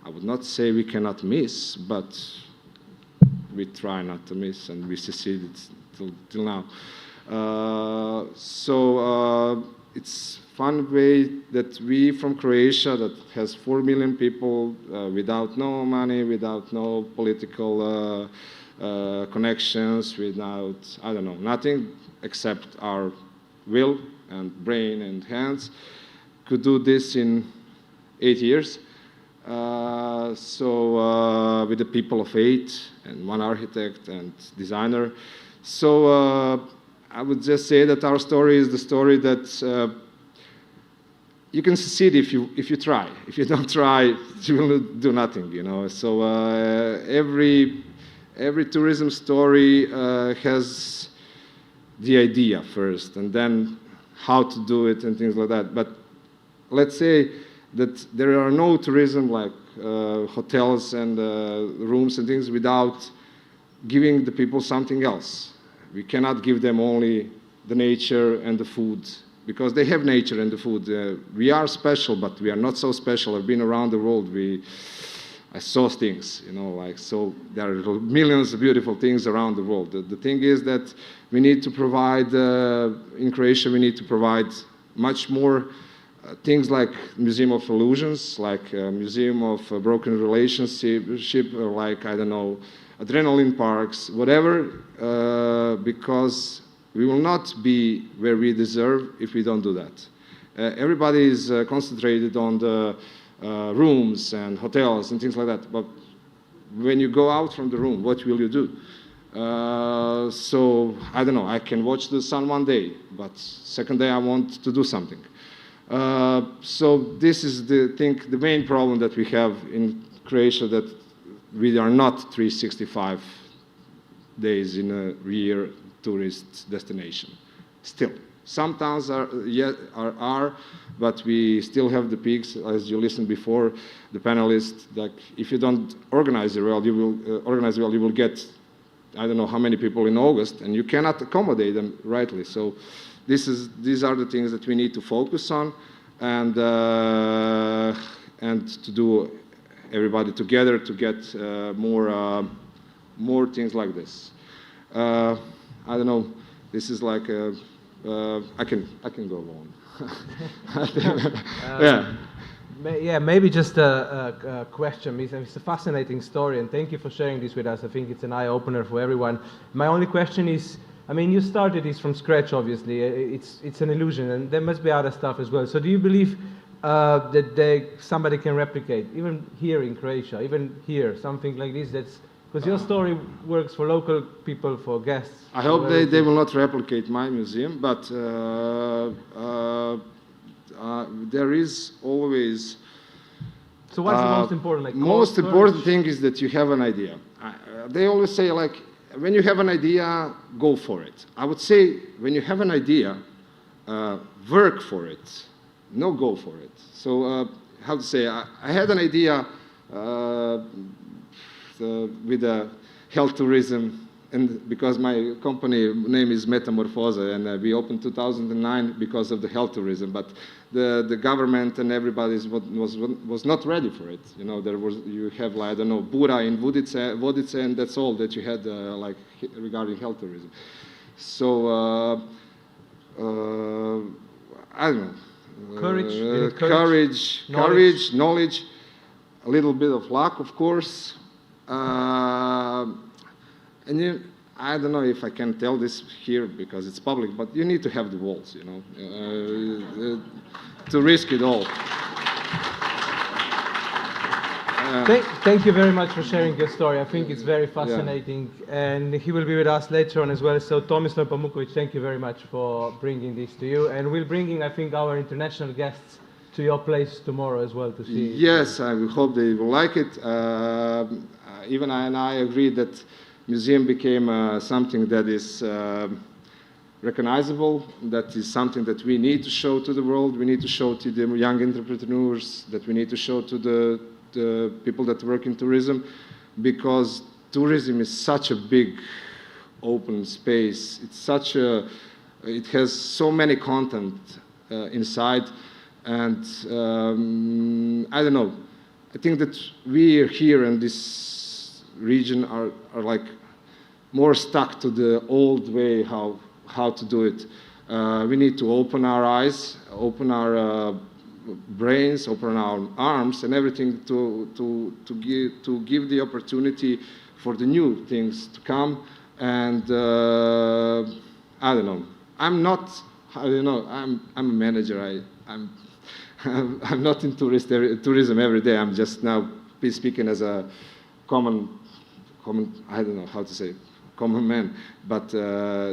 I would not say we cannot miss, but we try not to miss, and we succeeded till now. It's fun way that we from Croatia, that has 4 million people, without no money, without no political connections, without, I don't know, nothing except our will and brain and hands, could do this in 8 years. With a people of 8 and 1 architect and designer. So I would just say that our story is the story that you can succeed if you try. If you don't try, you will do nothing, you know. So every tourism story has the idea first, and then how to do it and things like that. But let's say that there are no tourism like hotels and rooms and things without giving the people something else. We cannot give them only the nature and the food, because they have nature and the food. We are special, but we are not so special. I've been around the world. I saw things, you know, like, so there are millions of beautiful things around the world. The thing is that we need to provide, in Croatia, we need to provide much more things like Museum of Illusions, like Museum of Broken Relationship, or like, I don't know, adrenaline parks, whatever, because we will not be where we deserve if we don't do that. Everybody is concentrated on the rooms and hotels and things like that, but when you go out from the room, what will you do? So, I don't know, I can watch the sun one day, but second day I want to do something. So this is the main problem that we have in Croatia, that we are not 365 days in a year tourist destination. Still, some towns are, but we still have the peaks. As you listened before, the panelists, like, if you don't organize it well, you will get, I don't know how many people in August, and you cannot accommodate them rightly. So these are the things that we need to focus on, and to do everybody together to get more things like this. I don't know. This is like I can go on. Yeah, maybe just a question. It's a fascinating story, and thank you for sharing this with us. I think it's an eye-opener for everyone. My only question is, I mean, you started this from scratch, obviously. It's an illusion, and there must be other stuff as well. So do you believe that somebody can replicate, even here in Croatia, even here, something like this? That's because your story works for local people, for guests. I hope they will not replicate my museum, but there is always. So what's the most important? Like most important thing is that you have an idea. They always say, like, when you have an idea, go for it. I would say, when you have an idea, work for it, no go for it. So, how to say, I had an idea with health tourism, and because my company name is Metamorfosa, and we opened 2009 because of the health tourism, but the government and everybody was not ready for it. You know, you have, like, I don't know, Bura in Vodice, and that's all that you had like regarding health tourism. So I don't know. Courage, knowledge, a little bit of luck, of course. And I don't know if I can tell this here because it's public, but you need to have the walls, you know, to risk it all. Thank you very much for sharing your story. I think it's very fascinating, and he will be with us later on as well. So Tomislav Pamukovic, thank you very much for bringing this to you, and we'll bring, I think, our international guests to your place tomorrow as well to see. Yes, I hope they will like it. Even I agree that museum became something that is recognizable, that is something that we need to show to the world, we need to show to the young entrepreneurs, that we need to show to the people that work in tourism, because tourism is such a big open space. It's such it has so many content inside, and I don't know. I think that we here in this region are like more stuck to the old way how to do it. We need to open our eyes, open our brains, open our arms, and everything to give the opportunity for the new things to come. And I don't know. I'm not. I don't know. I'm a manager. I'm not in tourism every day. I'm just now speaking as a common. I don't know how to say. Common man, but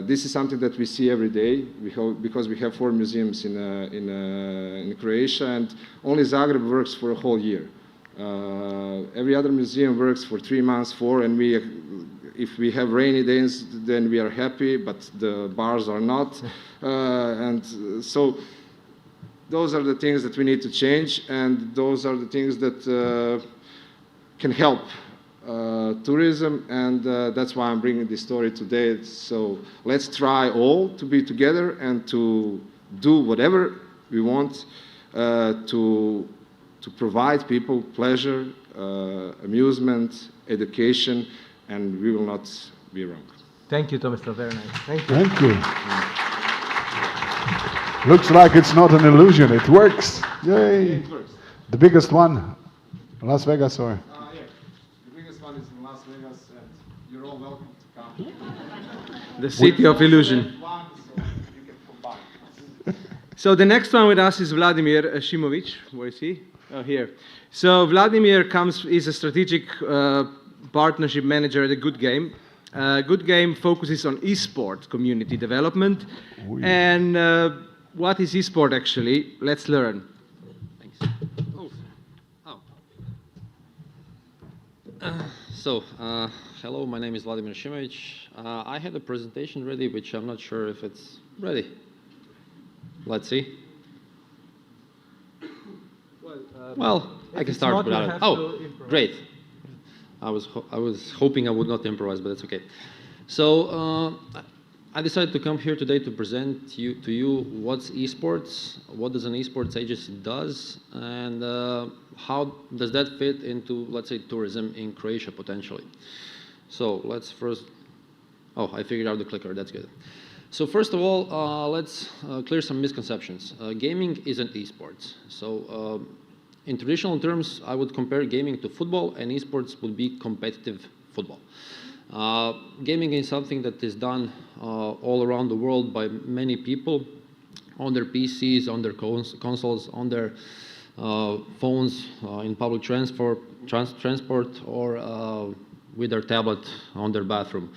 this is something that we see every day because we have 4 museums in Croatia, and only Zagreb works for a whole year. Every other museum works for 3 months, 4, and if we have rainy days, then we are happy, but the bars are not, and so those are the things that we need to change, and those are the things that can help tourism, and that's why I'm bringing this story today. So let's try all to be together and to do whatever we want to provide people pleasure, amusement, education, and we will not be wrong. Thank you, Tomislav. Very nice. Thank you. Thank you. Looks like it's not an illusion. It works. Yay. It works. The biggest one, Las Vegas, or? Is in Las Vegas, and you're all welcome to come. The city of illusion. So the next one with us is Vladimir Šimović. Where is he? Oh, here. So Vladimir is a strategic partnership manager at a Good Game. Good Game focuses on e-sport community development. And what is e-sport actually? Let's learn. Hello, my name is Vladimir Šimović. I had a presentation ready, which I'm not sure if it's ready. Let's see. Well, I can start without it. Oh, great. I was hoping I would not improvise, but that's okay. So I decided to come here today to present to you what's esports, what does an esports agency does, and how does that fit into, let's say, tourism in Croatia potentially. So let's first, I figured out the clicker, that's good. So first of all, let's clear some misconceptions. Gaming isn't esports. So in traditional terms, I would compare gaming to football, and esports would be competitive football. Gaming is something that is done all around the world by many people on their PCs, on their consoles, on their phones, in public transport, or with their tablet on their bathroom.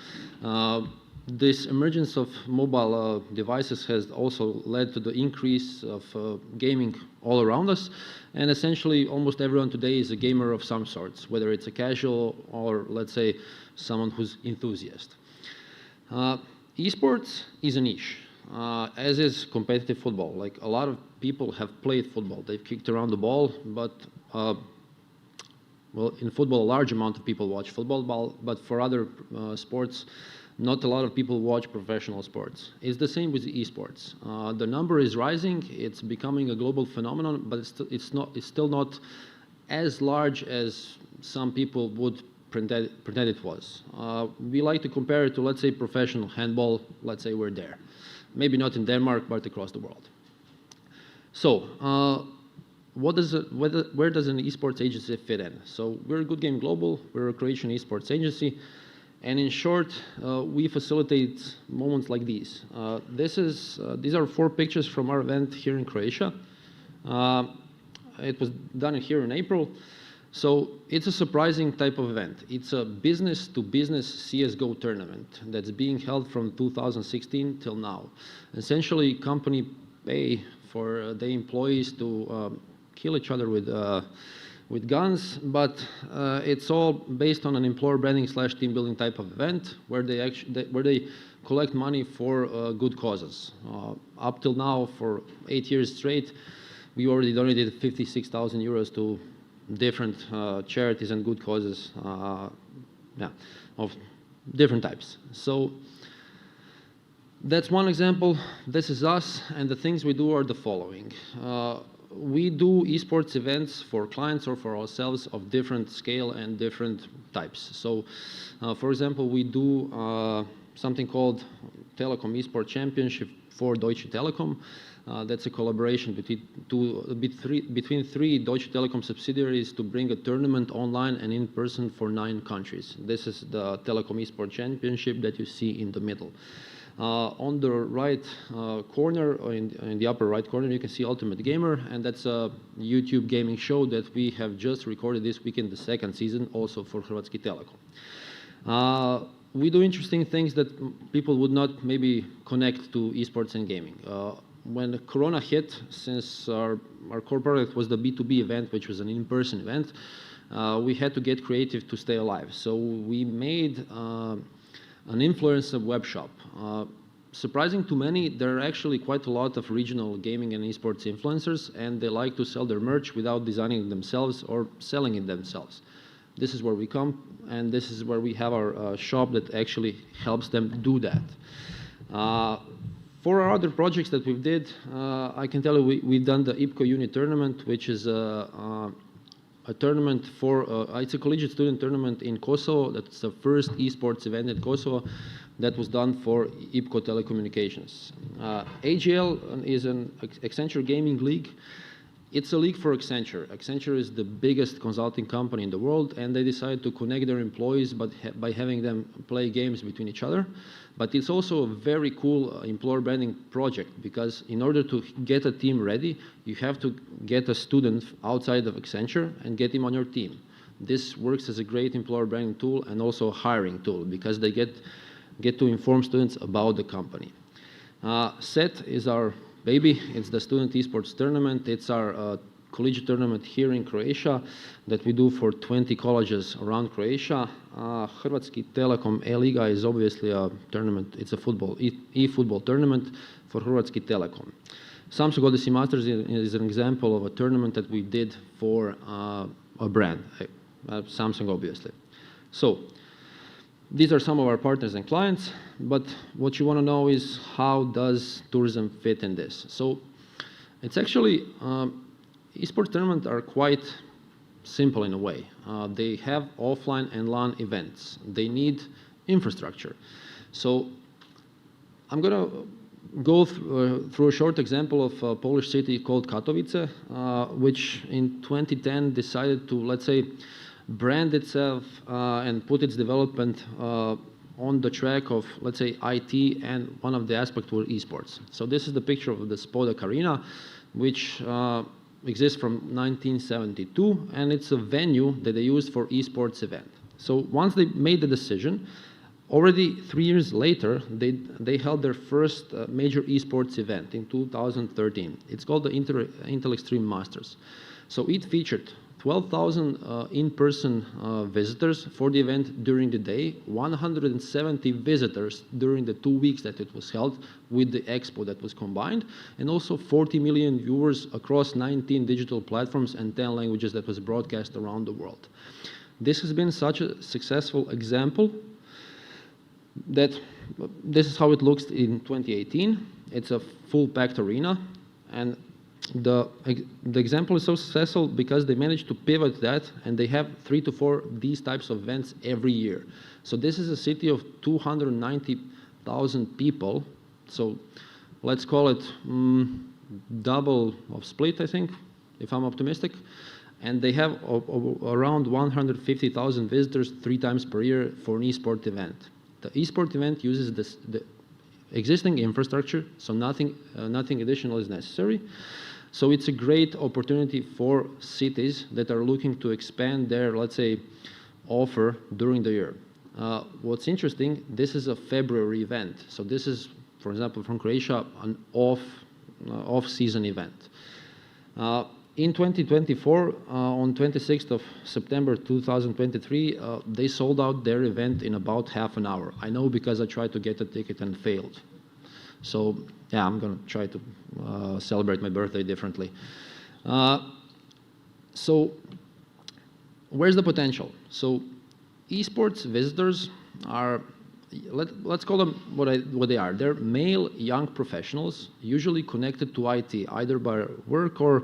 This emergence of mobile devices has also led to the increase of gaming all around us, and essentially almost everyone today is a gamer of some sorts, whether it's a casual or, let's say, someone who's enthusiast. Esports is a niche, as is competitive football. Like, a lot of people have played football. They've kicked around the ball, but well, in football, a large amount of people watch football, but for other sports, not a lot of people watch professional sports. It's the same with esports. The number is rising. It's becoming a global phenomenon, but it's still not as large as some people would pretend it was. We like to compare it to, let's say, professional handball. Let's say we're there. Maybe not in Denmark, but across the world. So, where does an esports agency fit in? So we're Good Game Global. We're a Croatian esports agency. And in short, we facilitate moments like these. These are 4 pictures from our event here in Croatia. It was done here in April. So it's a surprising type of event. It's a business-to-business CSGO tournament that's being held from 2016 till now. Essentially, company pay for the employees to kill each other with guns, but it's all based on an employer branding / team building type of event where they collect money for good causes. Up till now, for 8 years straight, we already donated 56,000 euros to different charities and good causes, of different types. So that's one example. This is us, and the things we do are the following. We do esports events for clients or for ourselves of different scale and different types. So, for example, we do something called Telecom Esport Championship for Deutsche Telekom. That's a collaboration between 3 Deutsche Telekom subsidiaries to bring a tournament online and in person for 9 countries. This is the Telecom Esport Championship that you see in the middle. On the right corner, or in the upper right corner, you can see Ultimate Gamer, and that's a YouTube gaming show that we have just recorded this weekend, the 2nd season, also for Hrvatski Telekom. We do interesting things that people would not maybe connect to esports and gaming. When Corona hit, since our core product was the B2B event, which was an in-person event, we had to get creative to stay alive. So we made an influencer web shop. Surprising to many, there are actually quite a lot of regional gaming and esports influencers, and they like to sell their merch without designing it themselves or selling it themselves. This is where we come, and this is where we have our shop that actually helps them do that. For our other projects that we've did, I can tell you we've done the IPCO Uni tournament, which is a tournament for, it's a collegiate student tournament in Kosovo. That's the first esports event in Kosovo that was done for IPCO Telecommunications. AGL is an Accenture Gaming League. It's a league for Accenture. Accenture is the biggest consulting company in the world, and they decided to connect their employees by having them play games between each other. But it's also a very cool employer branding project, because in order to get a team ready, you have to get a student outside of Accenture and get him on your team. This works as a great employer branding tool and also a hiring tool, because they get to inform students about the company. SET is our baby. It's the Student Esports Tournament. It's our collegiate tournament here in Croatia that we do for 20 colleges around Croatia. Hrvatski Telekom E-Liga is obviously a tournament. It's a e-football tournament for Hrvatski Telekom. Samsung Odyssey Masters is an example of a tournament that we did for a brand, Samsung obviously. So these are some of our partners and clients, but what you want to know is how does tourism fit in this? So it's actually, esports tournaments are quite simple in a way. They have offline and LAN events. They need infrastructure. So I'm going to go through a short example of a Polish city called Katowice, which in 2010 decided to, let's say, brand itself and put its development on the track of, let's say, IT, and one of the aspects were esports. So this is the picture of the Spodek Arena, which exists from 1972, and it's a venue that they used for esports event. So once they made the decision, already 3 years later, they held their first major esports event in 2013. It's called the Intel Extreme Masters. So it featured 12,000 in-person visitors for the event during the day, 170 visitors during the 2 weeks that it was held with the expo that was combined, and also 40 million viewers across 19 digital platforms and 10 languages that was broadcast around the world. This has been such a successful example that this is how it looks in 2018. It's a full-packed arena, and the example is so successful because they managed to pivot that, and they have 3 to 4 these types of events every year. So this is a city of 290,000 people. So let's call it double of Split, I think, if I'm optimistic. And they have around 150,000 visitors 3 times per year for an esport event. The esport event uses the existing infrastructure, so nothing additional is necessary. So it's a great opportunity for cities that are looking to expand their, let's say, offer during the year. What's interesting, this is a February event. So this is, for example, from Croatia, an off-season event. In 2024, on 26th of September 2023, they sold out their event in about half an hour. I know because I tried to get a ticket and failed. So yeah, I'm going to try to celebrate my birthday differently. So where's the potential? So esports visitors are, let's call them what they are. They're male young professionals, usually connected to IT, either by work or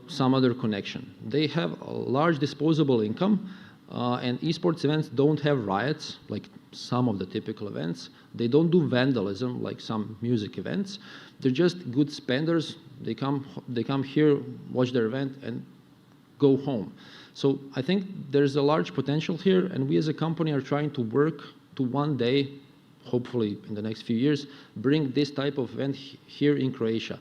some other connection. They have a large disposable income, and esports events don't have riots like some of the typical events. They don't do vandalism like some music events. They're just good spenders. They come here, watch their event, and go home. So I think there's a large potential here, and we as a company are trying to work to one day, hopefully in the next few years, bring this type of event here in Croatia.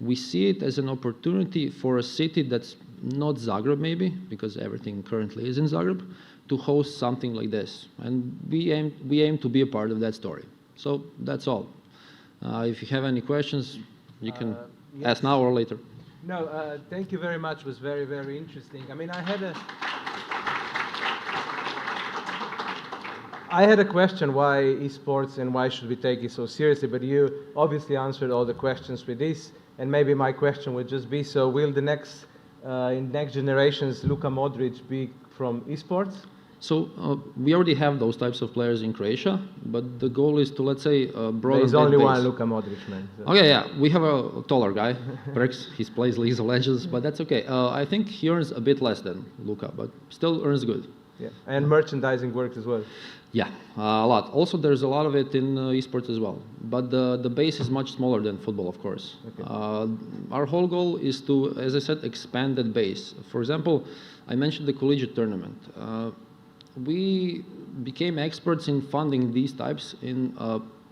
We see it as an opportunity for a city that's not Zagreb maybe, because everything currently is in Zagreb, to host something like this. And we aim to be a part of that story. So that's all. If you have any questions, you can ask now or later. No, thank you very much. It was very, very interesting. I mean, I had a question, why esports and why should we take it so seriously, but you obviously answered all the questions with this, and maybe my question would just be, so will the next generations Luka Modric be from esports? So we already have those types of players in Croatia, but the goal is to, let's say, broaden There's that only base. one Luka Modric, man. So. Okay, yeah, we have a taller guy, Prex. He plays League of Legends, but that's okay. I think he earns a bit less than Luka, but still earns good. Yeah, and merchandising works as well. Yeah, a lot. Also, there's a lot of it in esports as well, but the base is much smaller than football, of course. Okay. Our whole goal is to, as I said, expand that base. For example, I mentioned the collegiate tournament. We became experts in funding these types in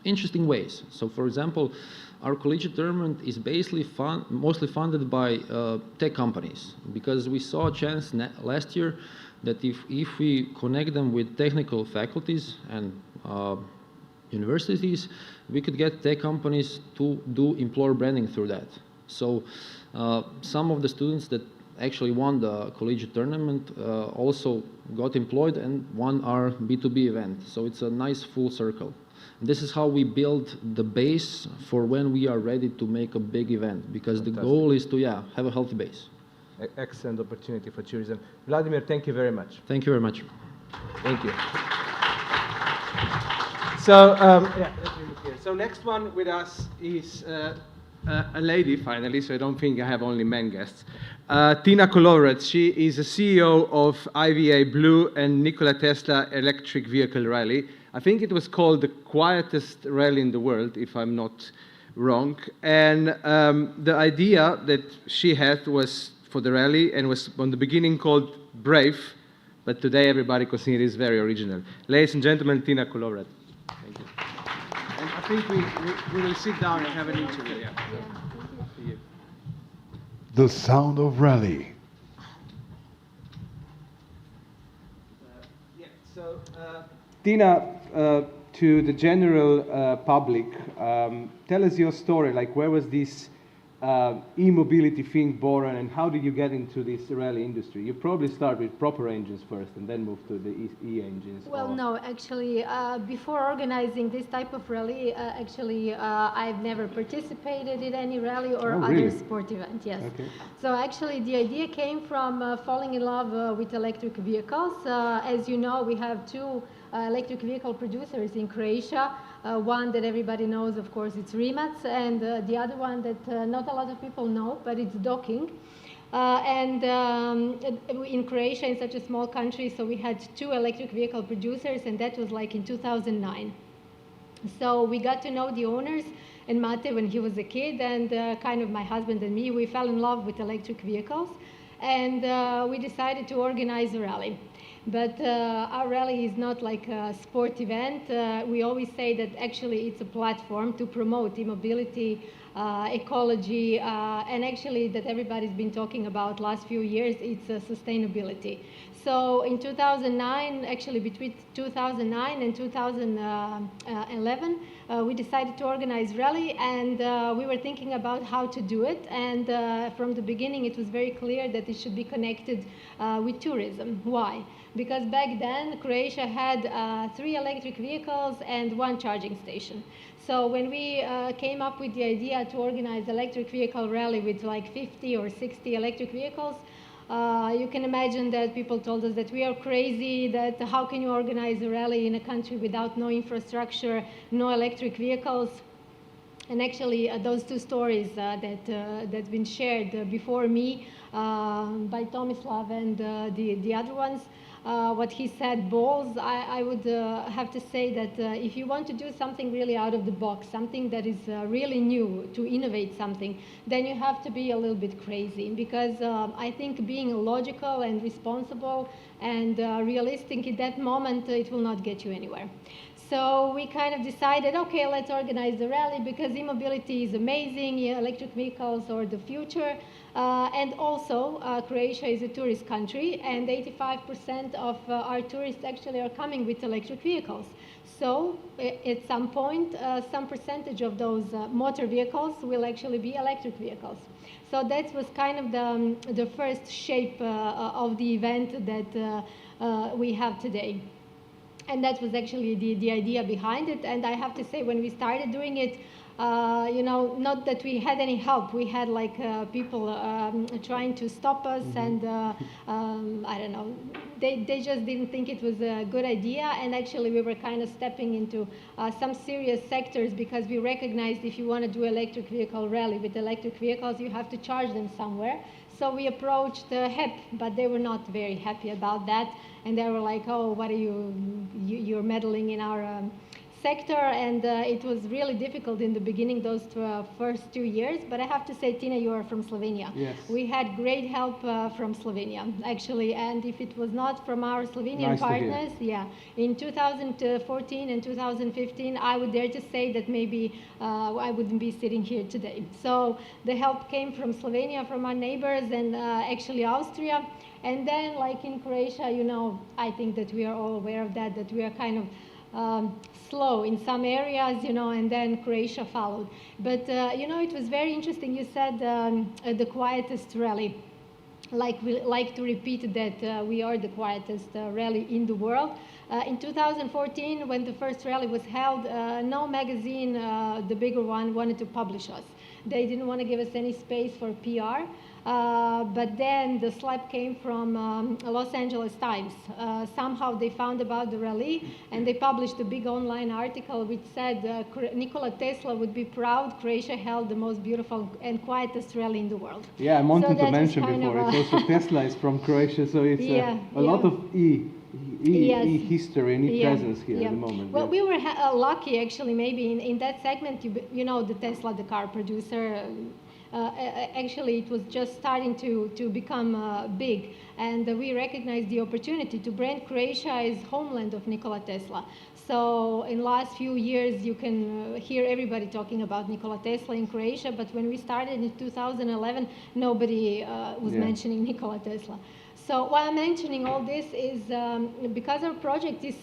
interesting ways. So, for example, our collegiate tournament is basically mostly funded by tech companies, because we saw a chance last year that if we connect them with technical faculties and universities, we could get tech companies to do employer branding through that. So some of the students that actually won the collegiate tournament also got employed and won our B2B event. So it's a nice full circle. This is how we build the base for when we are ready to make a big event, because the goal is to have a healthy base. Excellent opportunity for tourism. Vladimir, thank you very much. Thank you very much. Thank you. So, let me look here. So next one with us is a lady, finally, so I don't think I have only men guests. Tina Kolovrat. She is the CEO of IVA Blue and Nikola Tesla Electric Vehicle Rally. I think it was called the quietest rally in the world, if I'm not wrong. And the idea that she had was for the rally, and was on the beginning called Brave, but today everybody considers it is very original. Ladies and gentlemen, Tina Kolovrat. Thank you. And I think we will sit down and have an interview. Yeah. Thank you. The sound of rally. So, Tina, to the general public, tell us your story. Like, where was this e-mobility thing born, and how did you get into this rally industry? You probably start with proper engines first, and then move to the e-engines. Well, no, actually, before organizing this type of rally, I've never participated in any rally or other sport event. Yes. Okay. So actually, the idea came from falling in love with electric vehicles. As you know, we have two electric vehicle producers in Croatia. One that everybody knows, of course, it's Rimac, and the other one that not a lot of people know, but it's Docking. In Croatia, in such a small country, so we had two electric vehicle producers, and that was like in 2009. So we got to know the owners and Mate when he was a kid, and kind of my husband and me, we fell in love with electric vehicles, and we decided to organize a rally. But our rally is not like a sport event. We always say that actually it's a platform to promote e-mobility, ecology, and actually that everybody's been talking about last few years, it's sustainability. So in 2009, actually between 2009 and 2011, we decided to organize rally, and we were thinking about how to do it. And from the beginning, it was very clear that it should be connected with tourism. Why? Because back then, Croatia had 3 electric vehicles and 1 charging station. So when we came up with the idea to organize electric vehicle rally with like 50 or 60 electric vehicles, you can imagine that people told us that we are crazy, that how can you organize a rally in a country without no infrastructure, no electric vehicles. And actually, those 2 stories that's been shared before me by Tomislav and the other ones, what he said, balls, I would have to say that if you want to do something really out of the box, something that is really new, to innovate something, then you have to be a little bit crazy, because I think being logical and responsible and realistic at that moment, it will not get you anywhere. So we kind of decided, okay, let's organize the rally, because e-mobility is amazing, electric vehicles are the future. And also, Croatia is a tourist country, and 85% of our tourists actually are coming with electric vehicles. So at some point, some percentage of those motor vehicles will actually be electric vehicles. So that was kind of the first shape of the event that we have today. And that was actually the idea behind it. And I have to say, when we started doing it, you know, not that we had any help. We had like people trying to stop us, and I don't know, they just didn't think it was a good idea. And actually, we were kind of stepping into some serious sectors, because we recognized if you want to do electric vehicle rally with electric vehicles, you have to charge them somewhere. So we approached HEP, but they were not very happy about that. And they were like, oh, what are you're meddling in our sector. And it was really difficult in the beginning, those first 2 years. But I have to say, Tina, you are from Slovenia. Yes. We had great help from Slovenia, actually. And if it was not from our Slovenian partners, yeah, in 2014 and 2015, I would dare to say that maybe I wouldn't be sitting here today. So the help came from Slovenia, from our neighbors, and actually Austria. And then, like in Croatia, you know, I think that we are all aware of that, that we are kind of slow in some areas, you know, and then Croatia followed. But, you know, it was very interesting. You said the quietest rally. Like, we like to repeat that we are the quietest rally in the world. In 2014, when the first rally was held, no magazine, the bigger one, wanted to publish us. They didn't want to give us any space for PR. But then the slap came from Los Angeles Times. Somehow they found about the rally, and they published a big online article which said Nikola Tesla would be proud Croatia held the most beautiful and quietest rally in the world. Yeah, I wanted to mention before, it's also Tesla is from Croatia, so it's a lot of history and presence here at the moment. Well, we were lucky, actually, maybe in that segment, you know, the Tesla, the car producer, actually it was just starting to become big, and we recognized the opportunity to brand Croatia as homeland of Nikola Tesla. So in last few years, you can hear everybody talking about Nikola Tesla in Croatia, but when we started in 2011, nobody was mentioning Nikola Tesla. So why I'm mentioning all this is because our project is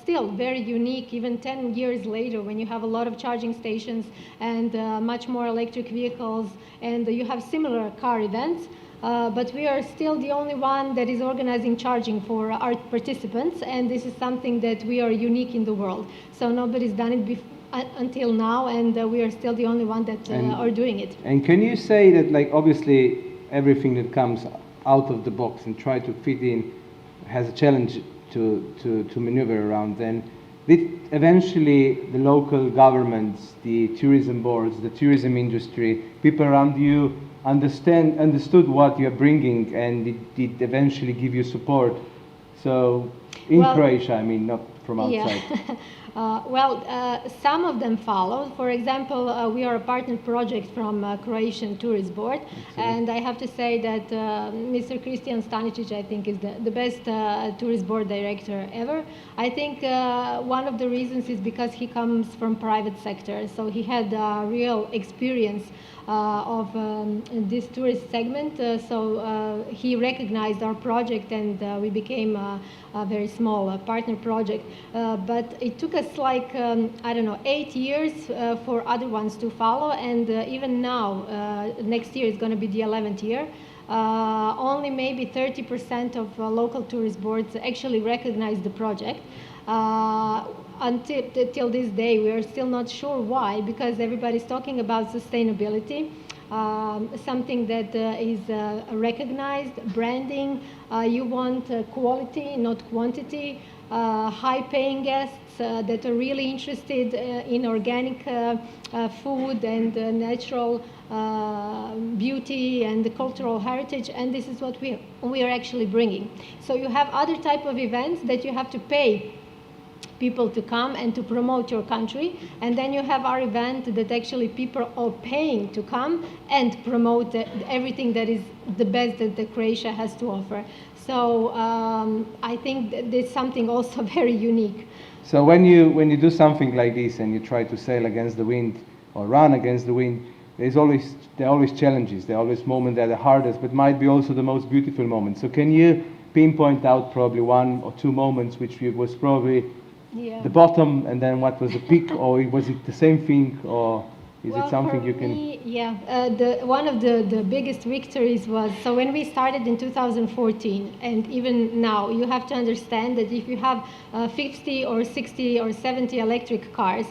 still very unique, even 10 years later, when you have a lot of charging stations and much more electric vehicles, and you have similar car events. But we are still the only one that is organizing charging for our participants, and this is something that we are unique in the world. So nobody's done it until now, and we are still the only one that are doing it. And can you say that, like, obviously everything that comes out of the box and try to fit in has a challenge to maneuver around, then did eventually the local governments, the tourism boards, the tourism industry, people around you understood what you're bringing, and it did eventually give you support? So in Croatia, I mean, not from outside. Yeah. Some of them followed. For example, we are a partner project from Croatian Tourist Board, and I have to say that Mr. Christian Stanicic, I think, is the best tourist board director ever. I think one of the reasons is because he comes from private sector, so he had real experience of this tourist segment, so he recognized our project, and we became a very small partner project. But it took us like, I don't know, 8 years for other ones to follow, and even now, next year is going to be the 11th year. Only maybe 30% of local tourist boards actually recognize the project. Till this day, we are still not sure why, because everybody's talking about sustainability, something that is recognized, branding. You want quality, not quantity, high-paying guests that are really interested in organic food and natural beauty and the cultural heritage, and this is what we are actually bringing. So you have other type of events that you have to pay people to come and to promote your country, and then you have our event that actually people are paying to come and promote everything that is the best that Croatia has to offer. So I think that there's something also very unique. So when you do something like this and you try to sail against the wind or run against the wind, there are always challenges. There are always moments that are the hardest, but might be also the most beautiful moments. So can you pinpoint out probably 1 or 2 moments which was probably the bottom, and then what was the peak, or was it the same thing, or is it something you can? One of the biggest victories was, so when we started in 2014, and even now, you have to understand that if you have 50 or 60 or 70 electric cars,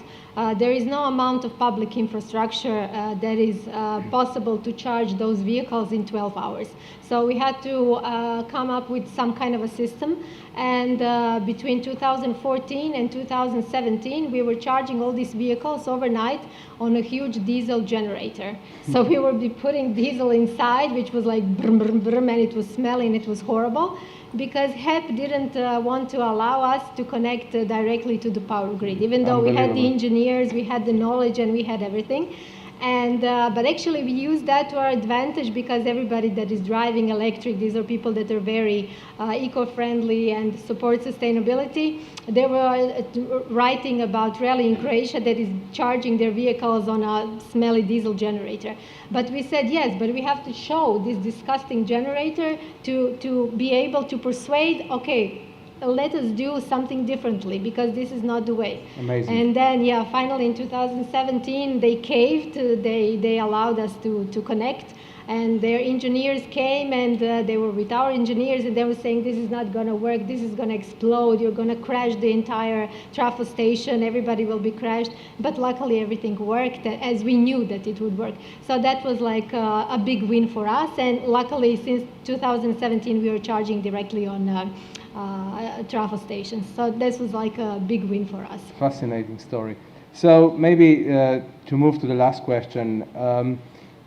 there is no amount of public infrastructure that is possible to charge those vehicles in 12 hours. So we had to come up with some kind of a system, and between 2014 and 2017, we were charging all these vehicles overnight on a huge diesel generator. So we were putting diesel inside, which was like brum, brum, brum, and it was smelling, it was horrible, because HEP didn't want to allow us to connect directly to the power grid, even though we had the engineers, we had the knowledge, and we had everything. And but actually we use that to our advantage, because everybody that is driving electric, these are people that are very eco-friendly and support sustainability. They were writing about Rally in Croatia that is charging their vehicles on a smelly diesel generator. But we said, yes, but we have to show this disgusting generator to be able to persuade, okay, let us do something differently, because this is not the way. Amazing. And then, yeah, finally in 2017, they caved. They allowed us to connect, and their engineers came, and they were with our engineers, and they were saying, this is not going to work, this is going to explode, you're going to crash the entire trafo station, everybody will be crashed. But luckily everything worked, as we knew that it would work. So that was like a big win for us, and luckily since 2017 we were charging directly on trafo stations. So this was like a big win for us. Fascinating story. So maybe to move to the last question,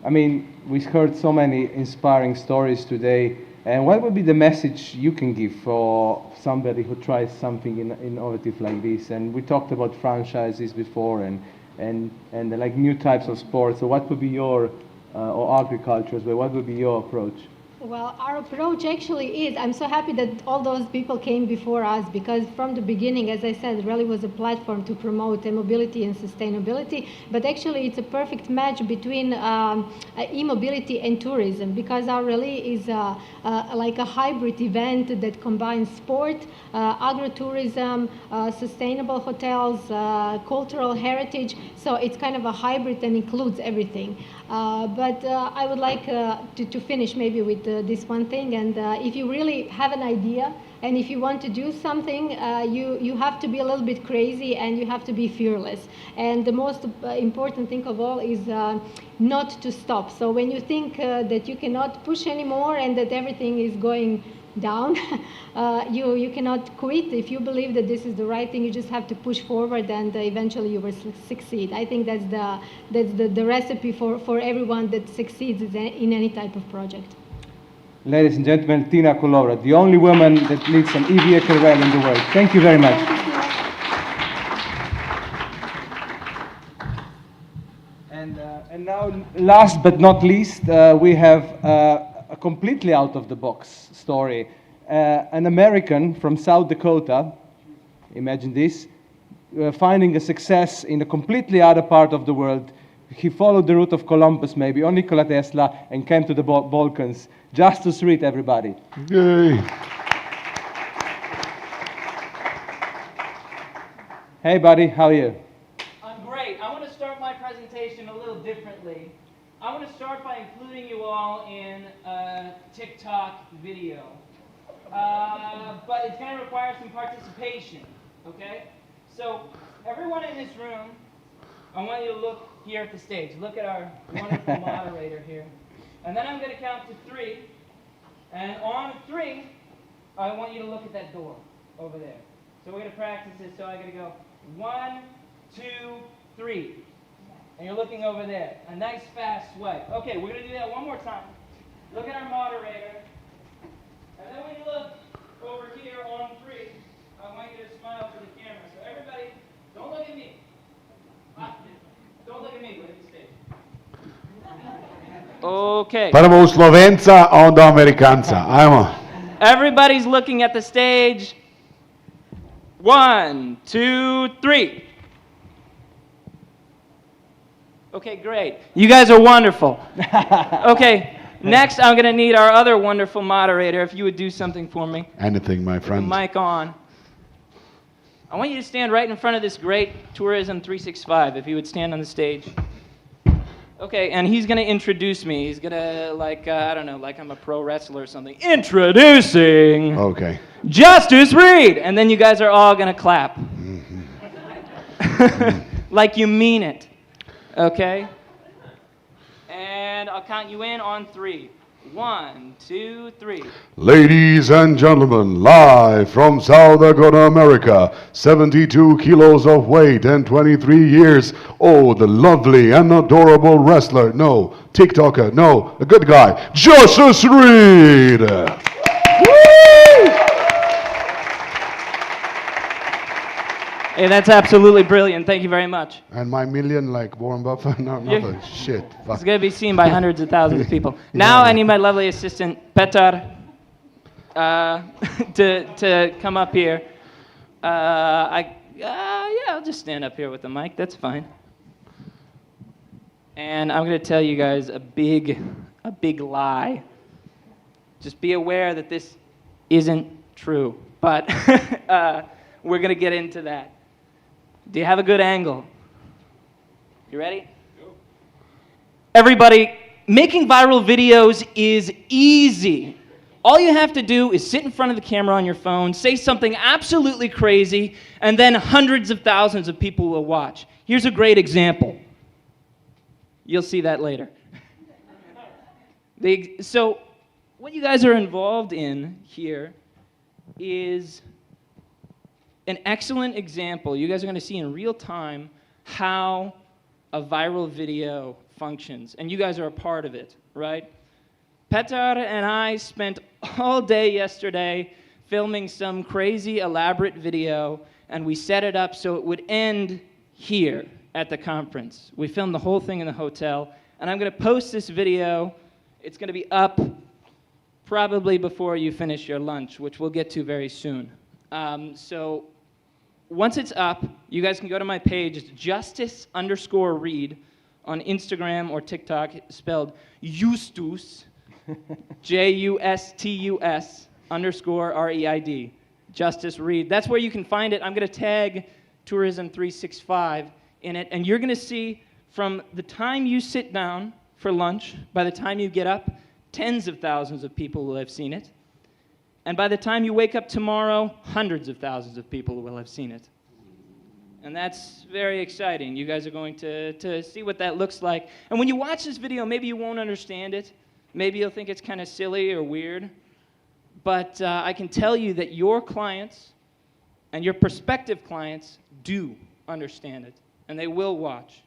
I mean, we heard so many inspiring stories today, and what would be the message you can give for somebody who tries something innovative like this? And we talked about franchises before and like new types of sports. So what would be your or agriculture as well? What would be your approach? Well, our approach actually is, I'm so happy that all those people came before us, because from the beginning, as I said, Rally was a platform to promote mobility and sustainability, but actually it's a perfect match between e-mobility and tourism, because our Rally is like a hybrid event that combines sport, agritourism, sustainable hotels, cultural heritage, so it's kind of a hybrid and includes everything. But I would like to finish maybe with this one thing, and if you really have an idea and if you want to do something, you have to be a little bit crazy and you have to be fearless. And the most important thing of all is not to stop. So when you think that you cannot push anymore and that everything is going down, you cannot quit. If you believe that this is the right thing, you just have to push forward, and eventually you will succeed. I think that's the recipe for everyone that succeeds in any type of project. Ladies and gentlemen, Tina Kolovrat, the only woman that leads an e-vehicle rally in the world. Thank you very much. And now, last but not least, we have a completely out-of-the-box story. An American from South Dakota, imagine this, finding a success in a completely other part of the world. He followed the route of Columbus, maybe, or Nikola Tesla, and came to the Balkans. Justus Reed, everybody. Yay. Hey, buddy, how are you? I'm great. I want to start my presentation a little differently. I want to start by including you all in a TikTok video. But it's going to require some participation, okay? So, everyone in this room, I want you to look here at the stage. Look at our wonderful moderator here. And then I'm going to count to 3. And on 3, I want you to look at that door over there. So we're going to practice this. So I'm going to go 1, 2, 3. And you're looking over there. A nice fast swipe. Okay, we're going to do that one more time. Look at our moderator. And then when you look over here on 3, I want you to smile for the camera. So everybody, don't look at me. Don't look at me, look at the stage. Okay. Prvo Slovenca, a onda Amerikanca. Ajmo. Everybody's looking at the stage. 1, 2, 3. Okay, great. You guys are wonderful. Okay, next I'm going to need our other wonderful moderator, if you would do something for me. Anything, my With the friend. mic on. I want you to stand right in front of this great Tourism 365, if you would stand on the stage. Okay, and he's going to introduce me. He's going to, like, I don't know, like I'm a pro wrestler or something. Introducing Okay. Justus Reed! And then you guys are all going to clap. Like you mean it. Okay? And I'll count you in on 3. 1, 2, 3. Ladies and gentlemen, live from South Dakota, America, 72 kilos of weight and 23 years. Oh, the lovely and adorable wrestler. No, TikToker. No, a good guy. Justus Reed. Hey, that's absolutely brilliant. Thank you very much. And my million, like Warren Buffett? No, nothing. Shit. Fuck. It's going to be seen by hundreds of thousands of people. Now I need my lovely assistant, Petar, to come up here. Yeah, I'll just stand up here with the mic. That's fine. And I'm going to tell you guys a big lie. Just be aware that this isn't true. But we're going to get into that. Do you have a good angle? You ready? Everybody, making viral videos is easy. All you have to do is sit in front of the camera on your phone, say something absolutely crazy, and then hundreds of thousands of people will watch. Here's a great example. You'll see that later. So what you guys are involved in here is an excellent example. You guys are going to see in real time how a viral video functions, and you guys are a part of it, right? Petar and I spent all day yesterday filming some crazy elaborate video, and we set it up so it would end here at the conference. We filmed the whole thing in the hotel, and I'm going to post this video. It's going to be up probably before you finish your lunch, which we'll get to very soon. So once it's up, you guys can go to my page. It's Justice_Reed on Instagram or TikTok, spelled Justus, JUSTUS_REID. Justice Reed. That's where you can find it. I'm going to tag Tourism 365 in it, and you're going to see from the time you sit down for lunch, by the time you get up, tens of thousands of people will have seen it. And by the time you wake up tomorrow, hundreds of thousands of people will have seen it. And that's very exciting. You guys are going to see what that looks like. And when you watch this video, maybe you won't understand it. Maybe you'll think it's kind of silly or weird. But I can tell you that your clients and your prospective clients do understand it. And they will watch.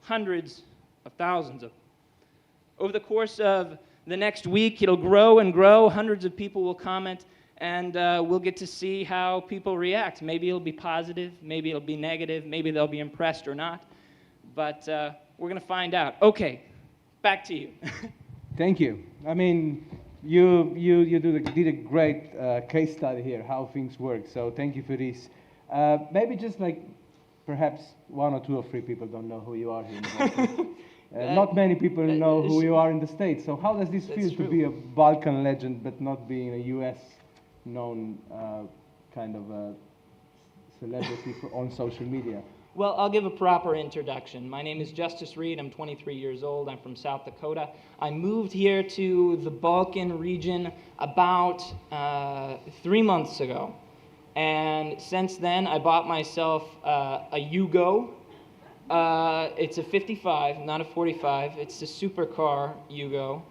Hundreds of thousands of them. Over the course of the next week, it'll grow and grow. Hundreds of people will comment, and we'll get to see how people react. Maybe it'll be positive, maybe it'll be negative, maybe they'll be impressed or not. But we're going to find out. Okay, back to you. Thank you. I mean, you did a great case study here, how things work. So thank you for this. Maybe just like perhaps 1 or 2 or 3 people don't know who you are here in Balkan. Not many people know who you are in the States. So how does this feel to be a Balkan legend but not being a US known kind of a celebrity on social media? Well, I'll give a proper introduction. My name is Justice Reed. I'm 23 years old. I'm from South Dakota. I moved here to the Balkan region about 3 months ago. And since then, I bought myself a Yugo. It's a 55, not a 45. It's a supercar Yugo.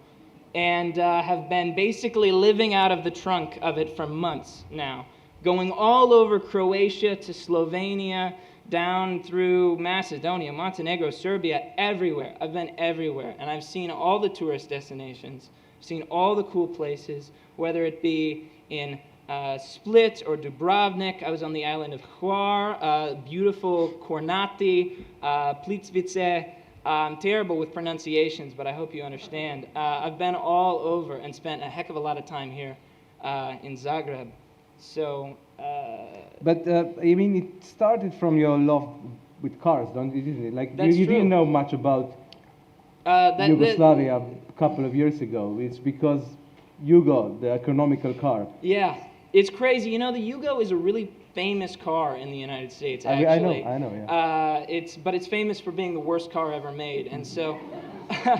And have been basically living out of the trunk of it for months now. Going all over Croatia to Slovenia, down through Macedonia, Montenegro, Serbia, everywhere. I've been everywhere, and I've seen all the tourist destinations, seen all the cool places, whether it be in Split or Dubrovnik. I was on the island of Hvar, beautiful Kornati, Plitvice. I'm terrible with pronunciations, but I hope you understand. I've been all over and spent a heck of a lot of time here in Zagreb. So. But I mean, it started from your love with cars, don't you? Didn't it? Like you true. didn't know much about Yugoslavia a couple of years ago. It's because Yugo, the economical car. Yeah, it's crazy. You know, the Yugo is a really famous car in the United States. Actually, I know. Yeah. But it's famous for being the worst car ever made, and so.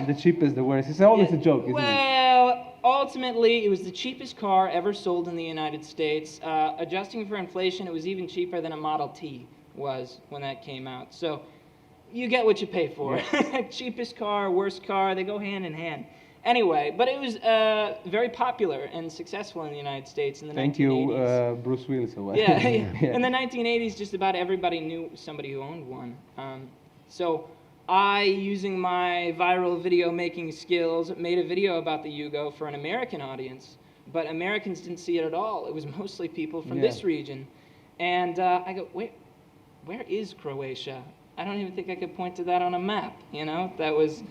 The cheapest, the worst. It's always a joke, isn't it? Well. Ultimately, it was the cheapest car ever sold in the United States. Adjusting for inflation, it was even cheaper than a Model T was when that came out. So you get what you pay for. Yeah. Cheapest car, worst car, they go hand in hand. Anyway, but it was very popular and successful in the United States in the 1980s. Thank you, Bruce Willis. Yeah. In the 1980s, just about everybody knew somebody who owned one. So I, using my viral video making skills, made a video about the Yugo for an American audience, but Americans didn't see it at all. It was mostly people from this region. And I go, where is Croatia? I don't even think I could point to that on a map, you know? That was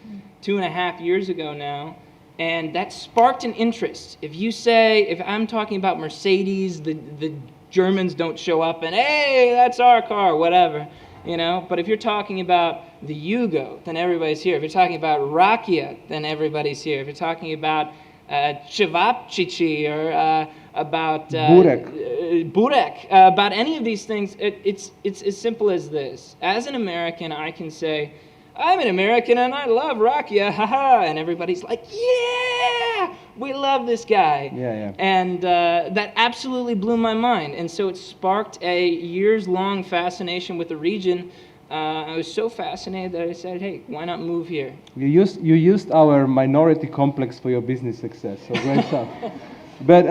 2.5 years ago now. And that sparked an interest. If you say, if I'm talking about Mercedes, the Germans don't show up and, hey, that's our car, whatever. You know, but if you're talking about the Yugo, then everybody's here. If you're talking about Rakia, then everybody's here. If you're talking about Cevapcici or about Burek, about any of these things, it's as simple as this. As an American, I can say, I'm an American and I love Rakia, haha, and everybody's like, yeah, we love this guy. Yeah. And that absolutely blew my mind. And so it sparked a years-long fascination with the region. I was so fascinated that I said, hey, why not move here? You used our minority complex for your business success, so great stuff. But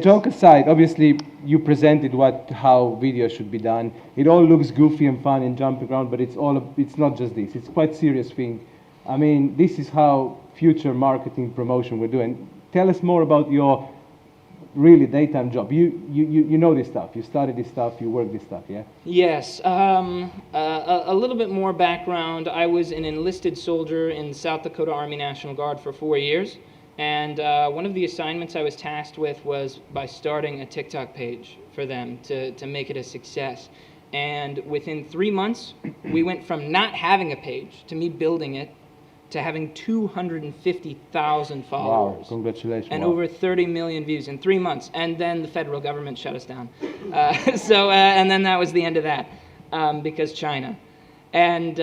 joke aside, obviously you presented how video should be done. It all looks goofy and fun and jumping around, but it's not just this. It's quite serious thing. I mean, this is how future marketing promotion we're doing. Tell us more about your really daytime job. You know this stuff. You study this stuff. You work this stuff. Yeah. Yes. A little bit more background. I was an enlisted soldier in the South Dakota Army National Guard for 4 years. And one of the assignments I was tasked with was by starting a TikTok page for them to make it a success. And within 3 months, we went from not having a page to me building it to having 250,000 followers. Wow, congratulations. And wow. over 30 million views in 3 months. And then the federal government shut us down. And then that was the end of that because China. And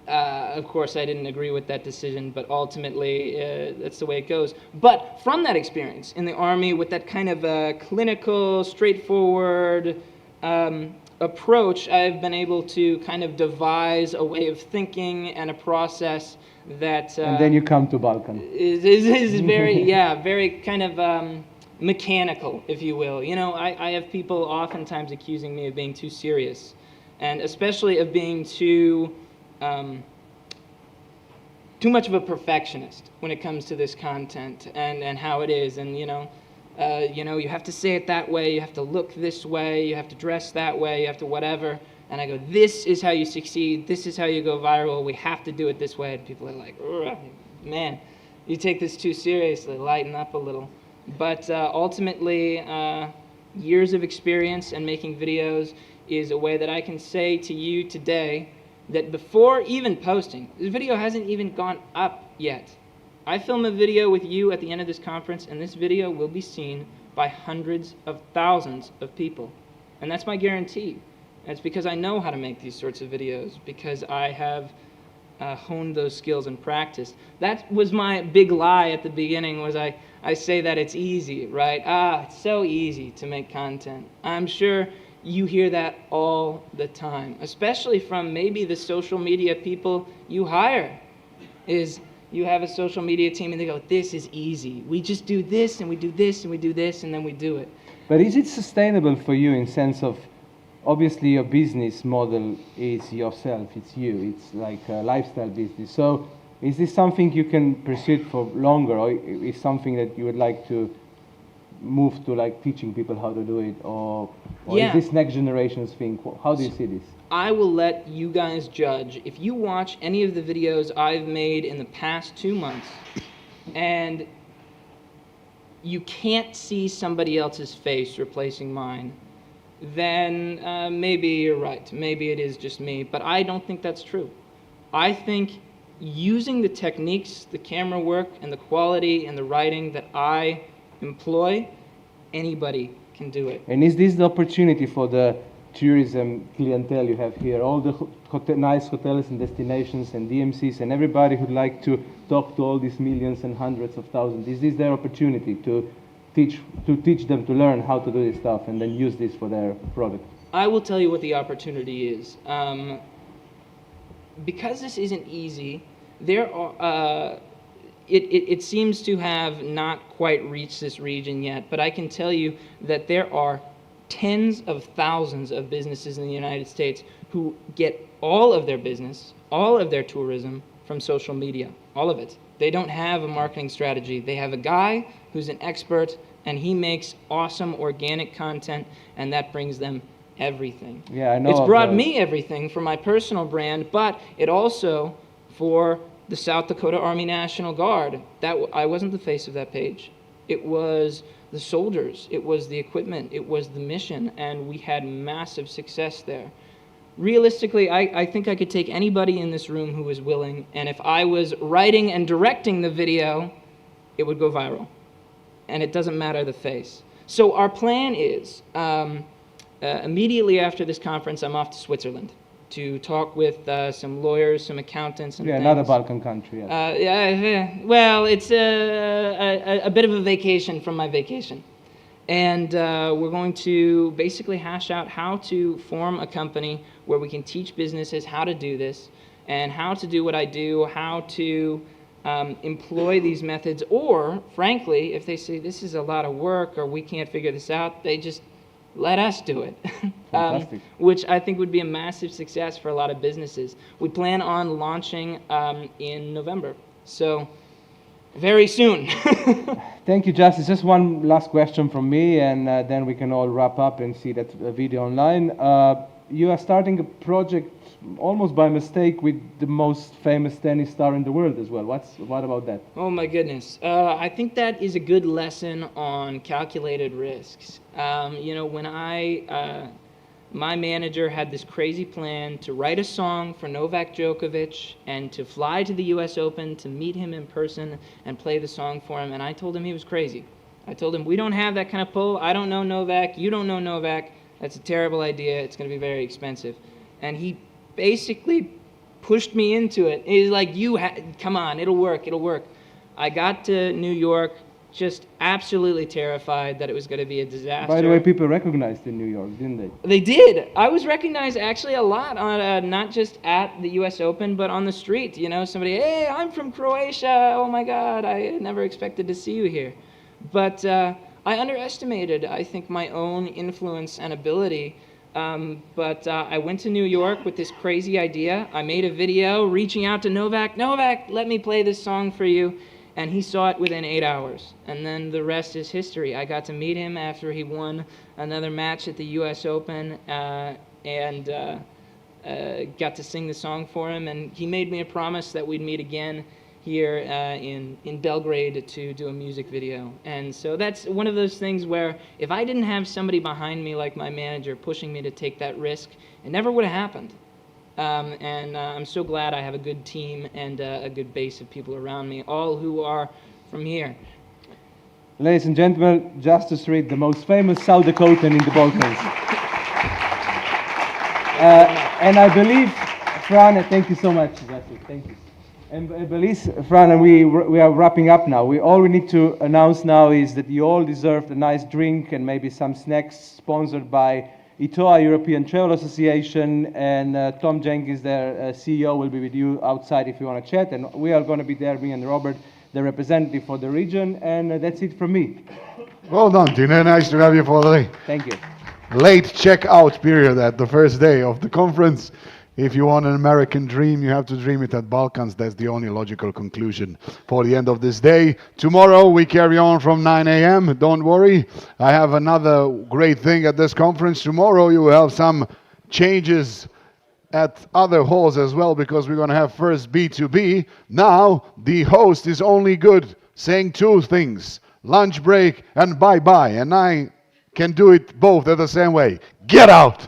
of course, I didn't agree with that decision, but ultimately, that's the way it goes. But from that experience in the Army with that kind of clinical, straightforward approach, I've been able to kind of devise a way of thinking and a process that... and then you come to Balkan. Is very, yeah, very kind of mechanical, if you will. You know, I have people oftentimes accusing me of being too serious, and especially of being too much of a perfectionist when it comes to this content and how it is, and you know, you have to say it that way, you have to look this way, you have to dress that way, you have to whatever. And I go, this is how you succeed, this is how you go viral, we have to do it this way. And people are like, man, you take this too seriously, lighten up a little. But ultimately, years of experience and making videos is a way that I can say to you today that before even posting, this video hasn't even gone up yet. I film a video with you at the end of this conference, and this video will be seen by hundreds of thousands of people. And that's my guarantee. And it's because I know how to make these sorts of videos, because I have honed those skills and practiced. That was my big lie at the beginning, was I say that it's easy, right? It's so easy to make content. I'm sure you hear that all the time, especially from maybe the social media people you hire, is you have a social media team and they go, this is easy. We just do this and we do this and we do this and then we do it. But is it sustainable for you in sense of, obviously your business model is yourself, it's you, it's like a lifestyle business. So is this something you can pursue for longer, or is something that you would like to move to, like teaching people how to do it, or Yeah. is this next generation's thing? How do you see this? I will let you guys judge. If you watch any of the videos I've made in the past 2 months and you can't see somebody else's face replacing mine, then maybe you're right. Maybe it is just me. But I don't think that's true. I think using the techniques, the camera work, and the quality and the writing that I employ, anybody can do it. And is this the opportunity for the tourism clientele you have here, all the nice hotels and destinations and DMCs and everybody who'd like to talk to all these millions and hundreds of thousands? Is this their opportunity to teach them to learn how to do this stuff and then use this for their product? I will tell you what the opportunity is. Because this isn't easy, there are, it seems to have not quite reached this region yet, but I can tell you that there are tens of thousands of businesses in the United States who get all of their business, all of their tourism from social media, all of it. They don't have a marketing strategy. They have a guy who's an expert and he makes awesome organic content, and that brings them everything. Yeah, I know. It's brought me everything for my personal brand, but it also for the South Dakota Army National Guard. I wasn't the face of that page. It was the soldiers, it was the equipment, it was the mission, and we had massive success there. Realistically, I think I could take anybody in this room who was willing, and if I was writing and directing the video, it would go viral. And it doesn't matter the face. So our plan is, immediately after this conference, I'm off to Switzerland to talk with some lawyers, some accountants, and Yeah, things. another Balkan country. Yes. Well, it's a bit of a vacation from my vacation. And we're going to basically hash out how to form a company where we can teach businesses how to do this and how to do what I do, how to employ these methods, or frankly, if they say this is a lot of work or we can't figure this out, they just let us do it. Fantastic. Which I think would be a massive success for a lot of businesses. We plan on launching in November. So very soon. Thank you, Justice. Just one last question from me, and then we can all wrap up and see that video online. You are starting a project almost by mistake with the most famous tennis star in the world as well. What about that? Oh my goodness. I think that is a good lesson on calculated risks. You know, when my manager had this crazy plan to write a song for Novak Djokovic and to fly to the US Open to meet him in person and play the song for him, and I told him he was crazy. I told him, we don't have that kind of pull. I don't know Novak. You don't know Novak. That's a terrible idea. It's going to be very expensive. And he basically pushed me into it. He's like, come on, it'll work, it'll work. I got to New York just absolutely terrified that it was going to be a disaster. By the way, people recognized in New York, didn't they? They did. I was recognized actually a lot, on, not just at the US Open, but on the street. You know, somebody, hey, I'm from Croatia. Oh my God, I never expected to see you here. But I underestimated, I think, my own influence and ability. But I went to New York with this crazy idea. I made a video reaching out to Novak. Novak, let me play this song for you. And he saw it within 8 hours. And then the rest is history. I got to meet him after he won another match at the US Open and got to sing the song for him. And he made me a promise that we'd meet again here in Belgrade to do a music video. And so that's one of those things where if I didn't have somebody behind me like my manager pushing me to take that risk, it never would have happened. I'm so glad I have a good team and a good base of people around me, all who are from here. Ladies and gentlemen, Justice Reed, the most famous South Dakotan in the Balkans. And I believe, Fran, thank you so much, Justice, thank you. And I believe, Fran, and we are wrapping up now. All we need to announce now is that you all deserve a nice drink and maybe some snacks sponsored by ITOA, European Travel Association, and Tom Jenkins, their CEO, will be with you outside if you want to chat. And we are going to be there, me and Robert, the representative for the region. And that's it from me. Well done, Tina. Nice to have you for the day. Thank you. Late checkout period at the first day of the conference. If you want an American dream, you have to dream it at Balkans. That's the only logical conclusion for the end of this day. Tomorrow we carry on from 9 a.m. Don't worry. I have another great thing at this conference. Tomorrow you will have some changes at other halls as well, because we're going to have first B2B. Now the host is only good saying two things: lunch break and bye-bye. And I can do it both at the same way. Get out!